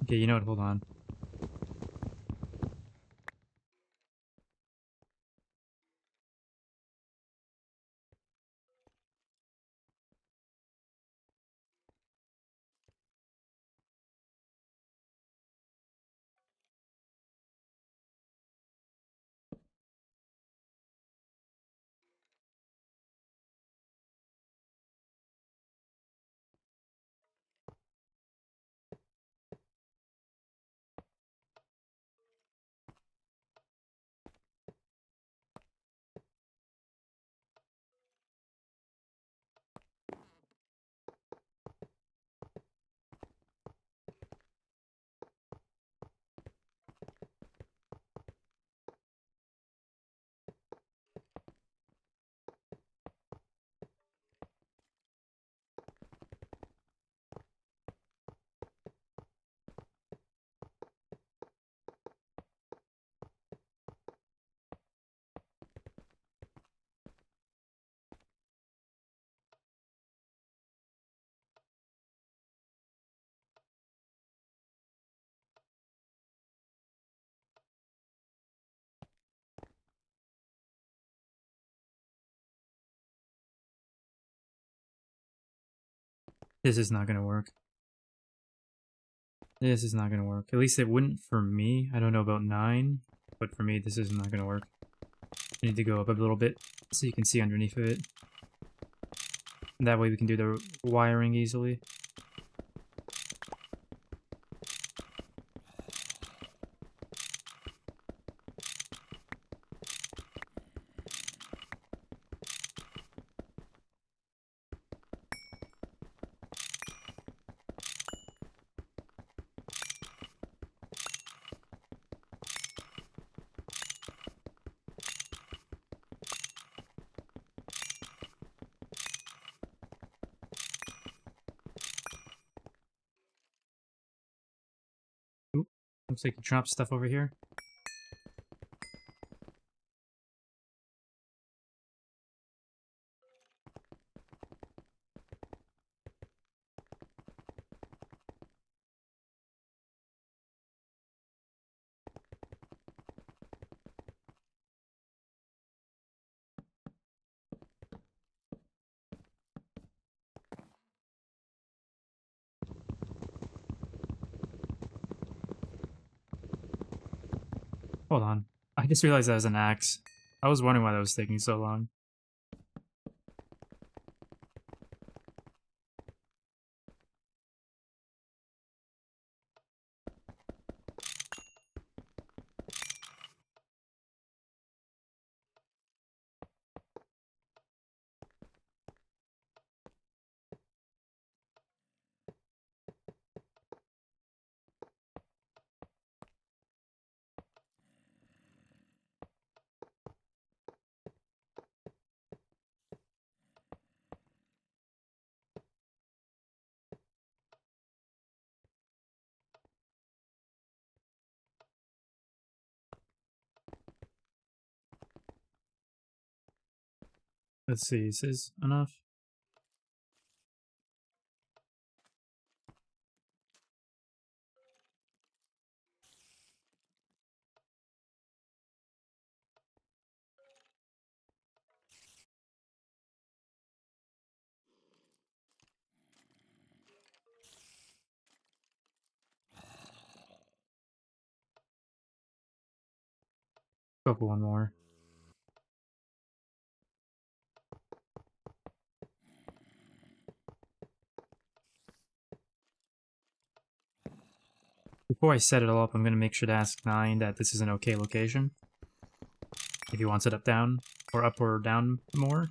Okay, you know what? Hold on. This is not gonna work. This is not gonna work. At least it wouldn't for me. I don't know about 9, but for me, this is not gonna work. I need to go up a little bit so you can see underneath of it. That way we can do the wiring easily. Oop, looks like you dropped stuff over here. Hold on. I just realized that was an axe. I was wondering why that was taking so long. Let's see, is this enough? Go for one more. Before I set it all up, I'm gonna make sure to ask 9 that this is an okay location. If he wants it up down, or up or down more.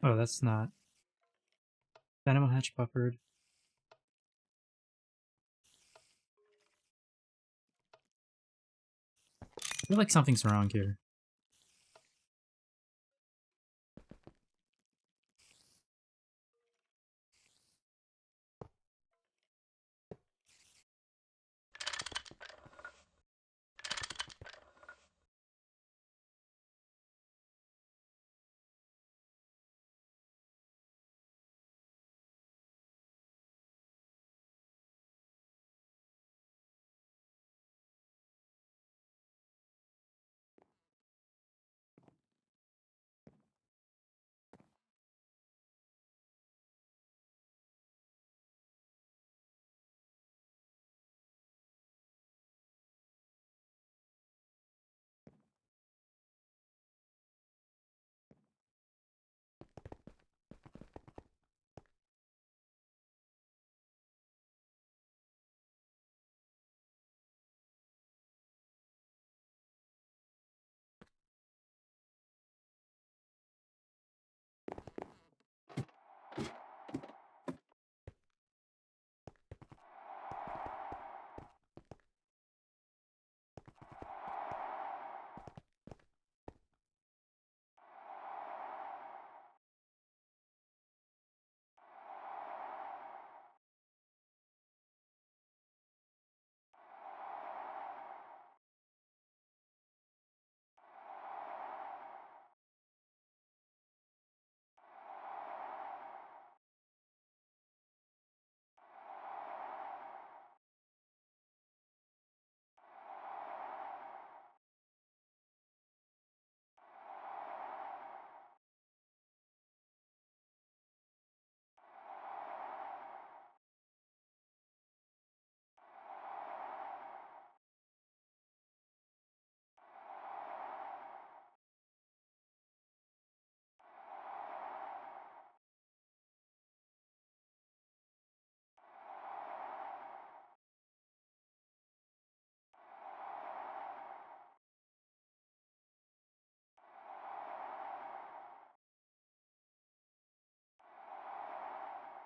Oh, that's not. Animal hatch buffered. I feel like something's wrong here.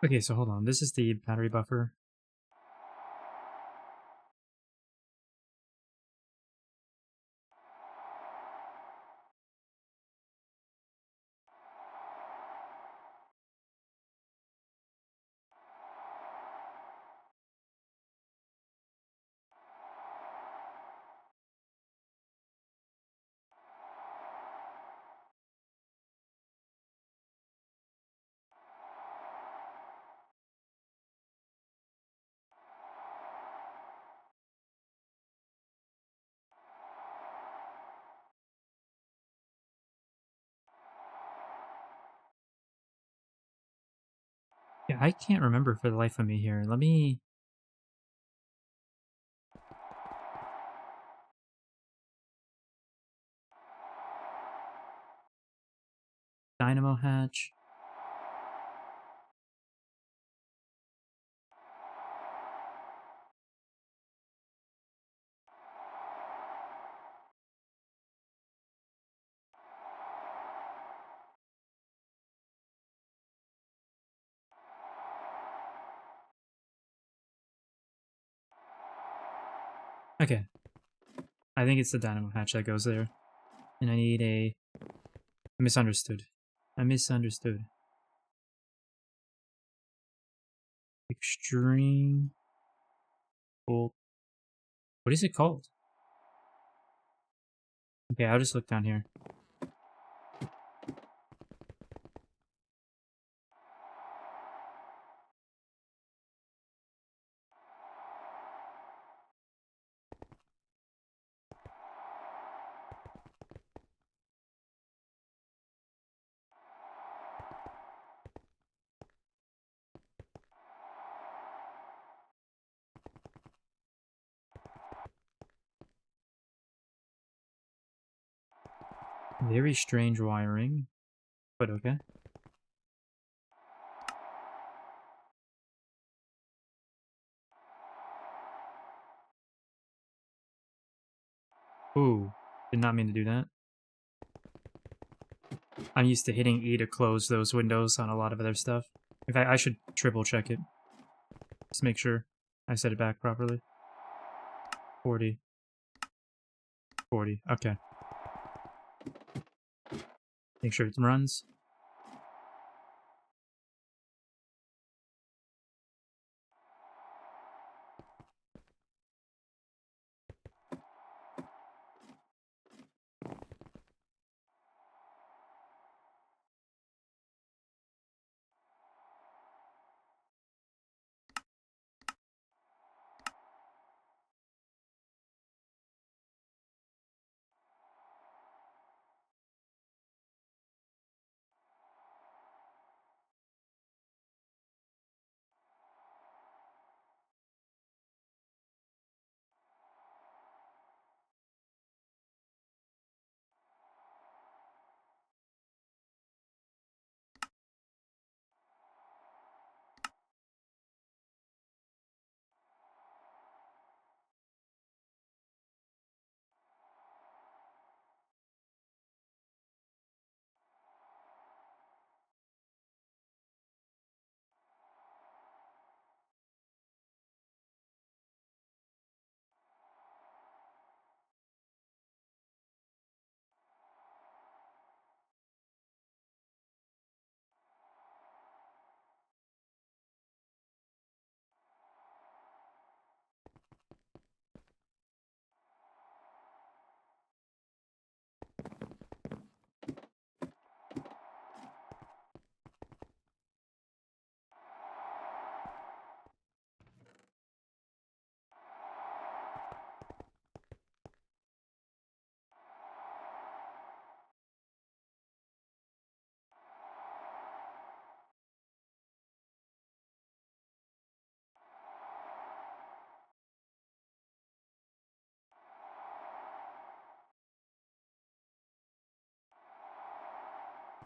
Okay, so hold on. This is the battery buffer. Yeah, I can't remember for the life of me here. Let me... Dynamo hatch. Okay. I think it's the dynamo hatch that goes there. And I need a... Misunderstood. I misunderstood. Extreme... Bolt. What is it called? Okay, I'll just look down here. Very strange wiring, but okay. Ooh, did not mean to do that. I'm used to hitting E to close those windows on a lot of other stuff. In fact, I should triple check it. Just make sure I set it back properly. 40. 40. Okay. Make sure it runs.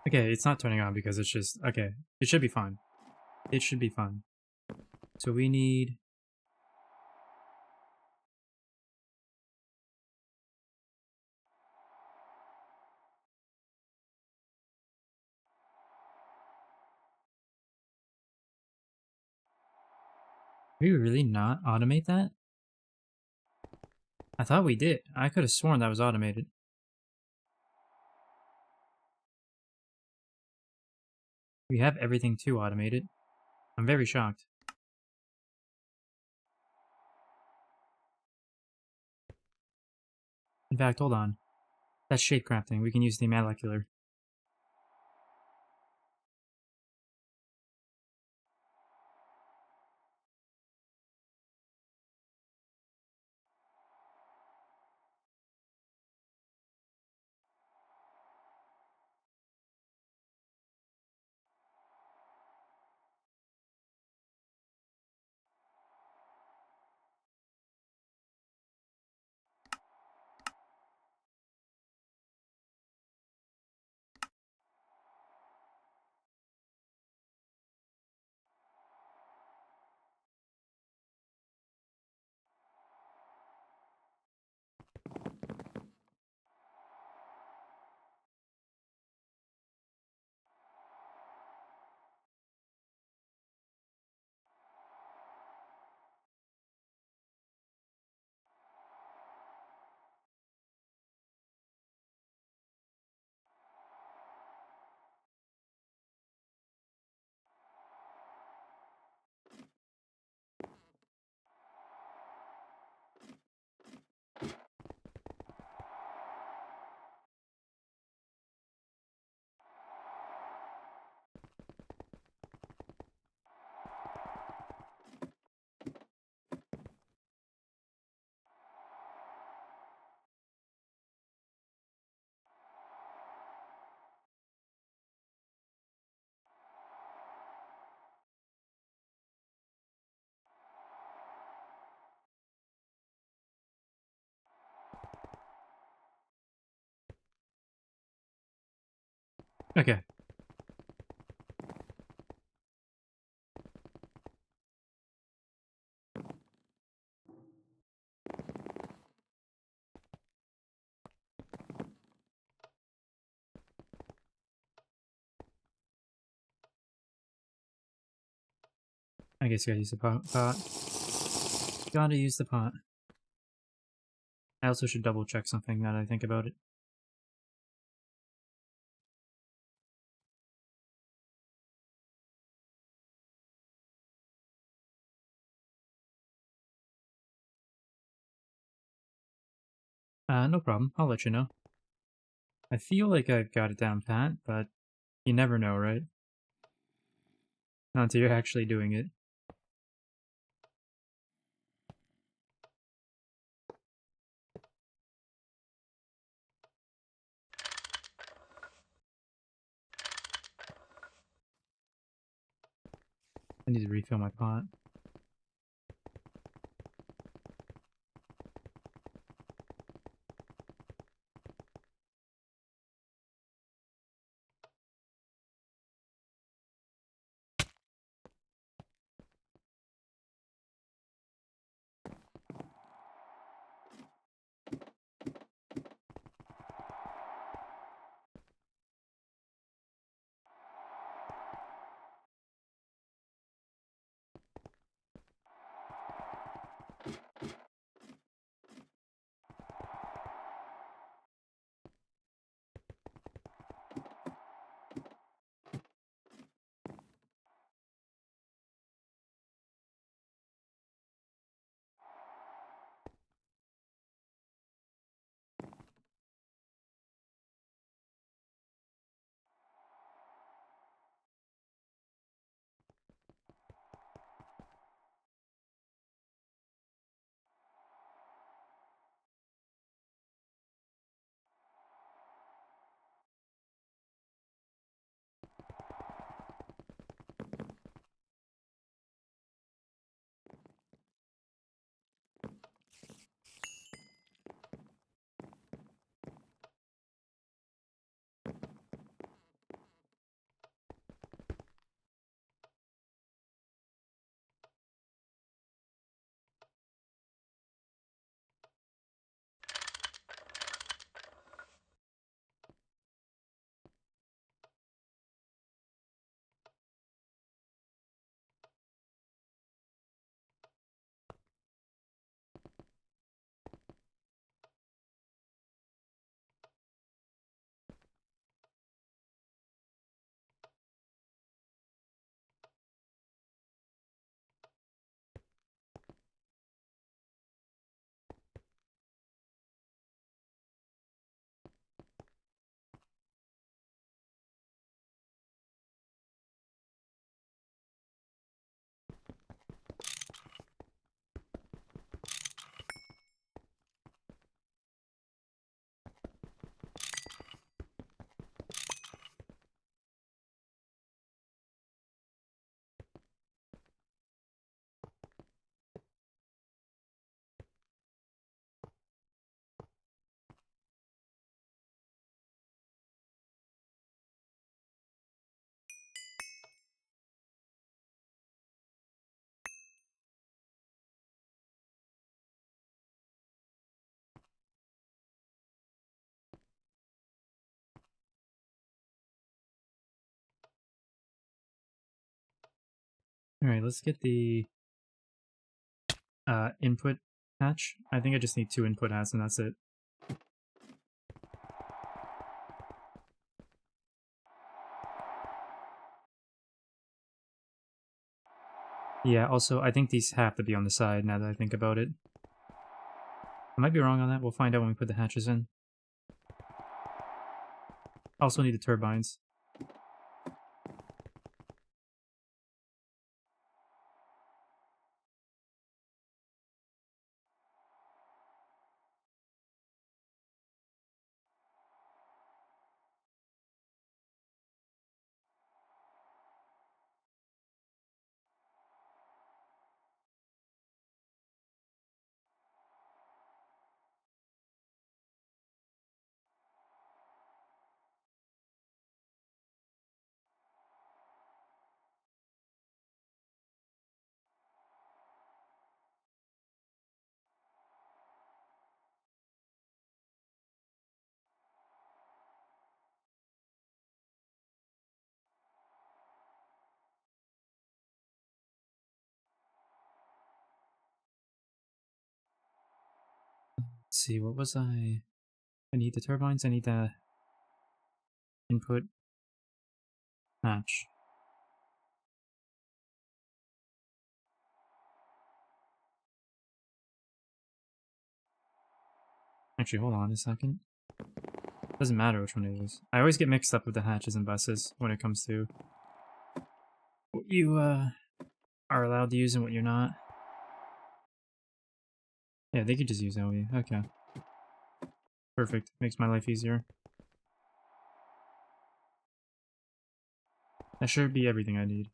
Okay, it's not turning on because it's just... Okay, it should be fine. It should be fine. So we need... we really not automate that? I thought we did. I could have sworn that was automated. We have everything to automate it. I'm very shocked. In fact, hold on. That's shape crafting. We can use the molecular. Okay. I guess you gotta use the pot. Gotta use the pot. I also should double check something now that I think about it. No problem. I'll let you know. I feel like I've got it down pat, but you never know, right? Not until you're actually doing it. I need to refill my pot. Alright, let's get the input hatch. I think I just need 2 input hats and that's it. Yeah, also, I think these have to be on the side now that I think about it. I might be wrong on that. We'll find out when we put the hatches in. Also need the turbines. Let's see, what was I need the turbines, I need the input hatch. Actually, hold on a second. Doesn't matter which one it is. I always get mixed up with the hatches and buses when it comes to what you are allowed to use and what you're not. Yeah, they could just use LE. Okay. Perfect. Makes my life easier. That should be everything I need.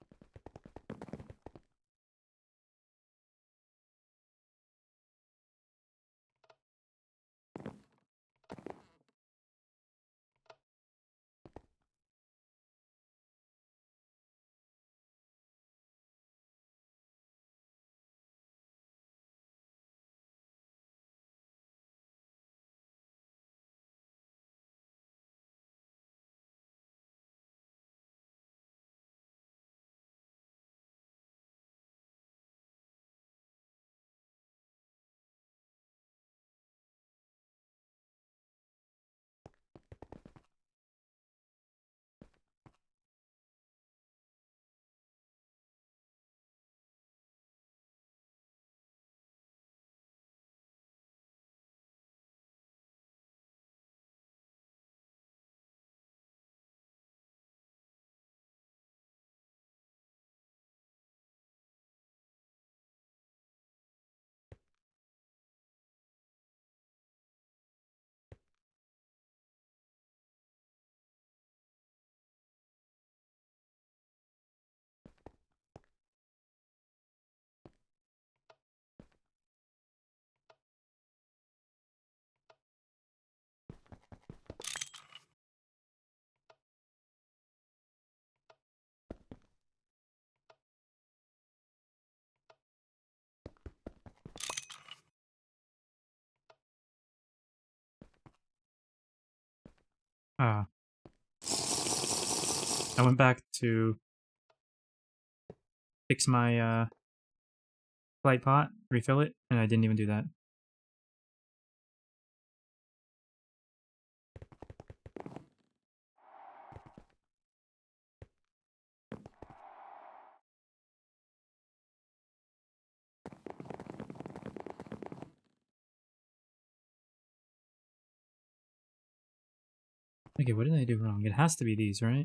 Ah. I went back to fix my flight pot, refill it, and I didn't even do that. Okay, what did I do wrong? It has to be these, right?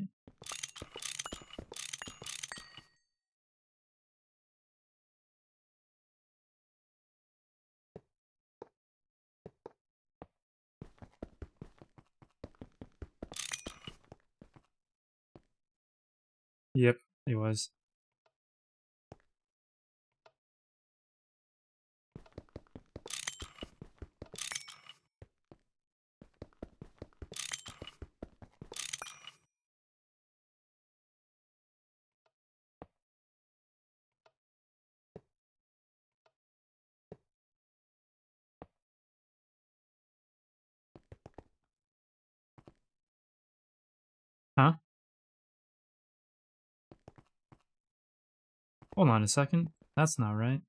Yep, it was. Huh? Hold on a second. That's not right.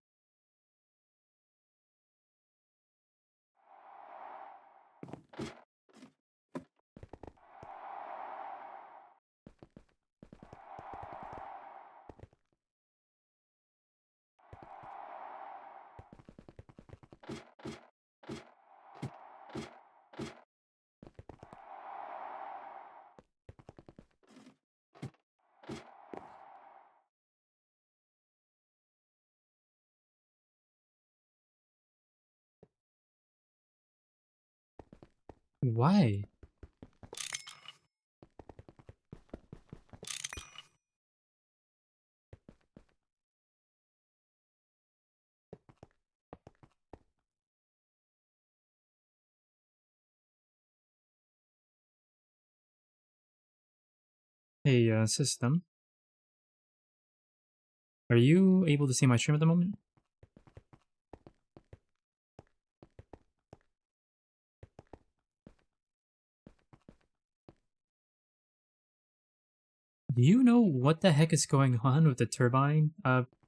Why? Hey, system. Are you able to see my stream at the moment? Do you know what the heck is going on with the turbine,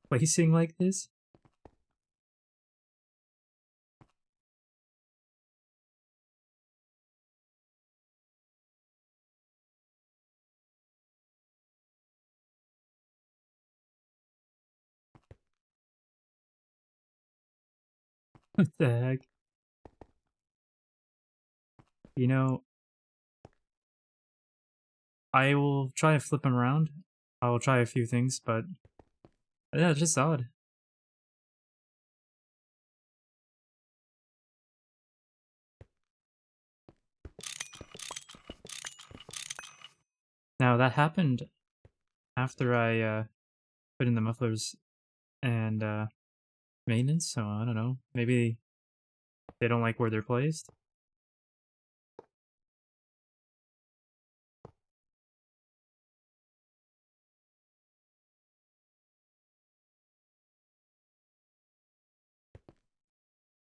placing like this? What the heck? You know, I will try to flip them around. I will try a few things, but yeah, it's just odd. Now that happened after I put in the mufflers and maintenance, so I don't know. Maybe they don't like where they're placed.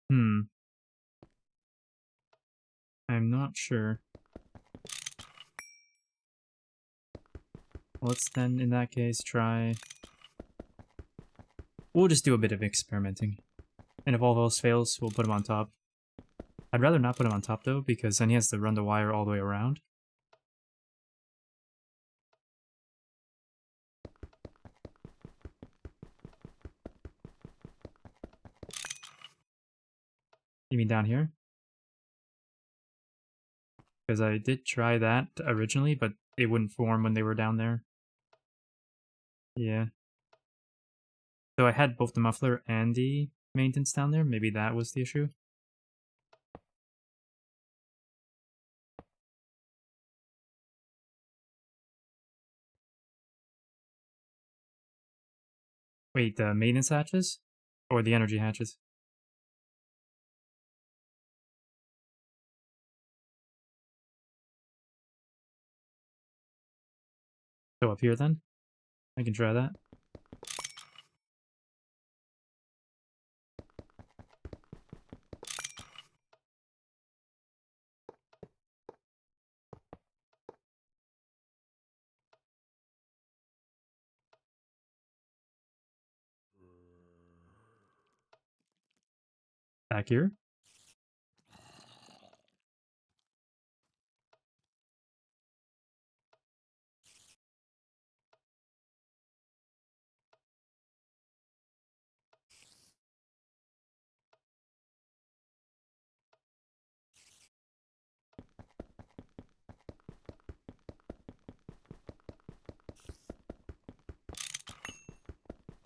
Hmm. I'm not sure. Let's then, in that case, try... We'll just do a bit of experimenting. And if all else fails, we'll put him on top. I'd rather not put him on top, though, because then he has to run the wire all the way around. You mean down here? Because I did try that originally, but it wouldn't form when they were down there. Yeah. So I had both the muffler and the maintenance down there. Maybe that was the issue. Wait, the maintenance hatches? Or the energy hatches? So up here then? I can try that. Back here?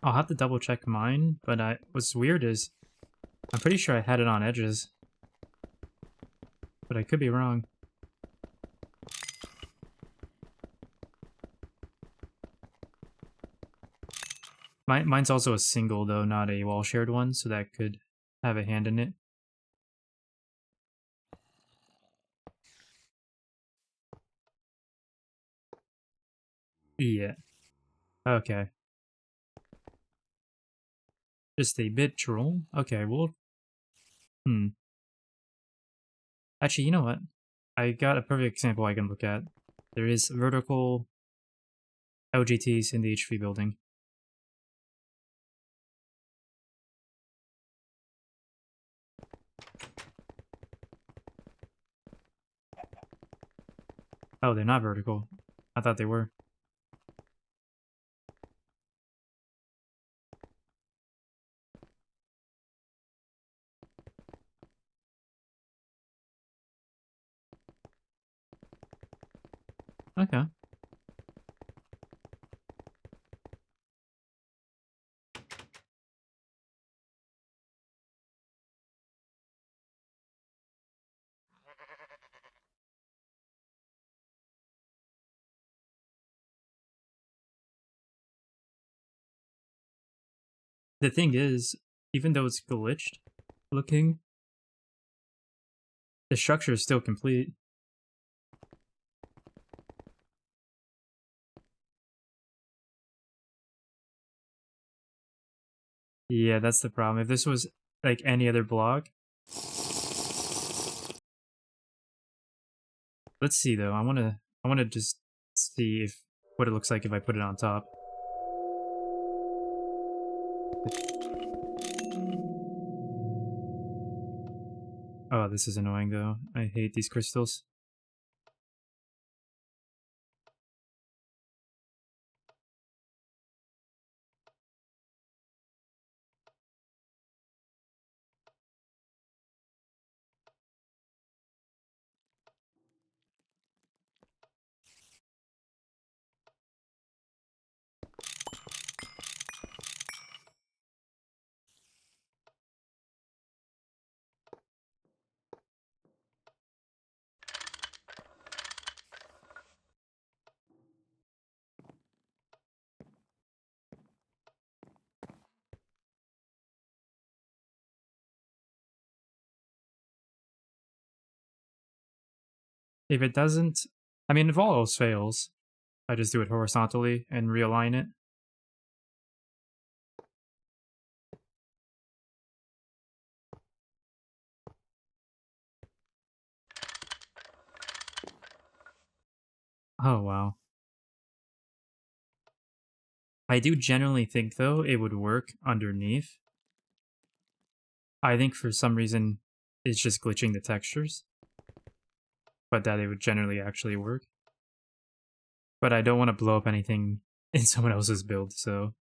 I'll have to double check mine, but what's weird is I'm pretty sure I had it on edges. But I could be wrong. Mine's also a single, though, not a wall-shared one, so that could have a hand in it. Yeah. Okay. Just a bit troll? Okay, well... Actually, you know what? I got a perfect example I can look at. There is vertical LGTs in the HV building. Oh, they're not vertical. I thought they were. Okay. The thing is, even though it's glitched looking, the structure is still complete. Yeah, that's the problem. If this was like any other block. Let's see though. I wanna just see if what it looks like if I put it on top. Oh, this is annoying though. I hate these crystals. If it doesn't, I mean, if all else fails, I just do it horizontally and realign it. Oh, wow. I do generally think, though, it would work underneath. I think for some reason it's just glitching the textures, but that it would generally actually work. But I don't want to blow up anything in someone else's build, so...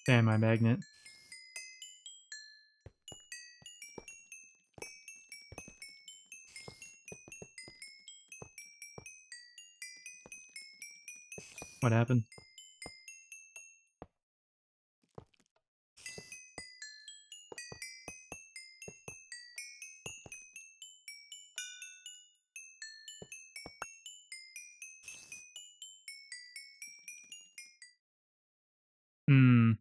Damn, my magnet. What happened? Hmm.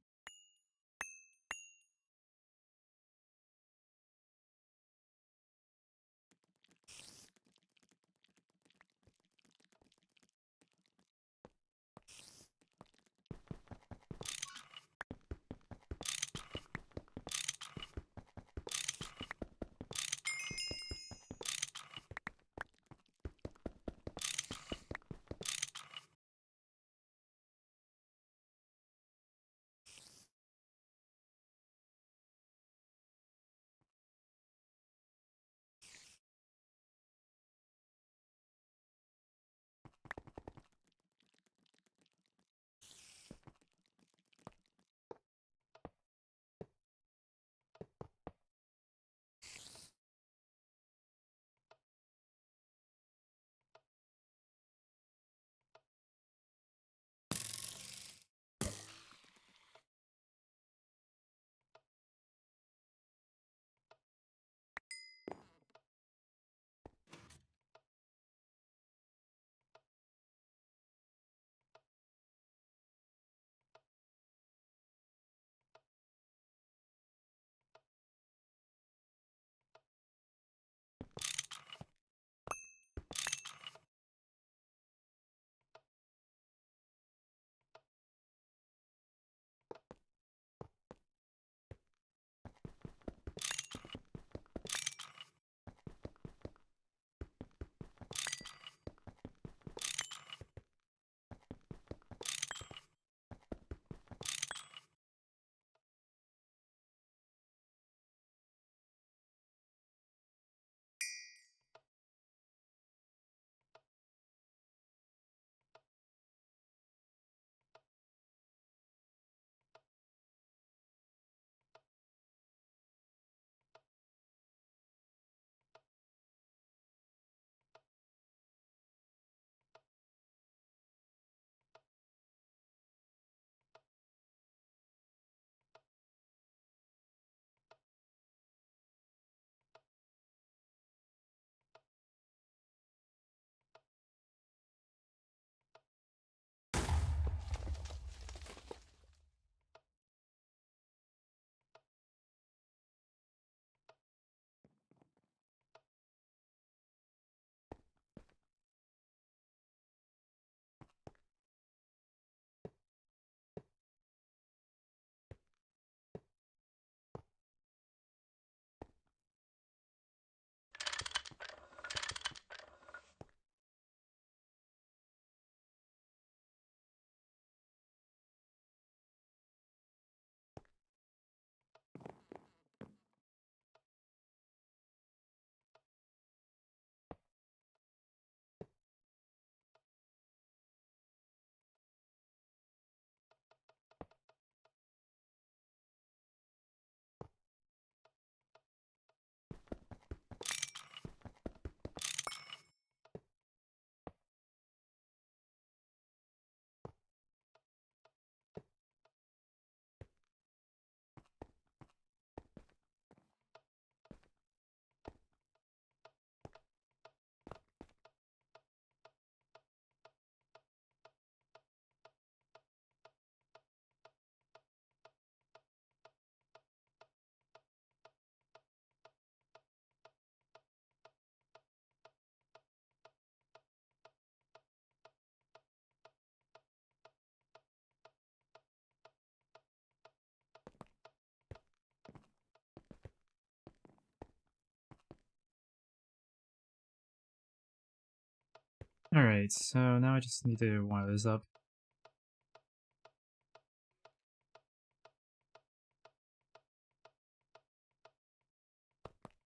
Alright, so now I just need to wire this up.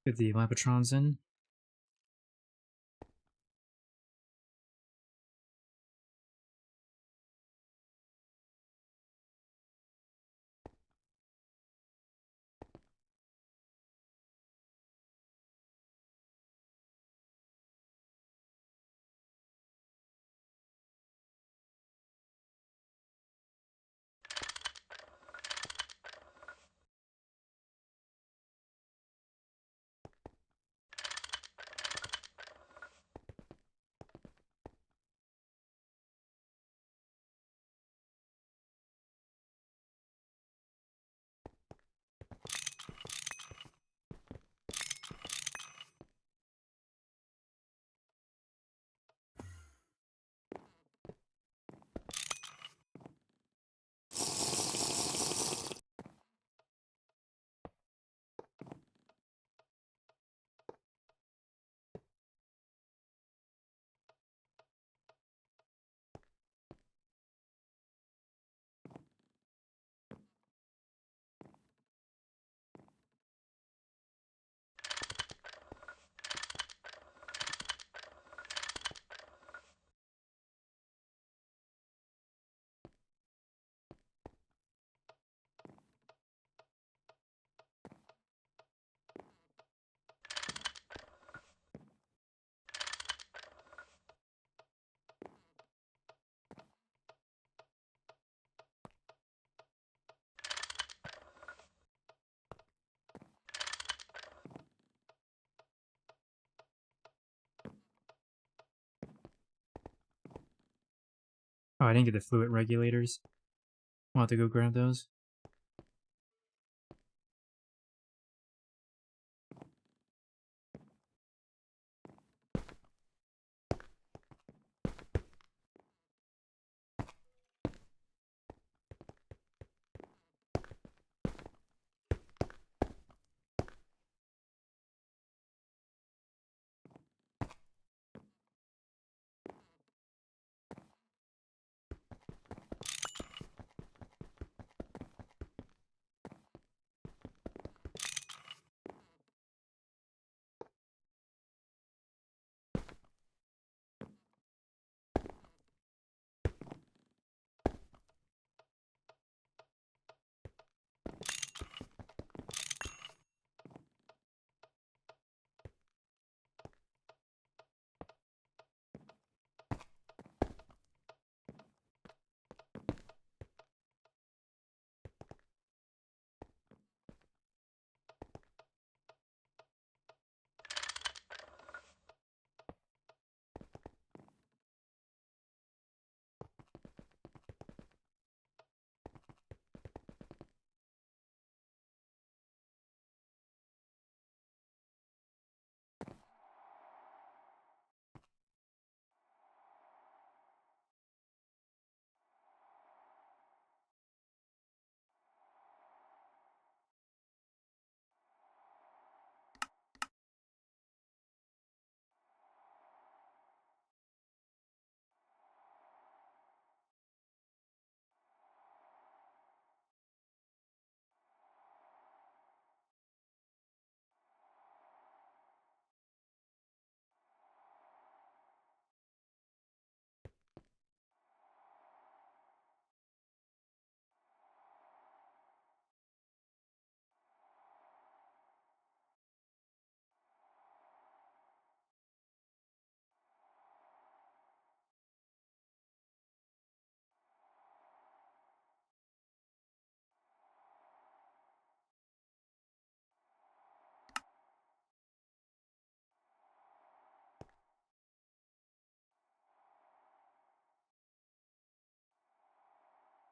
Get the Lampatrons in. Oh, I didn't get the fluid regulators. I'll have to go grab those.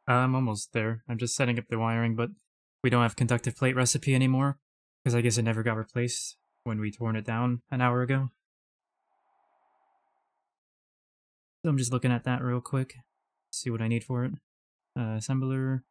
I'm almost there. I'm just setting up the wiring, but we don't have conductive plate recipe anymore, because I guess it never got replaced when we torn it down an hour ago. So I'm just looking at that real quick, see what I need for it. Assembler.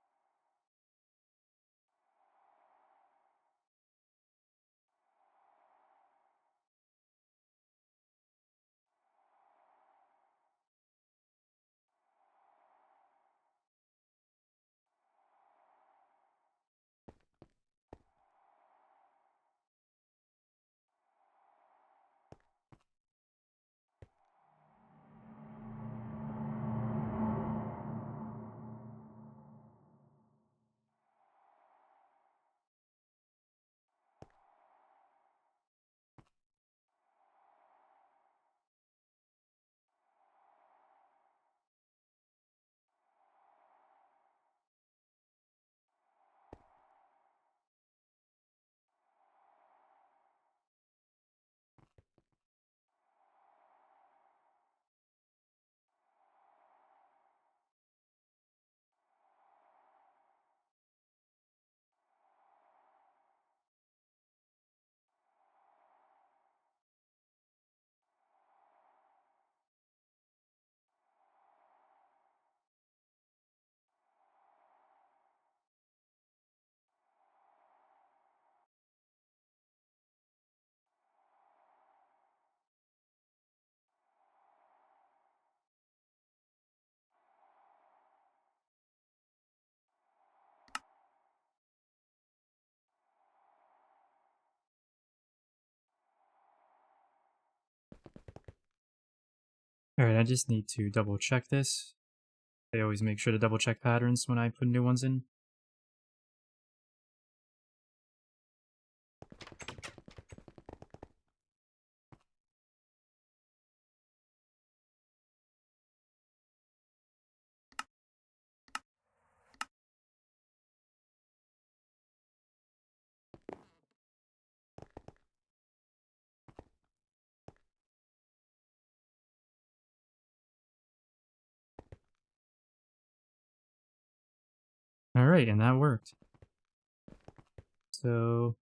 Alright, I just need to double check this. I always make sure to double check patterns when I put new ones in. Alright, and that worked. So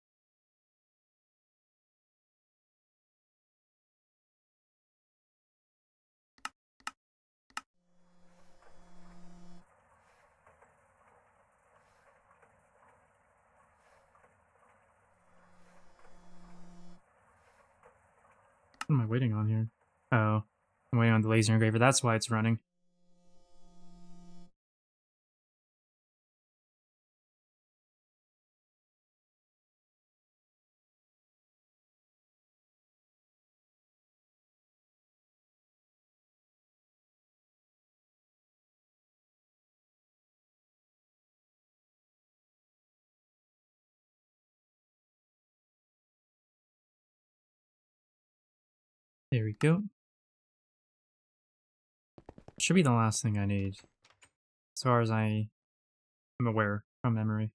what am I waiting on here? Oh, I'm waiting on the laser engraver. That's why it's running. There we go. Should be the last thing I need, as far as I am aware from memory.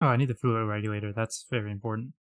Oh, I need the fluid regulator. That's very important.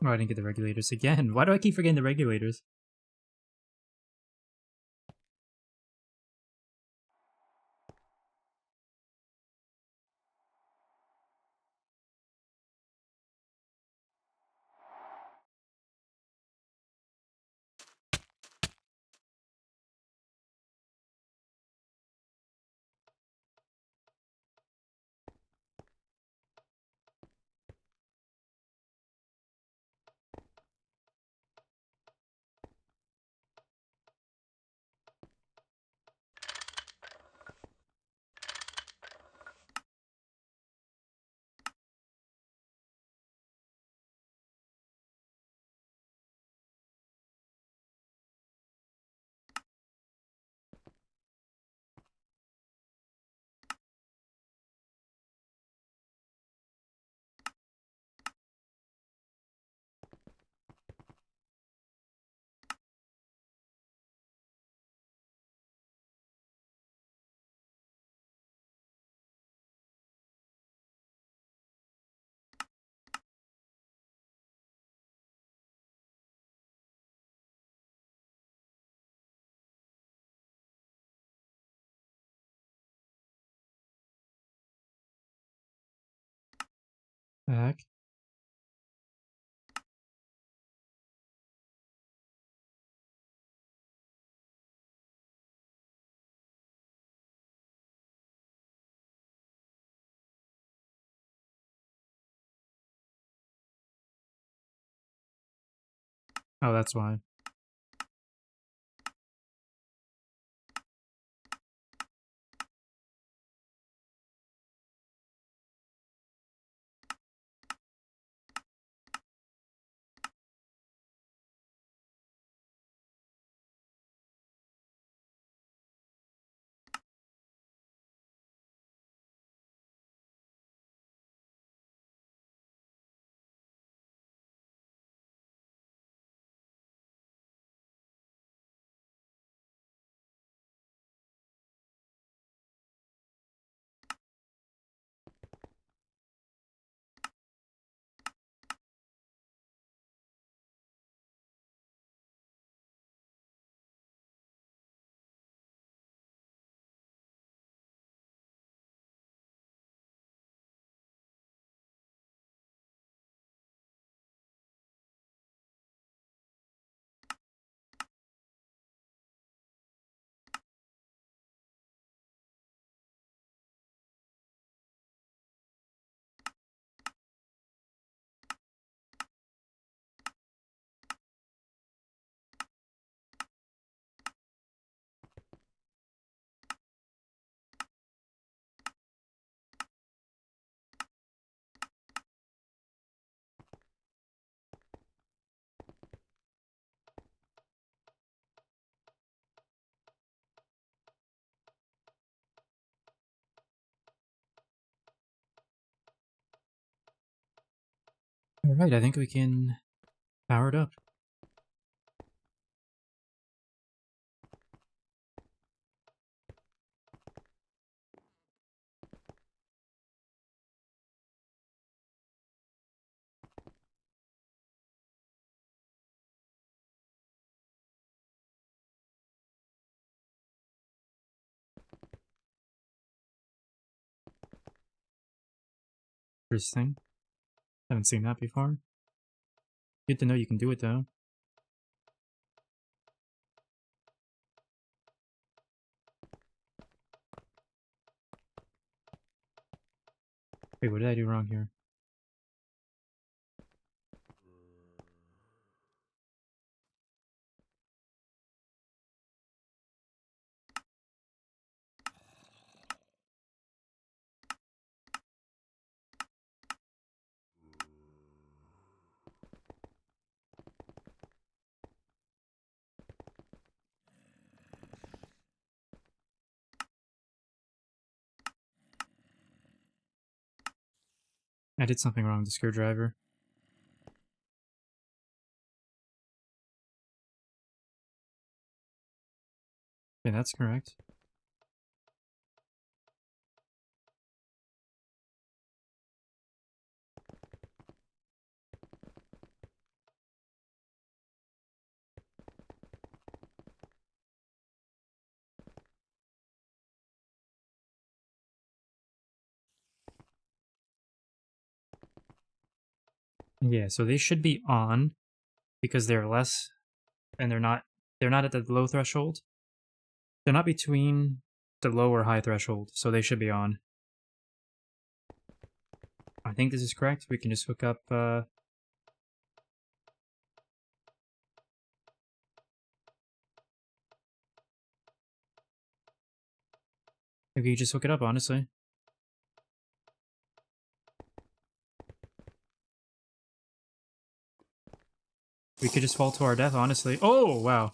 Oh, I didn't get the regulators again. Why do I keep forgetting the regulators? Back. Oh, that's why. Alright, I think we can power it up. Interesting. Haven't seen that before. Good to know you can do it though. Wait, what did I do wrong here? I did something wrong with the screwdriver. Okay, that's correct. Yeah, so they should be on because they're less, and they're not at the low threshold. They're not between the low or high threshold, so they should be on. I think this is correct. We can just hook up. We can just hook it up, honestly. We could just fall to our death, honestly. Oh, wow.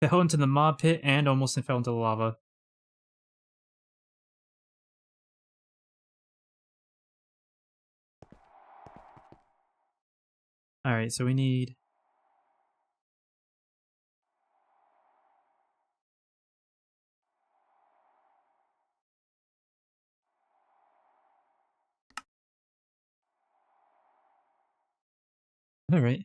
Fell into the mob pit and almost fell into the lava. Alright, so we need... Alright.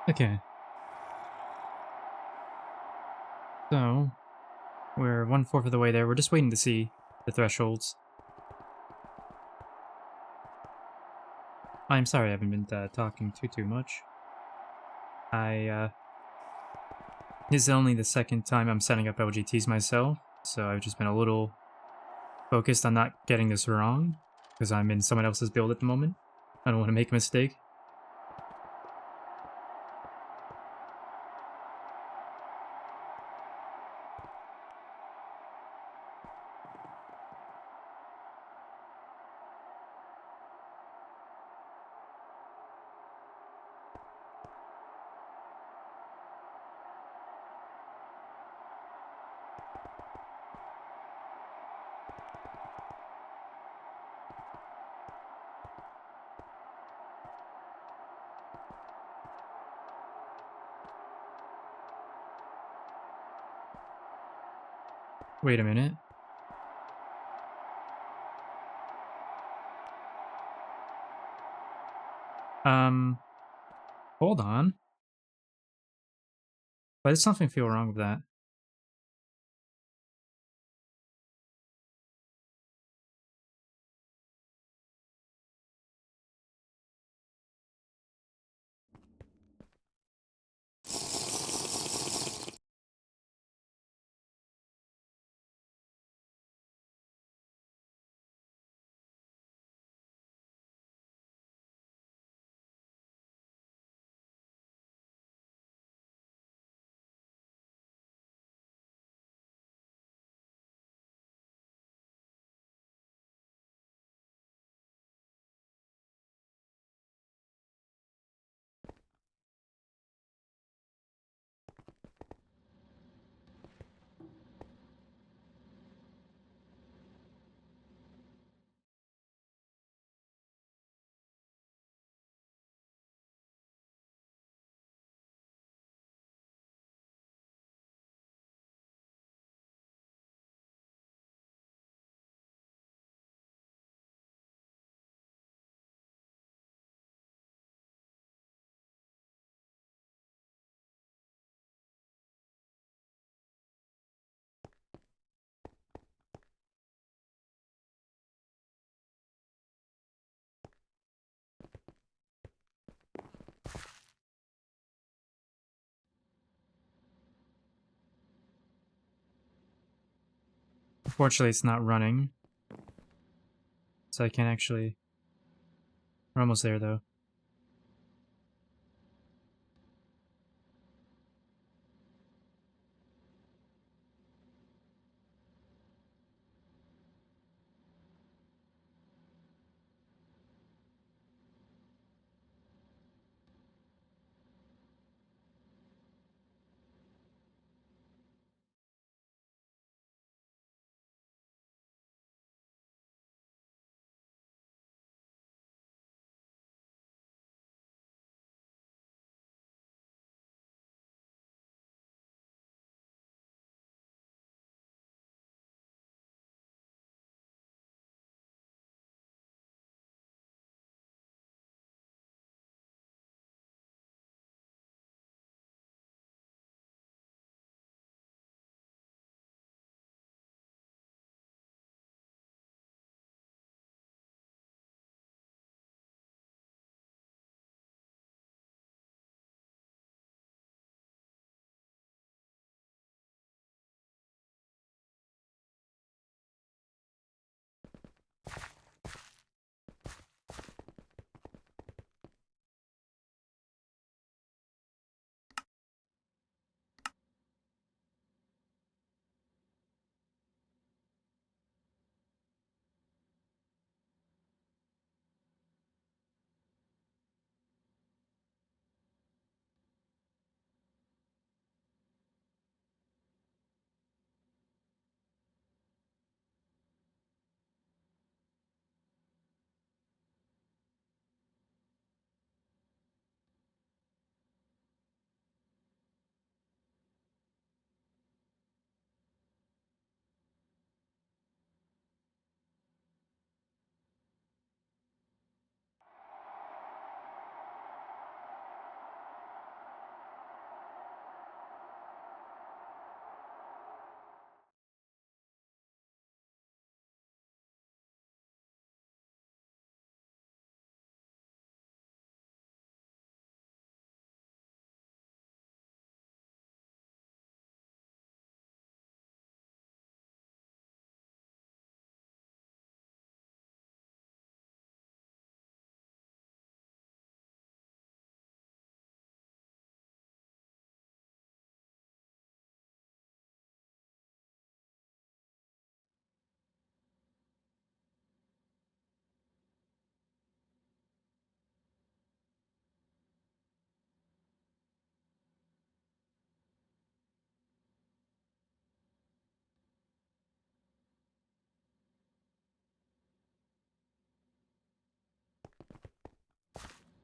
Okay. So, we're 1/4 of the way there. We're just waiting to see the thresholds. I'm sorry I haven't been talking too much. This is only the second time I'm setting up LGTs myself, so I've just been a little focused on not getting this wrong, because I'm in someone else's build at the moment. I don't want to make a mistake. Wait a minute. Hold on. Why does something feel wrong with that? Unfortunately, it's not running, so I can't actually... We're almost there, though.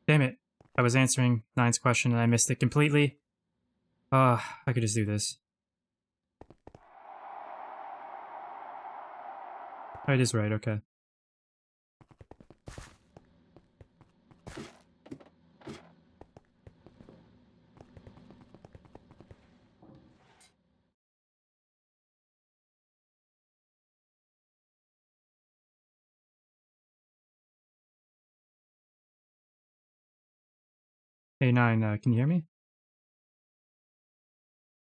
Damn it. I was answering Nine's question and I missed it completely. I could just do this. Oh, it is right, okay. Hey, Nine, can you hear me?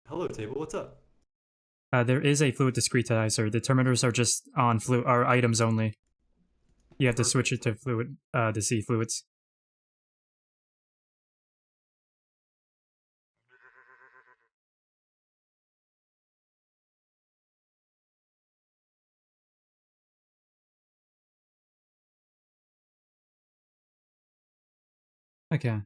Hello, table. What's up? There is a fluid discretizer. Determiners are just on are items only. You have to switch it to fluid to see fluids. Okay.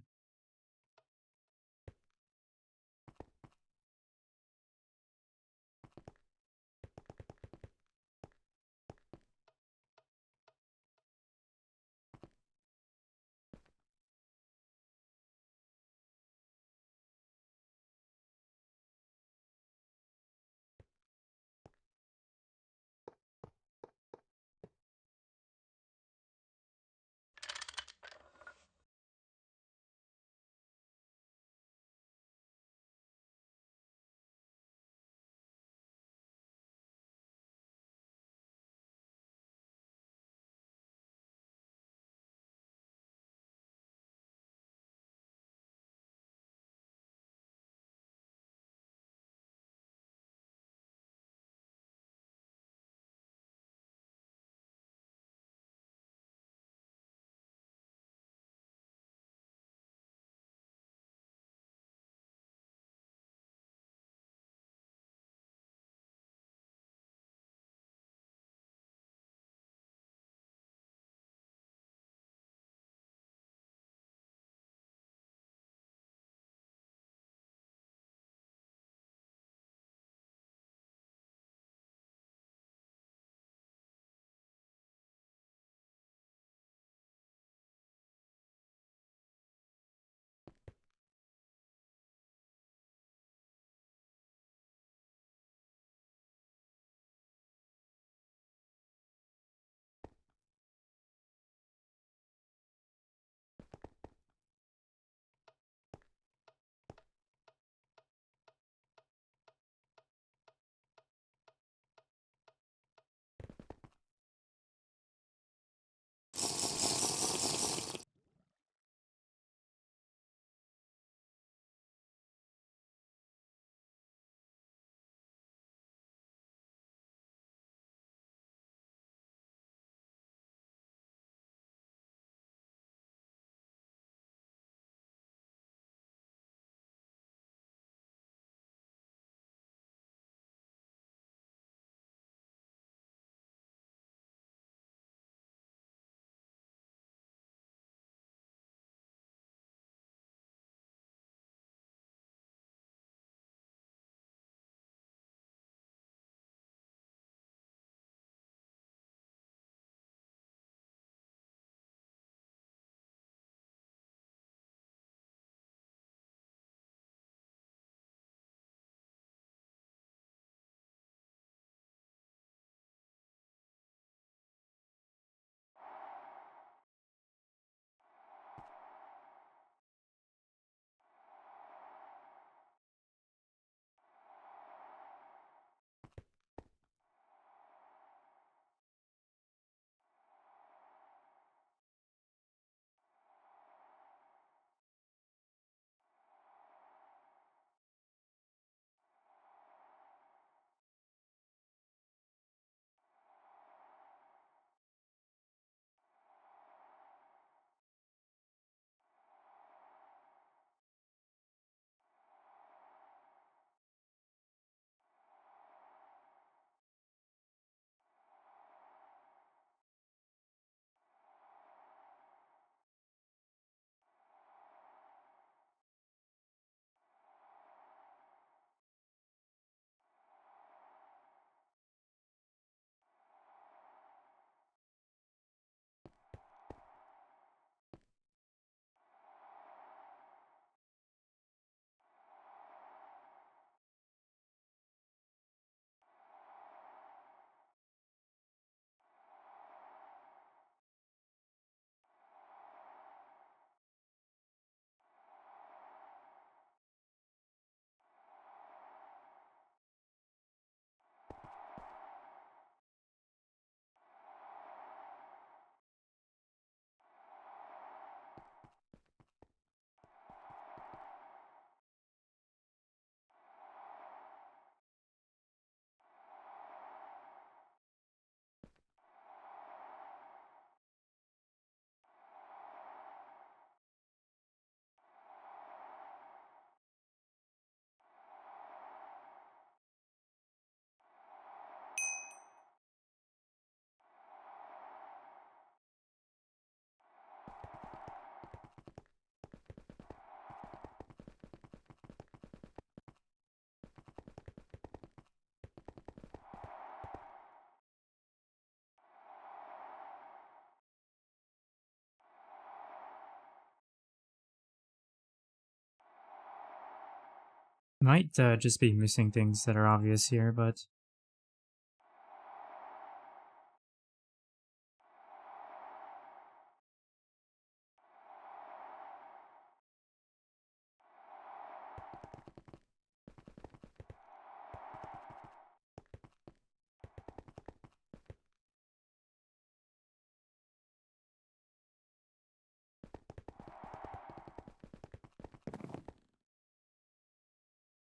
Might just be missing things that are obvious here, but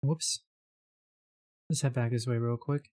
whoops. Let's head back this way real quick.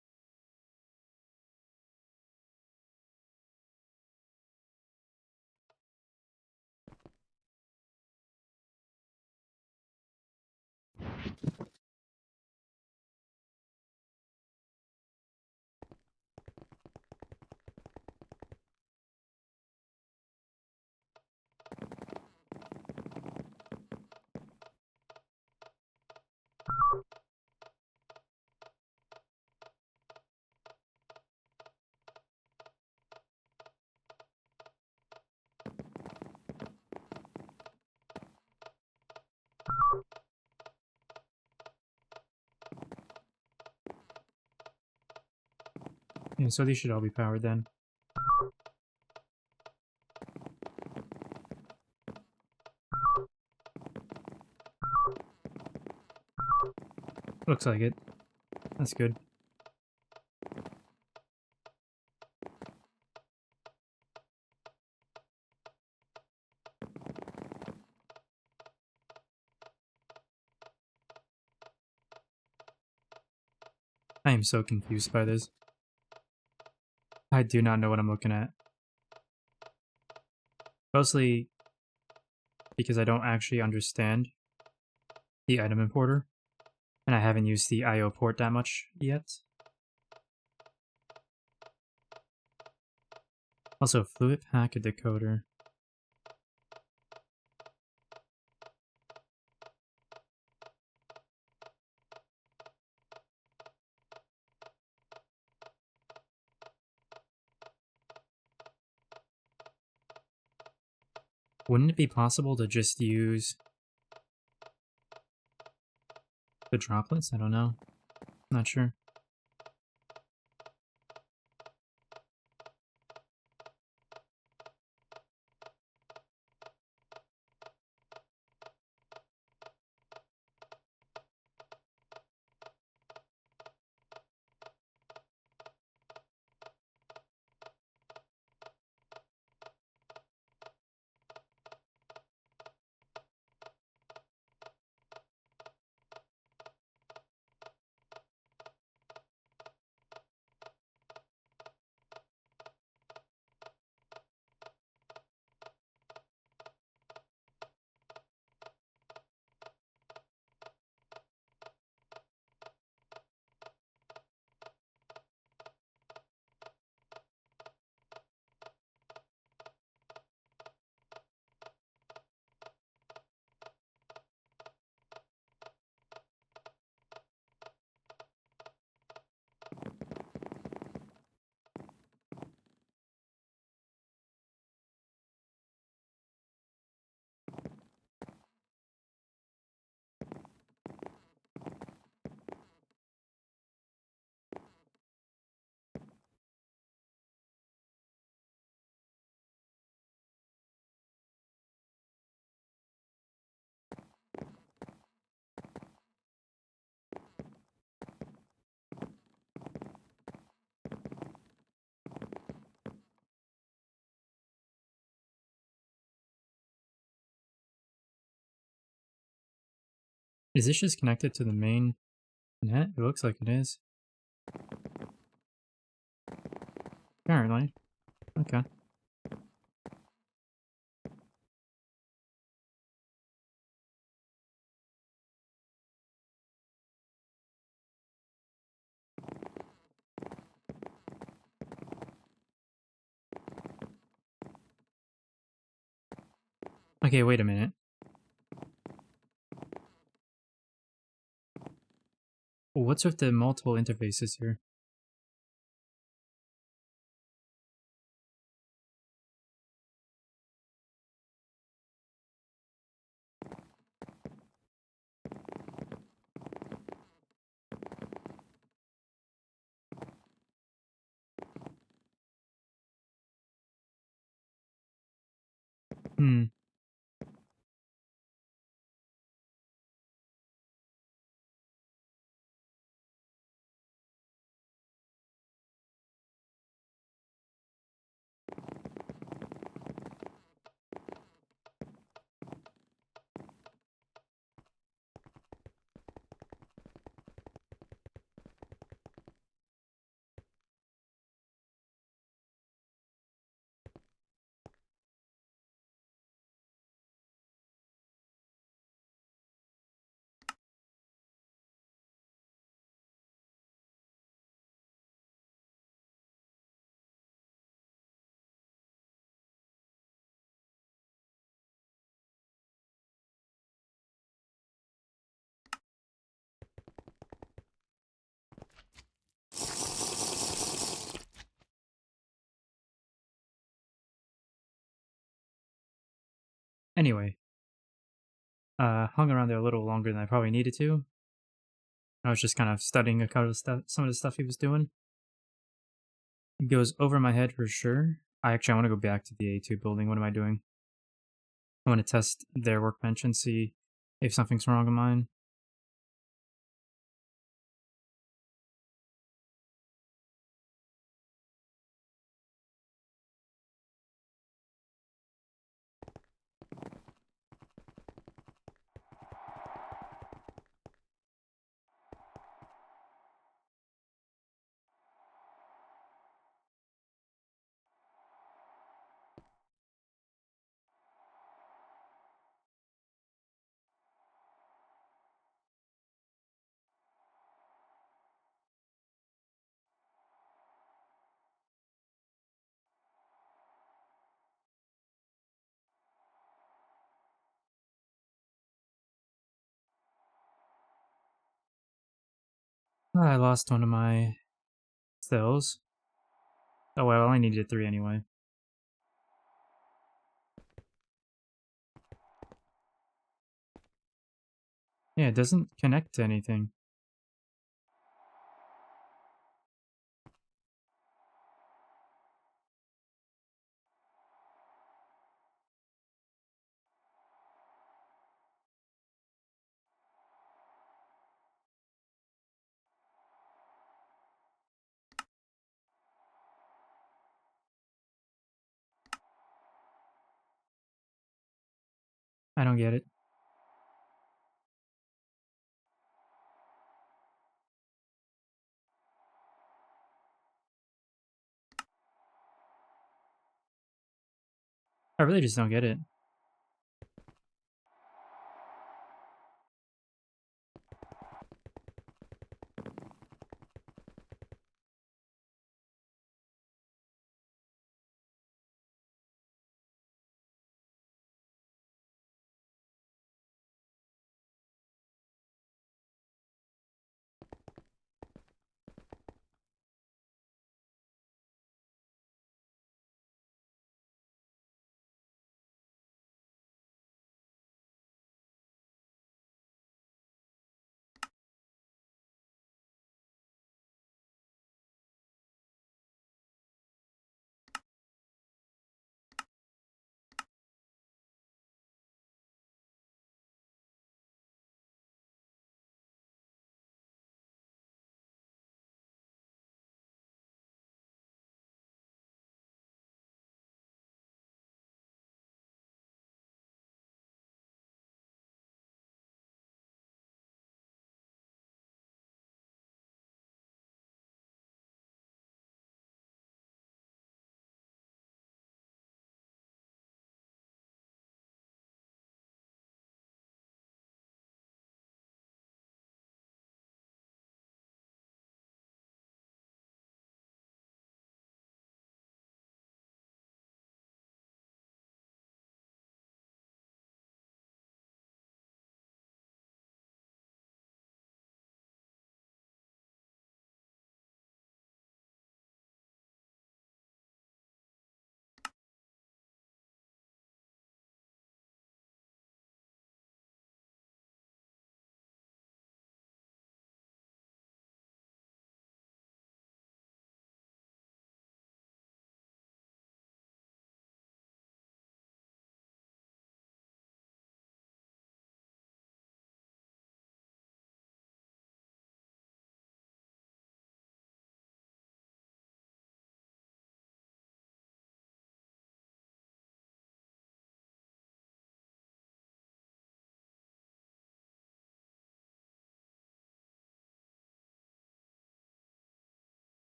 Yeah, so these should all be powered then. Looks like it. That's good. I am so confused by this. I do not know what I'm looking at. Mostly because I don't actually understand the item importer, and I haven't used the IO port that much yet. Also, fluid packet decoder. Wouldn't it be possible to just use the droplets? I don't know. Not sure. Is this just connected to the main net? It looks like it is. Apparently. Okay. Okay, wait a minute. What's with the multiple interfaces here? Hmm. Anyway, hung around there a little longer than I probably needed to. I was just kind of studying a couple of some of the stuff he was doing. It goes over my head for sure. I want to go back to the A2 building. What am I doing? I want to test their workbench and see if something's wrong with mine. I lost one of my cells. Oh well, I needed 3 anyway. Yeah, it doesn't connect to anything. I don't get it. I really just don't get it.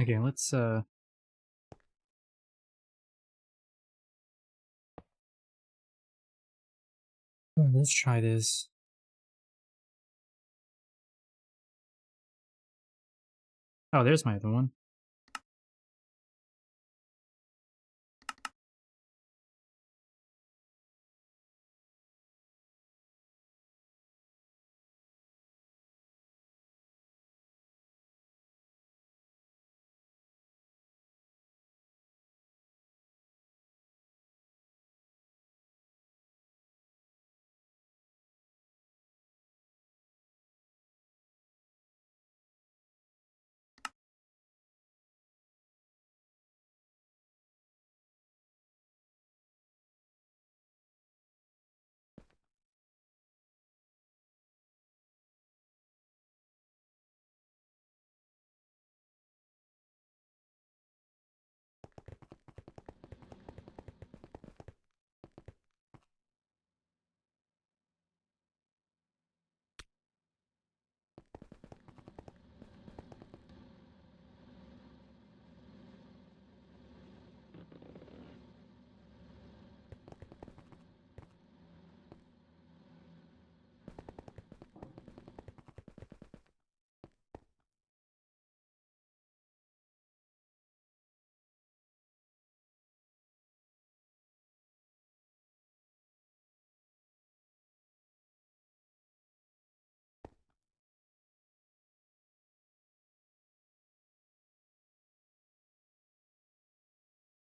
Okay, let's let's try this. Oh, there's my other one.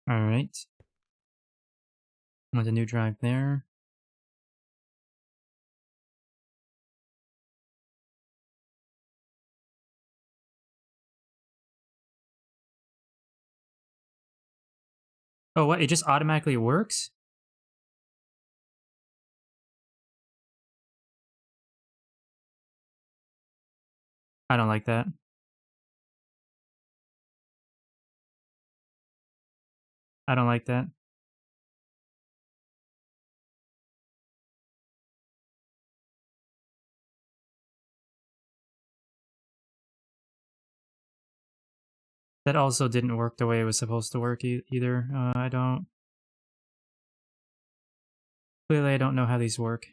All right. Want a new drive there. Oh, what? It just automatically works? I don't like that. I don't like that. That also didn't work the way it was supposed to work either. I don't. Clearly, I don't know how these work.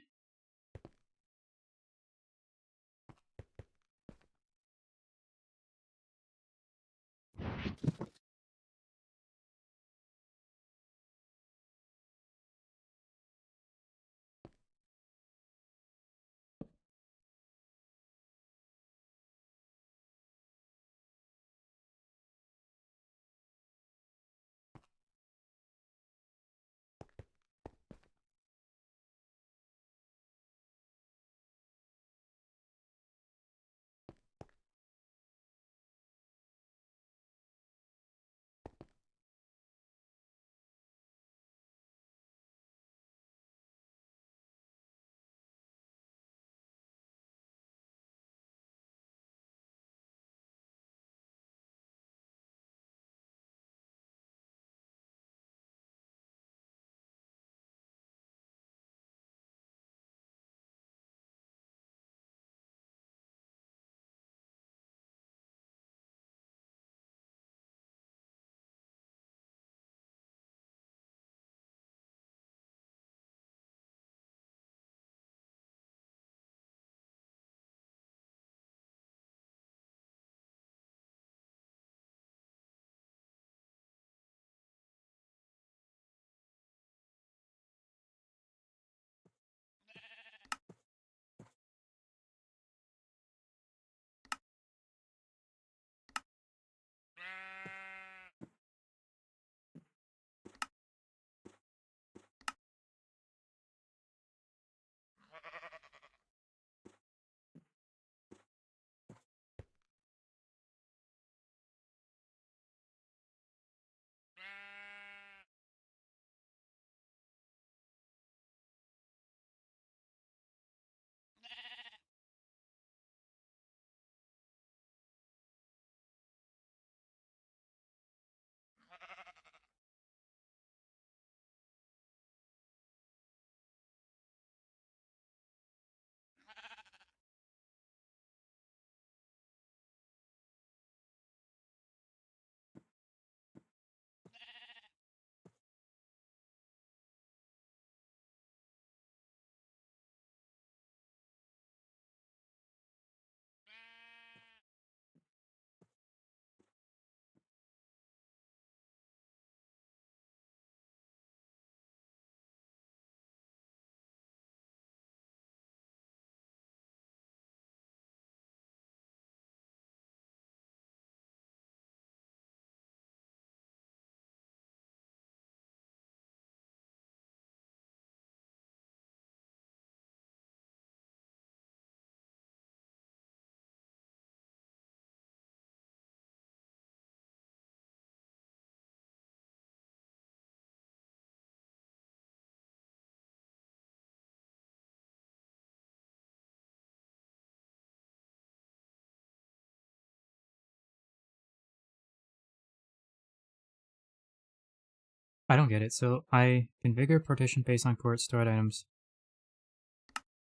I don't get it. So I configure partition based on port stored items.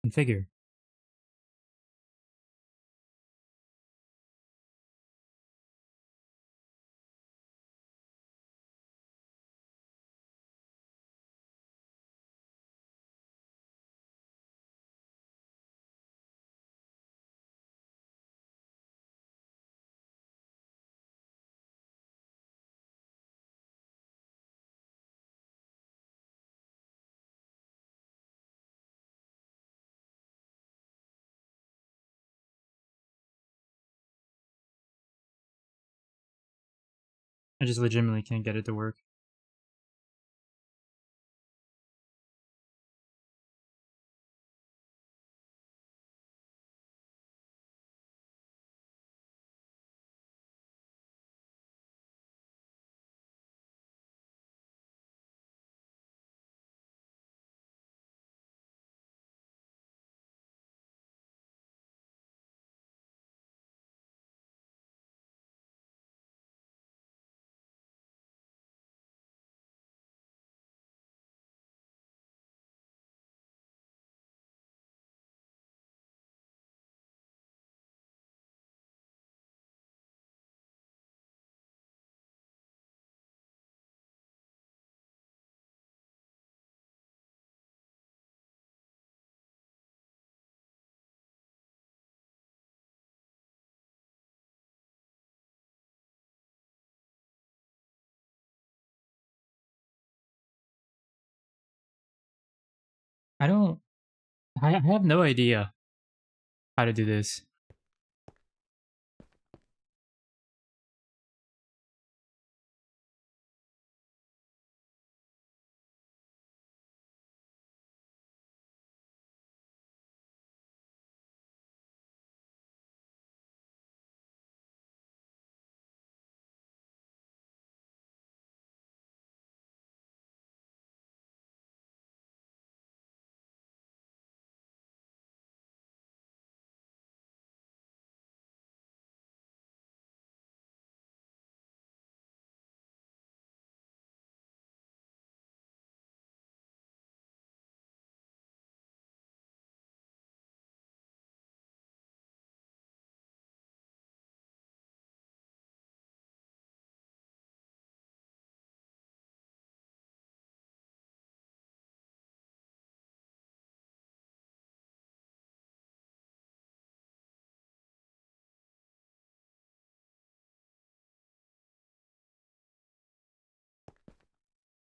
Configure. I just legitimately can't get it to work. I don't. I have no idea how to do this.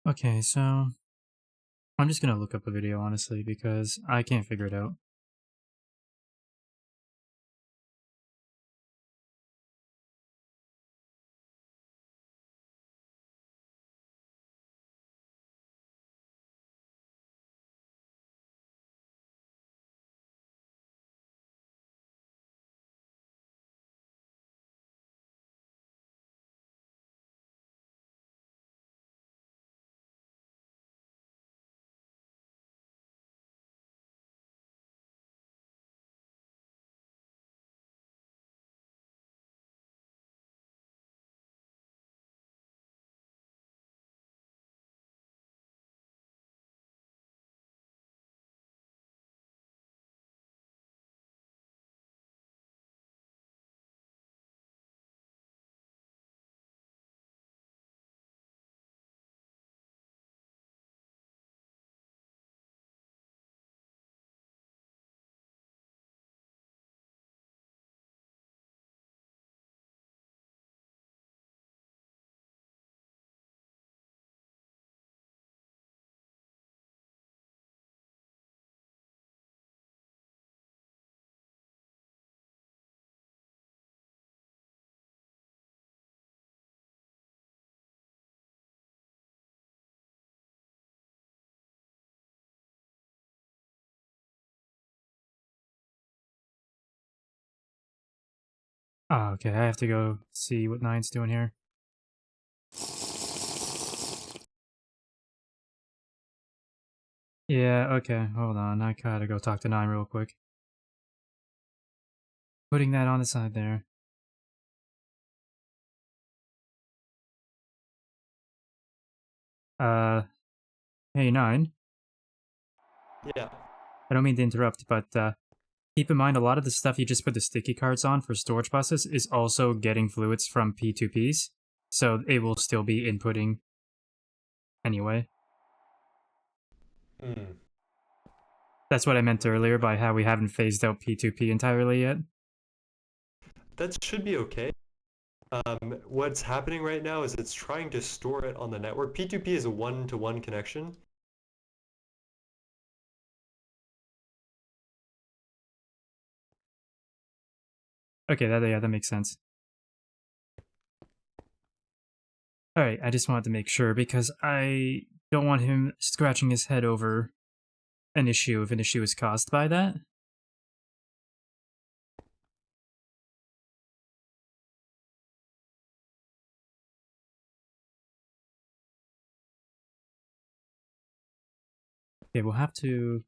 Okay, so I'm just gonna look up a video honestly because I can't figure it out. Oh, okay, I have to go see what Nine's doing here. Yeah, okay, hold on. I gotta go talk to Nine real quick. Putting that on the side there. Hey, Nine. Yeah. I don't mean to interrupt, but keep in mind a lot of the stuff you just put the sticky cards on for storage buses is also getting fluids from P2Ps, so it will still be inputting anyway. Hmm. That's what I meant earlier by how we haven't phased out P2P entirely yet. That should be okay. What's happening right now is it's trying to store it on the network. P2P is a one-to-one connection. Okay, that makes sense. Alright, I just wanted to make sure because I don't want him scratching his head over an issue if an issue is caused by that. Okay, we'll have to...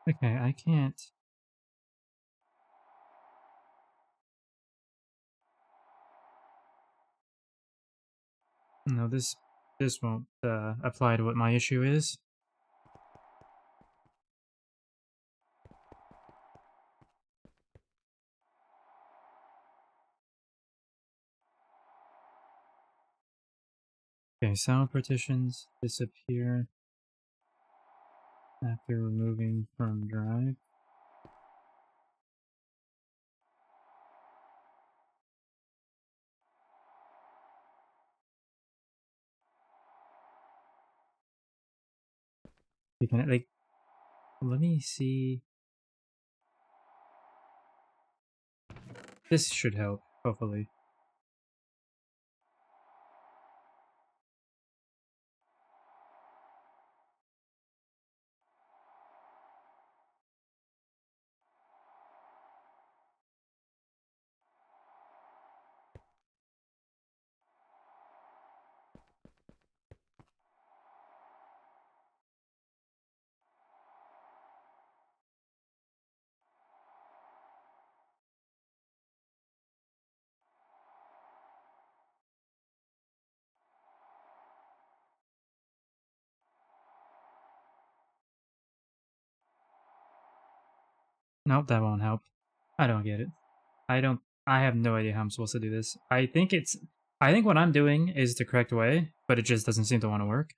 Okay, I can't... No, this won't apply to what my issue is. Okay, sound partitions disappear after removing from drive. You can, like, let me see. This should help, hopefully. Nope, that won't help. I don't get it. I have no idea how I'm supposed to do this. I think what I'm doing is the correct way, but it just doesn't seem to want to work.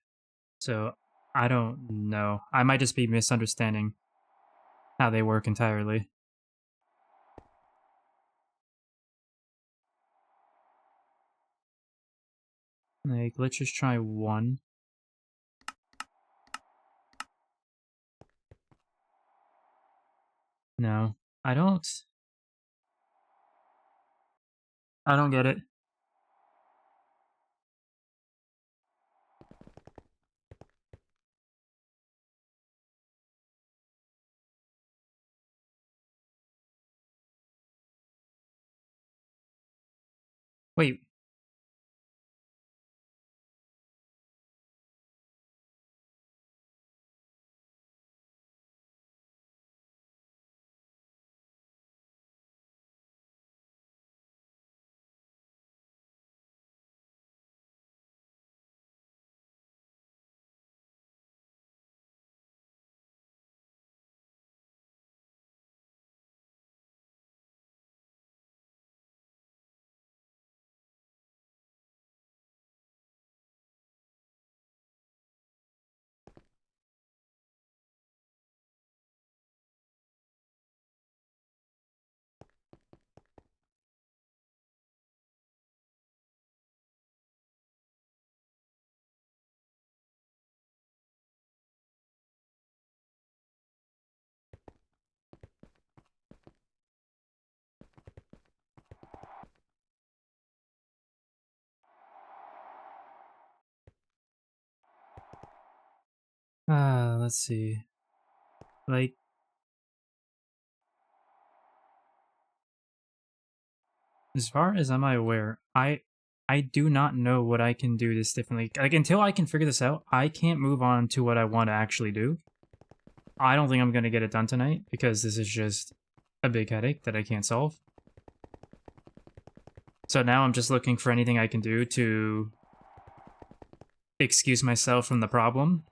So, I don't know. I might just be misunderstanding how they work entirely. Like, let's just try one. No, I don't get it. Wait. Let's see. Like, as far as I'm aware, I do not know what I can do this differently. Like, until I can figure this out, I can't move on to what I want to actually do. I don't think I'm going to get it done tonight because this is just a big headache that I can't solve. So now I'm just looking for anything I can do to excuse myself from the problem.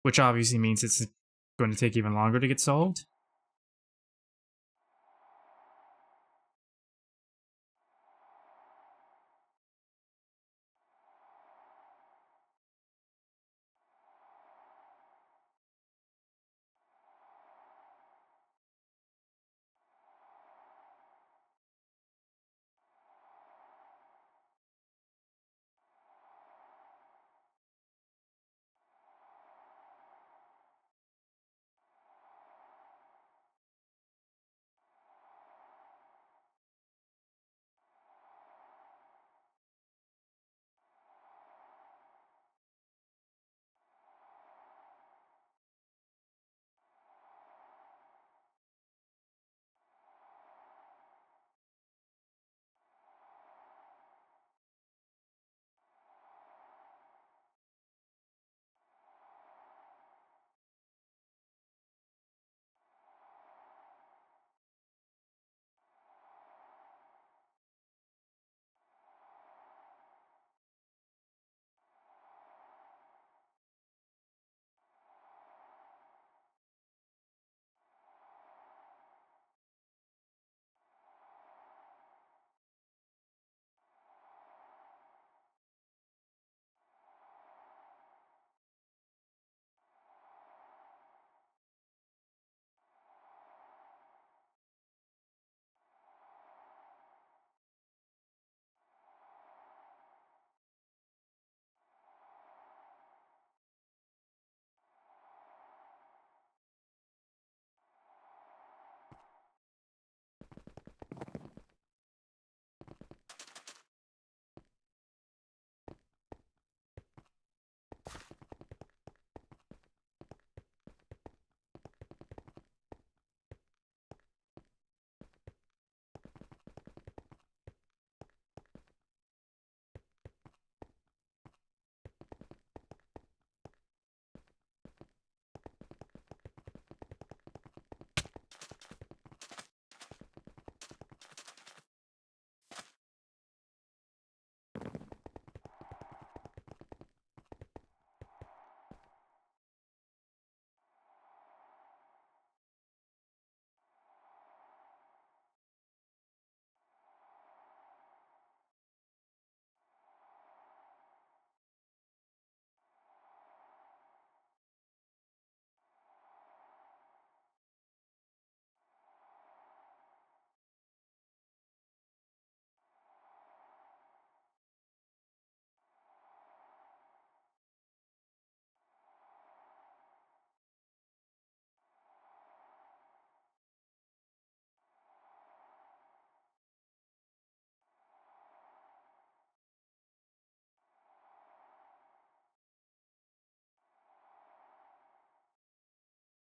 Which obviously means it's going to take even longer to get solved.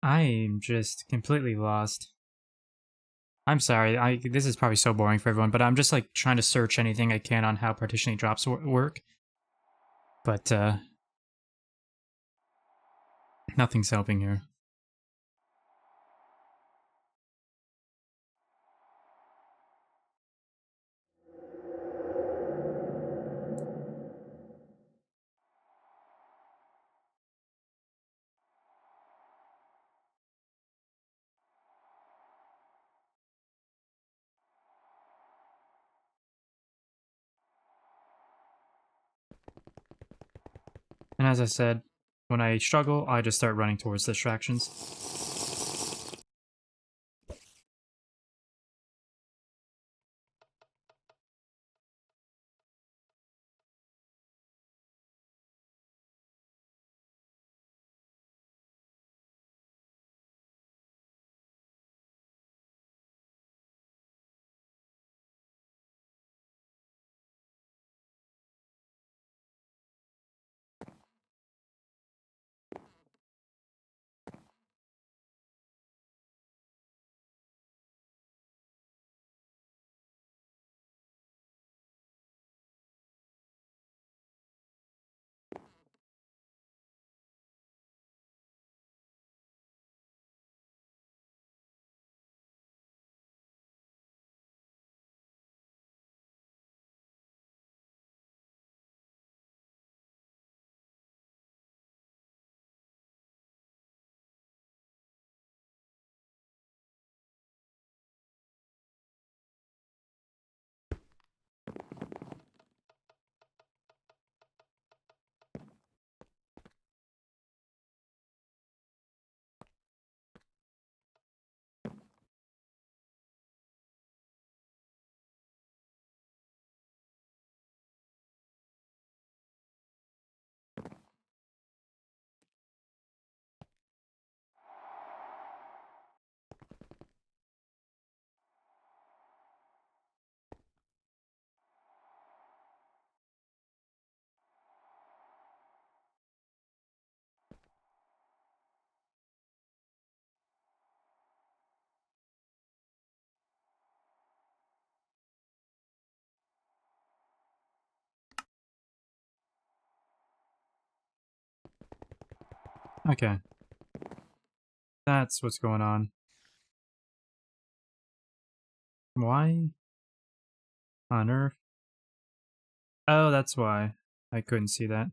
I'm just completely lost. I'm sorry, this is probably so boring for everyone, but I'm just like trying to search anything I can on how partitioning drops work. But nothing's helping here. And as I said, when I struggle, I just start running towards distractions. Okay. That's what's going on. Why on earth? Oh, that's why. I couldn't see that.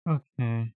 Okay.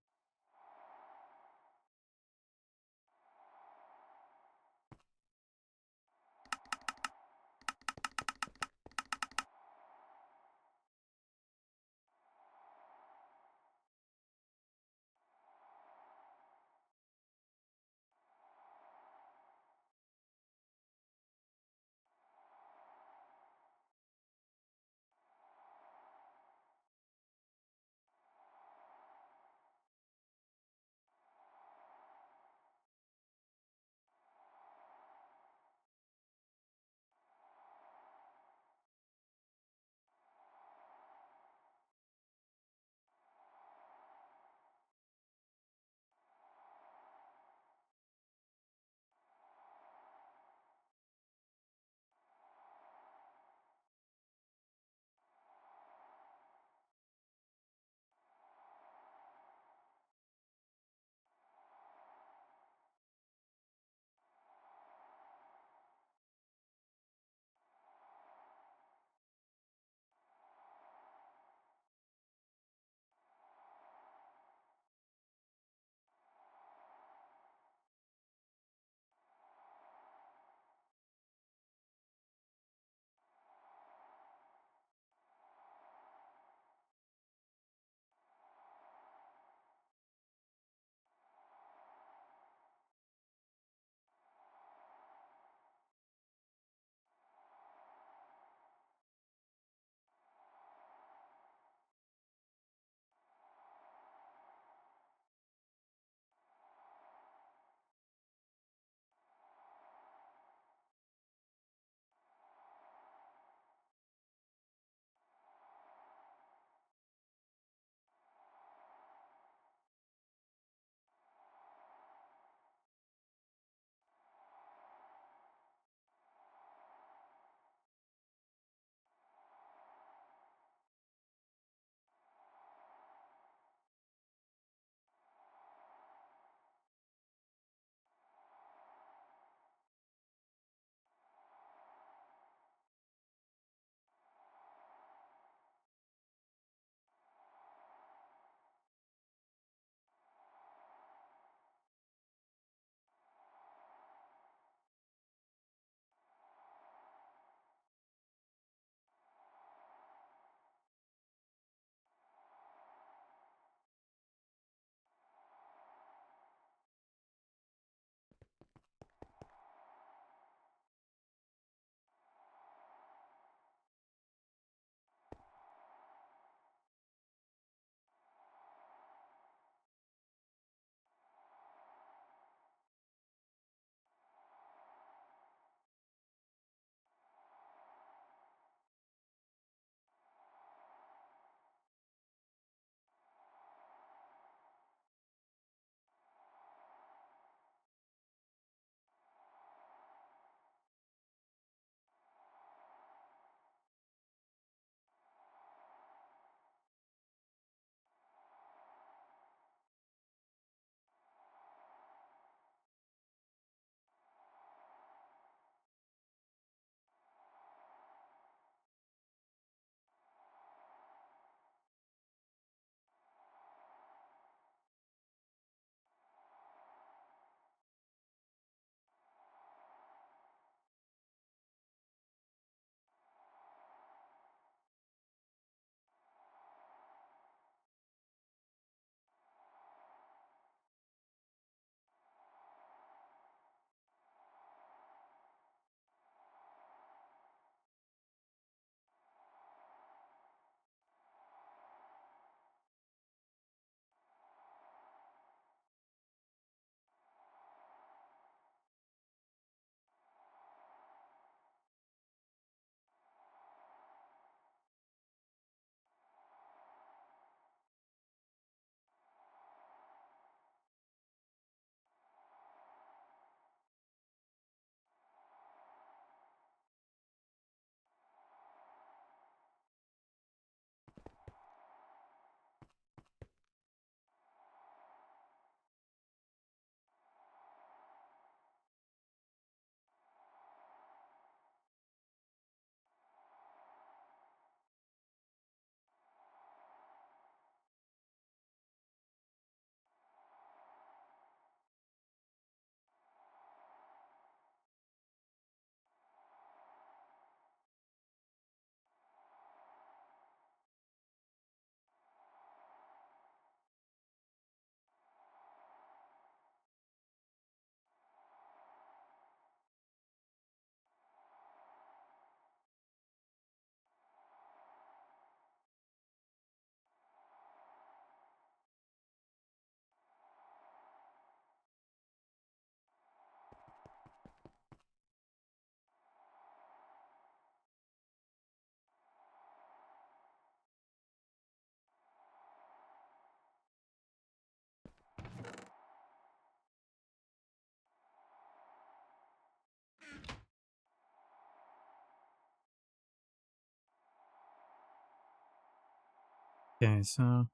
Okay, so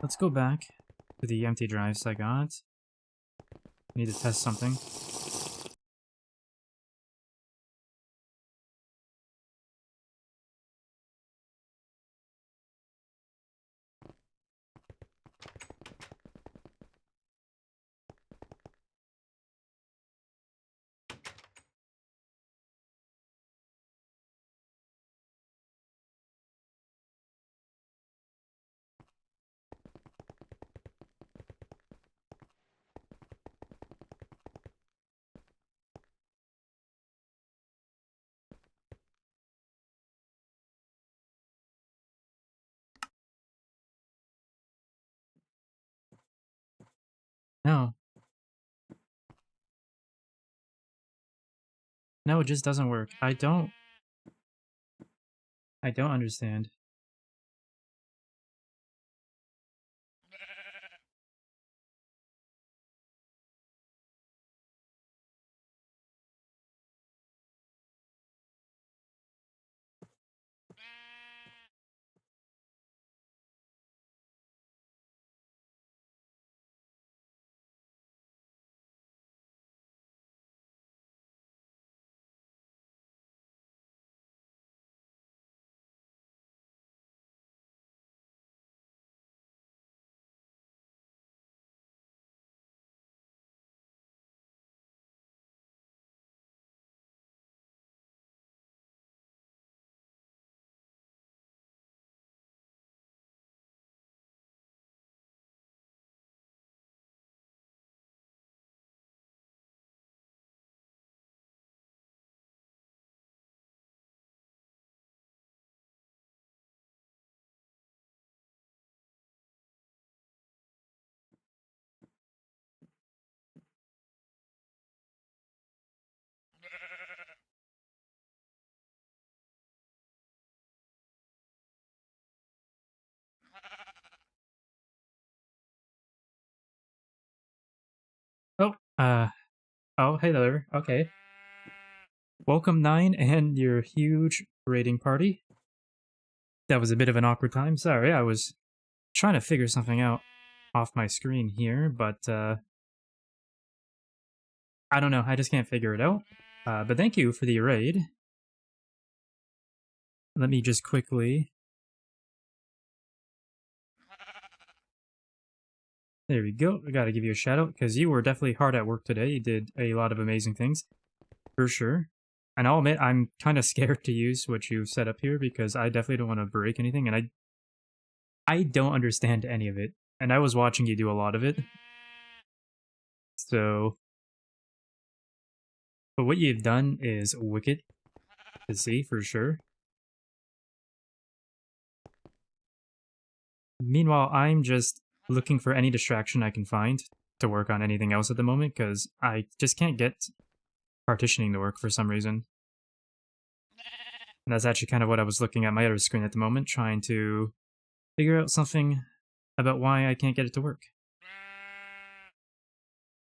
let's go back to the empty drives I got. Need to test something. No. No, it just doesn't work. I don't understand. Oh, oh, hey there. Okay. Welcome 9 and your huge raiding party. That was a bit of an awkward time. Sorry, I was trying to figure something out off my screen here, but I don't know. I just can't figure it out. But thank you for the raid. Let me just quickly... There we go. I gotta give you a shout out because you were definitely hard at work today. You did a lot of amazing things, for sure. And I'll admit, I'm kind of scared to use what you've set up here because I definitely don't want to break anything, and I don't understand any of it. And I was watching you do a lot of it. So... But what you've done is wicked to see, for sure. Meanwhile, I'm just looking for any distraction I can find to work on anything else at the moment, because I just can't get partitioning to work for some reason. And that's actually kind of what I was looking at my other screen at the moment, trying to figure out something about why I can't get it to work.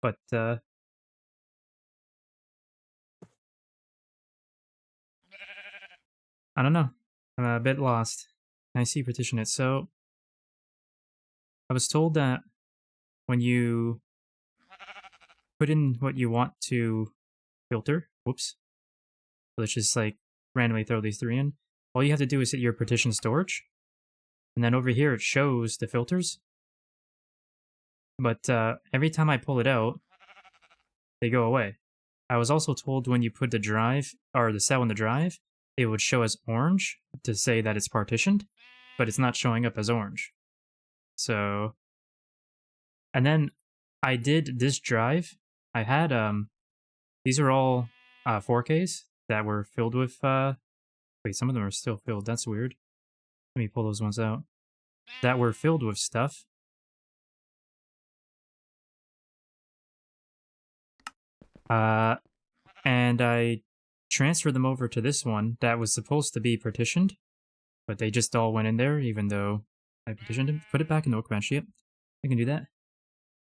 But, I don't know. I'm a bit lost. I see partition it. So, I was told that when you put in what you want to filter, whoops, let's just like randomly throw these three in, all you have to do is hit your partition storage, and then over here it shows the filters. But every time I pull it out, they go away. I was also told when you put the drive, or the cell in the drive, it would show as orange to say that it's partitioned, but it's not showing up as orange. So, and then I did this drive. I had, these are all 4Ks that were filled with, wait, some of them are still filled. That's weird. Let me pull those ones out. That were filled with stuff. And I transferred them over to this one that was supposed to be partitioned, but they just all went in there, even though I partitioned them. Put it back in the workbench. Yep, I can do that.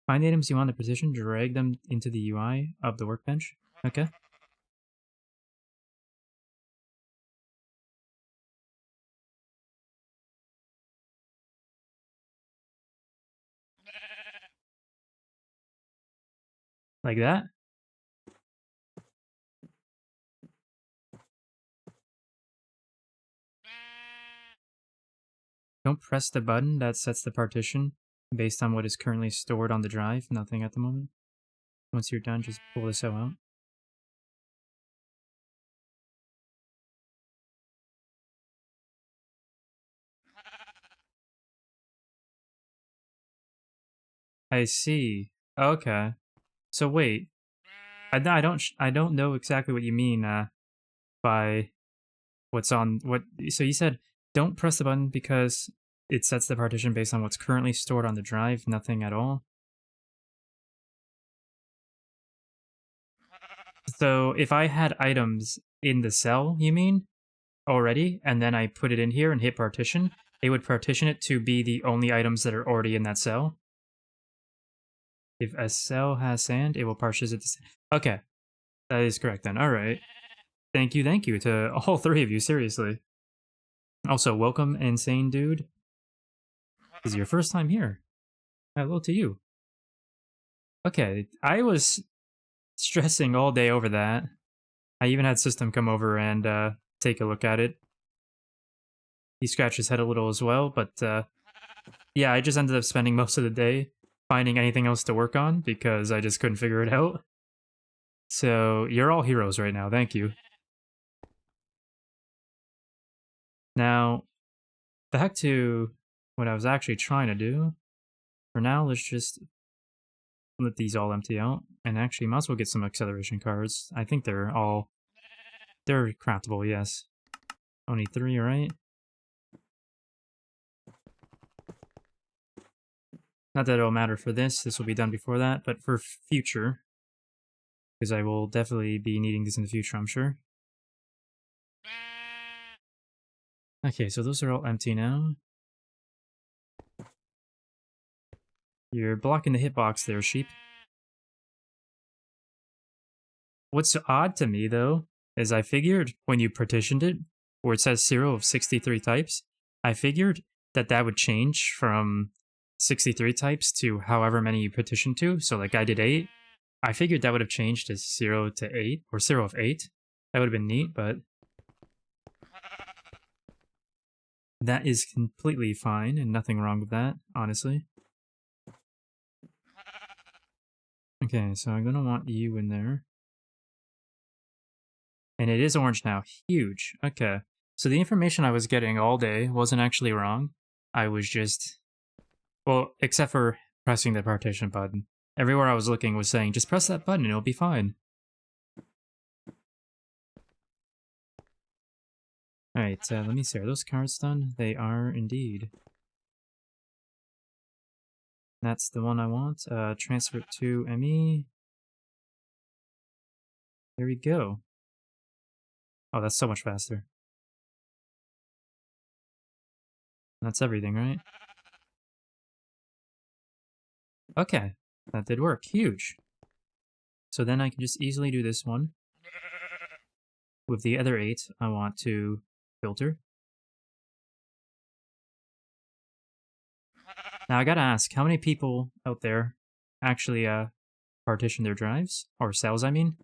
Find the items you want to partition, drag them into the UI of the workbench. Okay. Like that? Don't press the button that sets the partition based on what is currently stored on the drive. Nothing at the moment. Once you're done, just pull this out. I see. Okay. So wait, I don't know exactly what you mean by what's on what. So you said don't press the button because it sets the partition based on what's currently stored on the drive. Nothing at all. So if I had items in the cell, you mean already, and then I put it in here and hit partition, it would partition it to be the only items that are already in that cell. If a cell has sand, it will partition it to sand. Okay, that is correct then. All right. Thank you to all three of you, seriously. Also, welcome, Insane Dude. This is your first time here. Hello to you. Okay, I was stressing all day over that. I even had System come over and take a look at it. He scratched his head a little as well, but yeah, I just ended up spending most of the day finding anything else to work on because I just couldn't figure it out. So, you're all heroes right now, thank you. Now, back to what I was actually trying to do. For now, let's just let these all empty out. And actually, might as well get some acceleration cards. I think they're craftable, yes. Only 3, right? Not that it'll matter for this will be done before that, but for future. Because I will definitely be needing this in the future, I'm sure. Okay, so those are all empty now. You're blocking the hitbox there, sheep. What's odd to me, though, is I figured when you partitioned it, where it says 0 of 63 types, I figured that that would change from 63 types to however many you partitioned to. So like I did 8. I figured that would have changed to 0 to 8, or 0 of 8. That would have been neat, but that is completely fine and nothing wrong with that, honestly. Okay, so I'm gonna want you in there. And it is orange now. Huge. Okay. So the information I was getting all day wasn't actually wrong. I was just... Well, except for pressing the partition button. Everywhere I was looking was saying, just press that button and it'll be fine. Alright, let me see. Are those cards done? They are indeed. That's the one I want. Transfer it to ME. There we go. Oh, that's so much faster. That's everything, right? Okay, that did work. Huge. So then I can just easily do this one. With the other 8, I want to filter. Now I gotta ask, how many people out there actually partition their drives? Or cells, I mean?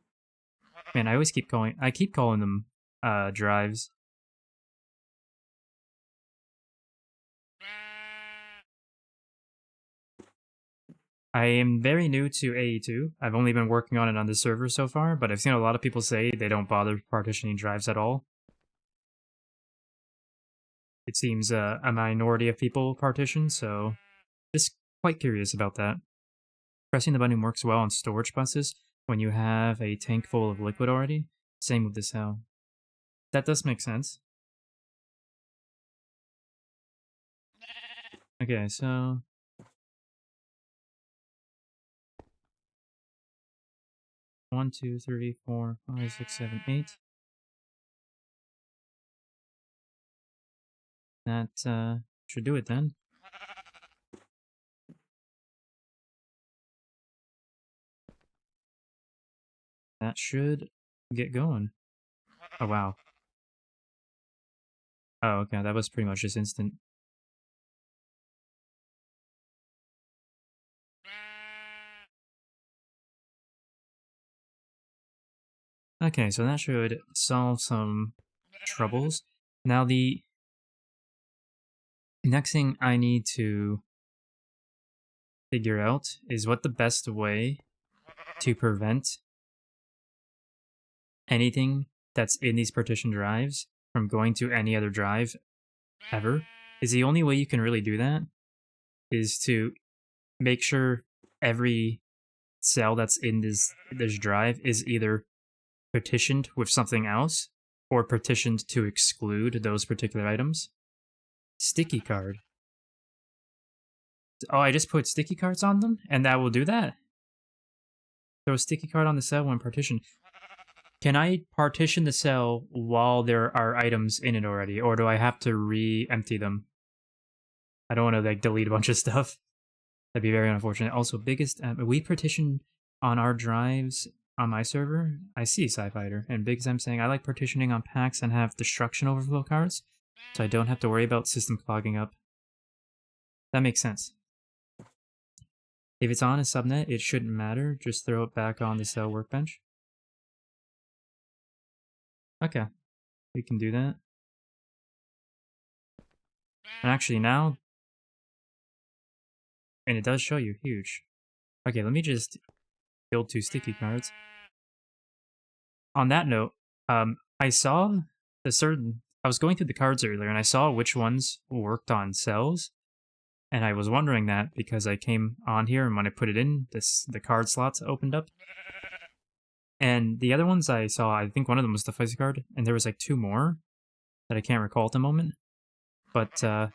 Man, I keep calling them drives. I am very new to AE2. I've only been working on it on the server so far, but I've seen a lot of people say they don't bother partitioning drives at all. It seems a minority of people partition, so just quite curious about that. Pressing the button works well on storage buses when you have a tank full of liquid already. Same with the cell. That does make sense. Okay, so... 1, 2, 3, 4, 5, 6, 7, 8. That should do it then. That should get going. Oh, wow. Oh, okay, that was pretty much just instant. Okay, so that should solve some troubles. Now the next thing I need to figure out is what the best way to prevent anything that's in these partition drives from going to any other drive ever. Is the only way you can really do that is to make sure every cell that's in this drive is either partitioned with something else or partitioned to exclude those particular items. Sticky card. Oh, I just put sticky cards on them and that will do that? Throw a sticky card on the cell when partitioned. Can I partition the cell while there are items in it already, or do I have to re-empty them? I don't want to like delete a bunch of stuff. That'd be very unfortunate. Also, biggest we partition on our drives on my server. I see Sci-Fighter and Big Zem saying I like partitioning on packs and have destruction overflow cards, so I don't have to worry about system clogging up. That makes sense. If it's on a subnet, it shouldn't matter. Just throw it back on the cell workbench. Okay, we can do that. And actually now, and it does show you huge. Okay, let me just build 2 sticky cards. On that note, I saw I was going through the cards earlier and I saw which ones worked on cells. And I was wondering that because I came on here and when I put it in, the card slots opened up. And the other ones I saw, I think one of them was the fuzzy card, and there was like 2 more that I can't recall at the moment. But I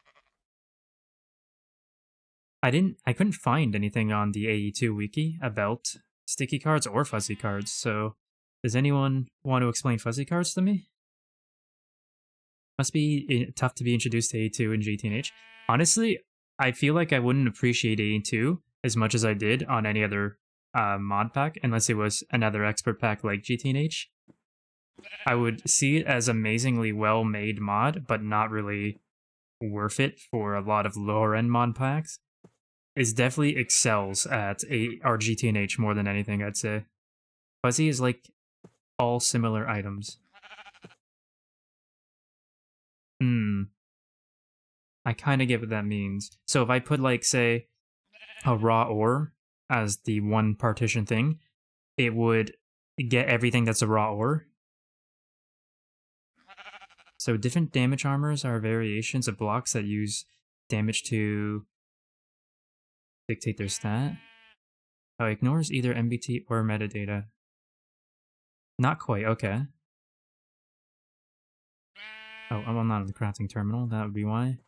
couldn't find anything on the AE2 wiki about sticky cards or fuzzy cards. So does anyone want to explain fuzzy cards to me? Must be tough to be introduced to AE2 and GTNH. Honestly, I feel like I wouldn't appreciate AE2 as much as I did on any other mod pack, unless it was another expert pack like GTNH. I would see it as amazingly well-made mod, but not really worth it for a lot of lower-end mod packs. It definitely excels at our GTNH more than anything, I'd say. Fuzzy is like all similar items. I kind of get what that means. So if I put like, say, a raw ore as the one partition thing, it would get everything that's a raw ore. So different damage armors are variations of blocks that use damage to dictate their stat. Oh, it ignores either MBT or metadata. Not quite, okay. Oh, I'm not on the crafting terminal, that would be why.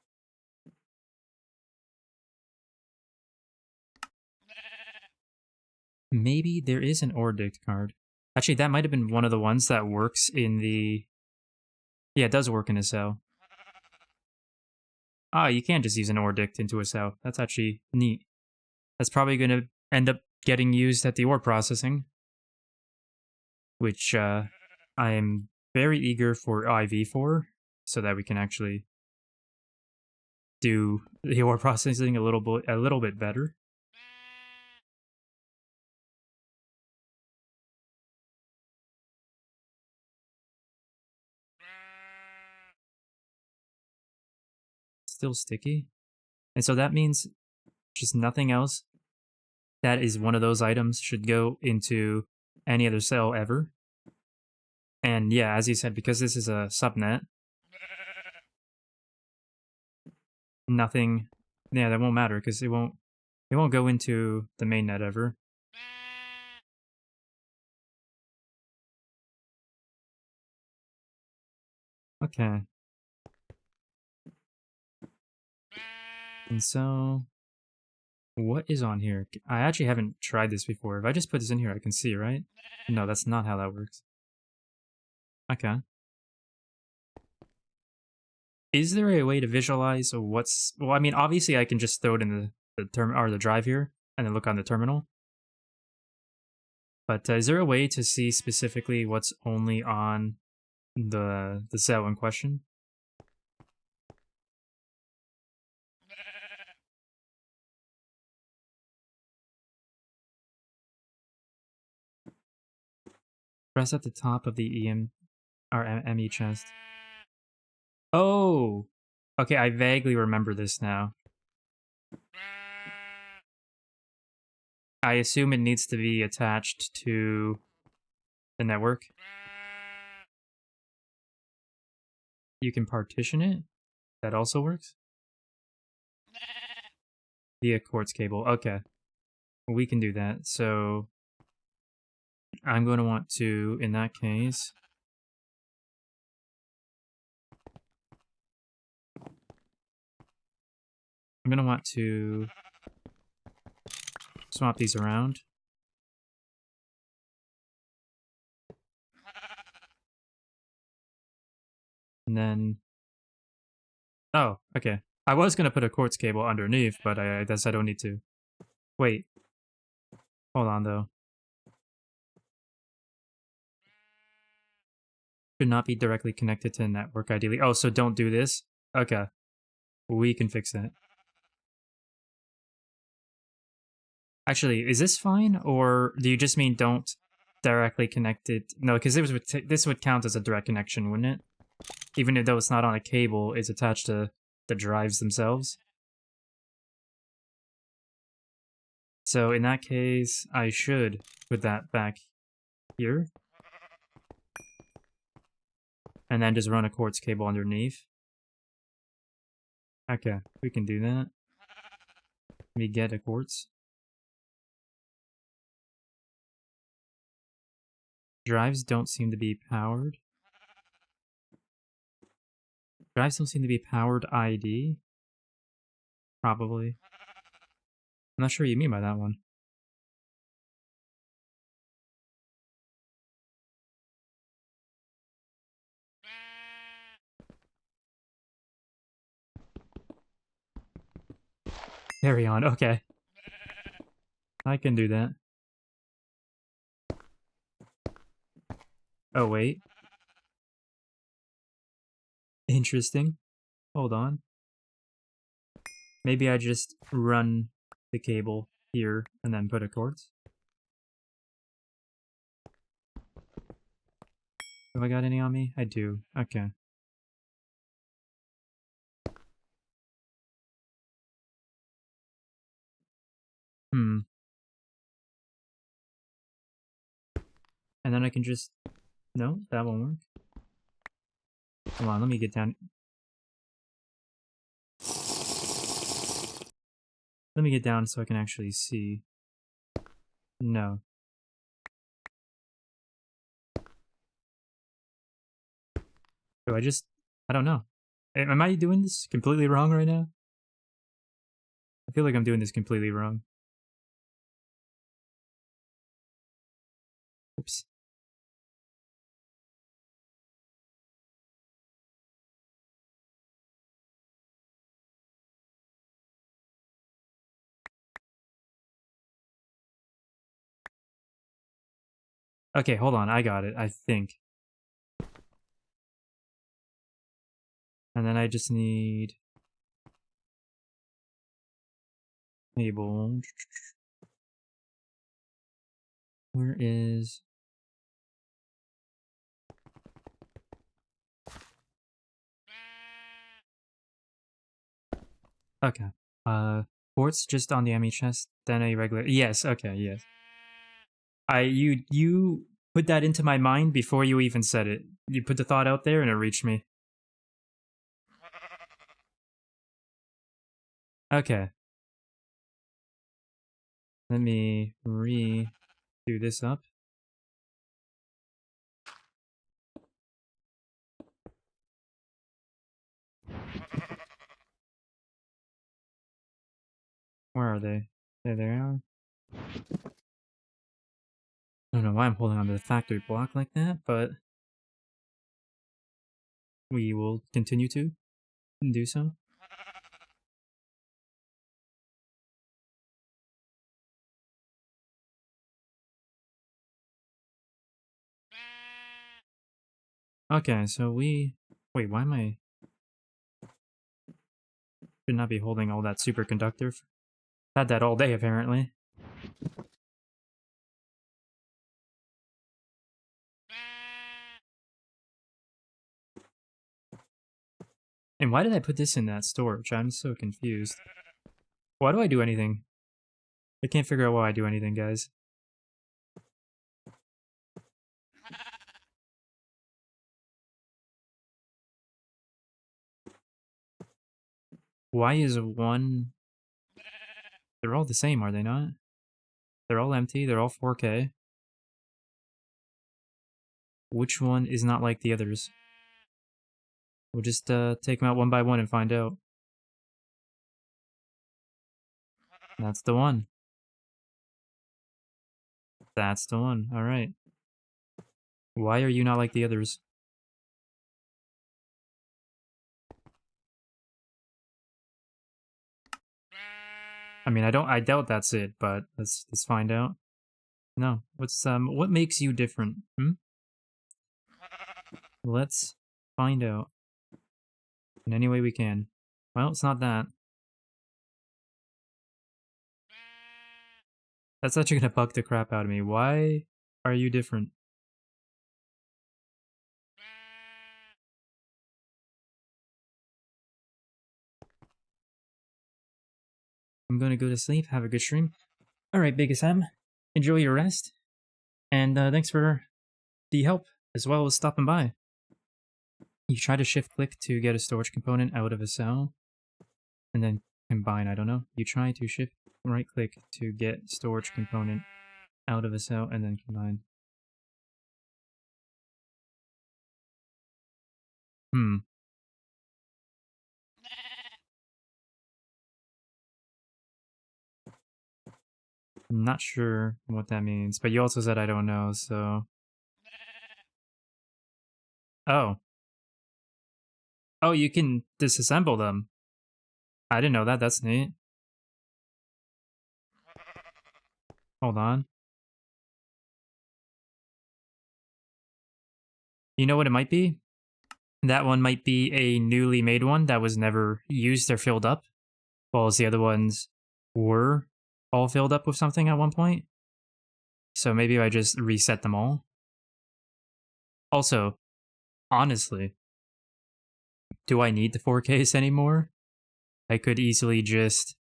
Maybe there is an ore dict card. Actually, that might have been one of the ones that works in the... Yeah, it does work in a cell. Ah, you can just use an ore dict into a cell. That's actually neat. That's probably going to end up getting used at the ore processing. Which I am very eager for IV for, so that we can actually do the ore processing a little bit better. Still sticky. And so that means just nothing else that is one of those items should go into any other cell ever. And yeah, as you said, because this is a subnet, nothing, yeah, that won't matter because it won't go into the mainnet ever. Okay. And so, what is on here? I actually haven't tried this before. If I just put this in here, I can see, right? No, that's not how that works. Okay. Is there a way to visualize what's... Well, I mean, obviously I can just throw it in the drive here, and then look on the terminal. But is there a way to see specifically what's only on the cell in question? Press at the top of the ME chest. Oh! Okay, I vaguely remember this now. I assume it needs to be attached to the network. You can partition it? That also works? Via quartz cable. Okay. We can do that. So I'm going to want to, in that case, I'm going to want to swap these around. And then... Oh, okay. I was going to put a quartz cable underneath, but I guess I don't need to. Wait. Hold on, though. Should not be directly connected to the network, ideally. Oh, so don't do this? Okay. We can fix that. Actually, is this fine, or do you just mean don't directly connect it? No, because this would count as a direct connection, wouldn't it? Even though it's not on a cable, it's attached to the drives themselves. So in that case, I should put that back here. And then just run a quartz cable underneath. Okay, we can do that. Let me get a quartz. Drives don't seem to be powered. Drives don't seem to be powered ID. Probably. I'm not sure what you mean by that one. Carry on, okay. I can do that. Oh, wait. Interesting. Hold on. Maybe I just run the cable here and then put a quartz. Have I got any on me? I do. Okay. And then I can just... No, that won't work. Hold on, let me get down... Let me get down so I can actually see. No. So I don't know. Am I doing this completely wrong right now? I feel like I'm doing this completely wrong. Oops. Okay, hold on, I got it, I think. And then I just need... Cable... Where is... Okay. Quartz just on the ME chest, then a regular... Yes, okay, yes. You put that into my mind before you even said it. You put the thought out there and it reached me. Okay. Let me do this up. Where are they? There they are. I don't know why I'm holding onto the factory block like that, but we will continue to do so. Okay, so we... Wait, why am I... Should not be holding all that superconductor. Had that all day, apparently. And why did I put this in that storage? I'm so confused. Why do I do anything? I can't figure out why I do anything, guys. Why is one... They're all the same, are they not? They're all empty, they're all 4K. Which one is not like the others? We'll just take them out one by one and find out. That's the one. That's the one, alright. Why are you not like the others? I mean, I doubt that's it, but let's find out. No, what makes you different? Let's find out. In any way we can. Well, it's not that. That's actually gonna bug the crap out of me. Why are you different? I'm gonna go to sleep, have a good stream. Alright, Big Sam. Enjoy your rest. And thanks for the help, as well as stopping by. You try to shift click to get a storage component out of a cell, and then combine, I don't know. You try to shift right click to get storage component out of a cell, and then combine. I'm not sure what that means, but you also said I don't know, so... Oh. Oh, you can disassemble them. I didn't know that, that's neat. Hold on. You know what it might be? That one might be a newly made one that was never used or filled up, while the other ones were all filled up with something at one point. So maybe I just reset them all. Also, honestly, do I need the 4Ks anymore? I could easily just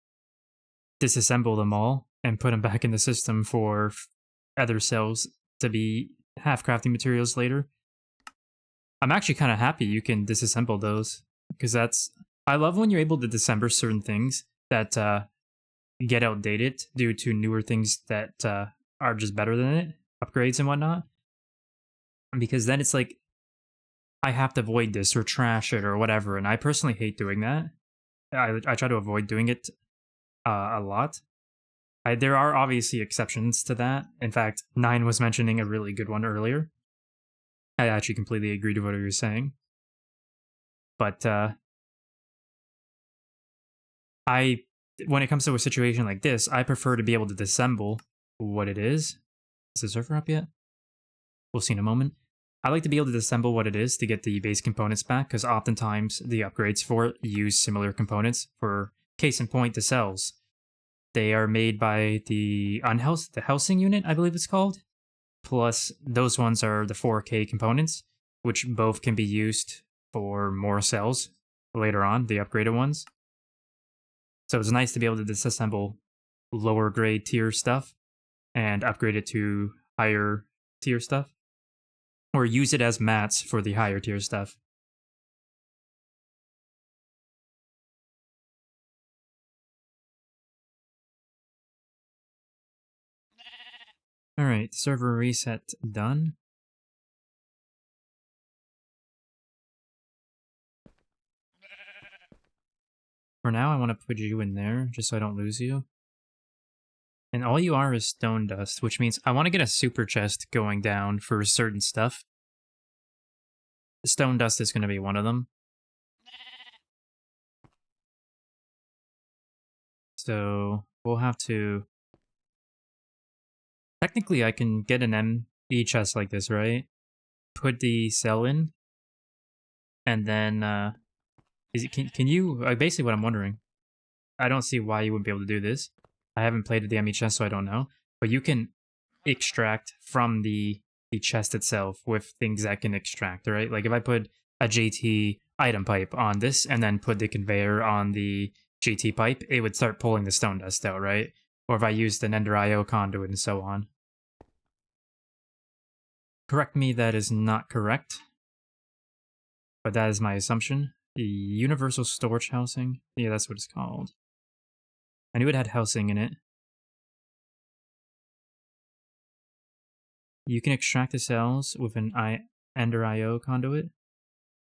disassemble them all and put them back in the system for other cells to be half-crafting materials later. I'm actually kind of happy you can disassemble those, because that's... I love when you're able to disassemble certain things that get outdated due to newer things that are just better than it, upgrades and whatnot. Because then it's like, I have to avoid this or trash it or whatever, and I personally hate doing that. I try to avoid doing it a lot. There are obviously exceptions to that. In fact, Nine was mentioning a really good one earlier. I actually completely agreed with what he was saying. But when it comes to a situation like this, I prefer to be able to disassemble what it is. Is the server up yet? We'll see in a moment. I like to be able to disassemble what it is to get the base components back, because oftentimes the upgrades for it use similar components. For case in point, the cells. They are made by the housing unit, I believe it's called. Plus, those ones are the 4K components, which both can be used for more cells later on, the upgraded ones. So it's nice to be able to disassemble lower grade tier stuff and upgrade it to higher tier stuff. Or use it as mats for the higher tier stuff. Alright, server reset done. For now, I want to put you in there, just so I don't lose you. And all you are is stone dust, which means I want to get a super chest going down for certain stuff. Stone dust is going to be one of them. So we'll have to... Technically, I can get an ME chest like this, right? Put the cell in. And then, can you... basically what I'm wondering. I don't see why you wouldn't be able to do this. I haven't played with the ME chest, so I don't know. But you can extract from the chest itself with things that can extract, right? Like if I put a JT item pipe on this and then put the conveyor on the GT pipe, it would start pulling the stone dust out, right? Or if I used an Ender IO conduit and so on. Correct me, that is not correct. But that is my assumption. The universal storage housing? Yeah, that's what it's called. I knew it had housing in it. You can extract the cells with an Ender IO conduit.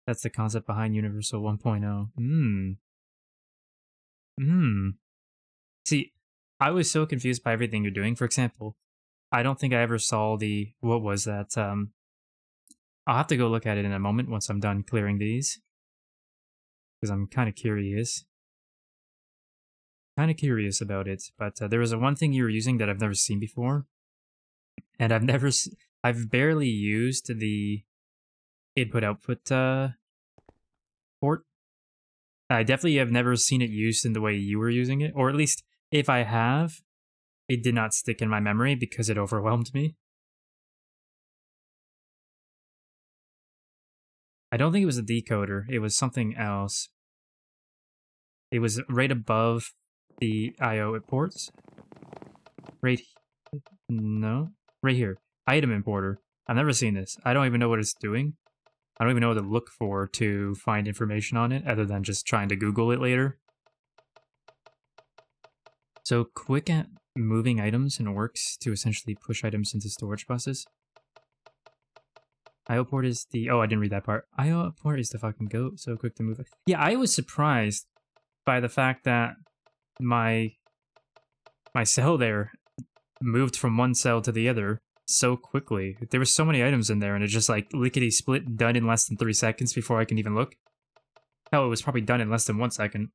That's the concept behind Universal 1.0. See, I was so confused by everything you're doing. For example, I don't think I ever saw the... What was that? I'll have to go look at it in a moment once I'm done clearing these. Because I'm kind of curious. About it. But there was one thing you were using that I've never seen before. And I've barely used the input-output port. I definitely have never seen it used in the way you were using it. Or at least, if I have, it did not stick in my memory because it overwhelmed me. I don't think it was a decoder. It was something else. It was right above the I/O ports. Right here. Item importer. I've never seen this. I don't even know what it's doing. I don't even know what to look for to find information on it, other than just trying to Google it later. So quick at moving items and works to essentially push items into storage buses. IO port is the... Oh, I didn't read that part. IO port is the fucking goat. So quick to move it. Yeah, I was surprised by the fact that my cell there moved from one cell to the other so quickly. There were so many items in there, and it just like lickety split, done in less than 3 seconds before I can even look. Hell, it was probably done in less than 1 second.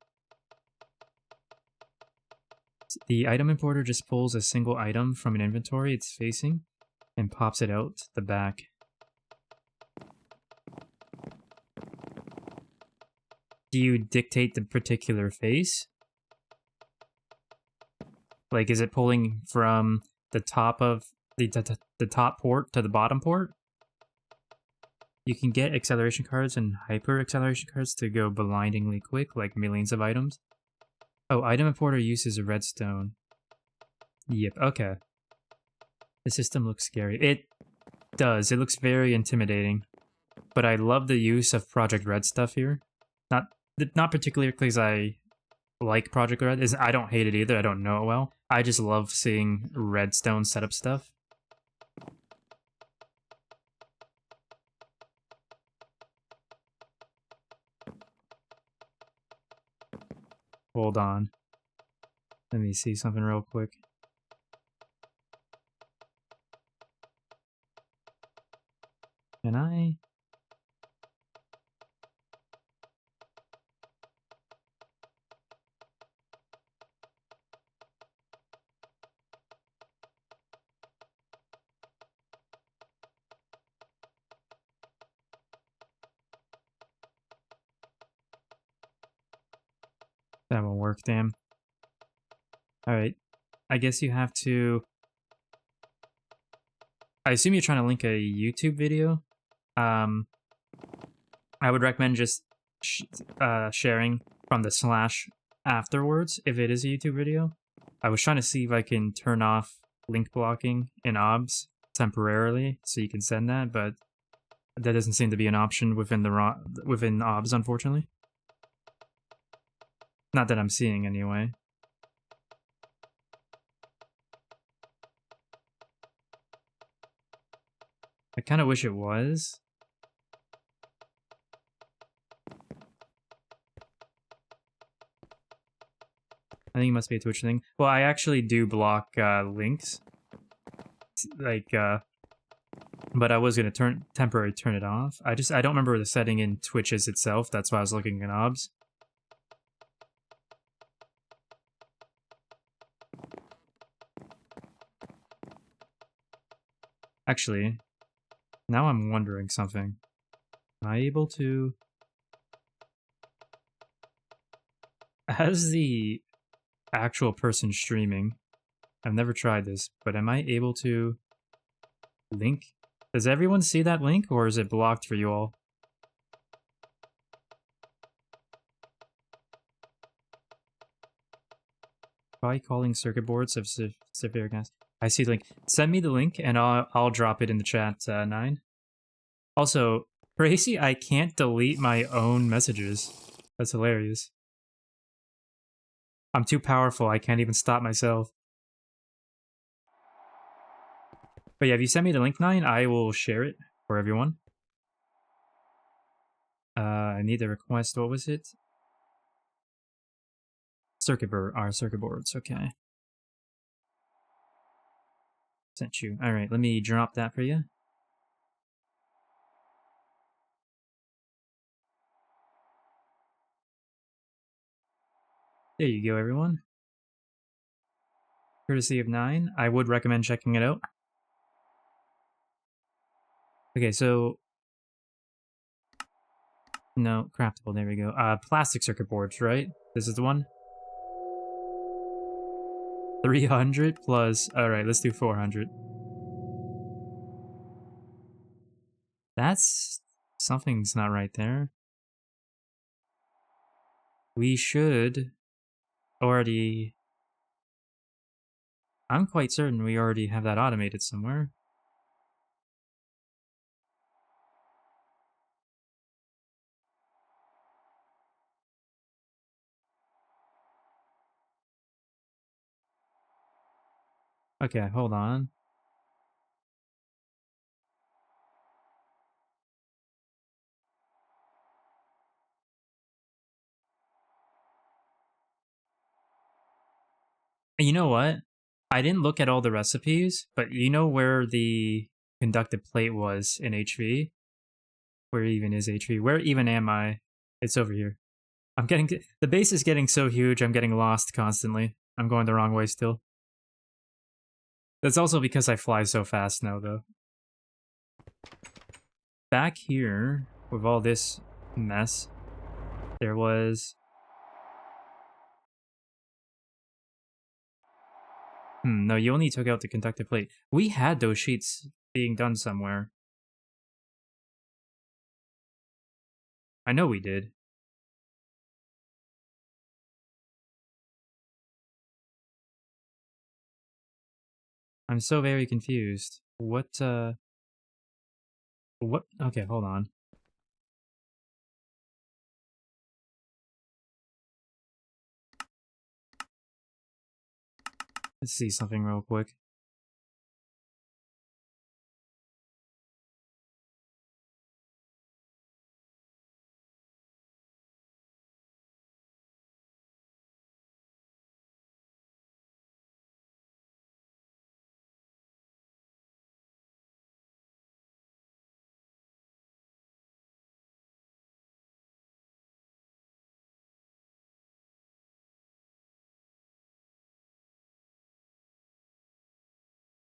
The item importer just pulls a single item from an inventory it's facing and pops it out the back. Do you dictate the particular face? Like, is it pulling from the top of the top port to the bottom port? You can get acceleration cards and hyper acceleration cards to go blindingly quick, like millions of items. Oh, item importer uses a redstone. Yep, okay. The system looks scary. It does. It looks very intimidating. But I love the use of Project Red stuff here. Not particularly because I like Project Red. I don't hate it either. I don't know it well. I just love seeing redstone setup stuff. Hold on. Let me see something real quick. Can I? That won't work, damn. Alright. I guess you have to... I assume you're trying to link a YouTube video. I would recommend just sharing from the slash afterwards if it is a YouTube video. I was trying to see if I can turn off link blocking in OBS temporarily so you can send that, but that doesn't seem to be an option within OBS, unfortunately. Not that I'm seeing, anyway. I kind of wish it was. I think it must be a Twitch thing. Well, I actually do block links. Like, but I was gonna temporarily turn it off. I don't remember the setting in Twitch is itself. That's why I was looking in OBS. Actually, now I'm wondering something. Am I able to... As the actual person streaming, I've never tried this, but am I able to link? Does everyone see that link, or is it blocked for you all? By calling circuit boards of severe gas. I see the link. Send me the link and I'll drop it in the chat, 9. Also, crazy, I can't delete my own messages. That's hilarious. I'm too powerful, I can't even stop myself. But yeah, if you send me the link, 9, I will share it for everyone. I need the request, what was it? Circuit boards, okay. Sent you. Alright, let me drop that for you. There you go, everyone. Courtesy of 9. I would recommend checking it out. Okay, so... No, craftable, there we go. Plastic circuit boards, right? This is the one? 300 plus... Alright, let's do 400. That's... Something's not right there. We should... already... I'm quite certain we already have that automated somewhere. Okay, hold on. And you know what? I didn't look at all the recipes, but you know where the conductive plate was in HV? Where even is HV? Where even am I? It's over here. I'm getting... The base is getting so huge, I'm getting lost constantly. I'm going the wrong way still. That's also because I fly so fast now, though. Back here, with all this mess, there was... no, you only took out the conductive plate. We had those sheets being done somewhere. I know we did. I'm so very confused. What? Okay, hold on. Let's see something real quick.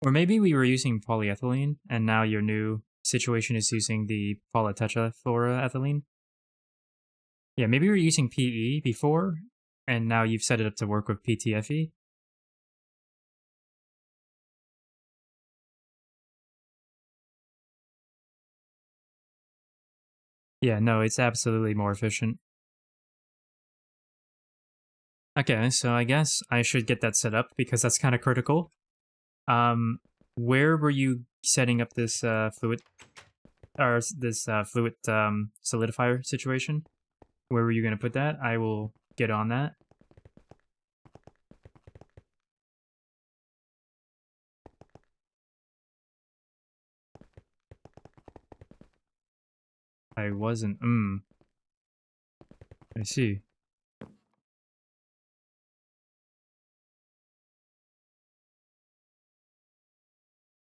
Or maybe we were using polyethylene, and now your new situation is using the polytetrafluoroethylene. Yeah, maybe we were using PE before, and now you've set it up to work with PTFE. Yeah, no, it's absolutely more efficient. Okay, so I guess I should get that set up, because that's kind of critical. Where were you setting up this fluid solidifier situation? Where were you going to put that? I will get on that. I wasn't. I see.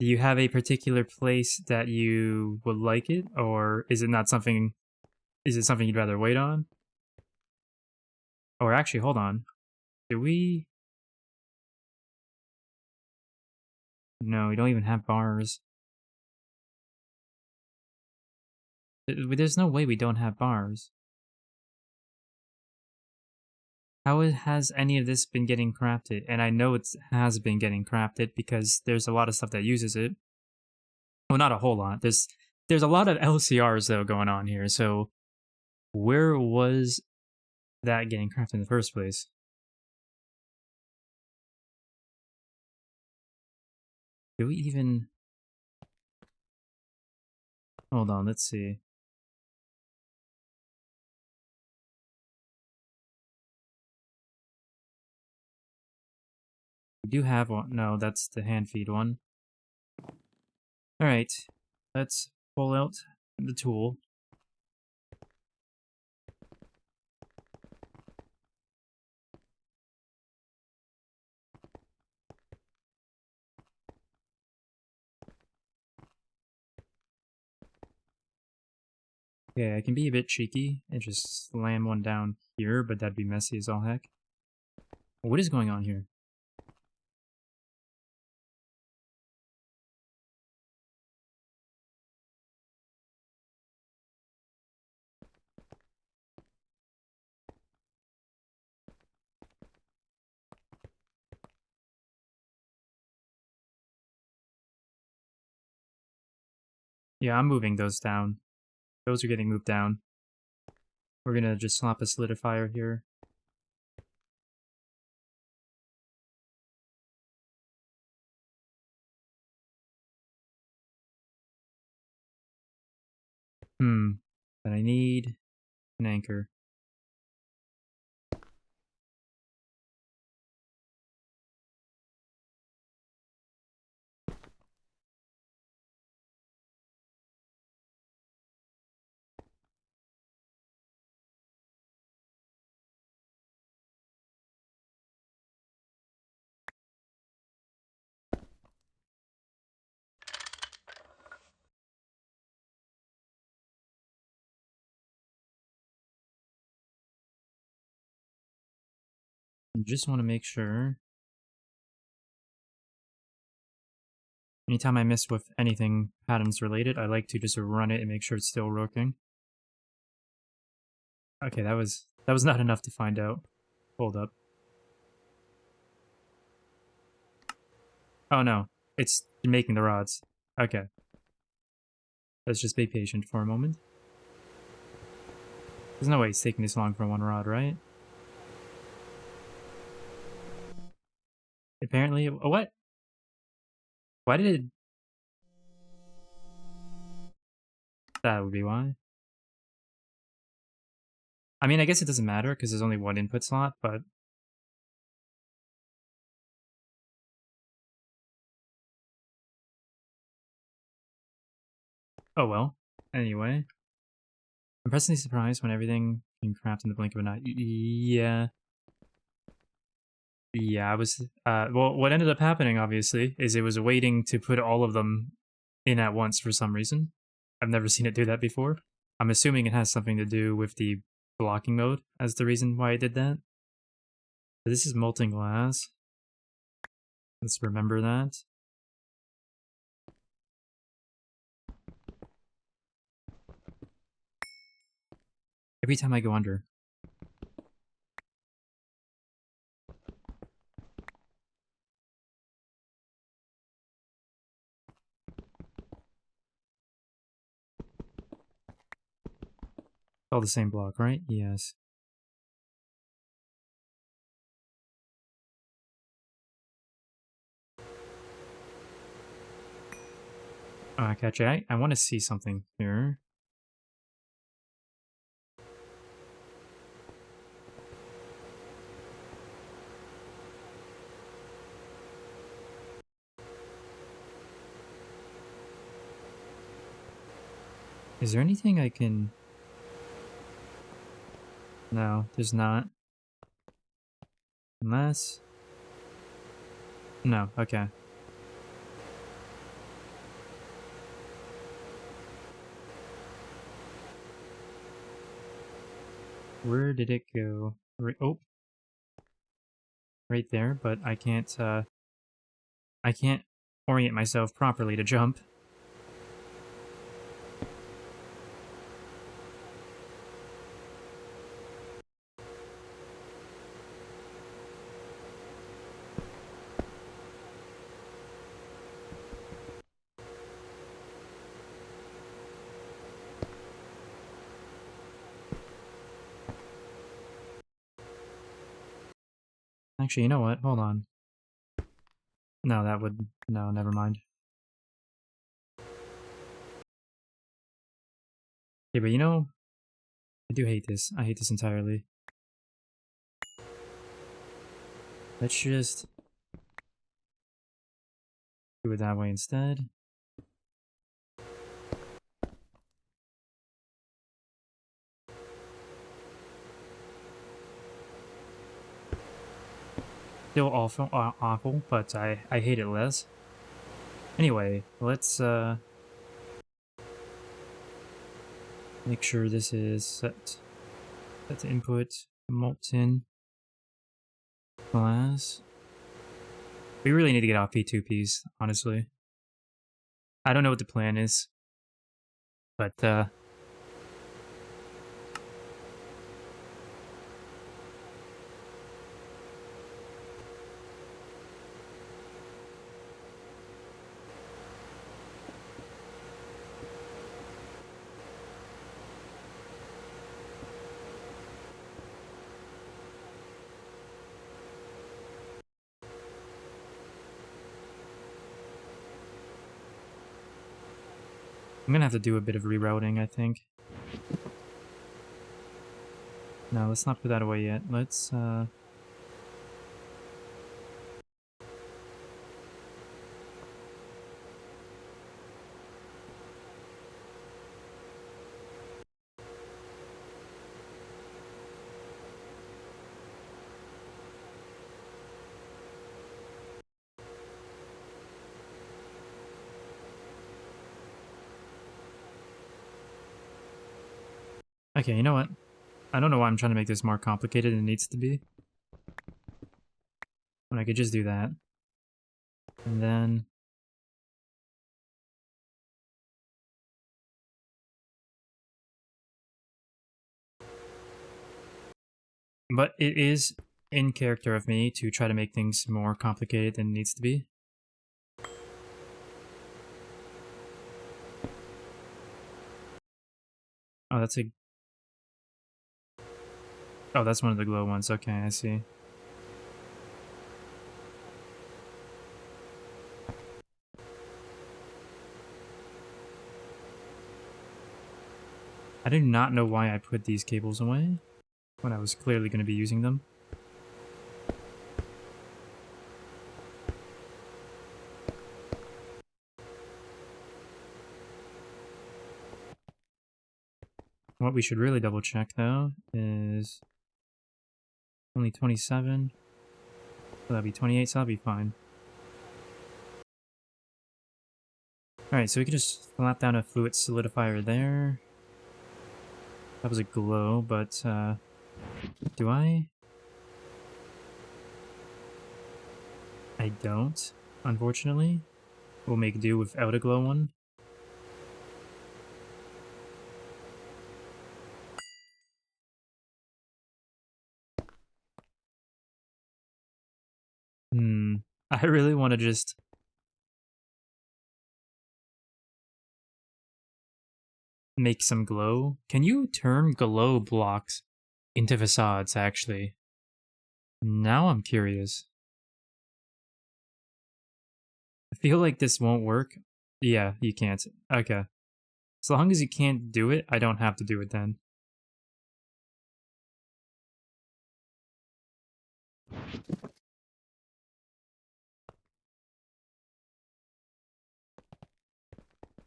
Do you have a particular place that you would like it, or is it not something? Is it something you'd rather wait on? Or actually, hold on. Do we? No, we don't even have bars. There's no way we don't have bars. How has any of this been getting crafted? And I know it has been getting crafted because there's a lot of stuff that uses it. Well, not a whole lot. There's a lot of LCRs though going on here. So where was that getting crafted in the first place? Do we even... Hold on, let's see. We do have one. No, that's the hand feed one. Alright, let's pull out the tool. Okay, I can be a bit cheeky and just slam one down here, but that'd be messy as all heck. What is going on here? Yeah, I'm moving those down. Those are getting moved down. We're gonna just slap a solidifier here. But I need an anchor. I just want to make sure. Anytime I mess with anything patterns related, I like to just run it and make sure it's still working. Okay, that was not enough to find out. Hold up. Oh no, it's making the rods. Okay. Let's just be patient for a moment. There's no way it's taking this long for one rod, right? Apparently, what? Why did it... That would be why. I mean, I guess it doesn't matter because there's only one input slot, but... Oh well. Anyway. I'm pleasantly surprised when everything can craft in the blink of an eye. Yeah. Yeah, I was... well, what ended up happening, obviously, is it was waiting to put all of them in at once for some reason. I've never seen it do that before. I'm assuming it has something to do with the blocking mode as the reason why it did that. But this is molten glass. Let's remember that. Every time I go under. All the same block, right? Yes. Catch it. I want to see something here. Is there anything I can... No, there's not. Unless... No, okay. Where did it go? Oh. Right there, but I can't orient myself properly to jump. Actually, you know what? Hold on. No, that would... No, never mind. Yeah, but you know, I do hate this. I hate this entirely. Let's just do it that way instead. Still awful, awful, but I hate it less. Anyway, let's make sure this is set. Set to input molten glass. We really need to get off P2Ps, honestly. I don't know what the plan is, but I'm gonna have to do a bit of rerouting, I think. No, let's not put that away yet. Let's okay, you know what? I don't know why I'm trying to make this more complicated than it needs to be. When I could just do that. And then but it is in character of me to try to make things more complicated than it needs to be. Oh, that's a... Oh, that's one of the glow ones. Okay, I see. I do not know why I put these cables away when I was clearly going to be using them. What we should really double check though is only 27. So that'll be 28, so that'll be fine. Alright, so we can just slap down a fluid solidifier there. That was a glow, but do I? I don't, unfortunately. We'll make do without a glow one. I really want to just... make some glow. Can you turn glow blocks into facades, actually? Now I'm curious. I feel like this won't work. Yeah, you can't. Okay. As long as you can't do it, I don't have to do it then.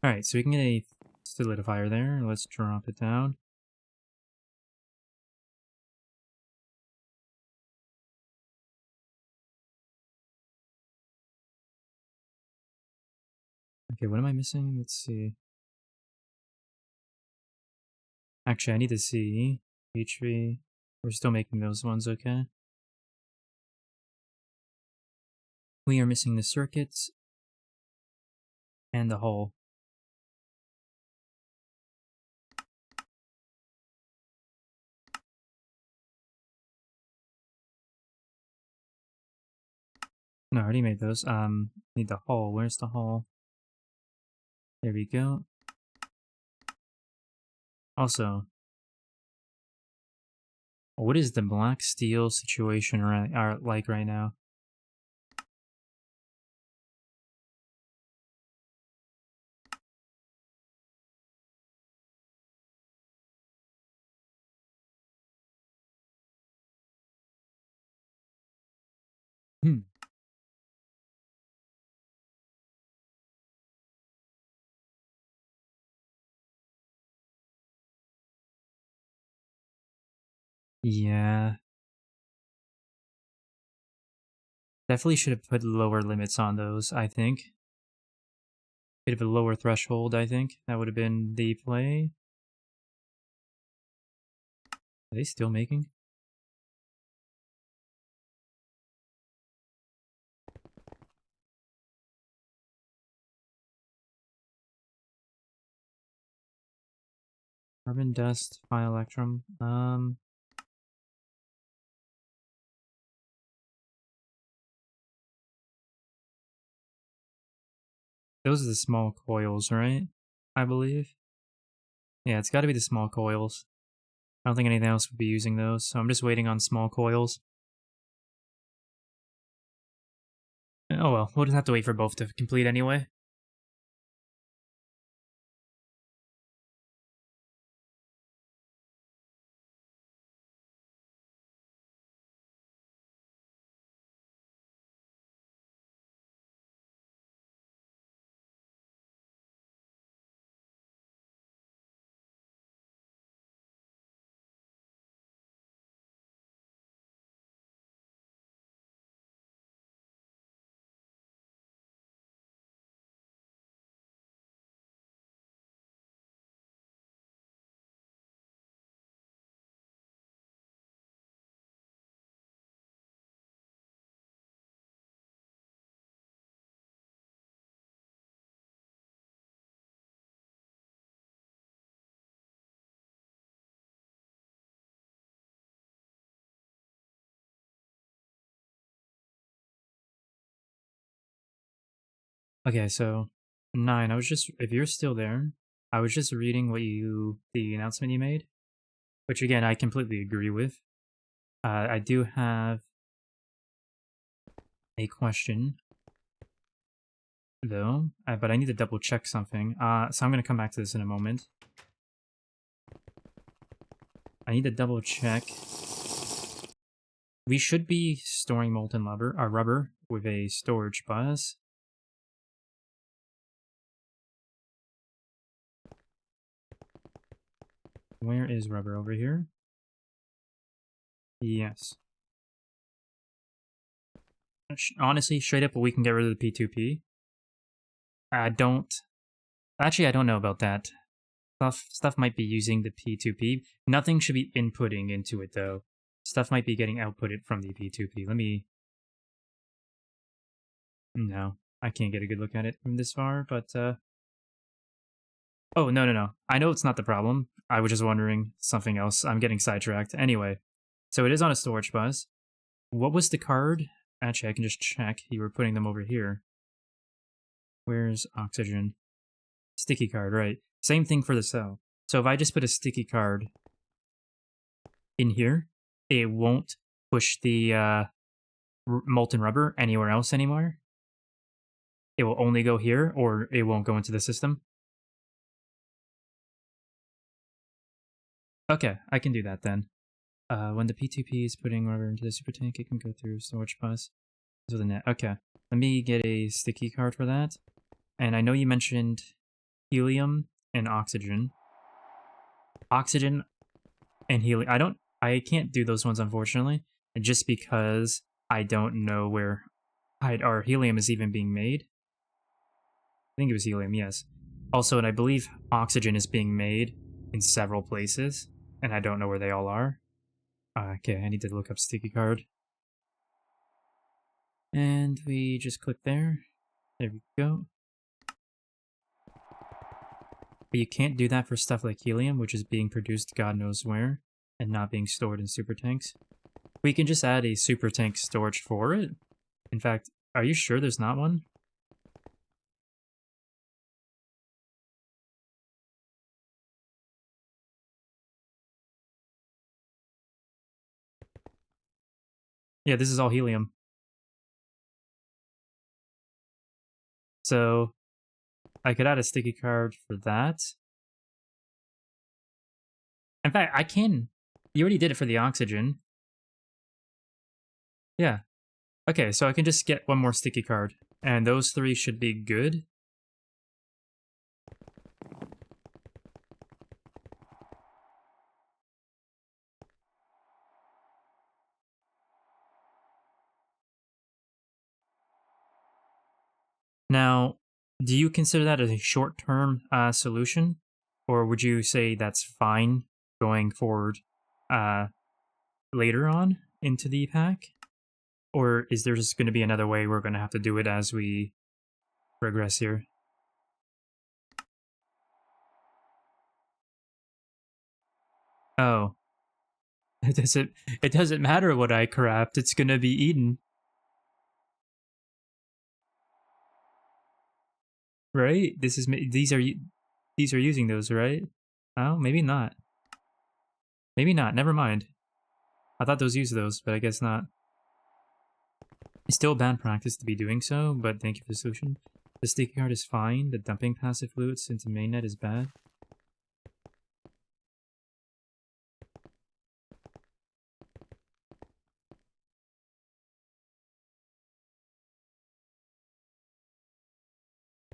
Alright, so we can get a solidifier there. Let's drop it down. Okay, what am I missing? Let's see. Actually, I need to see HV. We're still making those ones, okay? We are missing the circuits and the hull. No, I already made those. Need the hull. Where's the hull? There we go. Also, what is the black steel situation like right now? Hmm. Yeah. Definitely should have put lower limits on those, I think. Bit of a lower threshold, I think. That would have been the play. Are they still making? Carbon dust, phyelectrum. Those are the small coils, right? I believe. Yeah, it's got to be the small coils. I don't think anything else would be using those, so I'm just waiting on small coils. Oh well, we'll just have to wait for both to complete anyway. Okay, so 9. I was just, if you're still there, I was just reading the announcement you made, which again I completely agree with. I do have a question though, but I need to double check something. So I'm gonna come back to this in a moment. I need to double check. We should be storing molten rubber with a storage bus. Where is rubber? Over here? Yes. Honestly, straight up, we can get rid of the P2P. I don't... Actually, I don't know about that. Stuff might be using the P2P. Nothing should be inputting into it, though. Stuff might be getting outputted from the P2P. Let me... No, I can't get a good look at it from this far, but... Oh, no. I know it's not the problem. I was just wondering something else. I'm getting sidetracked. Anyway, so it is on a storage bus. What was the card? Actually, I can just check. You were putting them over here. Where's oxygen? Sticky card, right. Same thing for the cell. So if I just put a sticky card in here, it won't push the molten rubber anywhere else anymore. It will only go here, or it won't go into the system. Okay, I can do that then. When the P2P is putting rubber into the super tank, it can go through storage bus with a net. Okay, let me get a sticky card for that. And I know you mentioned helium and oxygen. Oxygen and helium. I can't do those ones, unfortunately, just because I don't know where our helium is even being made. I think it was helium, yes. Also, and I believe oxygen is being made in several places, and I don't know where they all are. Okay, I need to look up sticky card. And we just click there. There we go. But you can't do that for stuff like helium, which is being produced God knows where, and not being stored in super tanks. We can just add a super tank storage for it. In fact, are you sure there's not one? Yeah, this is all helium. So I could add a sticky card for that. In fact, I can. You already did it for the oxygen. Yeah. Okay, so I can just get one more sticky card, and those 3 should be good. Now, do you consider that as a short-term solution, or would you say that's fine going forward uh, later on into the pack? Or is there just going to be another way we're going to have to do it as we progress here? Oh, it doesn't matter what I craft, it's going to be eaten. Right? These are using those, right? Oh, maybe not. Maybe not. Never mind. I thought those used those, but I guess not. It's still bad practice to be doing so, but thank you for the solution. The sticky card is fine. The dumping passive fluids into mainnet is bad.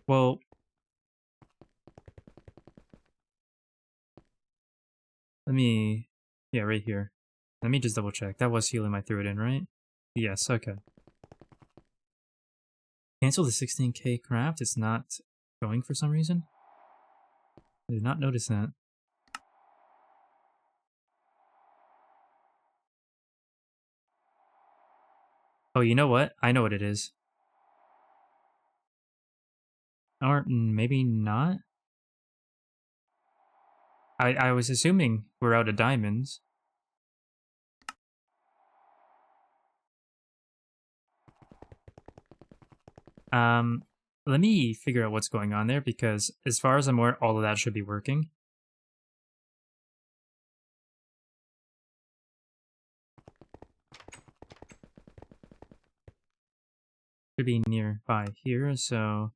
Well, let me... Yeah, right here. Let me just double check. That was healing my throat in, right? Yes, okay. Cancel the 16k craft. It's not going for some reason. I did not notice that. Oh, you know what? I know what it is. Or maybe not? I was assuming we're out of diamonds. Let me figure out what's going on there, because as far as I'm aware, all of that should be working. Should be nearby here, so...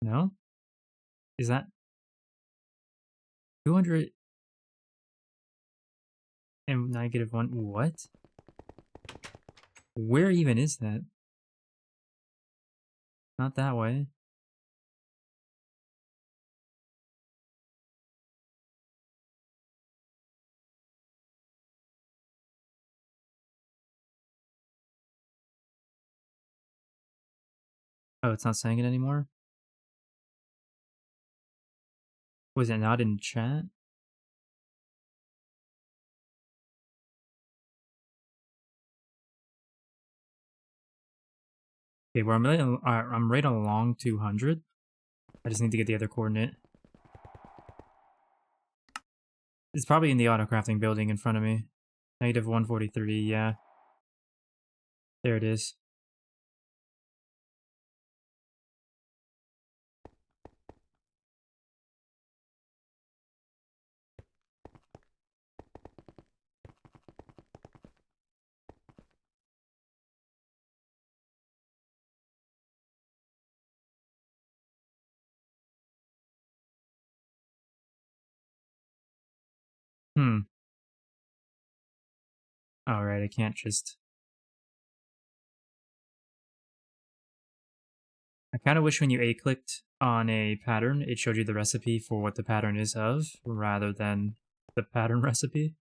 No? Is that... 200... and -1? What? Where even is that? Not that way. Oh, it's not saying it anymore? Was it not in chat? Okay, well, I'm right along 200. I just need to get the other coordinate. It's probably in the auto-crafting building in front of me. -143, yeah. There it is. Hmm. Alright, I can't just... I kind of wish when you A-clicked on a pattern, it showed you the recipe for what the pattern is of, rather than the pattern recipe.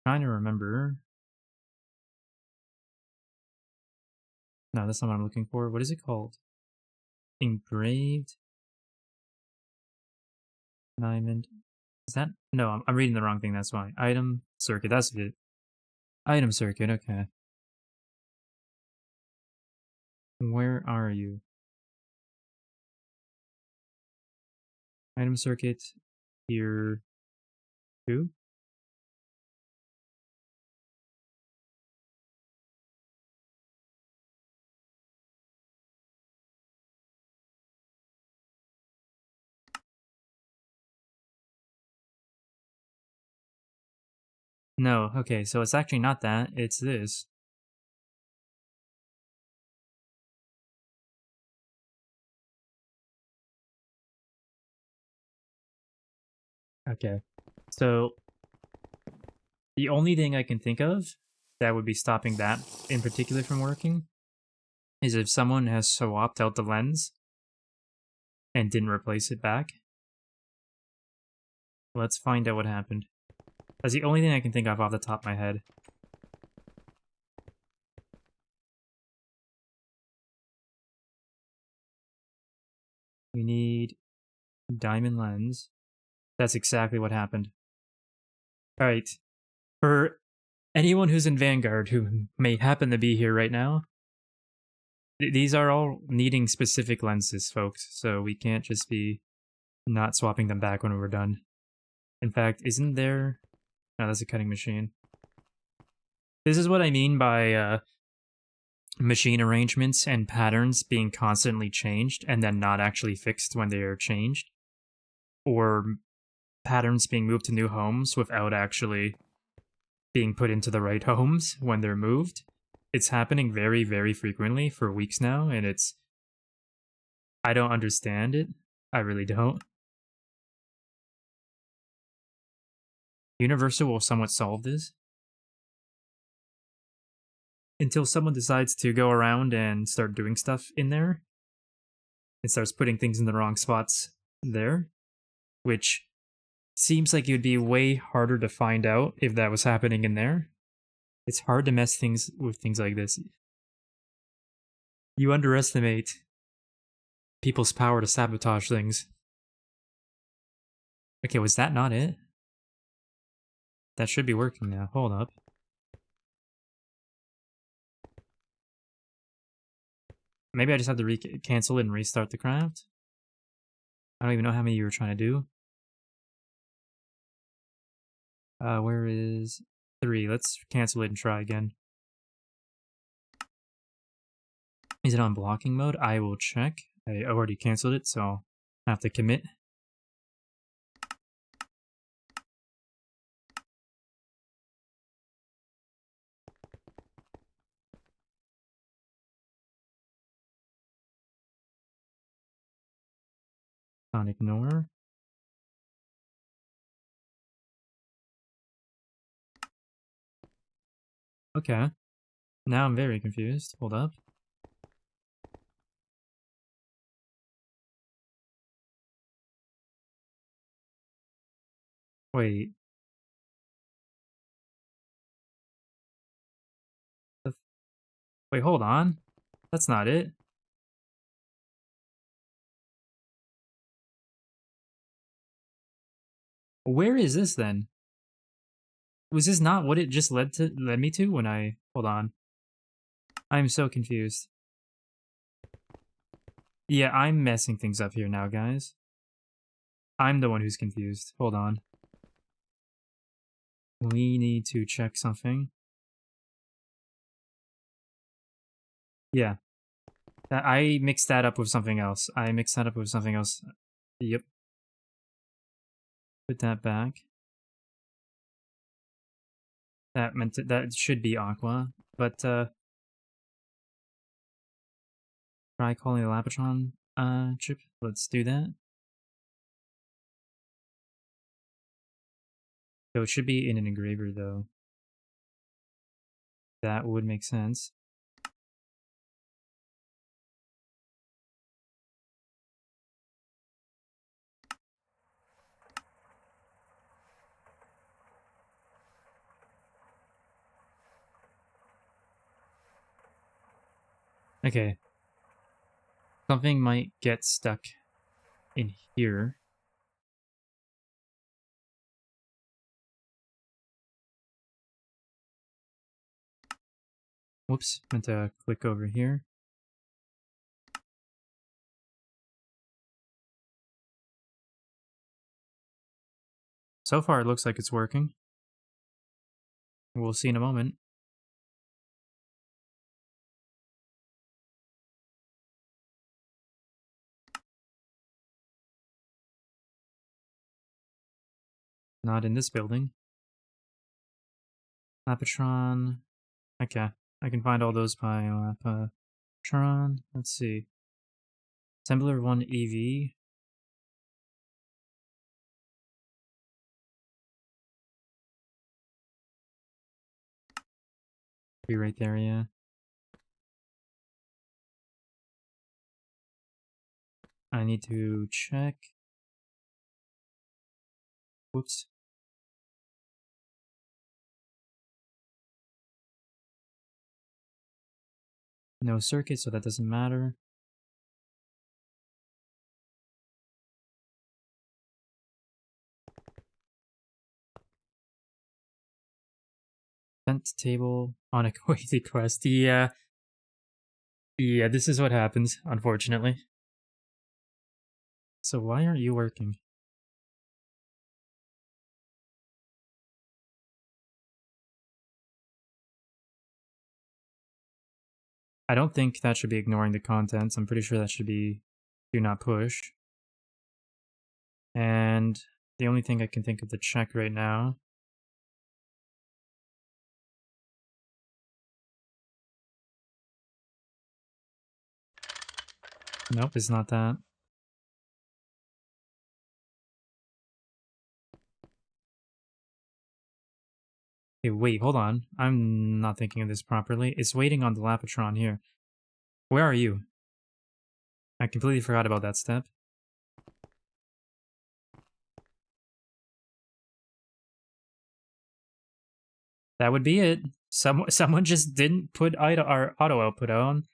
Trying to remember. No, that's not what I'm looking for. What is it called? Engraved diamond. Is that? No, I'm reading the wrong thing, that's why. Item circuit, that's it. Item circuit, okay. Where are you? Item circuit, here, 2? No, okay, so it's actually not that, it's this. Okay. So, the only thing I can think of that would be stopping that in particular from working is if someone has swapped out the lens and didn't replace it back. Let's find out what happened. That's the only thing I can think of off the top of my head. We need diamond lens. That's exactly what happened. Alright. For anyone who's in Vanguard who may happen to be here right now, these are all needing specific lenses, folks, so we can't just be not swapping them back when we're done. In fact, isn't there... No, that's a cutting machine. This is what I mean by machine arrangements and patterns being constantly changed and then not actually fixed when they are changed. Or patterns being moved to new homes without actually being put into the right homes when they're moved. It's happening very, very frequently for weeks now, and it's... I don't understand it. I really don't. Universal will somewhat solve this. Until someone decides to go around and start doing stuff in there. And starts putting things in the wrong spots there. Which seems like it would be way harder to find out if that was happening in there. It's hard to mess things with things like this. You underestimate people's power to sabotage things. Okay, was that not it? That should be working now. Hold up. Maybe I just have to cancel it and restart the craft? I don't even know how many you were trying to do. Where is 3? Let's cancel it and try again. Is it on blocking mode? I will check. I already canceled it, so I have to commit. On ignore. Okay. Now I'm very confused. Hold up. Wait. Wait, hold on. That's not it. Where is this then? Was this not what it just led me to when I... Hold on. I'm so confused. Yeah, I'm messing things up here now, guys. I'm the one who's confused. Hold on. We need to check something. Yeah. I mixed that up with something else. Yep. Put that back. That should be Aqua, but try calling the Lapatron chip. Let's do that. So it should be in an engraver though. That would make sense. Okay. Something might get stuck in here. Whoops, meant to click over here. So far it looks like it's working. We'll see in a moment. Not in this building. Lapatron. Okay, I can find all those by Lapatron. Let's see. Assembler 1 EV. Be right there, yeah. I need to check. Whoops. No circuit, so that doesn't matter. Sent table on a crazy quest. Yeah. Yeah, this is what happens, unfortunately. So why aren't you working? I don't think that should be ignoring the contents. I'm pretty sure that should be do not push. And the only thing I can think of to check right now. Nope, it's not that. Hey, wait, hold on. I'm not thinking of this properly. It's waiting on the Lapatron here. Where are you? I completely forgot about that step. That would be it. Someone just didn't put our auto output on.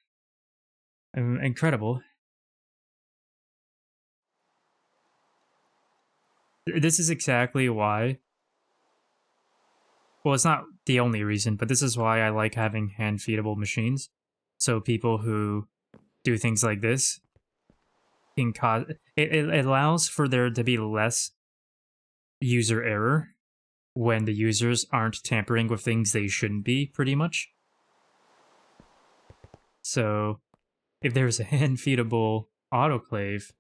Incredible. This is exactly why. Well, it's not the only reason, but this is why I like having hand-feedable machines. So people who do things like this can cause... It allows for there to be less user error when the users aren't tampering with things they shouldn't be, pretty much. So, if there's a hand-feedable autoclave,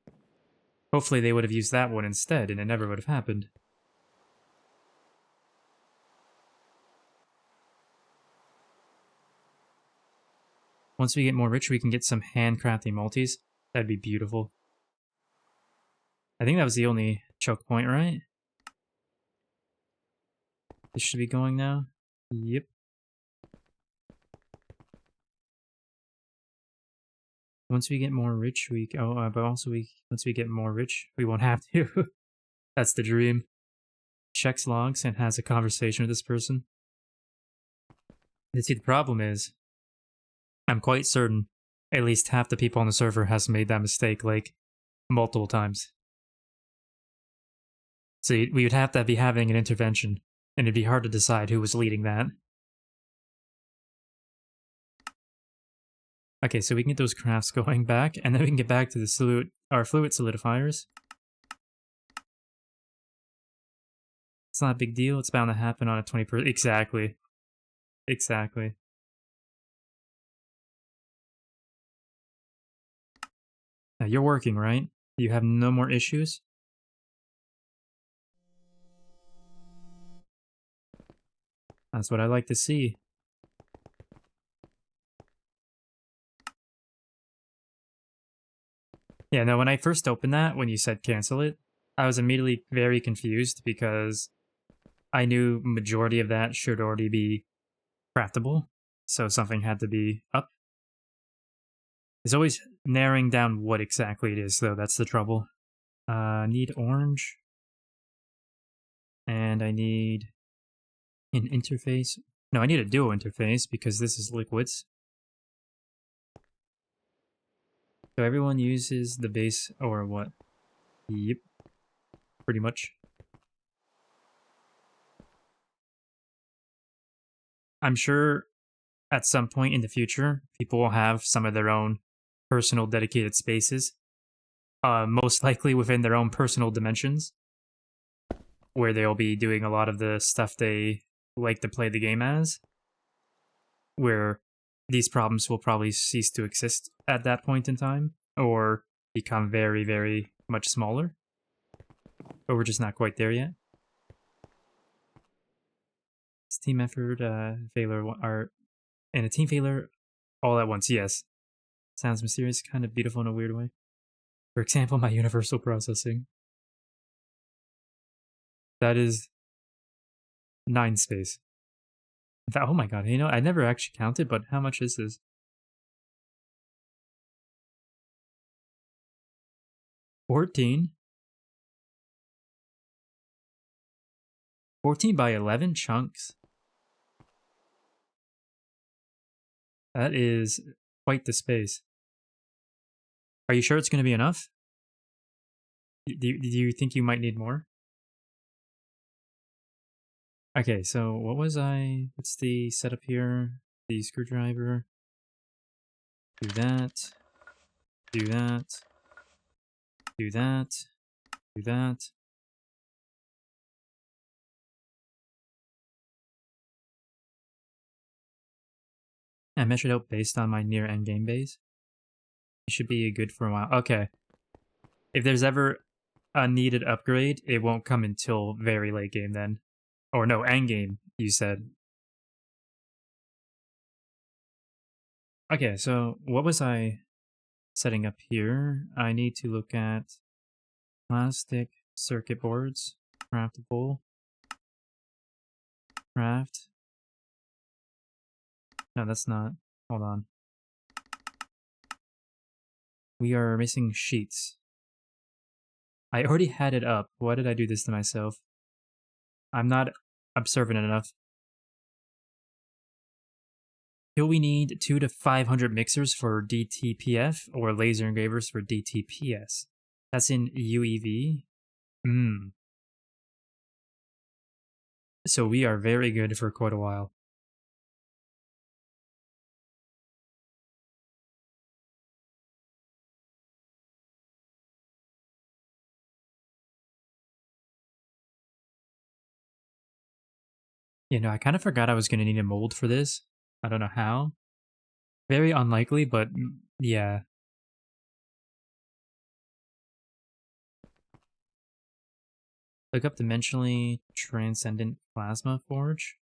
hopefully they would have used that one instead, and it never would have happened. Once we get more rich, we can get some handcrafting multis. That'd be beautiful. I think that was the only choke point, right? This should be going now. Yep. Once we get more rich, but also once we get more rich, we won't have to. That's the dream. Checks logs and has a conversation with this person. And see, the problem is, I'm quite certain at least half the people on the server has made that mistake, like, multiple times. So we would have to be having an intervention, and it'd be hard to decide who was leading that. Okay, so we can get those crafts going back, and then we can get back to the our fluid solidifiers. It's not a big deal, it's bound to happen on a 20%. Exactly. Exactly. Now you're working, right? You have no more issues? That's what I like to see. Yeah, no, when I first opened that, when you said cancel it, I was immediately very confused because I knew majority of that should already be craftable, so something had to be up. It's always narrowing down what exactly it is, though, that's the trouble. Need orange. And I need an interface. No, I need a dual interface because this is liquids. So everyone uses the base, or what? Yep. Pretty much. I'm sure at some point in the future, people will have some of their own personal dedicated spaces. Most likely within their own personal dimensions, where they'll be doing a lot of the stuff they like to play the game as, where these problems will probably cease to exist at that point in time, or become very, very much smaller. But we're just not quite there yet. It's team effort, failure, and a team failure all at once, yes. Sounds mysterious, kind of beautiful in a weird way. For example, my universal processing. That is 9 space. Oh my god, you know, I never actually counted, but how much is this? 14? 14 by 11 chunks. That is quite the space. Are you sure it's going to be enough? Do you think you might need more? Okay, so what was what's the setup here? The screwdriver. Do that. Do that. Do that. Do that. I measured out based on my near end game base. It should be good for a while. Okay. If there's ever a needed upgrade, it won't come until very late game then. Or no, end game, you said. Okay, so what was I setting up here? I need to look at plastic circuit boards, craftable, craft. No, that's not. Hold on. We are missing sheets. I already had it up. Why did I do this to myself? I'm not observant enough. Do we need 2 to 500 mixers for DTPF or laser engravers for DTPS? That's in UEV? So we are very good for quite a while. You know, I kind of forgot I was going to need a mold for this. I don't know how. Very unlikely, but yeah. Look up dimensionally transcendent plasma forge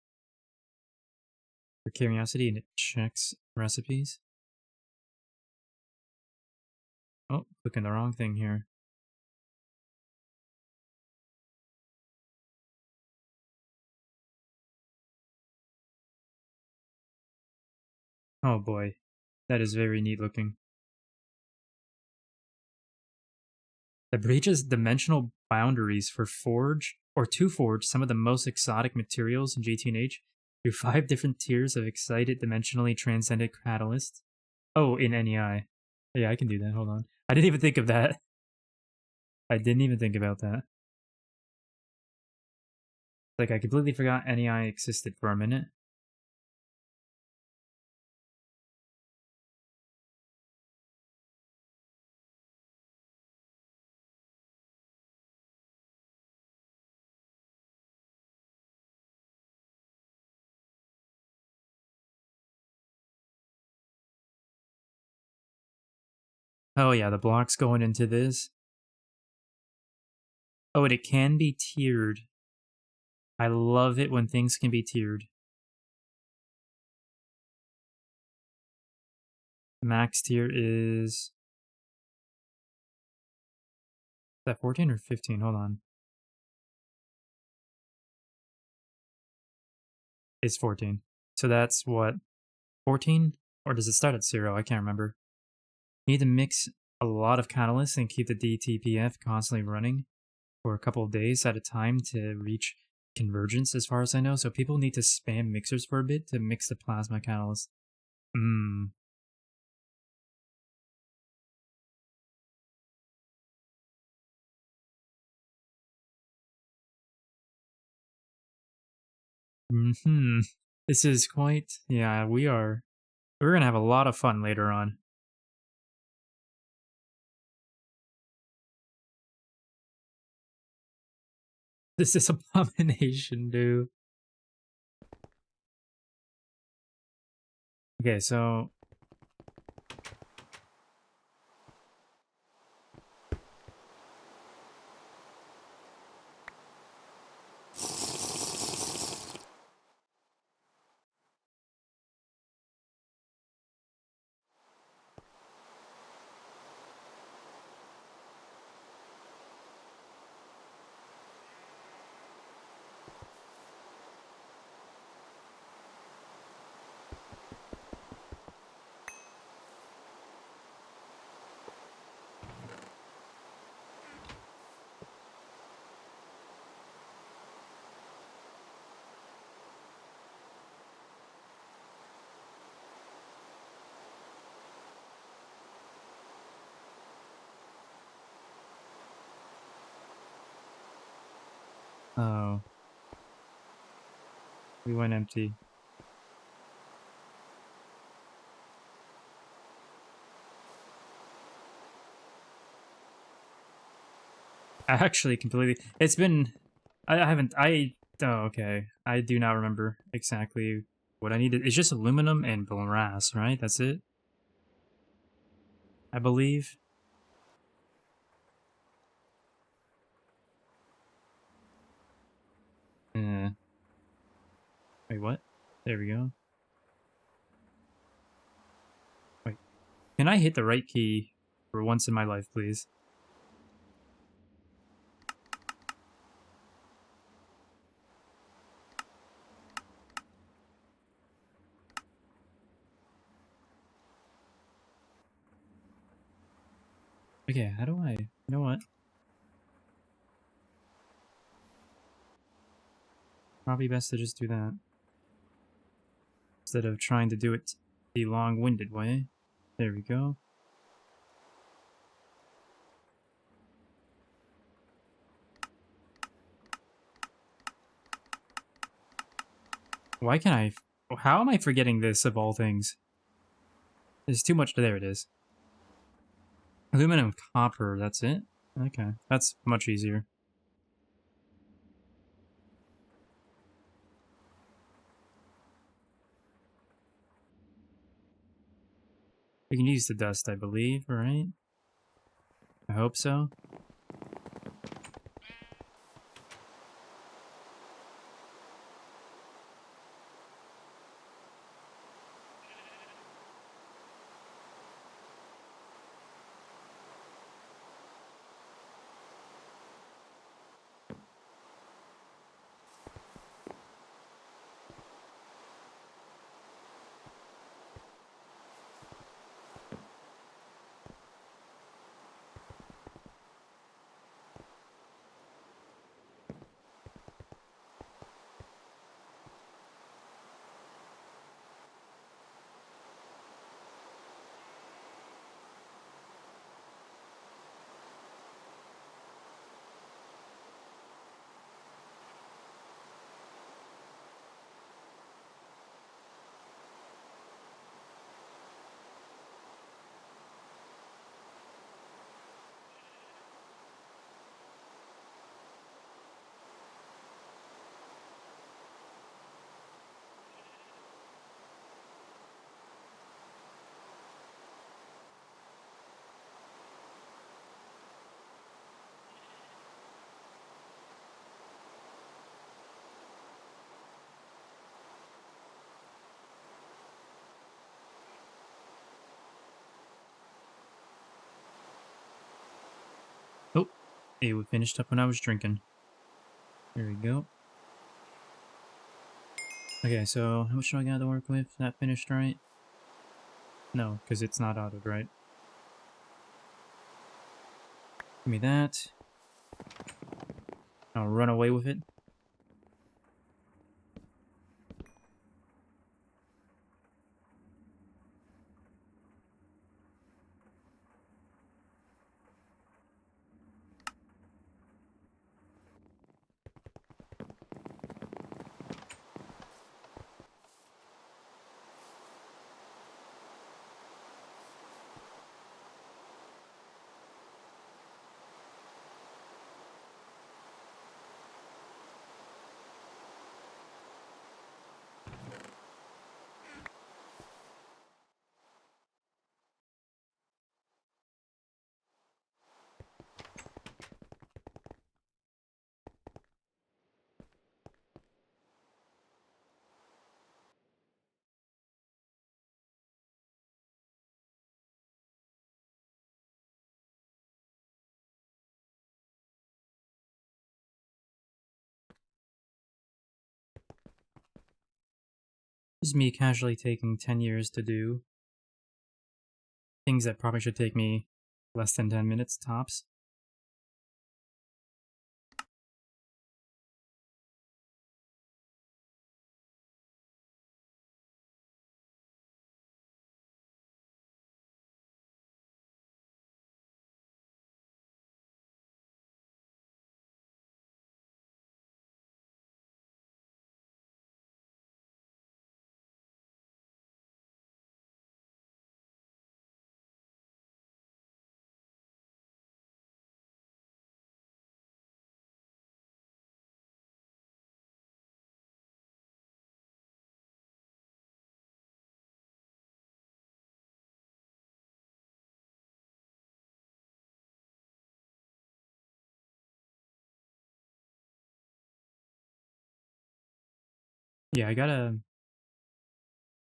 for curiosity, and it checks recipes. Oh, clicking the wrong thing here. Oh boy, that is very neat looking. It breaches dimensional boundaries for forge, or to forge some of the most exotic materials in GTNH through 5 different tiers of excited dimensionally transcendent catalysts. Oh, in NEI. Yeah, I can do that, hold on. I didn't even think of that. I didn't even think about that. Like, I completely forgot NEI existed for a minute. Oh yeah, the blocks going into this. Oh, and it can be tiered. I love it when things can be tiered. Max tier is that 14 or 15? Hold on. It's 14. So that's what? 14? Or does it start at 0? I can't remember. You need to mix a lot of catalysts and keep the DTPF constantly running for a couple of days at a time to reach convergence, as far as I know. So people need to spam mixers for a bit to mix the plasma catalyst. This is quite, yeah, we're gonna have a lot of fun later on. This is abomination, dude. Okay, so Oh. We went empty. I actually completely... It's been... I haven't... Oh, okay. I do not remember exactly what I needed. It's just aluminum and brass, right? That's it? I believe. Yeah. Wait, what? There we go. Wait. Can I hit the right key for once in my life, please? Okay, how do I... You know what? Probably best to just do that. Instead of trying to do it the long-winded way. There we go. Why can I... How am I forgetting this, of all things? There's too much... There it is. Aluminum, copper, that's it? Okay, that's much easier. We can use the dust, I believe, right? I hope so. Oh, it finished up when I was drinking. There we go. Okay, so how much do I got to work with? That finished right? No, because it's not autoed, right? Give me that. I'll run away with it. This is me casually taking 10 years to do things that probably should take me less than 10 minutes tops. Yeah, I gotta...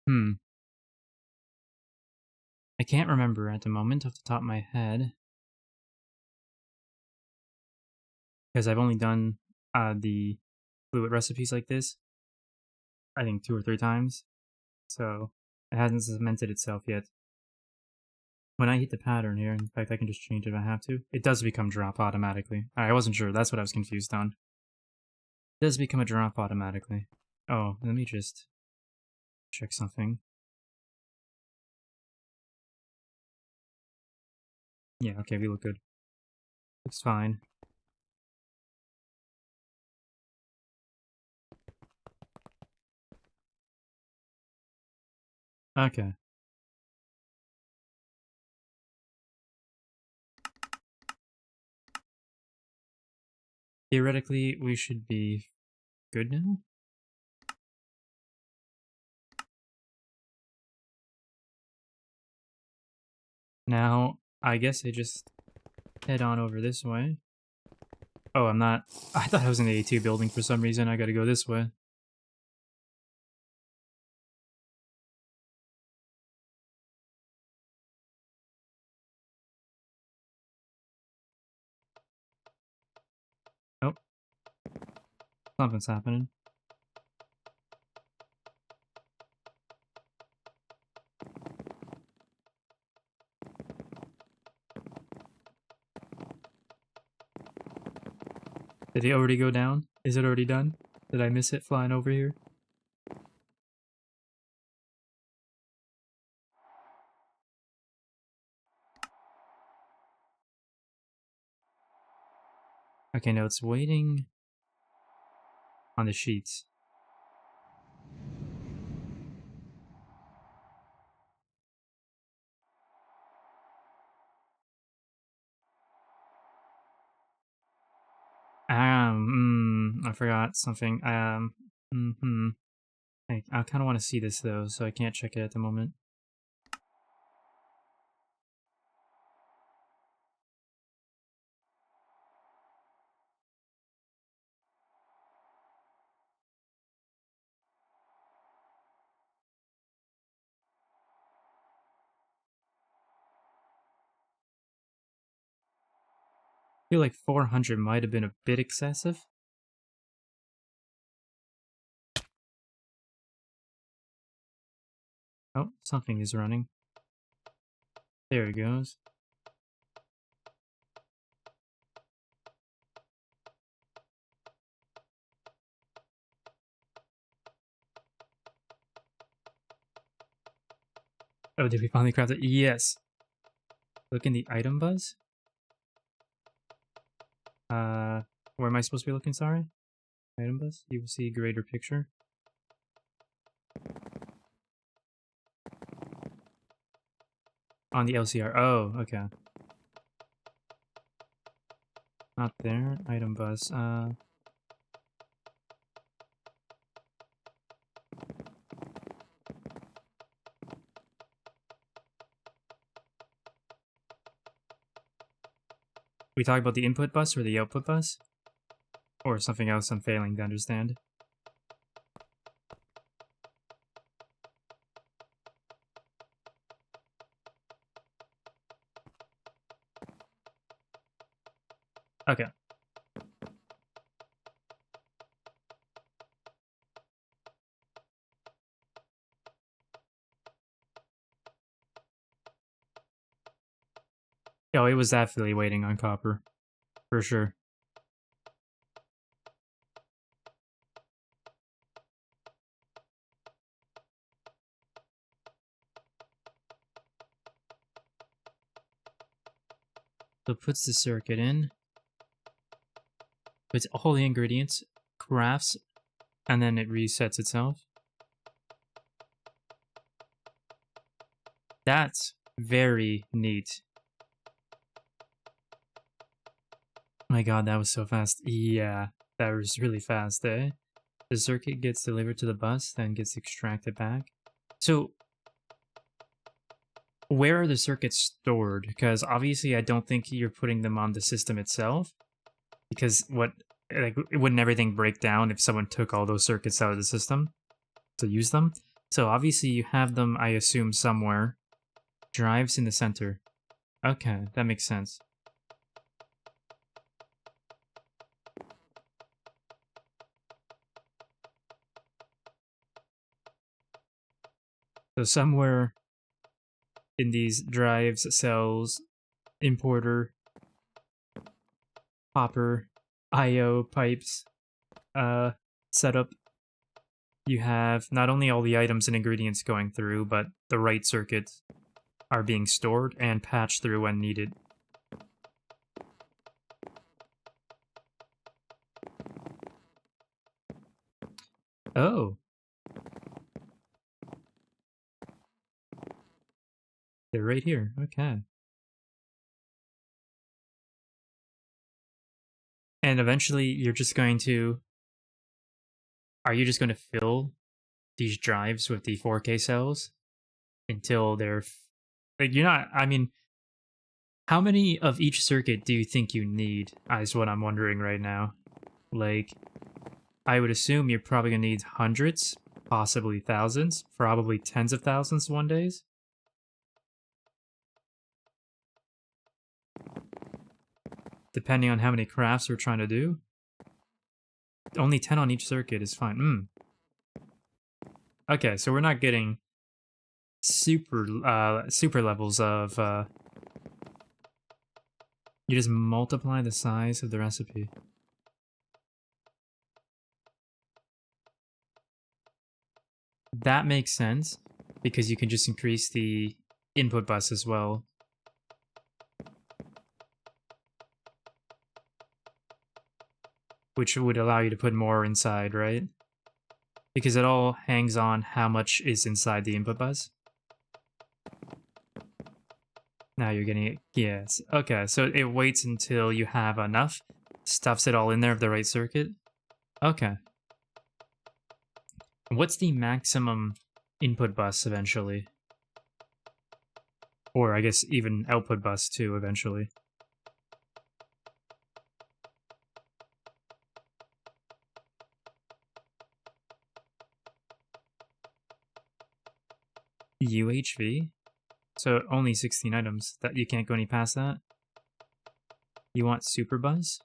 I can't remember at the moment off the top of my head. Because I've only done the fluid recipes like this, I think 2 or 3 times. So it hasn't cemented itself yet. When I hit the pattern here, in fact I can just change it if I have to, it does become drop automatically. I wasn't sure, that's what I was confused on. It does become a drop automatically. Oh, let me just check something. Yeah, okay, we look good. Looks fine. Okay. Theoretically, we should be good now? Now, I guess I just head on over this way. Oh, I'm not... I thought I was in the A2 building for some reason. I gotta go this way. Oh. Something's happening. Did he already go down? Is it already done? Did I miss it flying over here? Okay, no, it's waiting on the sheets. I forgot something. I kind of want to see this though, so I can't check it at the moment. I feel like 400 might have been a bit excessive. Oh, something is running. There it goes. Oh, did we finally craft it? Yes! Look in the item buzz? Where am I supposed to be looking, sorry? Item buzz? You will see greater picture. On the LCR. Oh, okay. Not there. Item buzz. We talk about the input bus or the output bus? Or something else I'm failing to understand? Okay. Oh, it was definitely waiting on copper. For sure. So it puts the circuit in. Puts all the ingredients, crafts, and then it resets itself. That's very neat. Oh my god, that was so fast. Yeah, that was really fast, eh? The circuit gets delivered to the bus, then gets extracted back. So, where are the circuits stored? Because obviously I don't think you're putting them on the system itself. Because wouldn't everything break down if someone took all those circuits out of the system? to use them. So obviously you have them, I assume, somewhere. Drives in the center. Okay, that makes sense. So somewhere in these drives, cells, importer, popper, IO pipes, setup, you have not only all the items and ingredients going through, but the right circuits are being stored and patched through when needed. Oh. They're right here. Okay. And eventually you're just going to... Are you just going to fill these drives with the 4K cells until they're... Like, you're not... I mean, how many of each circuit do you think you need? Is what I'm wondering right now. Like, I would assume you're probably going to need hundreds, possibly thousands, probably tens of thousands one days. Depending on how many crafts we're trying to do. Only 10 on each circuit is fine. Okay, so we're not getting super levels of you just multiply the size of the recipe. That makes sense because you can just increase the input bus as well. Which would allow you to put more inside, right? Because it all hangs on how much is inside the input bus. Now you're getting it. Yes. Okay, so it waits until you have enough, stuffs it all in there of the right circuit. Okay. What's the maximum input bus eventually? Or I guess even output bus too eventually. UHV? So only 16 items. That you can't go any past that? You want super buzz?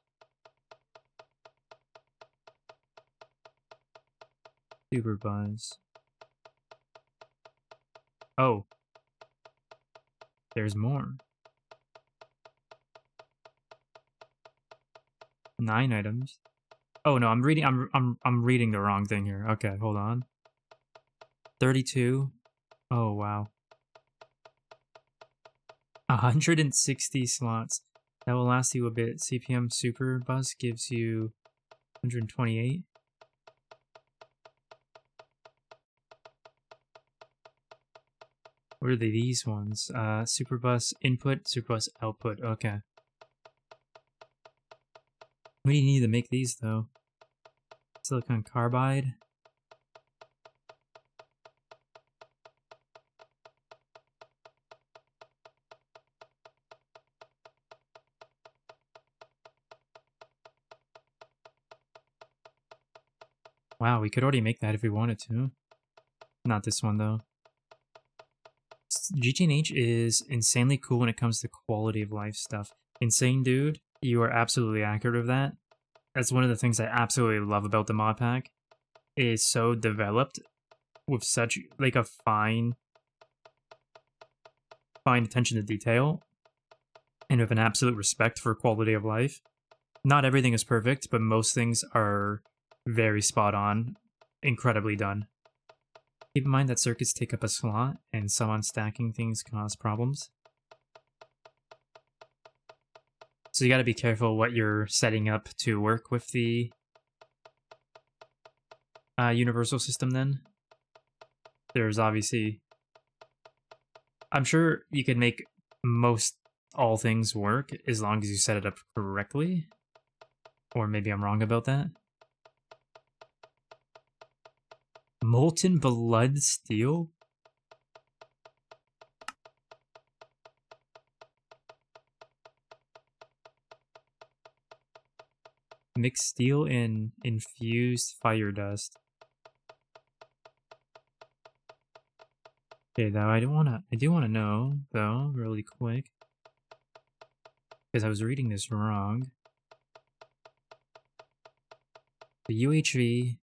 Super buzz. Oh. There's more. 9 items. Oh no, I'm reading the wrong thing here. Okay, hold on. 32. Oh wow. 160 slots. That will last you a bit. CPM Super Bus gives you 128. What are these ones? Super Bus input, Super Bus output. Okay. What do you need to make these though? Silicon carbide. Wow, we could already make that if we wanted to. Not this one though. GTNH is insanely cool when it comes to quality of life stuff. Insane dude, you are absolutely accurate of that. That's one of the things I absolutely love about the mod pack. It is so developed with such like a fine attention to detail and with an absolute respect for quality of life. Not everything is perfect, but most things are very spot on, incredibly done. Keep in mind that circuits take up a slot, and some unstacking things cause problems. So you gotta be careful what you're setting up to work with the universal system then. There's obviously... I'm sure you can make most all things work as long as you set it up correctly. Or maybe I'm wrong about that. Molten blood steel? Mix steel in infused fire dust. Okay, though I do wanna know though, really quick, because I was reading this wrong. The UHV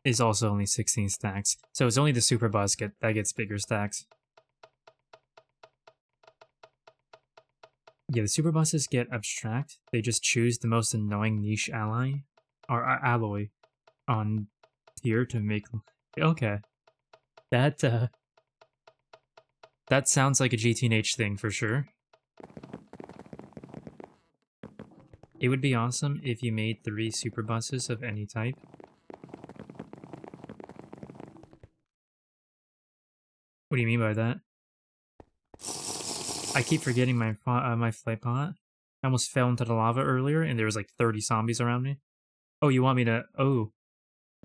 is also only 16 stacks, so it's only the super bus that gets bigger stacks. Yeah, the super buses get abstract. They just choose the most annoying niche ally or alloy on tier to make. Okay, that that sounds like a GTNH thing for sure. It would be awesome if you made 3 super buses of any type. What do you mean by that? I keep forgetting my flight pot. I almost fell into the lava earlier, and there was like 30 zombies around me. Oh, you want me to? Oh,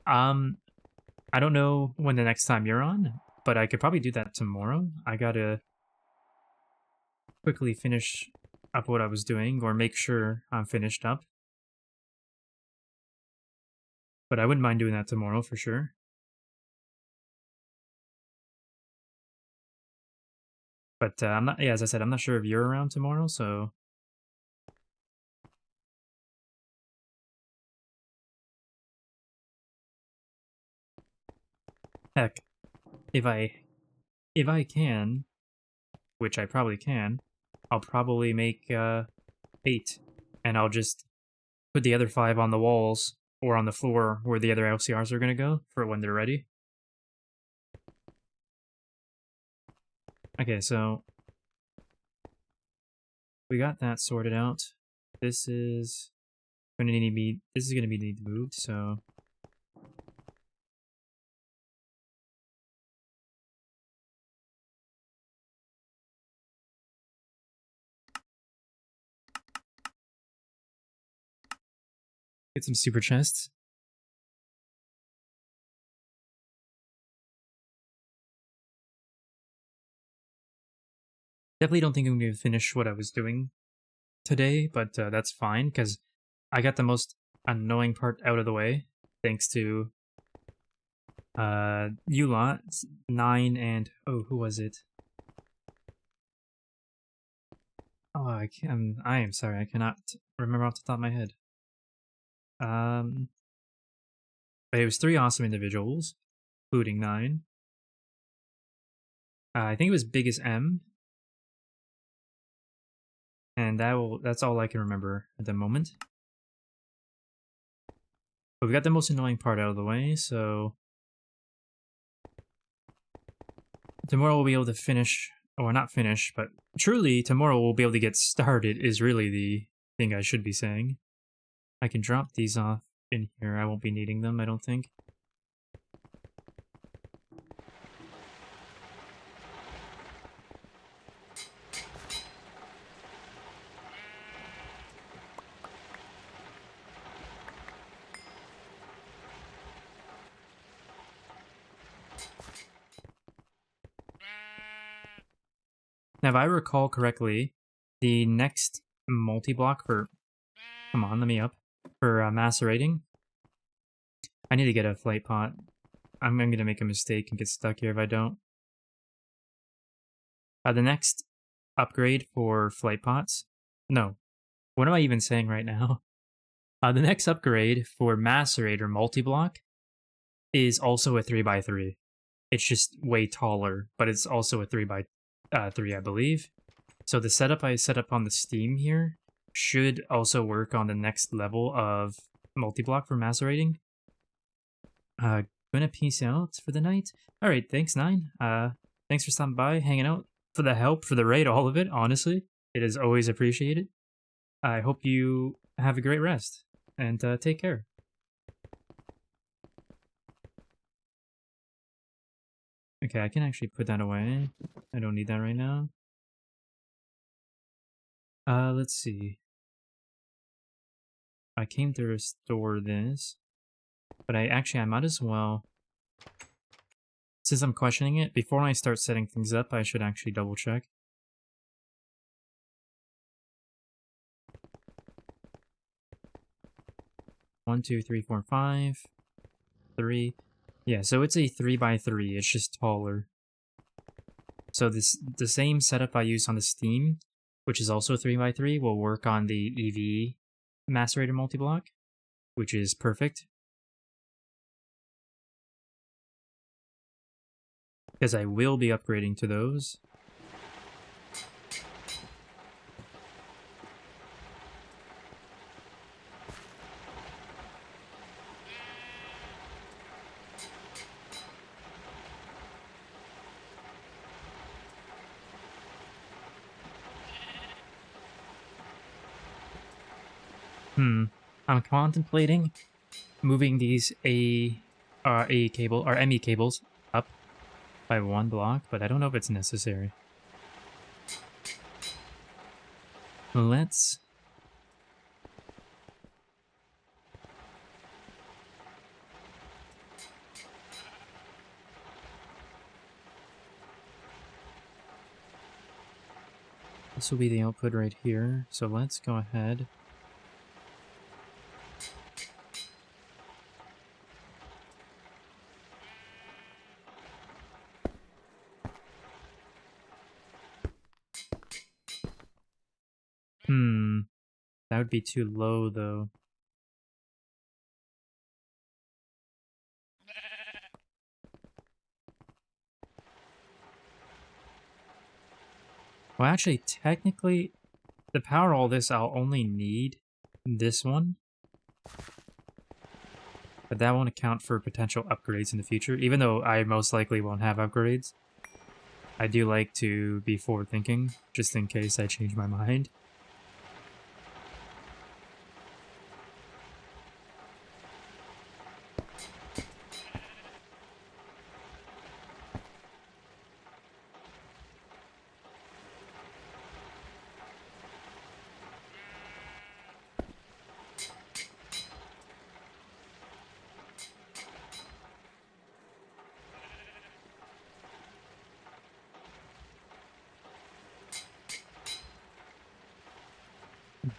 um, I don't know when the next time you're on, but I could probably do that tomorrow. I gotta quickly finish up what I was doing, or make sure I'm finished up. But I wouldn't mind doing that tomorrow for sure. But I'm not. Yeah, as I said, I'm not sure if you're around tomorrow, so. Heck, if I can, which I probably can, I'll probably make 8, and I'll just put the other 5 on the walls or on the floor where the other LCRs are gonna go for when they're ready. Okay, so we got that sorted out. This is gonna need to be moved, so get some super chests. Definitely don't think I'm gonna finish what I was doing today, but that's fine because I got the most annoying part out of the way thanks to you lot 9 and oh, who was it? Oh, I am sorry, I cannot remember off the top of my head. But it was 3 awesome individuals, including 9. I think it was Big as M, and that's all I can remember at the moment. But we got the most annoying part out of the way, so tomorrow we'll be able to finish, or not finish, but truly tomorrow we'll be able to get started is really the thing I should be saying. I can drop these off in here, I won't be needing them, I don't think. Now, if I recall correctly, the next multi-block for... Come on, let me up. For macerating. I need to get a flight pot. I'm going to make a mistake and get stuck here if I don't. The next upgrade for flight pots... No. What am I even saying right now? The next upgrade for macerator multi-block is also a 3x3. It's just way taller, but it's also a 3x3, I believe. So the setup I set up on the Steam here should also work on the next level of multi-block for macerating. Gonna peace out for the night. Alright, thanks 9. Thanks for stopping by, hanging out, for the help, for the raid, all of it, honestly. It is always appreciated. I hope you have a great rest, and take care. Okay, I can actually put that away. I don't need that right now. Let's see. I came to restore this, but I might as well... Since I'm questioning it, before I start setting things up, I should actually double check. One, two, three, four, five, 3. Yeah, so it's a 3x3, it's just taller. So the same setup I use on the Steam, which is also 3x3, will work on the EV macerator multi-block, which is perfect. Because I will be upgrading to those. I'm contemplating moving these A cable or ME cables up by 1 block, but I don't know if it's necessary. Let's this will be the output right here, so let's go ahead. That would be too low though. Well, actually, technically, to power all this, I'll only need this one. But that won't account for potential upgrades in the future, even though I most likely won't have upgrades. I do like to be forward-thinking, just in case I change my mind.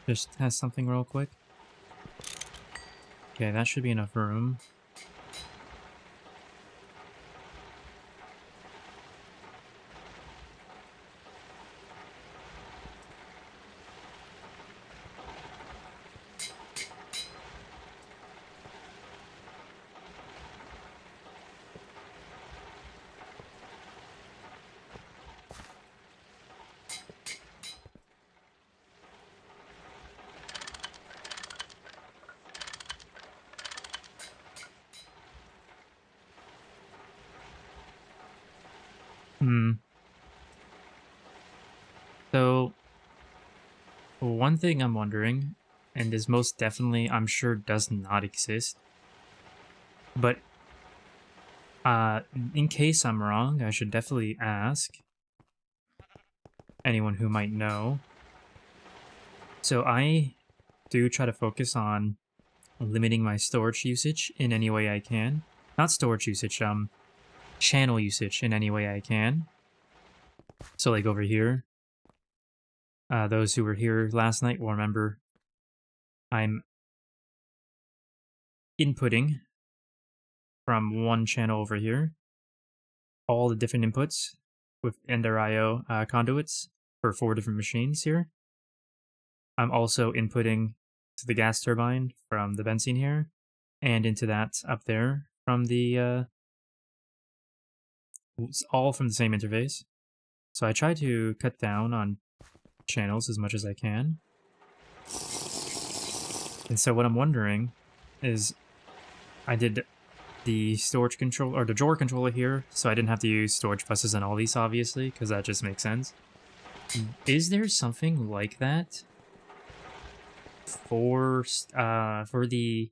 Just test something real quick. Okay, that should be enough room. So, one thing I'm wondering, and is most definitely, I'm sure, does not exist, but in case I'm wrong, I should definitely ask anyone who might know. So I do try to focus on limiting my storage usage in any way I can. Not storage usage, channel usage in any way I can. So like over here, those who were here last night will remember I'm inputting from one channel over here all the different inputs with Ender IO conduits for 4 different machines here. I'm also inputting to the gas turbine from the benzene here, and into that up there from the it's all from the same interface. So I try to cut down on channels as much as I can. And so what I'm wondering is, I did the storage control or the drawer controller here, so I didn't have to use storage buses and all these, obviously, because that just makes sense. Is there something like that for the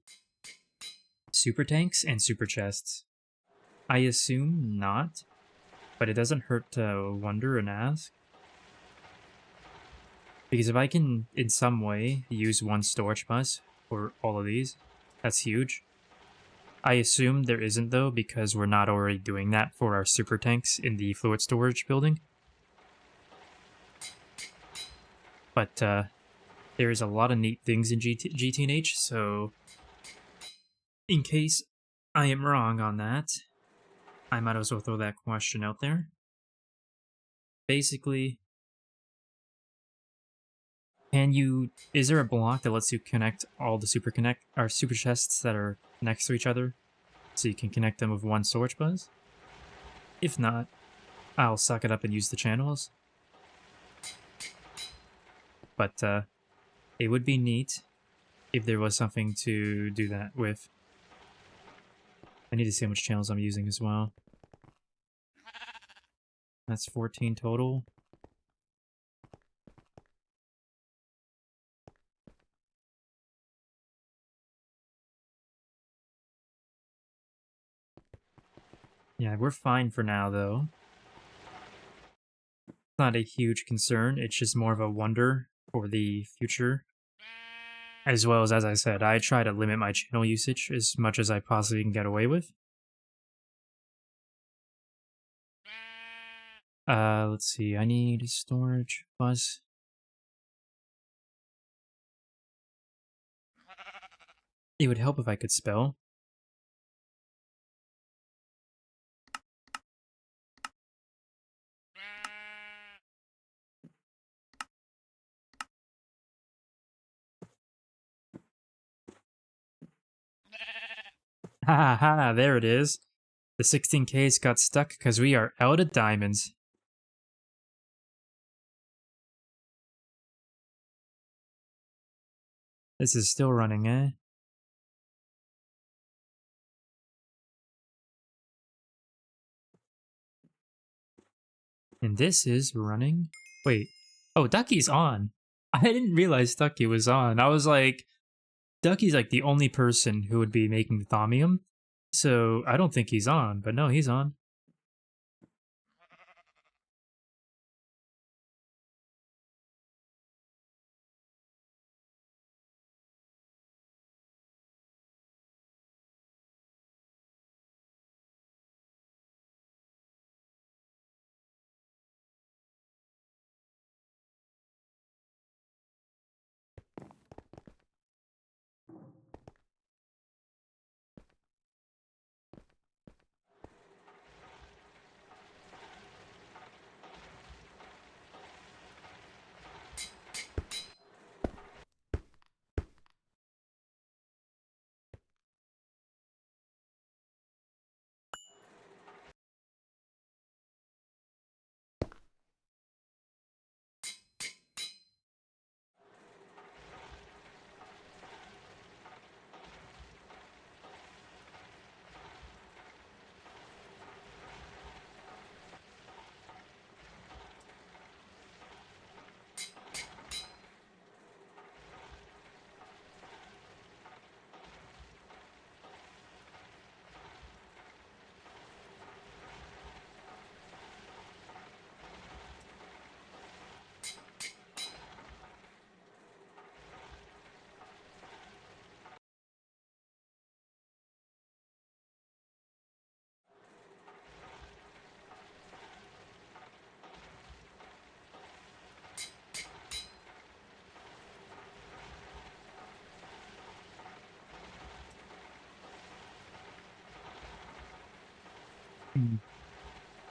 super tanks and super chests? I assume not, but it doesn't hurt to wonder and ask. Because if I can, in some way, use one storage bus for all of these, that's huge. I assume there isn't, though, because we're not already doing that for our super tanks in the fluid storage building. But there's a lot of neat things in GTNH, so in case I am wrong on that. I might as well throw that question out there. Basically, is there a block that lets you connect all the super chests that are next to each other, so you can connect them with one storage bus? If not, I'll suck it up and use the channels. But it would be neat if there was something to do that with. I need to see how much channels I'm using as well. That's 14 total. Yeah, we're fine for now, though. It's not a huge concern, it's just more of a wonder for the future. As well as I said, I try to limit my channel usage as much as I possibly can get away with. Let's see, I need a storage bus. It would help if I could spell. Ha ha ha, there it is. The 16Ks got stuck because we are out of diamonds. This is still running, eh? And this is running? Wait. Oh, Ducky's on. I didn't realize Ducky was on. I was like, Ducky's like the only person who would be making thaumium. So I don't think he's on, but no, he's on.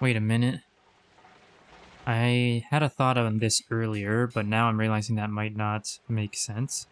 Wait a minute. I had a thought on this earlier, but now I'm realizing that might not make sense.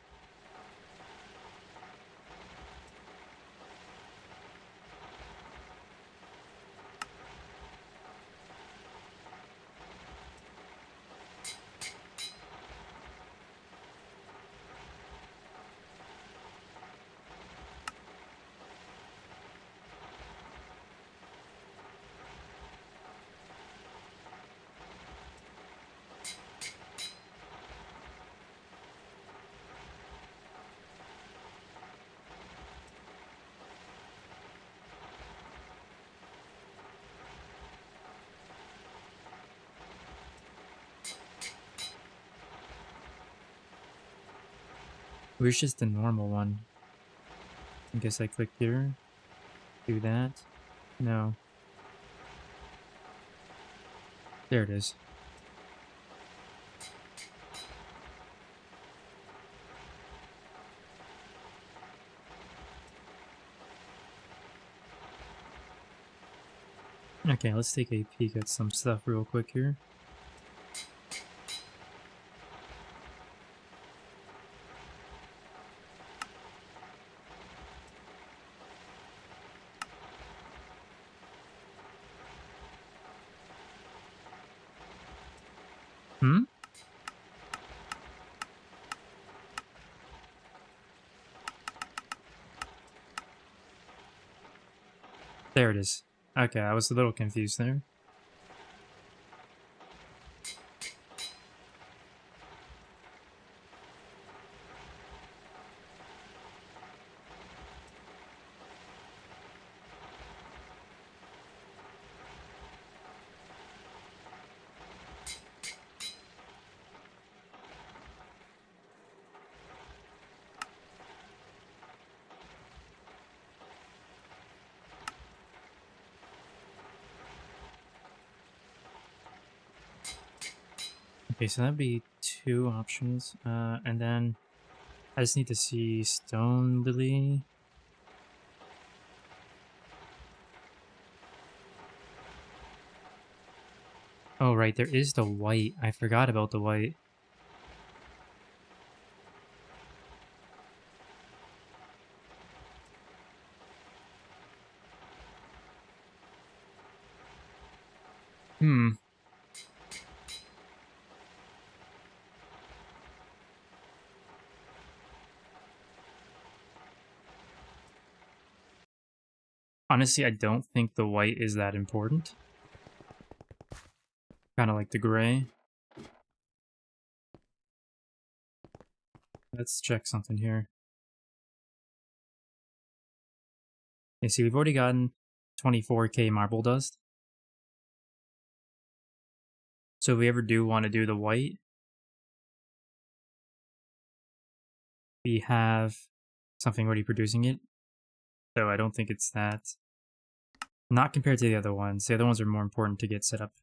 Where's just the normal one? I guess I click here. Do that. No. There it is. Okay, let's take a peek at some stuff real quick here. Hmm? There it is. Okay, I was a little confused there. Okay, so that'd be two options. And then I just need to see Stone Lily. Oh, right, there is the white. I forgot about the white. Hmm. Honestly, I don't think the white is that important. Kind of like the gray. Let's check something here. You see, we've already gotten 24k marble dust. So if we ever do want to do the white, we have something already producing it. So I don't think it's that. Not compared to the other ones. The other ones are more important to get set up.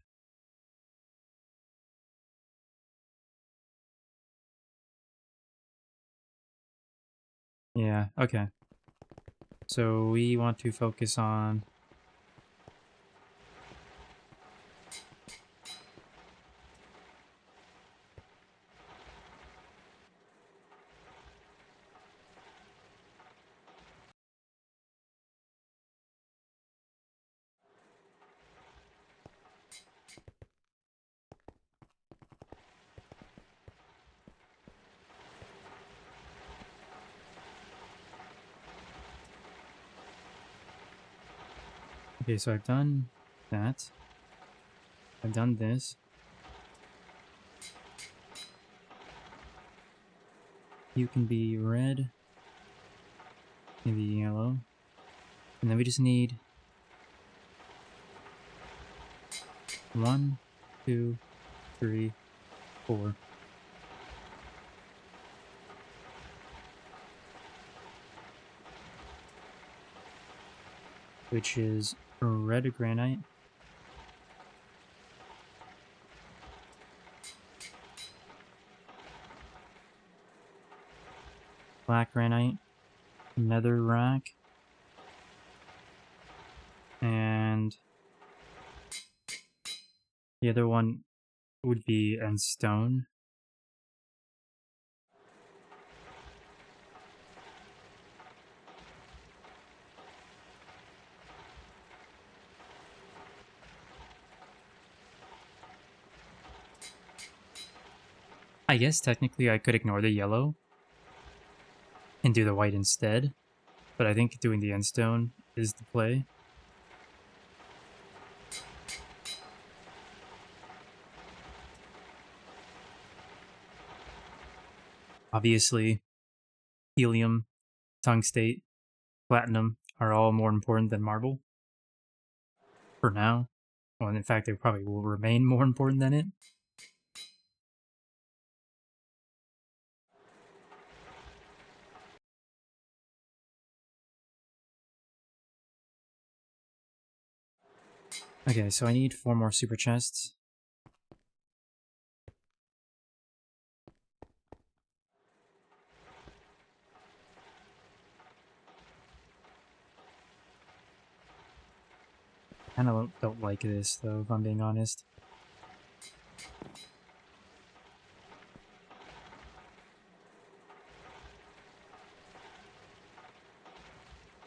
Yeah, okay. So we want to focus on... Okay, so I've done that. I've done this. You can be red, maybe yellow. And then we just need 1, 2, 3, 4. Which is red granite. Black granite. Nether rack. And the other one would be end stone. I guess technically I could ignore the yellow and do the white instead, but I think doing the end stone is the play. Obviously, helium, tungstate, platinum are all more important than marble. For now. Well, in fact, they probably will remain more important than it. Okay, so I need 4 more super chests. kind of don't like this, though, if I'm being honest.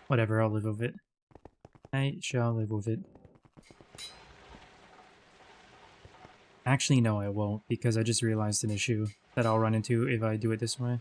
Whatever, I'll live with it. I shall live with it. Actually, no, I won't, because I just realized an issue that I'll run into if I do it this way.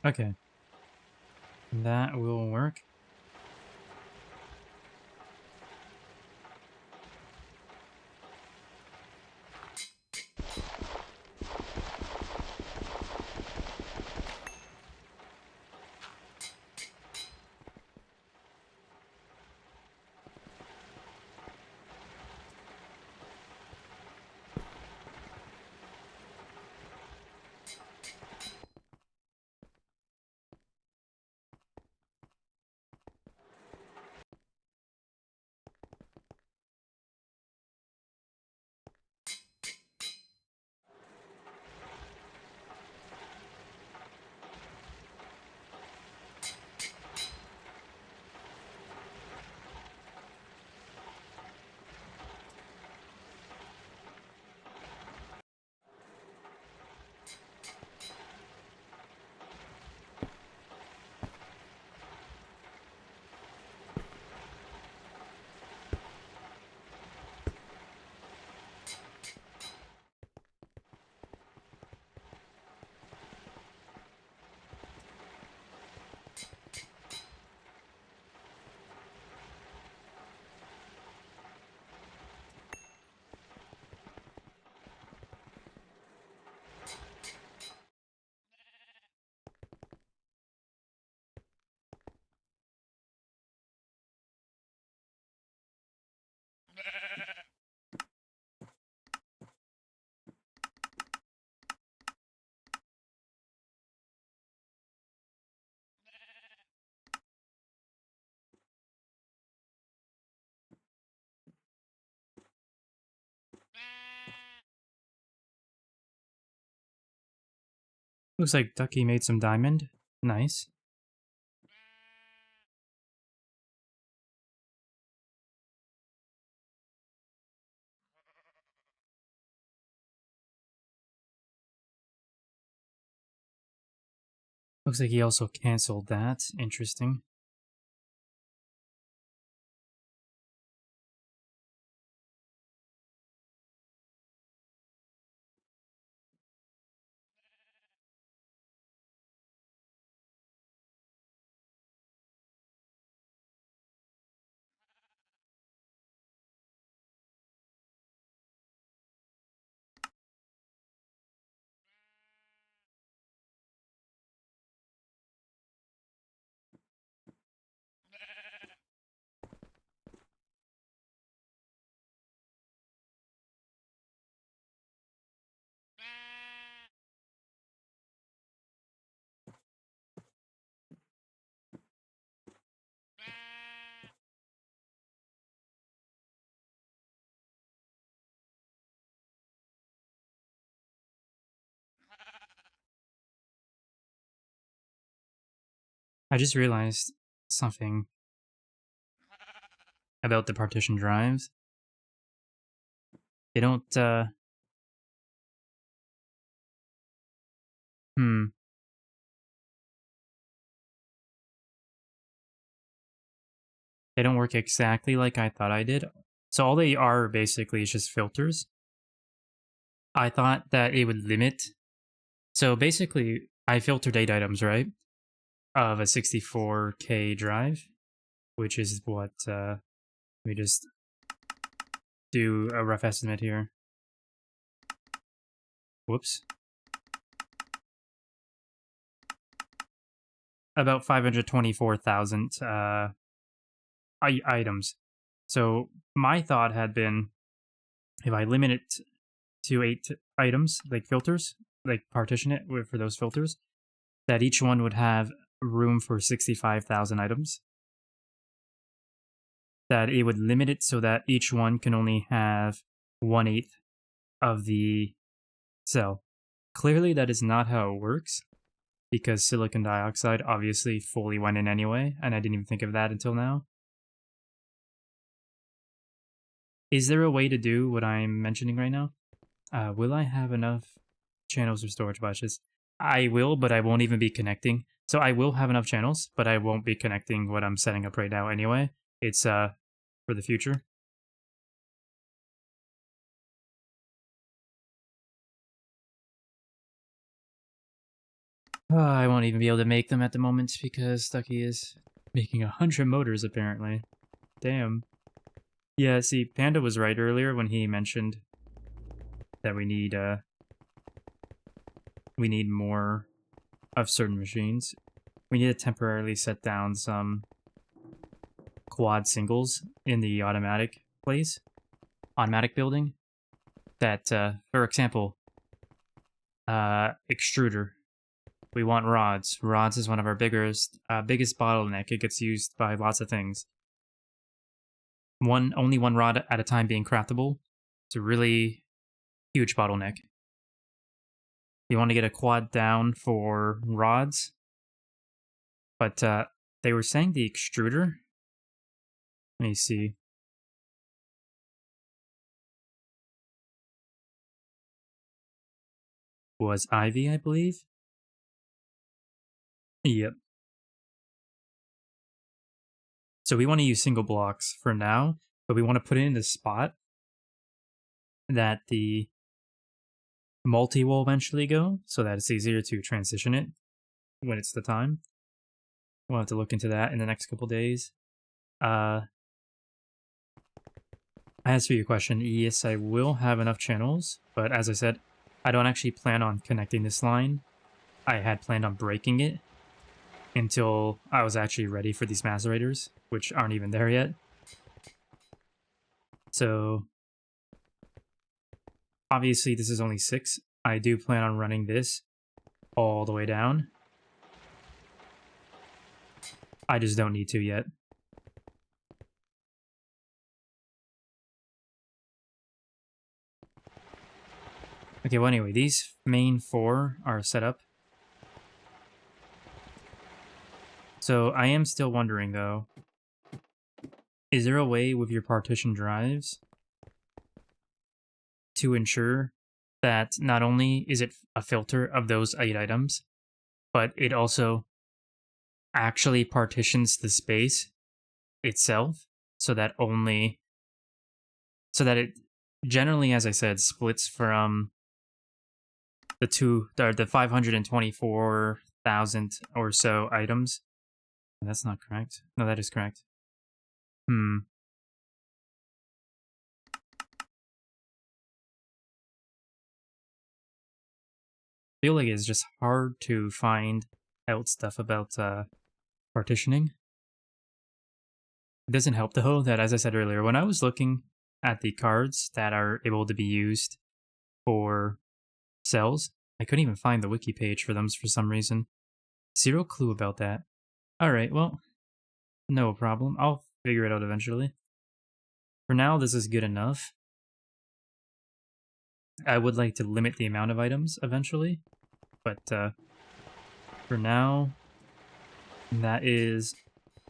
Okay. That will work. Looks like Ducky made some diamond. Nice. Looks like he also canceled that. Interesting. I just realized something about the partition drives. They don't Hmm. They don't work exactly like I thought I did. So all they are basically is just filters. I thought that it would limit. So basically, I filter date items, right? Of a 64K drive, which is what, let me just do a rough estimate here. Whoops. About 524,000 items. So my thought had been, if I limit it to 8 items, like filters, like partition it for those filters, that each one would have room for 65,000 items. That it would limit it so that each one can only have 1/8 of the cell. Clearly, that is not how it works, because silicon dioxide obviously fully went in anyway, and I didn't even think of that until now. Is there a way to do what I'm mentioning right now? Will I have enough channels or storage buses? I will, but I won't even be connecting. So I will have enough channels, but I won't be connecting what I'm setting up right now anyway. It's for the future. I won't even be able to make them at the moment because Stucky is making 100 motors apparently. Damn. Yeah, see, Panda was right earlier when he mentioned that we need more of certain machines. We need to temporarily set down some quad singles in the automatic building. That, for example, extruder. We want rods. Rods is one of our biggest bottleneck. It gets used by lots of things. Only one rod at a time being craftable. It's a really huge bottleneck. You want to get a quad down for rods, but they were saying the extruder. Let me see. Was Ivy, I believe. Yep. So we want to use single blocks for now, but we want to put it in the spot that the multi will eventually go, so that it's easier to transition it when it's the time. We'll have to look into that in the next couple days. As for your question, yes, I will have enough channels, but as I said, I don't actually plan on connecting this line. I had planned on breaking it until I was actually ready for these macerators, which aren't even there yet. So, obviously this is only 6. I do plan on running this all the way down. I just don't need to yet. Okay, well anyway, these main 4 are set up. So I am still wondering though, is there a way with your partition drives to ensure that not only is it a filter of those 8 items, but it also actually partitions the space itself so that it generally, as I said, splits from the 524,000 or so items. That's not correct. No, that is correct. Feel like it's just hard to find out stuff about partitioning. It doesn't help though that, as I said earlier, when I was looking at the cards that are able to be used for cells, I couldn't even find the wiki page for them for some reason. Zero clue about that. Alright, well, no problem. I'll figure it out eventually. For now, this is good enough. I would like to limit the amount of items eventually, but for now, that is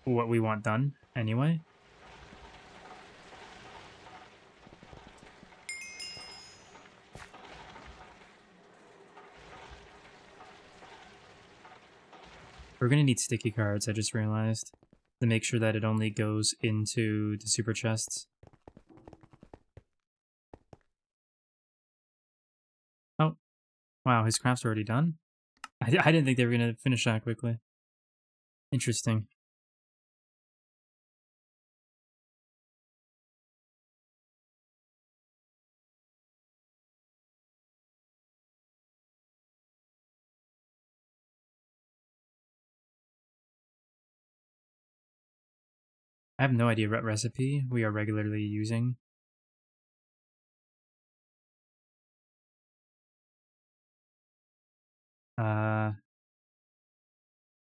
what we want done anyway. We're gonna need sticky cards, I just realized, to make sure that it only goes into the super chests. Oh, wow, his craft's already done? I didn't think they were gonna finish that quickly. Interesting. I have no idea what recipe we are regularly using. If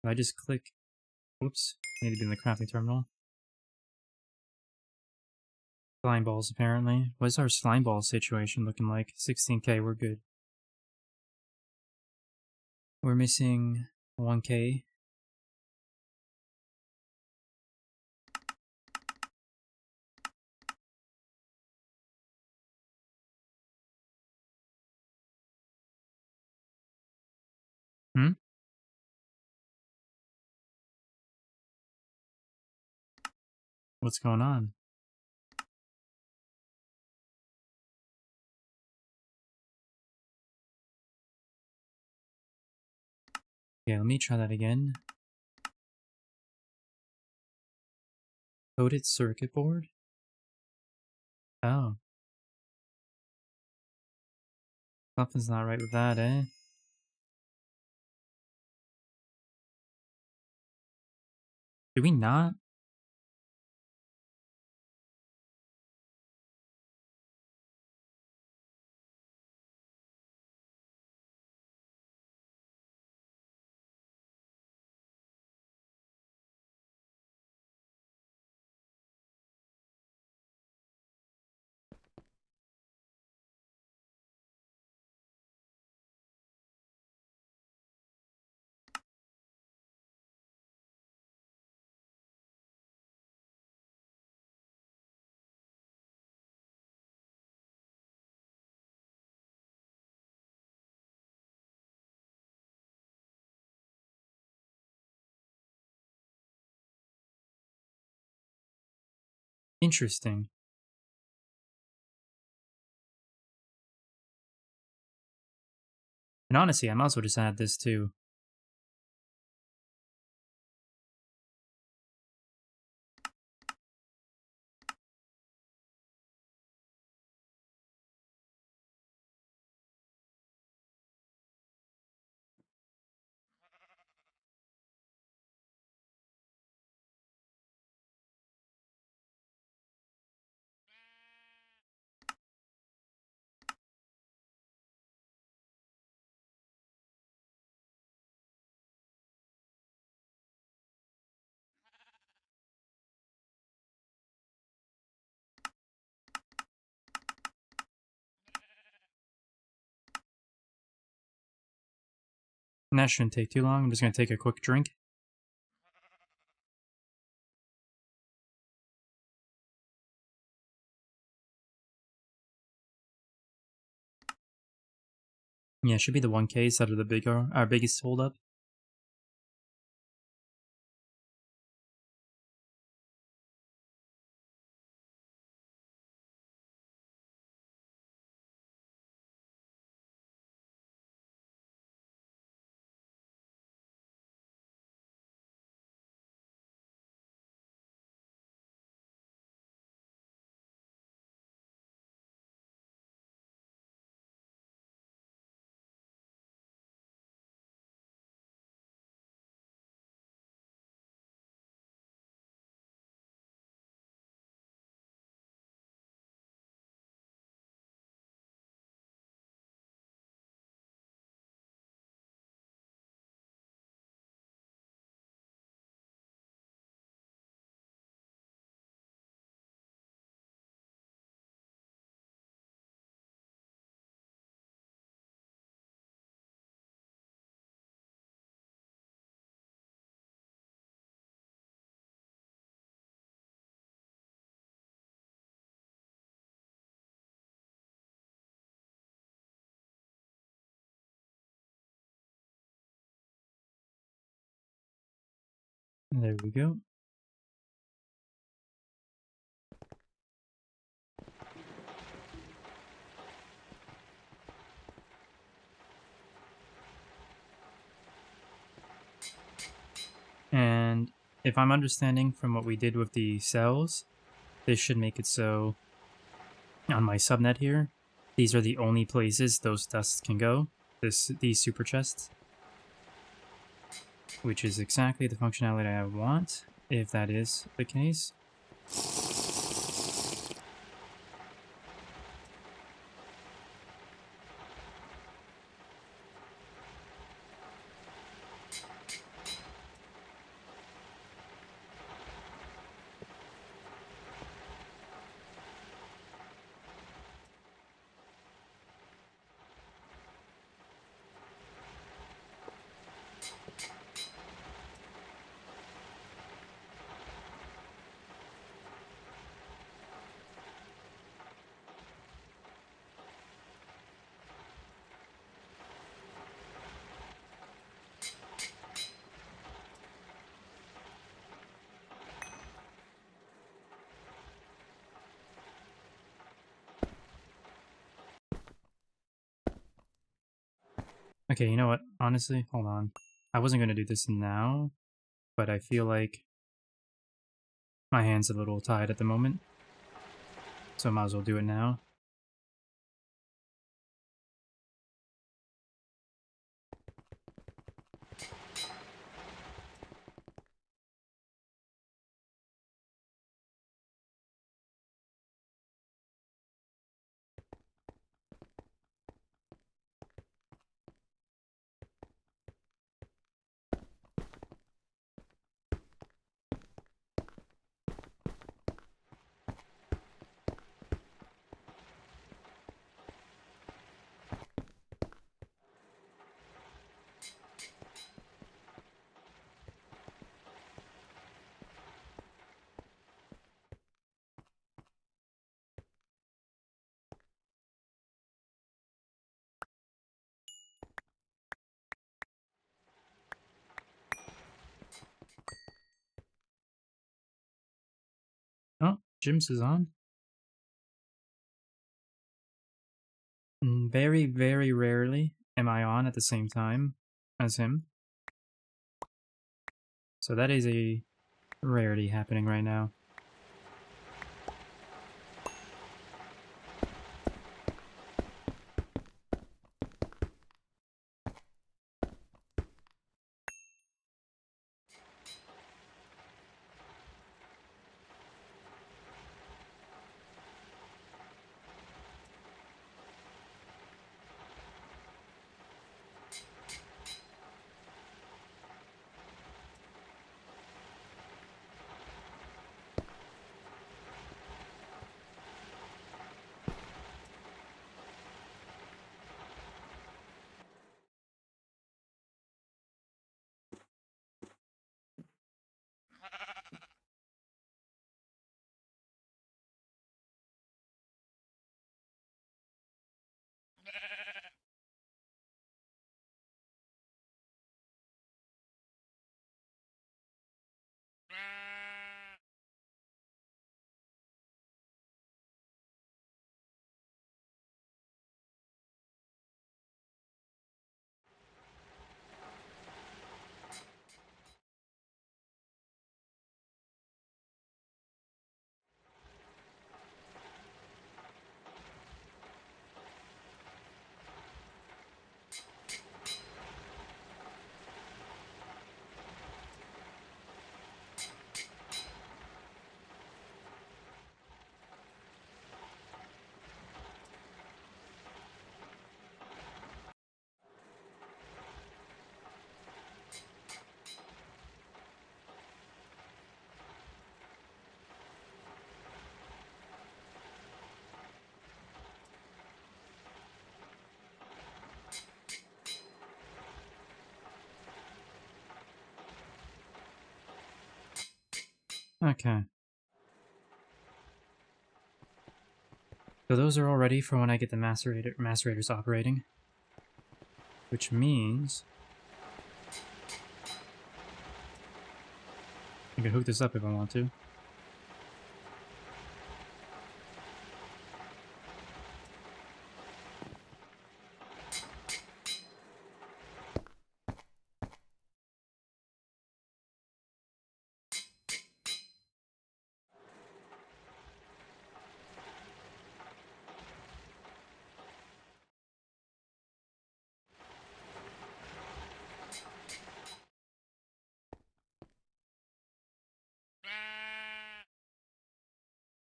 I just click... Whoops. I need to be in the crafting terminal. Slime balls, apparently. What's our slime ball situation looking like? 16k, we're good. We're missing 1k. Hmm? What's going on? Okay, let me try that again. Coded circuit board? Oh. Something's not right with that, eh? Do we not? Interesting. And honestly, I might as well just add this too. And that shouldn't take too long. I'm just gonna take a quick drink. Yeah, it should be the 1Ks that are our biggest holdup. There we go. And if I'm understanding from what we did with the cells, this should make it so on my subnet here, these are the only places those dusts can go, these super chests, which is exactly the functionality I want, if that is the case. Okay, you know what? Honestly, hold on. I wasn't going to do this now, but I feel like my hand's a little tied at the moment, so I might as well do it now. Oh, Jim's is on. Very, very rarely am I on at the same time as him. So that is a rarity happening right now. Okay. So those are all ready for when I get the macerators operating. Which means I can hook this up if I want to.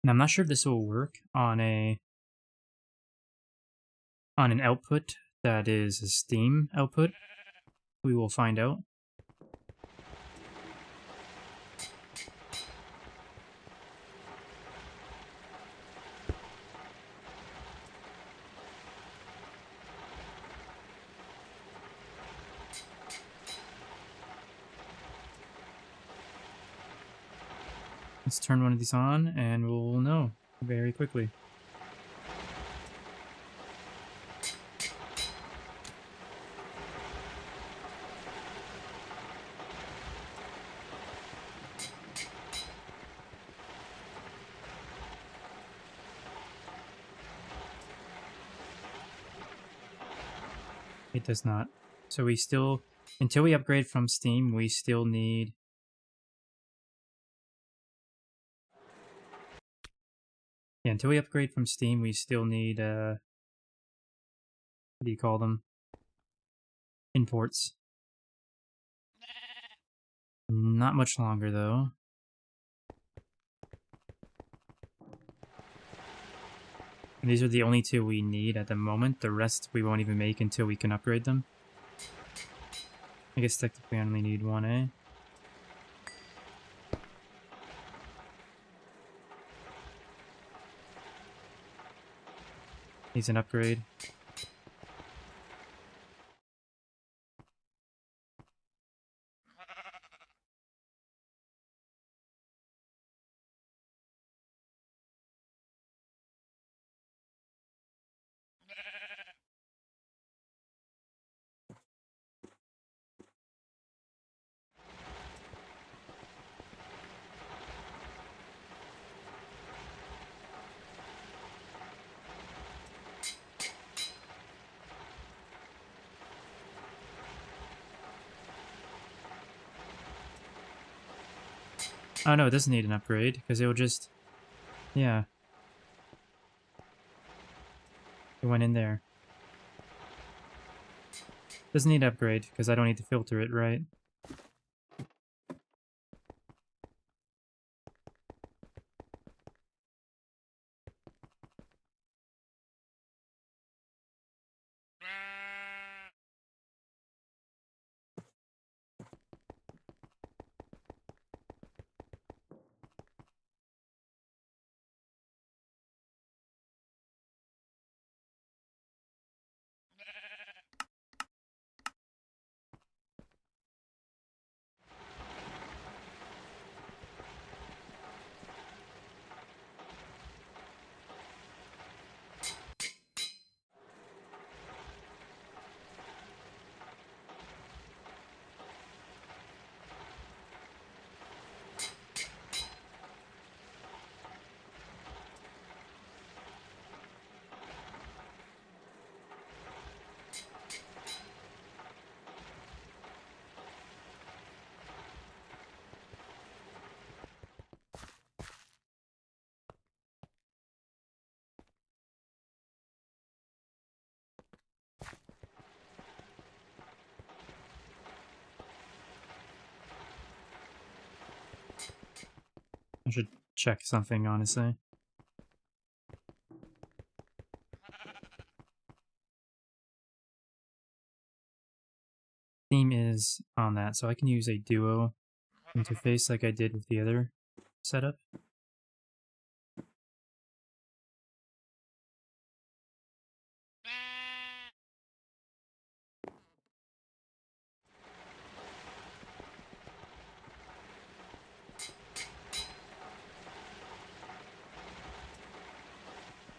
Now I'm not sure if this will work on an output that is a Steam output. We will find out. Let's turn one of these on and we'll know very quickly. It does not. So we still, until we upgrade from Steam, we still need... Yeah, until we upgrade from Steam, we still need, what do you call them? Imports. Not much longer, though. And these are the only two we need at the moment. The rest we won't even make until we can upgrade them. I guess technically I only need one, eh? Needs an upgrade. Oh no, it doesn't need an upgrade, because it will just... Yeah. It went in there. Doesn't need upgrade, because I don't need to filter it, right? I should check something, honestly. Theme is on that, so I can use a duo interface like I did with the other setup.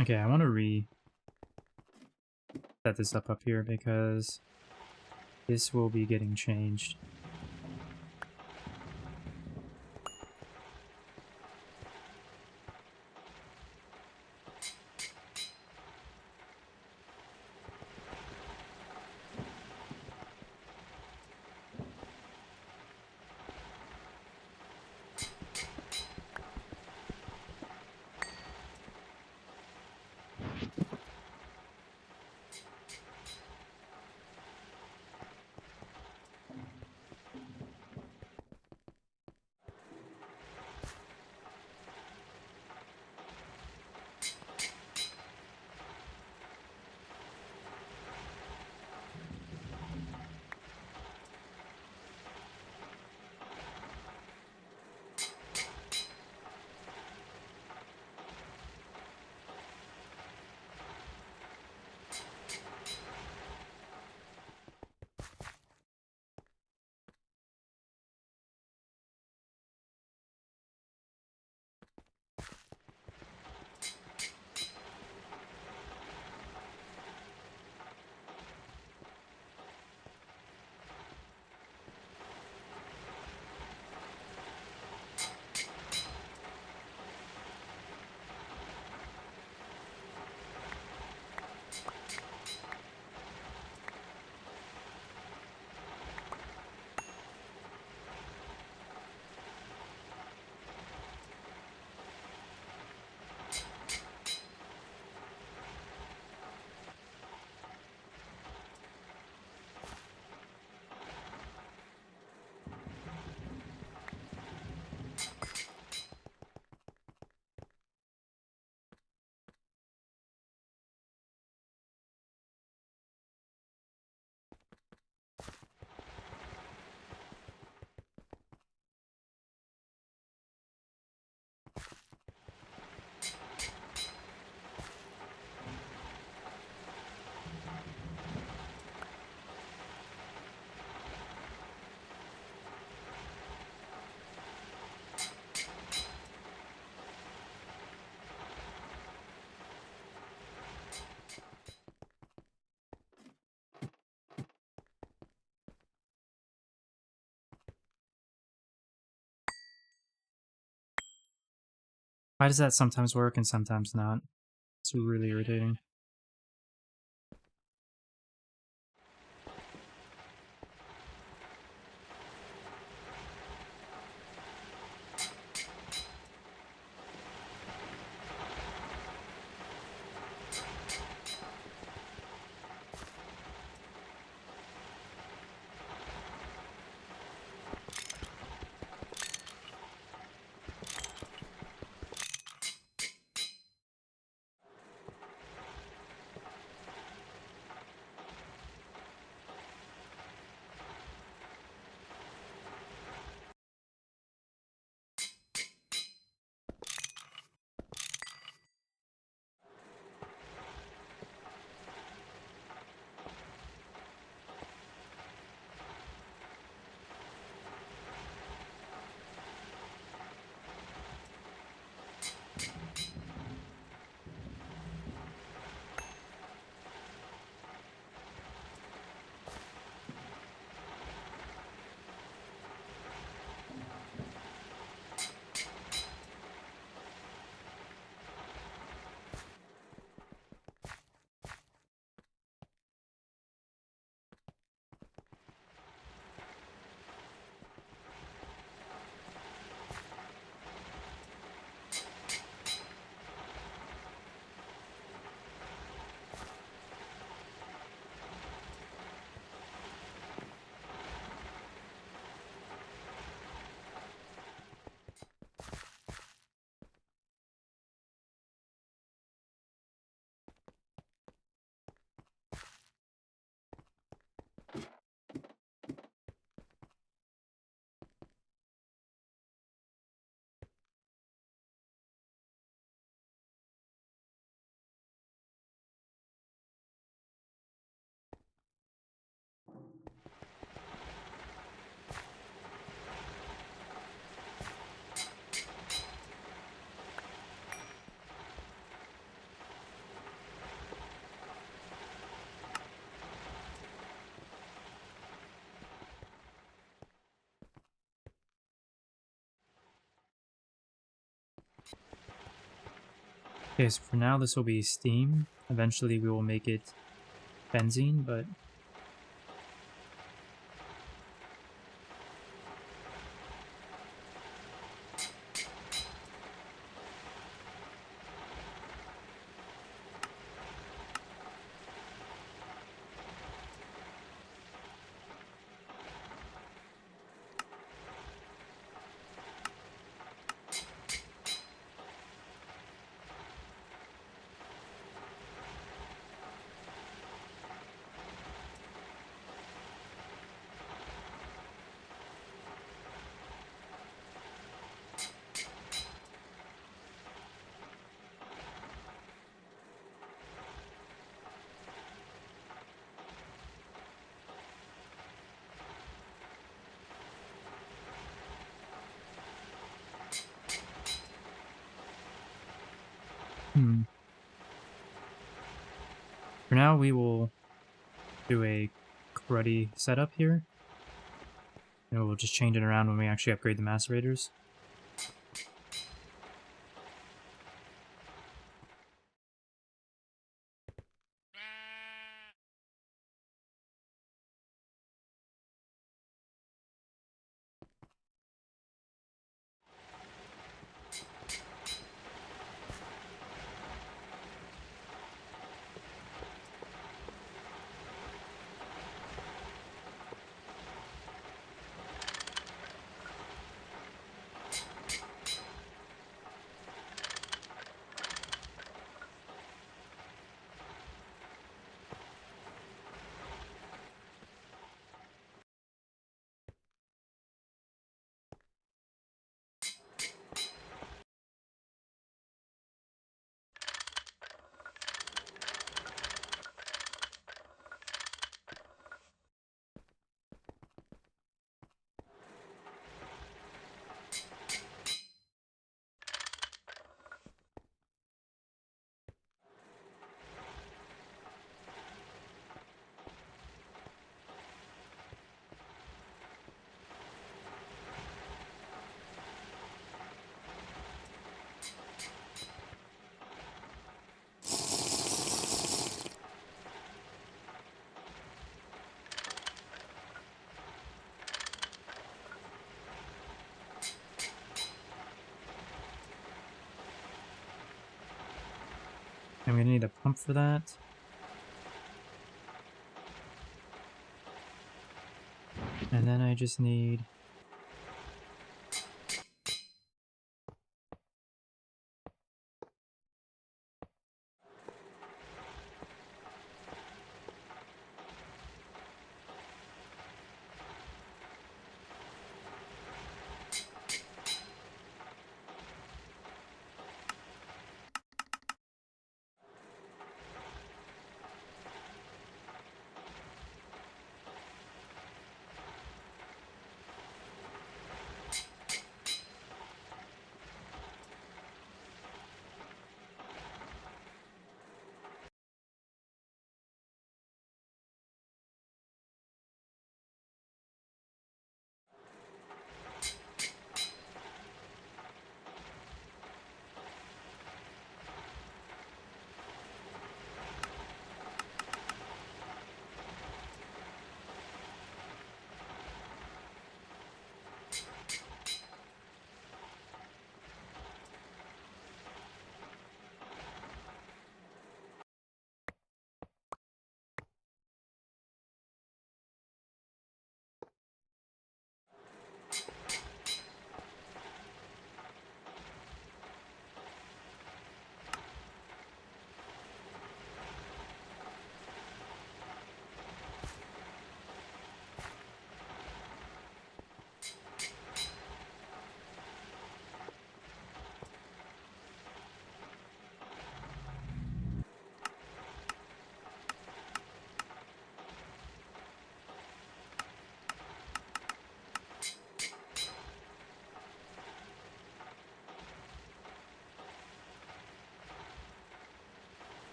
Okay, I want to set this up here because this will be getting changed. Why does that sometimes work and sometimes not? It's really irritating. Okay, so for now this will be steam. Eventually we will make it benzene, but for now we will do a cruddy setup here. And we'll just change it around when we actually upgrade the macerators. I'm gonna need a pump for that. And then I just need...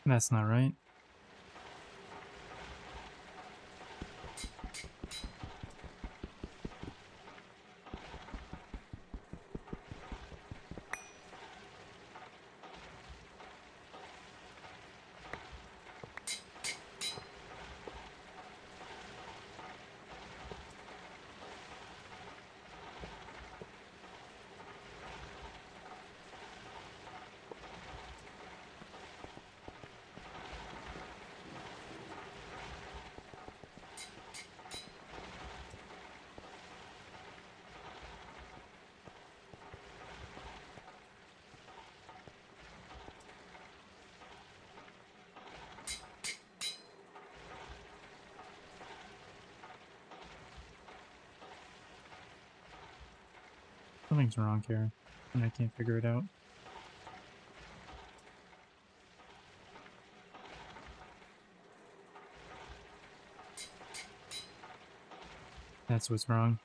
That's not right. Something's wrong here, and I can't figure it out. That's what's wrong.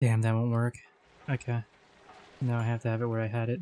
Damn, that won't work. Okay. Now I have to have it where I had it.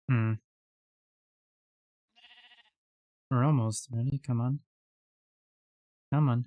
Hmm. We're almost ready. Come on. Come on.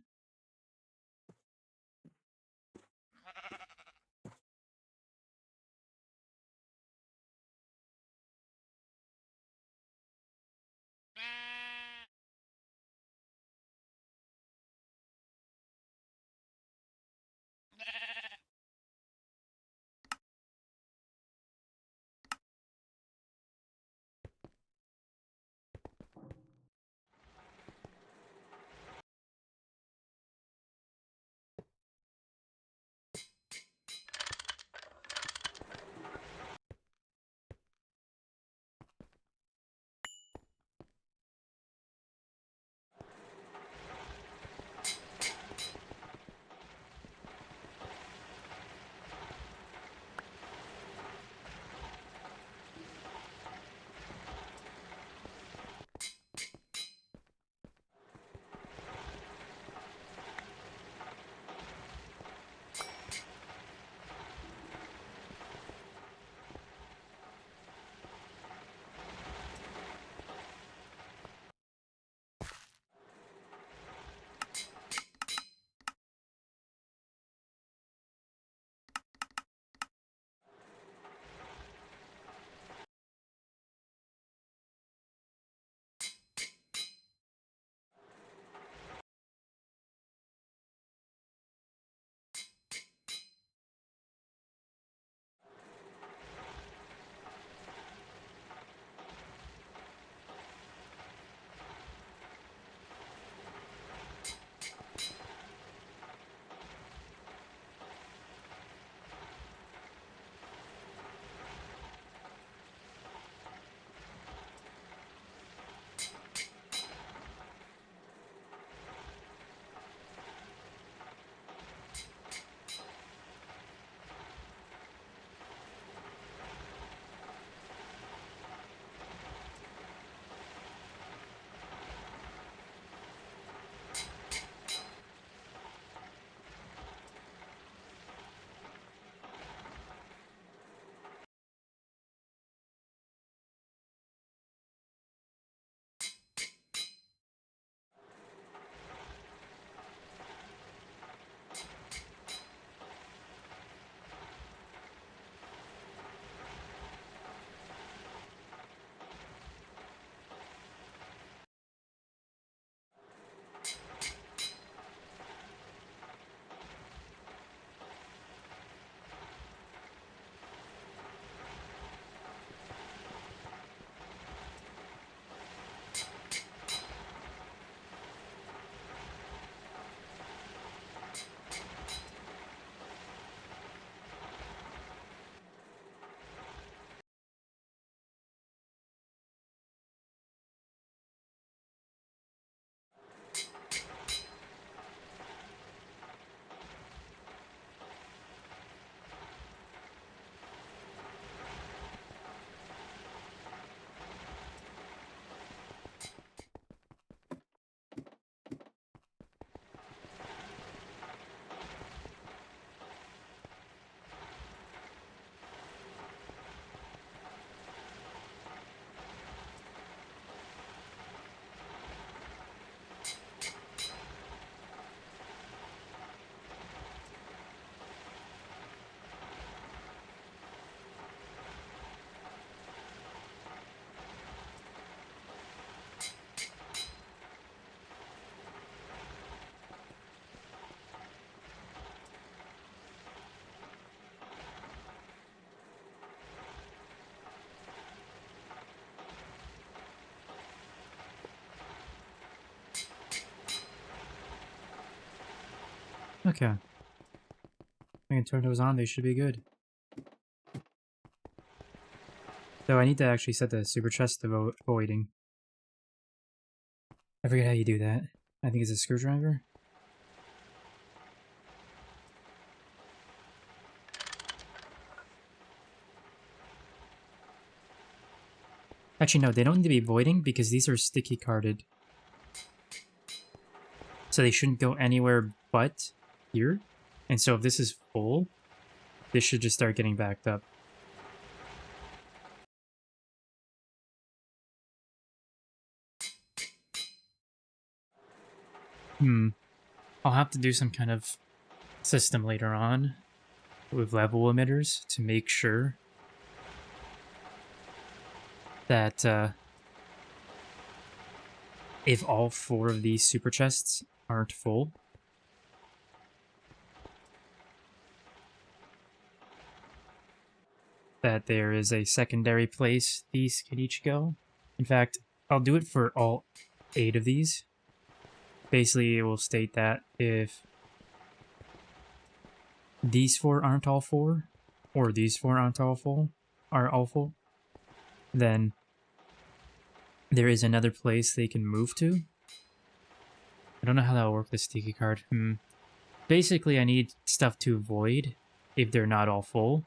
Okay. I can turn those on, they should be good. Though I need to actually set the super chest to voiding. I forget how you do that. I think it's a screwdriver. Actually, no, they don't need to be voiding because these are sticky carded. So they shouldn't go anywhere but here. And so if this is full, this should just start getting backed up. I'll have to do some kind of system later on with level emitters to make sure that if all 4 of these super chests aren't full, that there is a secondary place these can each go. In fact, I'll do it for all 8 of these. Basically, it will state that if these 4 aren't all 4, or these 4 aren't all full, then there is another place they can move to. I don't know how that will work, the sticky card. Basically, I need stuff to void if they're not all full.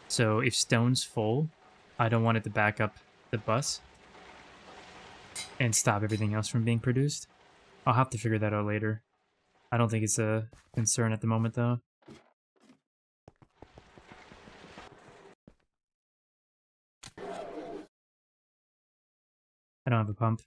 So if stone's full, I don't want it to back up the bus and stop everything else from being produced. I'll have to figure that out later. I don't think it's a concern at the moment, though. I don't have a pump.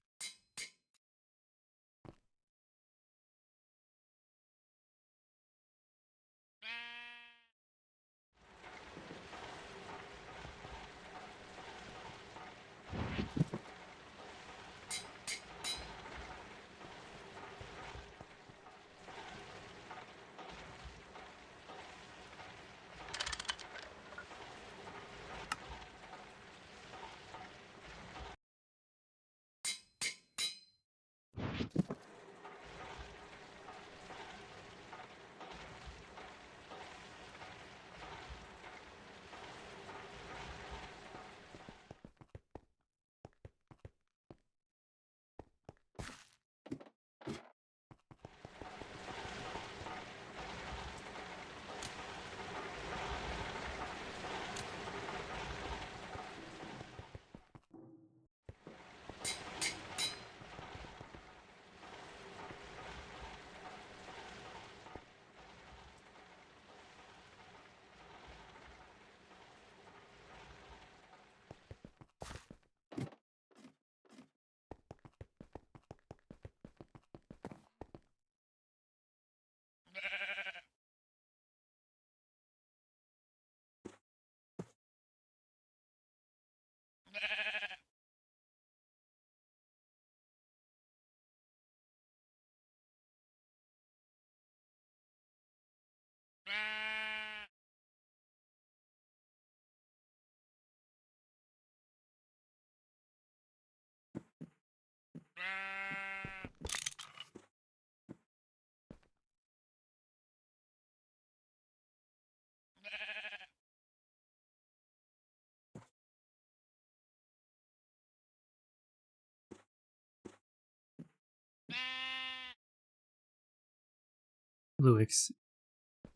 Fluix.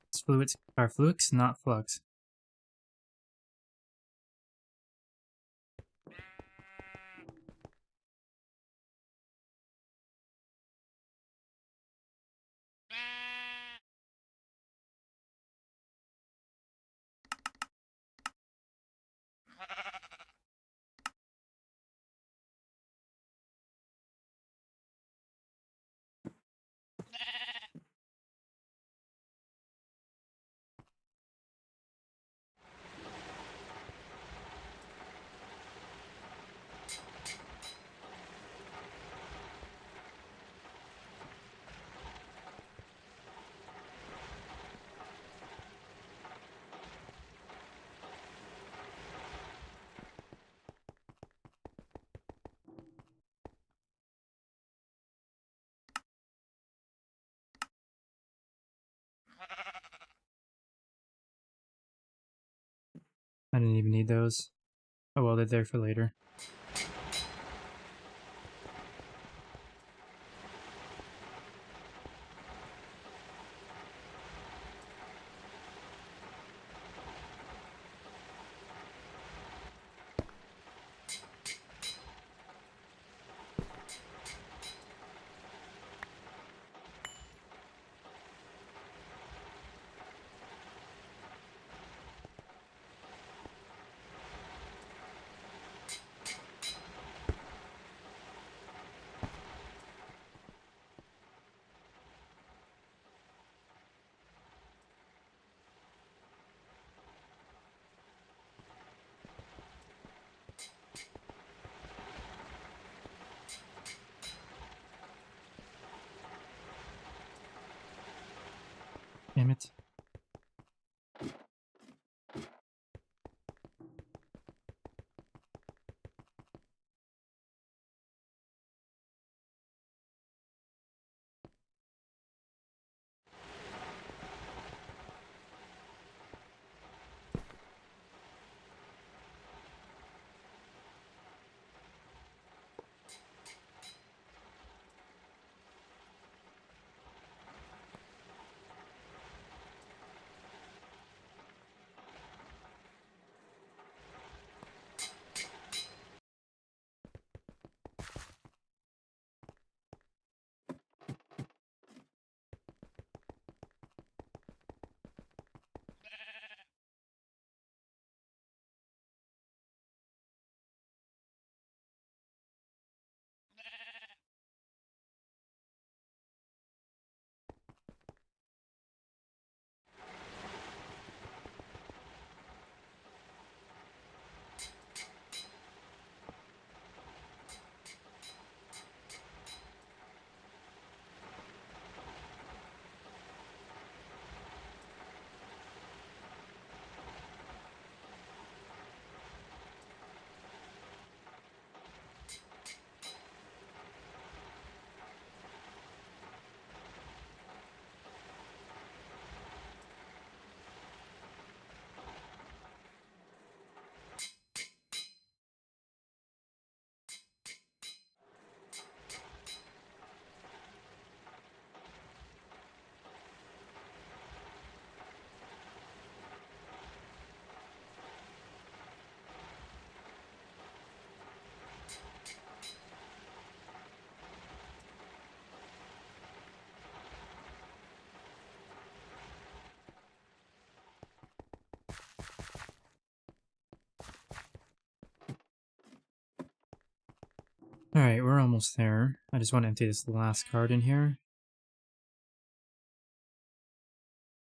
It's fluids are flux, not flux. I didn't even need those. Oh well, they're there for later. Damn it. Alright, we're almost there. I just want to empty this last card in here.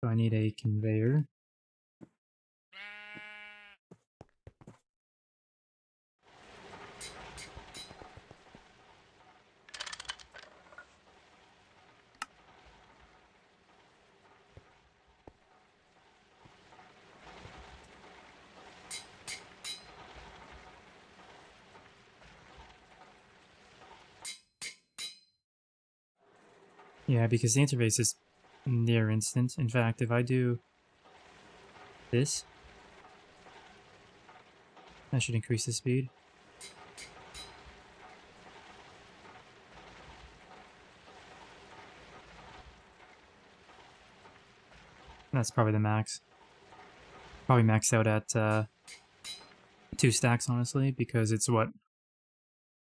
So I need a conveyor. Yeah, because the interface is near instant. In fact, if I do this, that should increase the speed. That's probably the max. Probably maxed out at 2 stacks, honestly, because it's what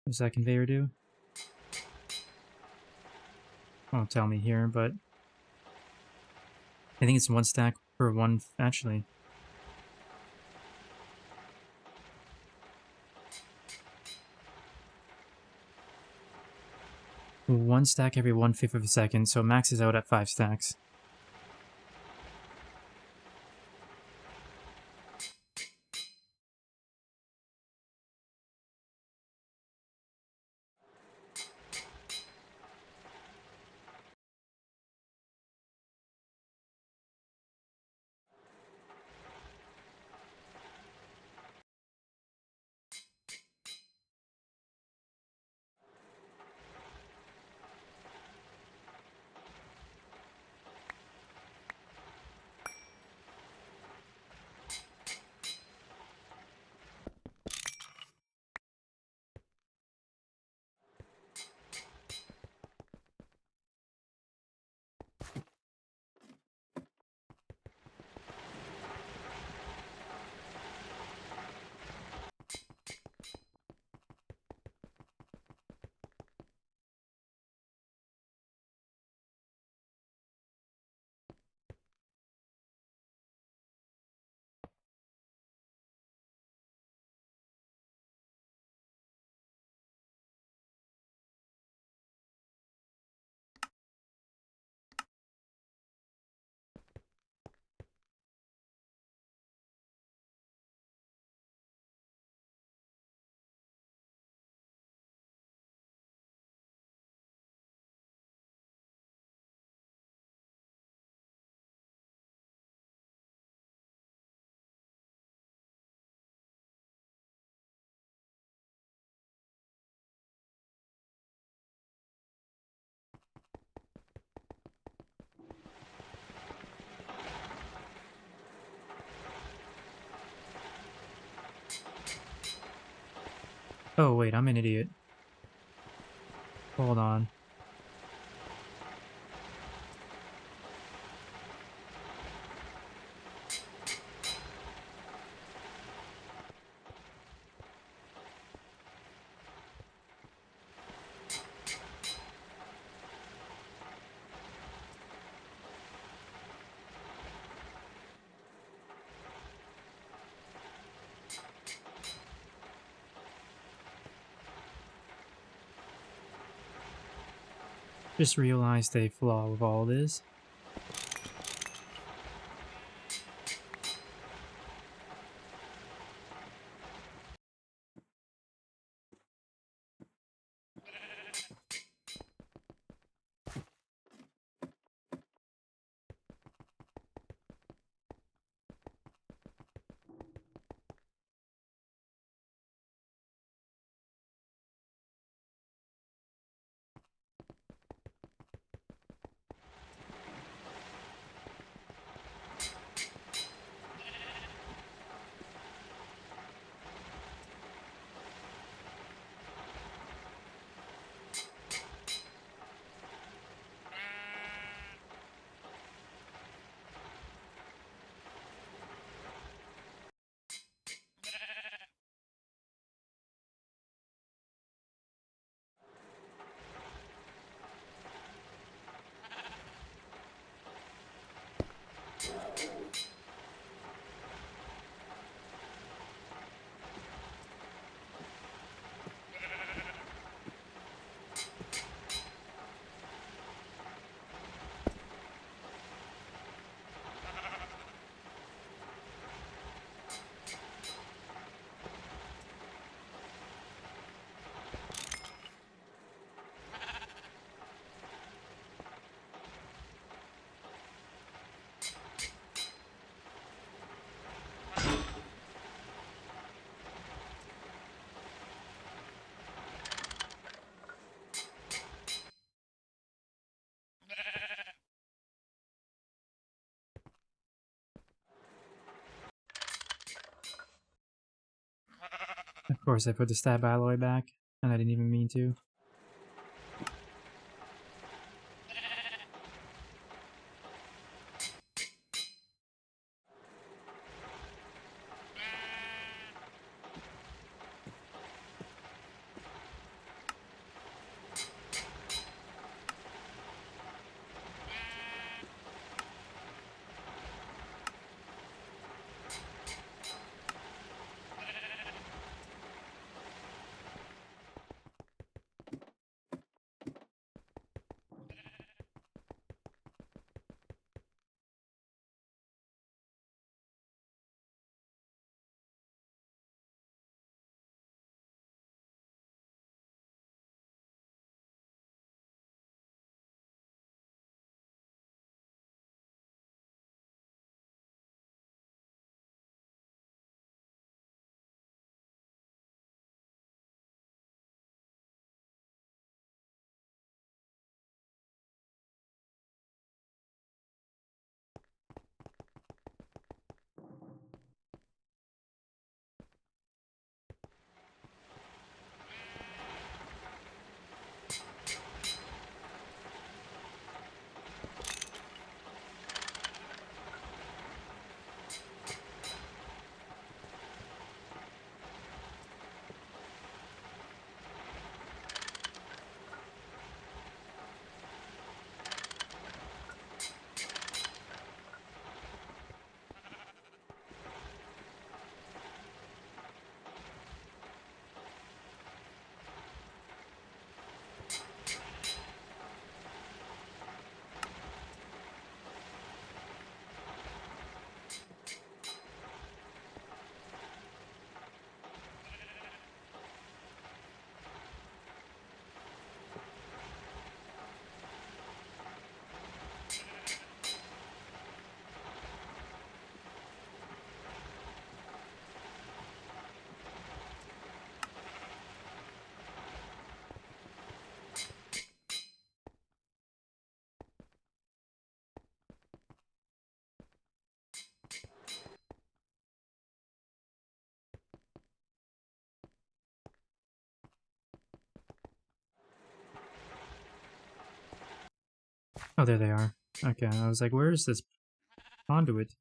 does that conveyor do? Won't tell me here, but I think it's 1 stack per one, actually. One stack every 1/5 of a second, so it maxes out at 5 stacks. Oh, wait, I'm an idiot. Hold on. Just realized a flaw with all this. Of course, I put the stab alloy back, and I didn't even mean to. Oh, there they are. Okay, I was like, where is this conduit?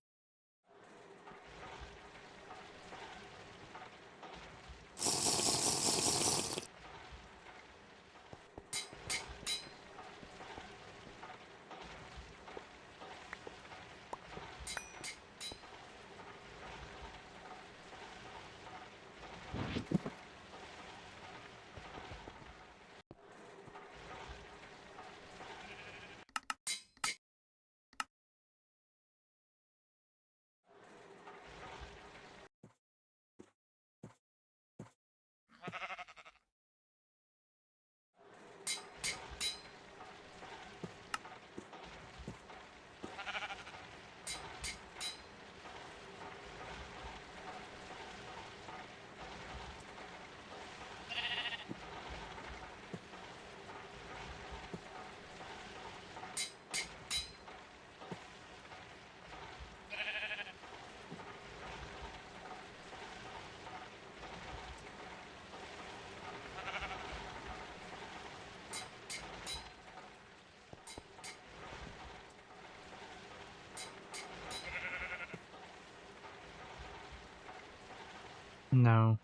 No.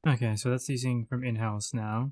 Okay, so that's using from in-house now.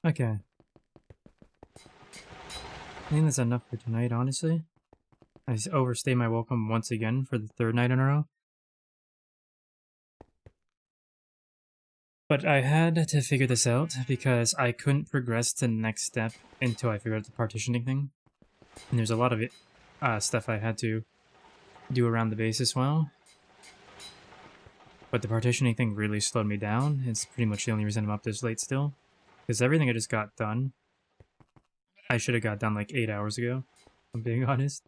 Okay. I think that's enough for tonight, honestly. I overstayed my welcome once again for the third night in a row. But I had to figure this out because I couldn't progress to the next step until I figured out the partitioning thing. And there's a lot of stuff I had to do around the base as well. But the partitioning thing really slowed me down. It's pretty much the only reason I'm up this late still. Because everything I just got done, I should have got done like 8 hours ago, if I'm being honest.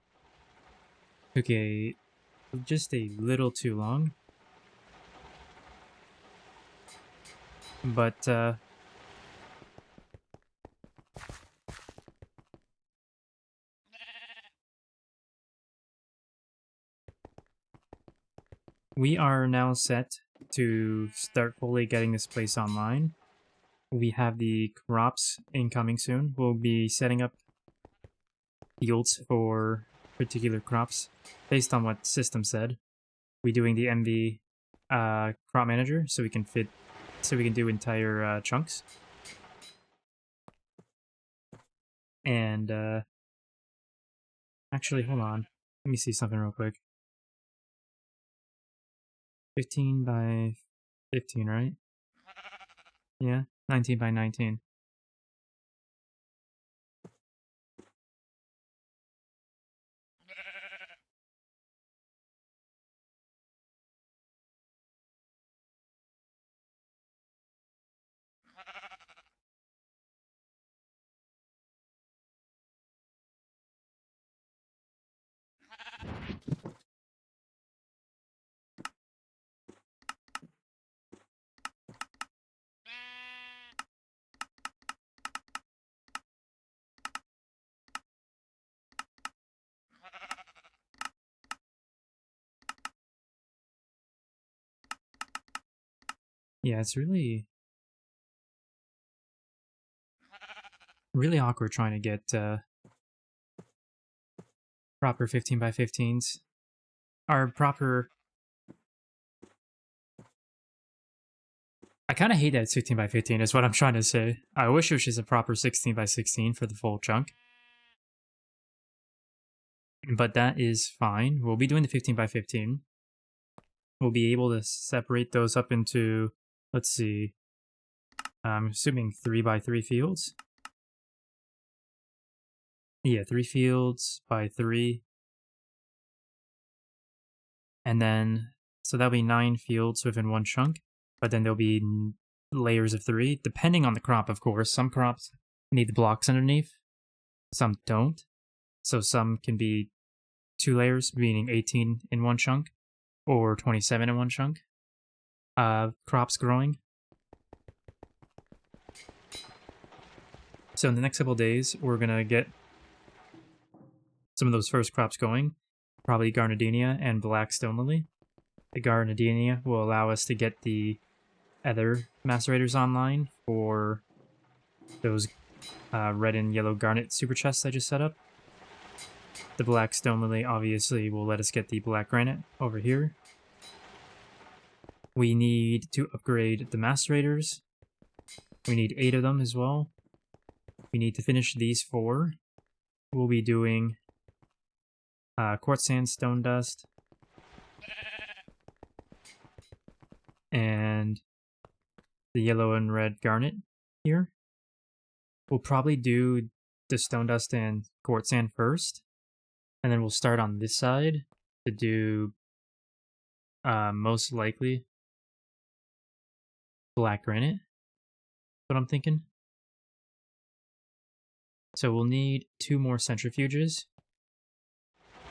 Took just a little too long. But, we are now set to start fully getting this place online. We have the crops incoming soon. We'll be setting up fields for particular crops based on what system said. We're doing the MV crop manager so we can do entire chunks. And actually, hold on. Let me see something real quick. 15 by 15, right? Yeah, 19 by 19. Yeah, it's really awkward trying to get proper 15 by 15s. Our proper... I kind of hate that it's 15 by 15 is what I'm trying to say. I wish it was just a proper 16 by 16 for the full chunk. But that is fine. We'll be doing the 15 by 15. We'll be able to separate those up into, let's see, I'm assuming 3 by 3 fields. Yeah, 3 fields by 3. And then, so that'll be 9 fields within one chunk. But then there'll be layers of 3, depending on the crop, of course. Some crops need the blocks underneath, some don't. So some can be 2 layers, meaning 18 in one chunk, or 27 in one chunk. Crops growing. So in the next couple of days, we're gonna get some of those first crops going, probably Garnadinia and Black Stone Lily. The Garnadinia will allow us to get the other macerators online for those red and yellow garnet super chests I just set up. The Black Stone Lily obviously will let us get the black granite over here. We need to upgrade the macerators. We need 8 of them as well. We need to finish these 4. We'll be doing quartz sand, stone dust, and the yellow and red garnet here. We'll probably do the stone dust and quartz sand first, and then we'll start on this side to do most likely black granite. That's what I'm thinking. So we'll need 2 more centrifuges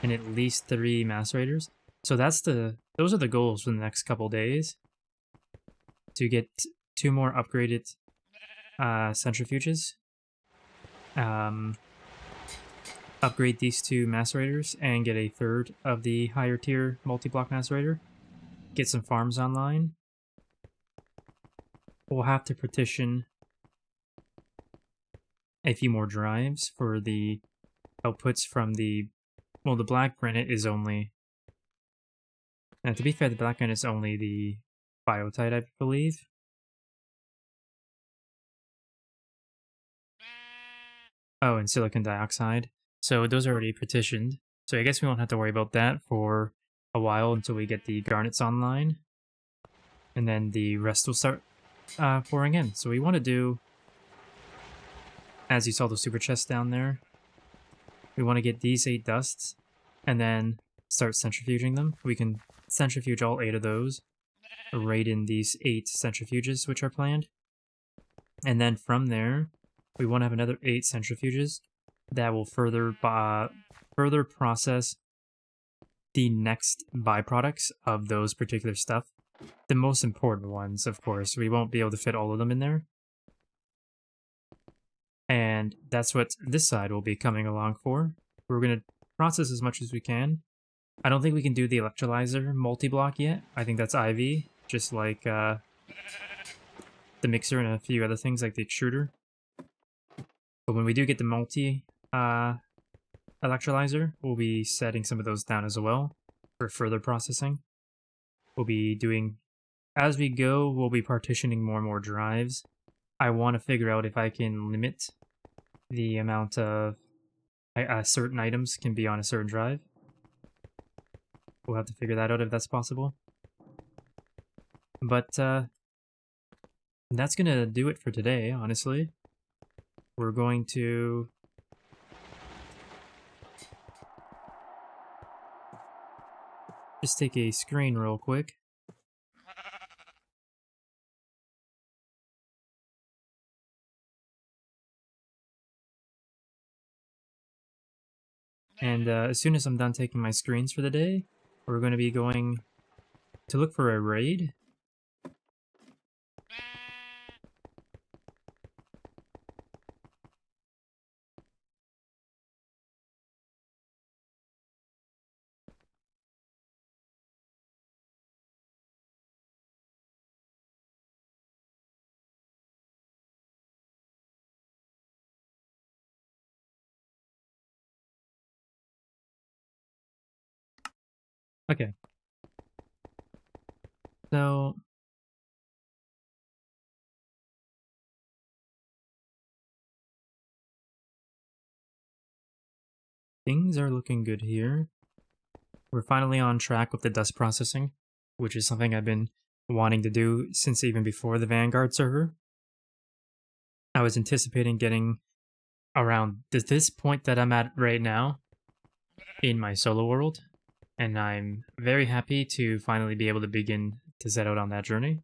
and at least 3 macerators. So those are the goals for the next couple days. To get 2 more upgraded centrifuges. Upgrade these 2 macerators and get a 3rd of the higher tier multi-block macerator. Get some farms online. We'll have to partition a few more drives for the outputs from the... Well, the black granite is only... to be fair, the black granite is only the biotite, I believe. Oh, and silicon dioxide. So those are already partitioned. So I guess we won't have to worry about that for a while until we get the garnets online. And then the rest will start pouring in. So we want to do... As you saw the super chest down there, we want to get these 8 dusts and then start centrifuging them. We can centrifuge all 8 of those right in these 8 centrifuges which are planned. And then from there, we want to have another 8 centrifuges that will further process the next byproducts of those particular stuff. The most important ones, of course. We won't be able to fit all of them in there. And that's what this side will be coming along for. We're going to process as much as we can. I don't think we can do the electrolyzer multi-block yet. I think that's IV, just like the mixer and a few other things like the extruder. But when we do get the multi-electrolyzer, we'll be setting some of those down as well for further processing. We'll be doing, as we go, we'll be partitioning more and more drives. I want to figure out if I can limit the amount of certain items can be on a certain drive. We'll have to figure that out if that's possible. But that's going to do it for today, honestly. We're going to... just take a screen real quick. And as soon as I'm done taking my screens for the day, we're going to be going to look for a raid. Okay. So... things are looking good here. We're finally on track with the dust processing, which is something I've been wanting to do since even before the Vanguard server. I was anticipating getting around this point that I'm at right now in my solo world, and I'm very happy to finally be able to begin to set out on that journey.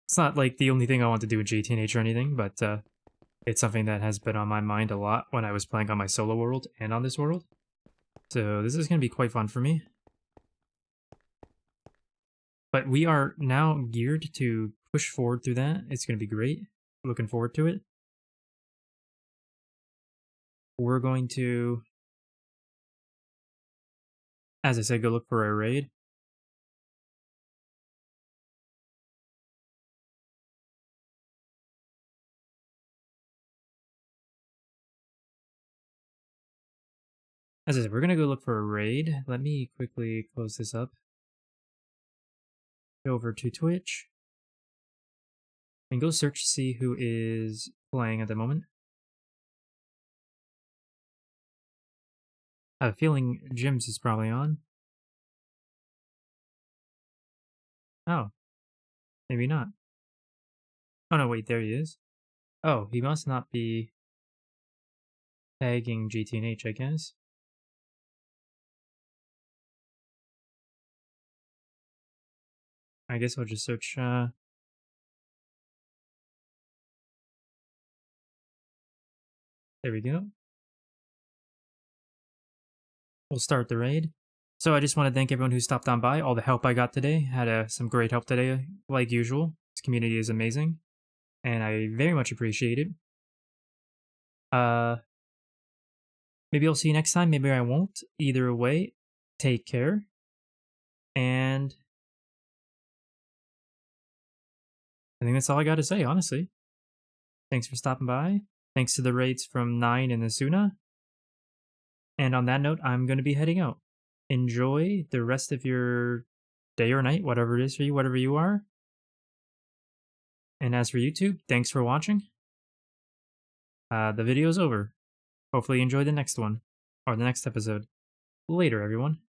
It's not like the only thing I want to do in GTNH or anything, but it's something that has been on my mind a lot when I was playing on my solo world and on this world. So this is going to be quite fun for me. But we are now geared to push forward through that. It's going to be great. Looking forward to it. We're going to, as I said, go look for a raid. As I said, we're going to go look for a raid. Let me quickly close this up. Go over to Twitch. And go search to see who is playing at the moment. I have a feeling Jim's is probably on. Oh. Maybe not. Oh no, wait, there he is. Oh, he must not be tagging GTNH, I guess. I guess I'll just search, there we go. We'll start the raid. So I just want to thank everyone who stopped on by, all the help I got today. Had some great help today, like usual. This community is amazing, and I very much appreciate it. Maybe I'll see you next time, maybe I won't. Either way, take care, and I think that's all I got to say, honestly. Thanks for stopping by. Thanks to the raids from 9 and Asuna. And on that note, I'm going to be heading out. Enjoy the rest of your day or night, whatever it is for you, whatever you are. And as for YouTube, thanks for watching. The video's over. Hopefully you enjoy the next one, or the next episode. Later, everyone.